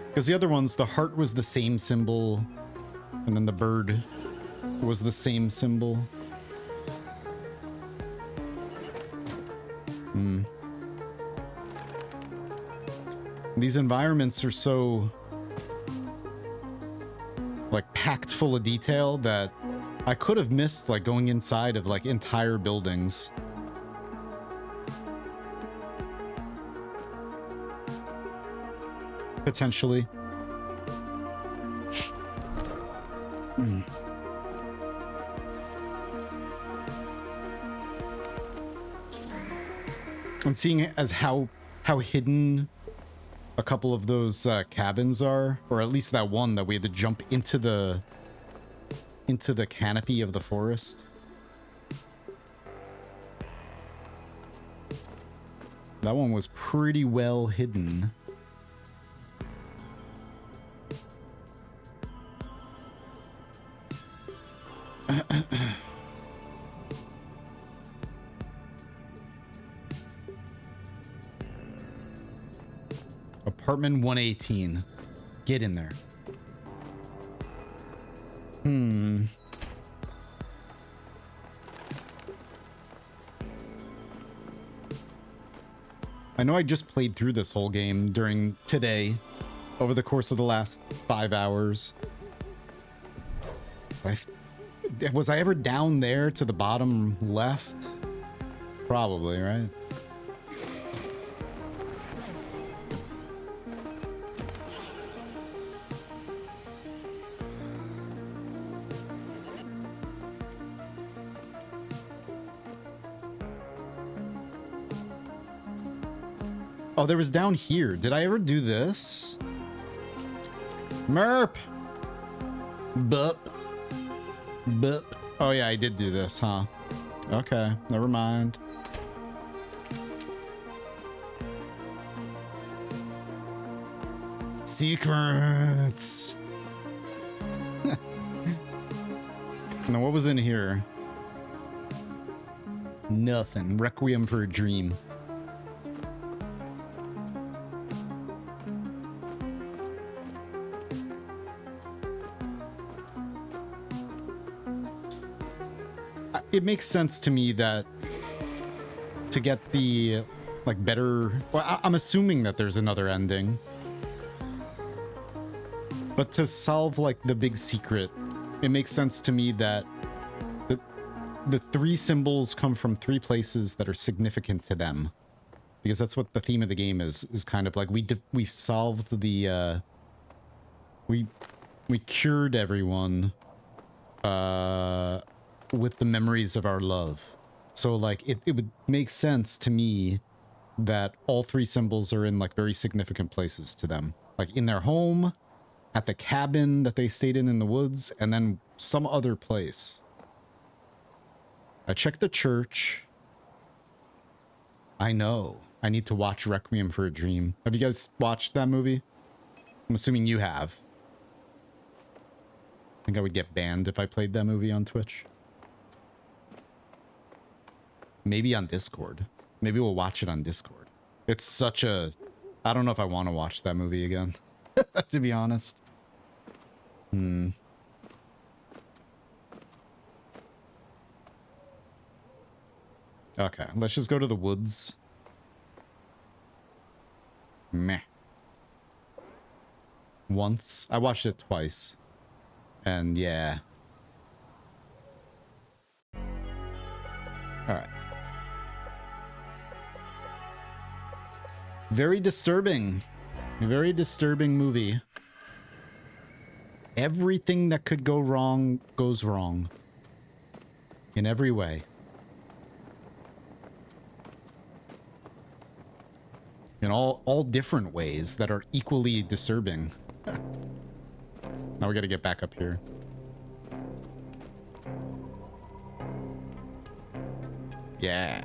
Because the other ones, the heart was the same symbol, and then the bird was the same symbol. These environments are so, like, packed full of detail that I could have missed, like, going inside of, like, entire buildings. Potentially. And seeing it as how hidden a couple of those cabins are, or at least that one that we had to jump into the canopy of the forest. That one was pretty well hidden. Apartment 118. Get in there. I know I just played through this whole game during today, over the course of the last 5 hours. Was I ever down there to the bottom left? Probably, right? Oh, there was down here. Did I ever do this? Merp! Bup. Bup. Oh yeah, I did do this, huh? Okay, never mind. Secrets! Now, what was in here? Nothing. Requiem for a Dream. it makes sense to me that to get the like better, well, I'm assuming that there's another ending, but to solve like the big secret, it makes sense to me that the three symbols come from three places that are significant to them, because that's what the theme of the game is kind of like we solved the we cured everyone with the memories of our love. So like it would make sense to me that all three symbols are in like very significant places to them, like in their home, at the cabin that they stayed in the woods, and then some other place. I checked the church. I know. I need to watch Requiem for a Dream. Have you guys watched that movie? I'm assuming you have. I think I would get banned if I played that movie on Twitch. Maybe on Discord. Maybe we'll watch it on Discord. It's such a... I don't know if I want to watch that movie again, to be honest. Okay, let's just go to the woods. Meh. Once. I watched it twice. And yeah. Alright. Very disturbing. Very disturbing movie. Everything that could go wrong goes wrong. In every way. In all different ways that are equally disturbing. Now we gotta get back up here. Yeah.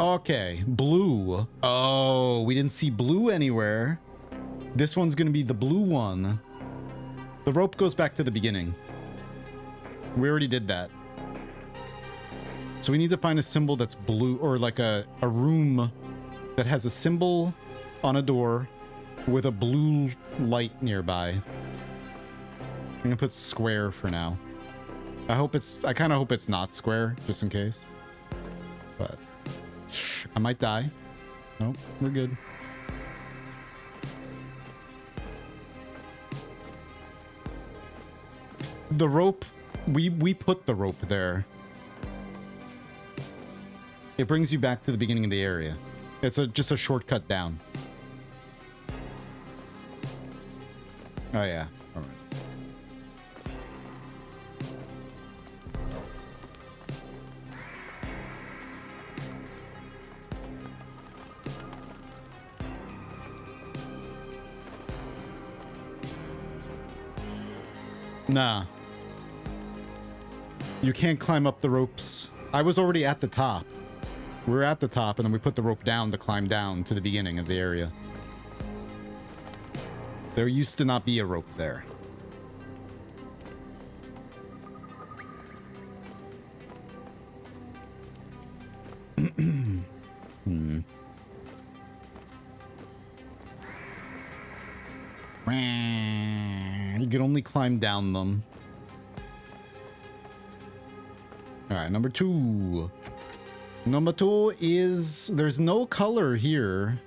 Okay, blue. Oh, we didn't see blue anywhere. This one's gonna be the blue one. The rope goes back to the beginning. We already did that. So we need to find a symbol that's blue, or like a room that has a symbol on a door with a blue light nearby. I'm gonna put square for now. I kind of hope it's not square, just in case. But I might die. Nope, we're good. The rope, we put the rope there. It brings you back to the beginning of the area. It's just a shortcut down. Oh yeah, all right. Nah. You can't climb up the ropes. I was already at the top. We were at the top, and then we put the rope down to climb down to the beginning of the area. There used to not be a rope there. You can only climb down them. Alright, number two. Number two is... there's no color here.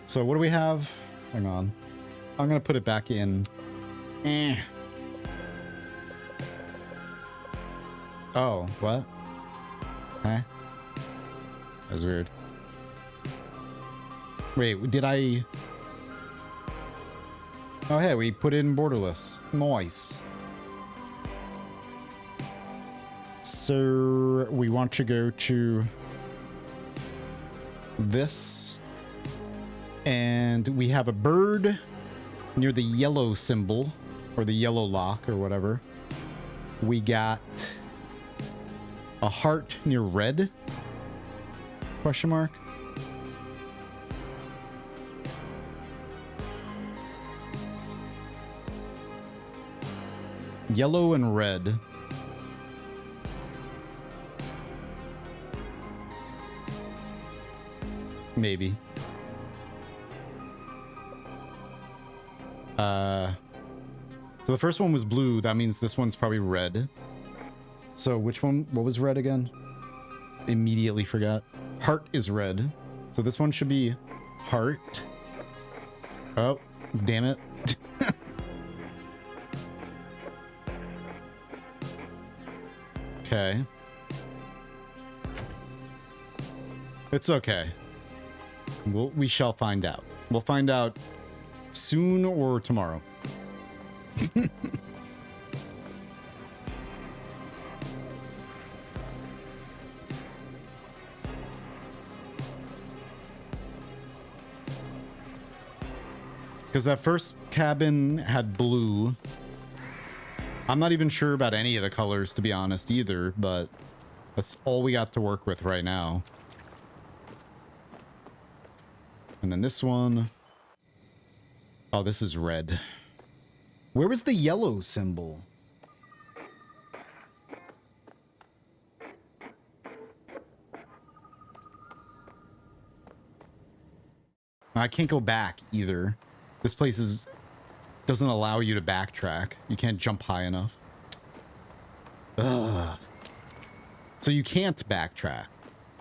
So what do we have? Hang on. I'm gonna put it back in. Oh, what? Huh? That was weird. Wait, did I... Oh, hey, we put it in borderless. Nice. So we want to go to this. And we have a bird near the yellow symbol, or the yellow lock, or whatever. We got a heart near red? Question mark. Yellow and red. Maybe. So the first one was blue. That means this one's probably red. So which one? What was red again? Immediately forgot. Heart is red. So this one should be heart. Oh, damn it. Okay. It's okay. We shall find out. We'll find out soon or tomorrow. Because that first cabin had blue. I'm not even sure about any of the colors, to be honest, either, but that's all we got to work with right now. And then this one. Oh, this is red. Where was the yellow symbol? I can't go back either. This place doesn't allow you to backtrack. You can't jump high enough. Ugh. So you can't backtrack.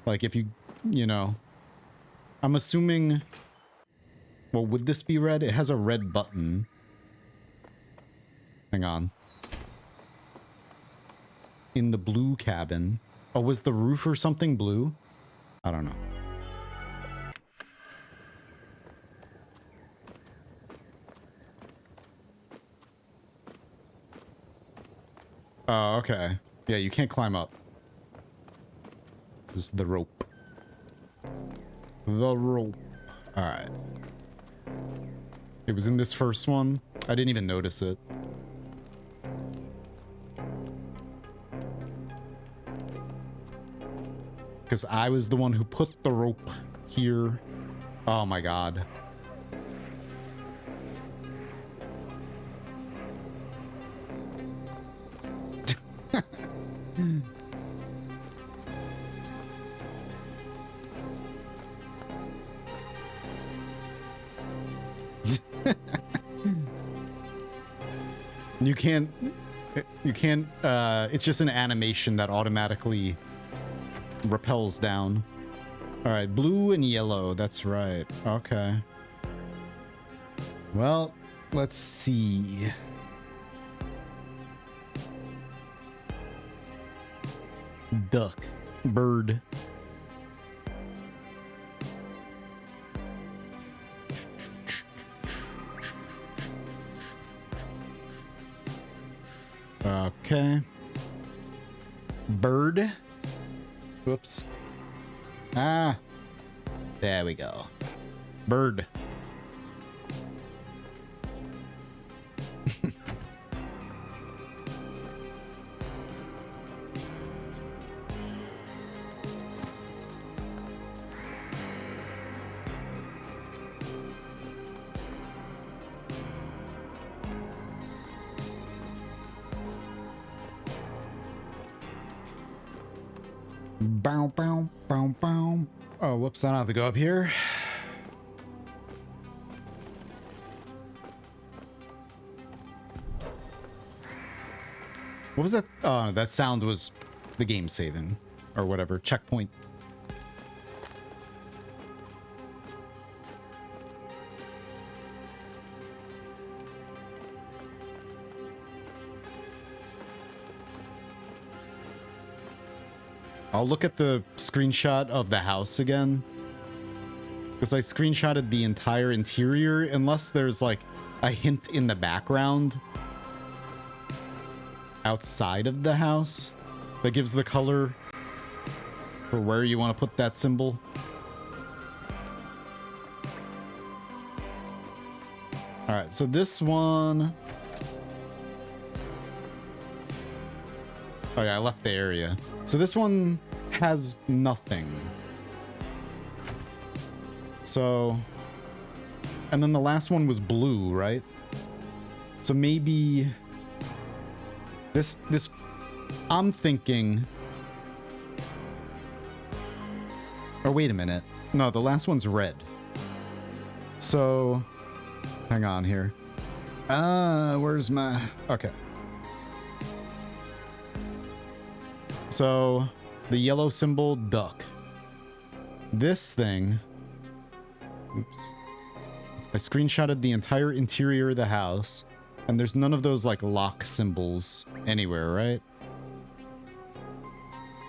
Like if you know, I'm assuming, well, would this be red? It has a red button. Hang on. In the blue cabin. Oh, was the roof or something blue? I don't know. Oh, okay. Yeah, you can't climb up. This is the rope. The rope. Alright. It was in this first one. I didn't even notice it. Because I was the one who put the rope here. Oh my god. You can't, it's just an animation that automatically repels down. All right, blue and yellow, that's right. Okay. Well, let's see. Duck, bird. Okay. Bird. Whoops. Ah. There we go. Bird. Bow, bow, bow, bow. Oh, whoops, I don't have to go up here. What was that? Oh, that sound was the game saving or whatever. Checkpoint. I'll look at the screenshot of the house again. Because I screenshotted the entire interior, unless there's like a hint in the background outside of the house that gives the color for where you want to put that symbol. All right, so this one. Oh yeah, I left the area. So this one has nothing. So, and then the last one was blue, right? So maybe this, I'm thinking, or wait a minute. No, the last one's red. So, hang on here. Where's my... Okay. So, the yellow symbol, duck. This thing... Oops. I screenshotted the entire interior of the house, and there's none of those, like, lock symbols anywhere, right?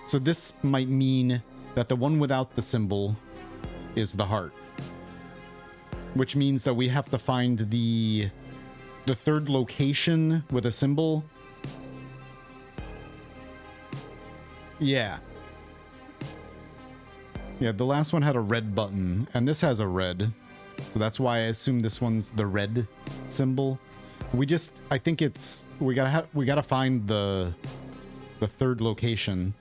So this might mean that the one without the symbol is the heart. Which means that we have to find the third location with a symbol. Yeah. Yeah, the last one had a red button, and this has a red. So that's why I assume this one's the red symbol. I think it's, we gotta find the third location.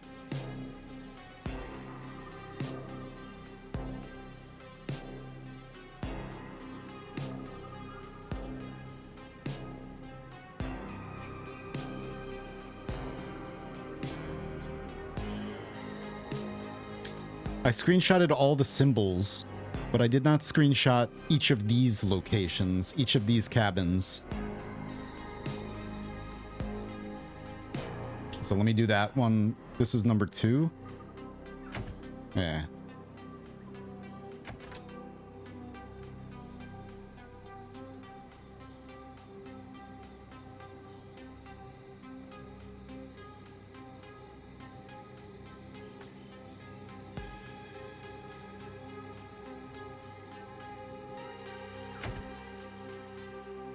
I screenshotted all the symbols, but I did not screenshot each of these locations, each of these cabins. So let me do that one. This is number 2. Yeah.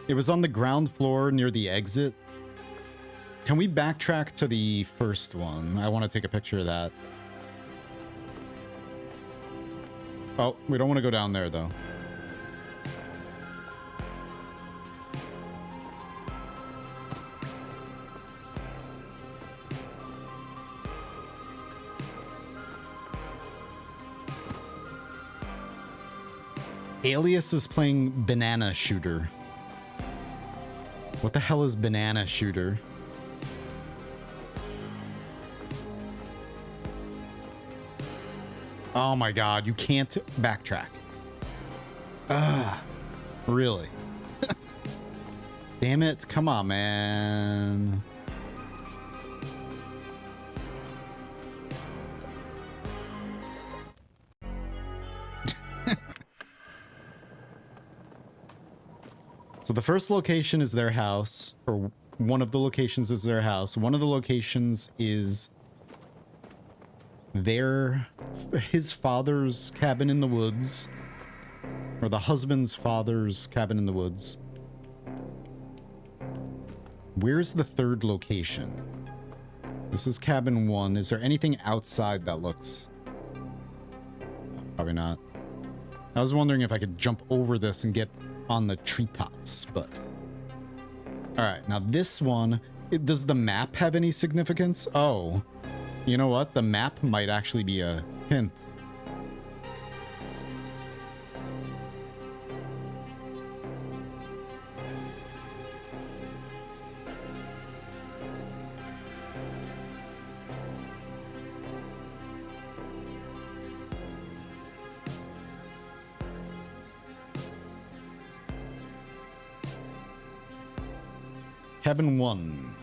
It was on the ground floor near the exit. Can we backtrack to the first one? I want to take a picture of that. Oh, we don't want to go down there, though. Alias is playing Banana Shooter. What the hell is Banana Shooter? Oh my god, you can't backtrack. Ugh. Really? Damn it. Come on, man. So the first location is their house, or one of the locations is their house. One of the locations is his father's cabin in the woods, or the husband's father's cabin in the woods. Where's the third location? This is cabin 1. Is there anything outside that looks... Probably not. I was wondering if I could jump over this and get on the treetops, but... Alright, now this one... Does the map have any significance? Oh. You know what? The map might actually be a hint. Cabin 1.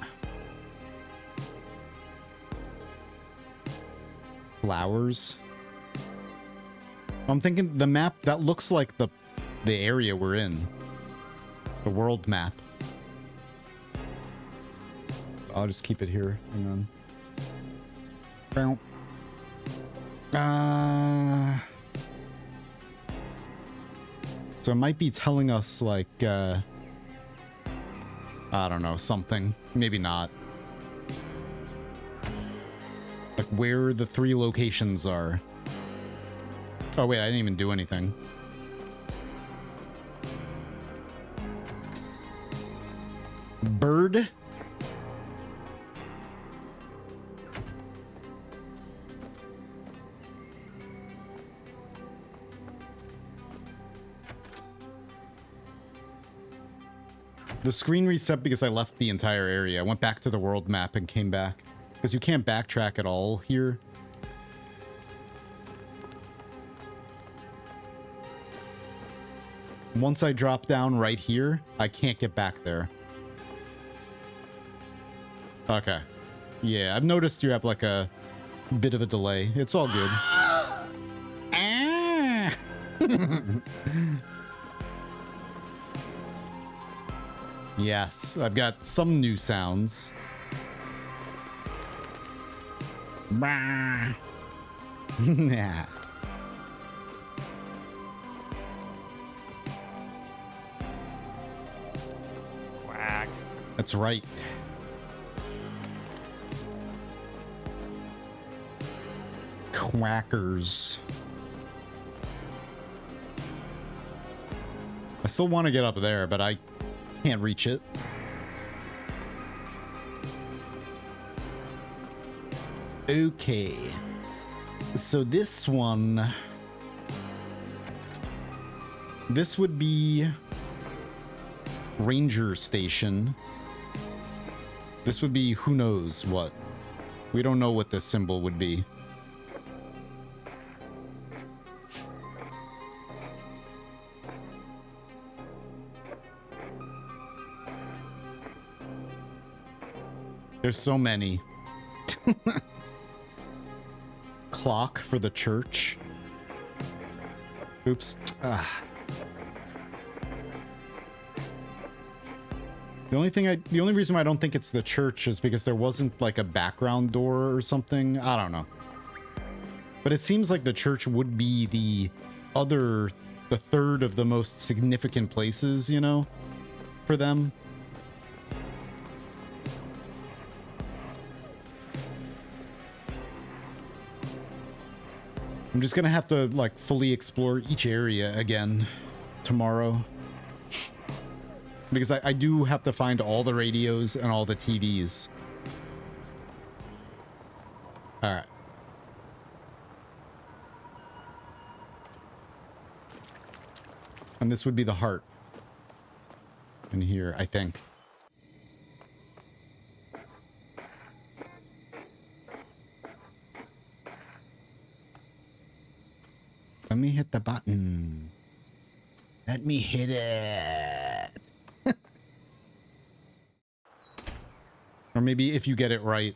Flowers. I'm thinking the map, that looks like the area we're in. The world map. I'll just keep it here. Hang on. So it might be telling us, like, I don't know, something. Maybe not. Like where the 3 locations are. Oh wait, I didn't even do anything. Bird? The screen reset because I left the entire area. I went back to the world map and came back. Because you can't backtrack at all here. Once I drop down right here, I can't get back there. Okay. Yeah, I've noticed you have like a bit of a delay. It's all good. Ah! Yes, I've got some new sounds. Bah. Yeah. Quack. That's right. Quackers. I still want to get up there, but I can't reach it. Okay. So this one... This would be... Ranger Station. This would be who knows what. We don't know what this symbol would be. There's so many. Clock for the church. Oops. Ah. The only reason why I don't think it's the church is because there wasn't like a background door or something. I don't know. But it seems like the church would be the third of the most significant places, you know, for them. I'm just gonna have to like fully explore each area again tomorrow. Because I do have to find all the radios and all the TVs. Alright. And this would be the heart. In here, I think. Let me hit the button. Let me hit it. Or maybe if you get it right,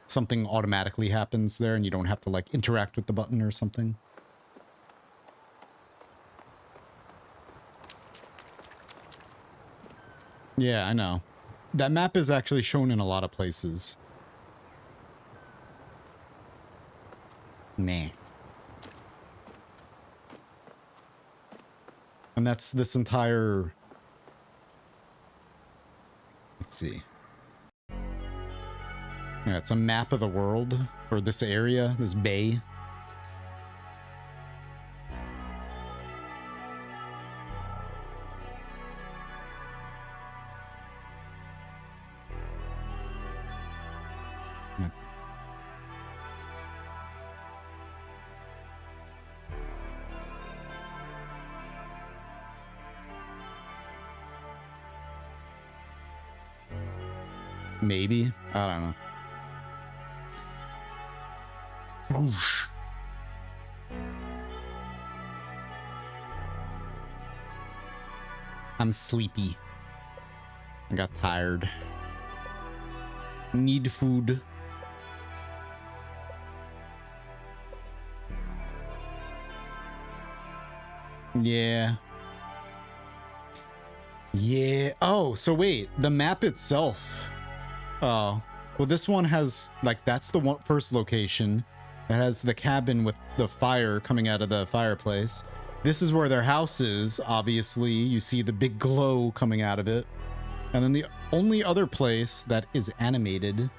something automatically happens there and you don't have to like interact with the button or something. Yeah, I know. That map is actually shown in a lot of places. Meh. And that's this entire... Let's see. Yeah, it's a map of the world, or this area, this bay. That's... Maybe? I don't know. Whoosh. I'm sleepy. I got tired. Need food. Yeah. Yeah. Oh, so wait, the map itself. Oh, well, this one has like, that's the one first location. It has the cabin with the fire coming out of the fireplace. This is where their house is. Obviously, you see the big glow coming out of it. And then the only other place that is animated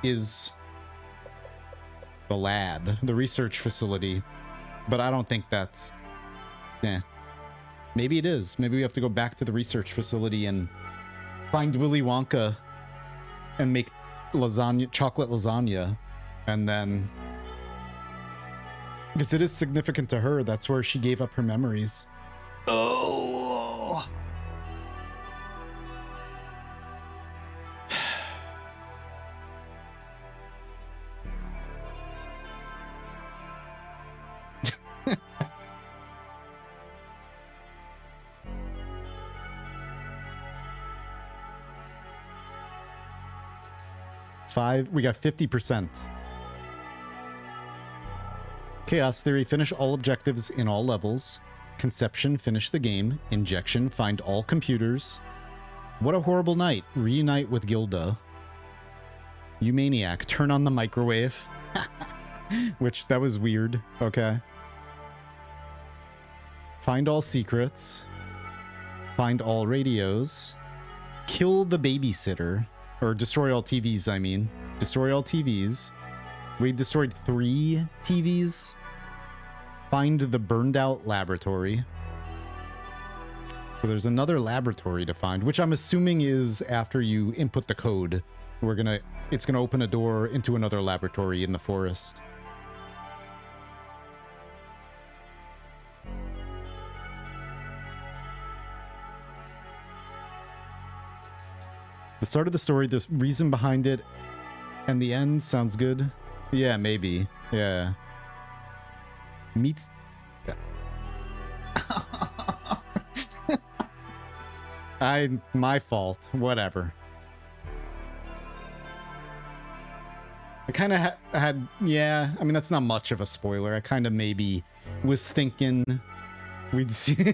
is the lab, the research facility. But I don't think that's... Maybe it is. Maybe we have to go back to the research facility and find Willy Wonka and make lasagna, chocolate lasagna. And then... Because it is significant to her. That's where she gave up her memories. Oh! We got 50%. Chaos Theory, finish all objectives in all levels. Conception, finish the game. Injection, find all computers. What a horrible night. Reunite with Gilda. You maniac, turn on the microwave. Which, that was weird. Okay. Find all secrets. Find all radios. Kill the babysitter. Or destroy all TVs, I mean. Destroy all TVs. We destroyed 3 TVs. Find the burned out laboratory. So there's another laboratory to find, which I'm assuming is after you input the code. It's gonna open a door into another laboratory in the forest. The start of the story, the reason behind it, and the end sounds good. Yeah, maybe. Yeah. Meets... My fault. Whatever. I kind of had... Yeah, I mean, that's not much of a spoiler. I kind of maybe was thinking we'd see...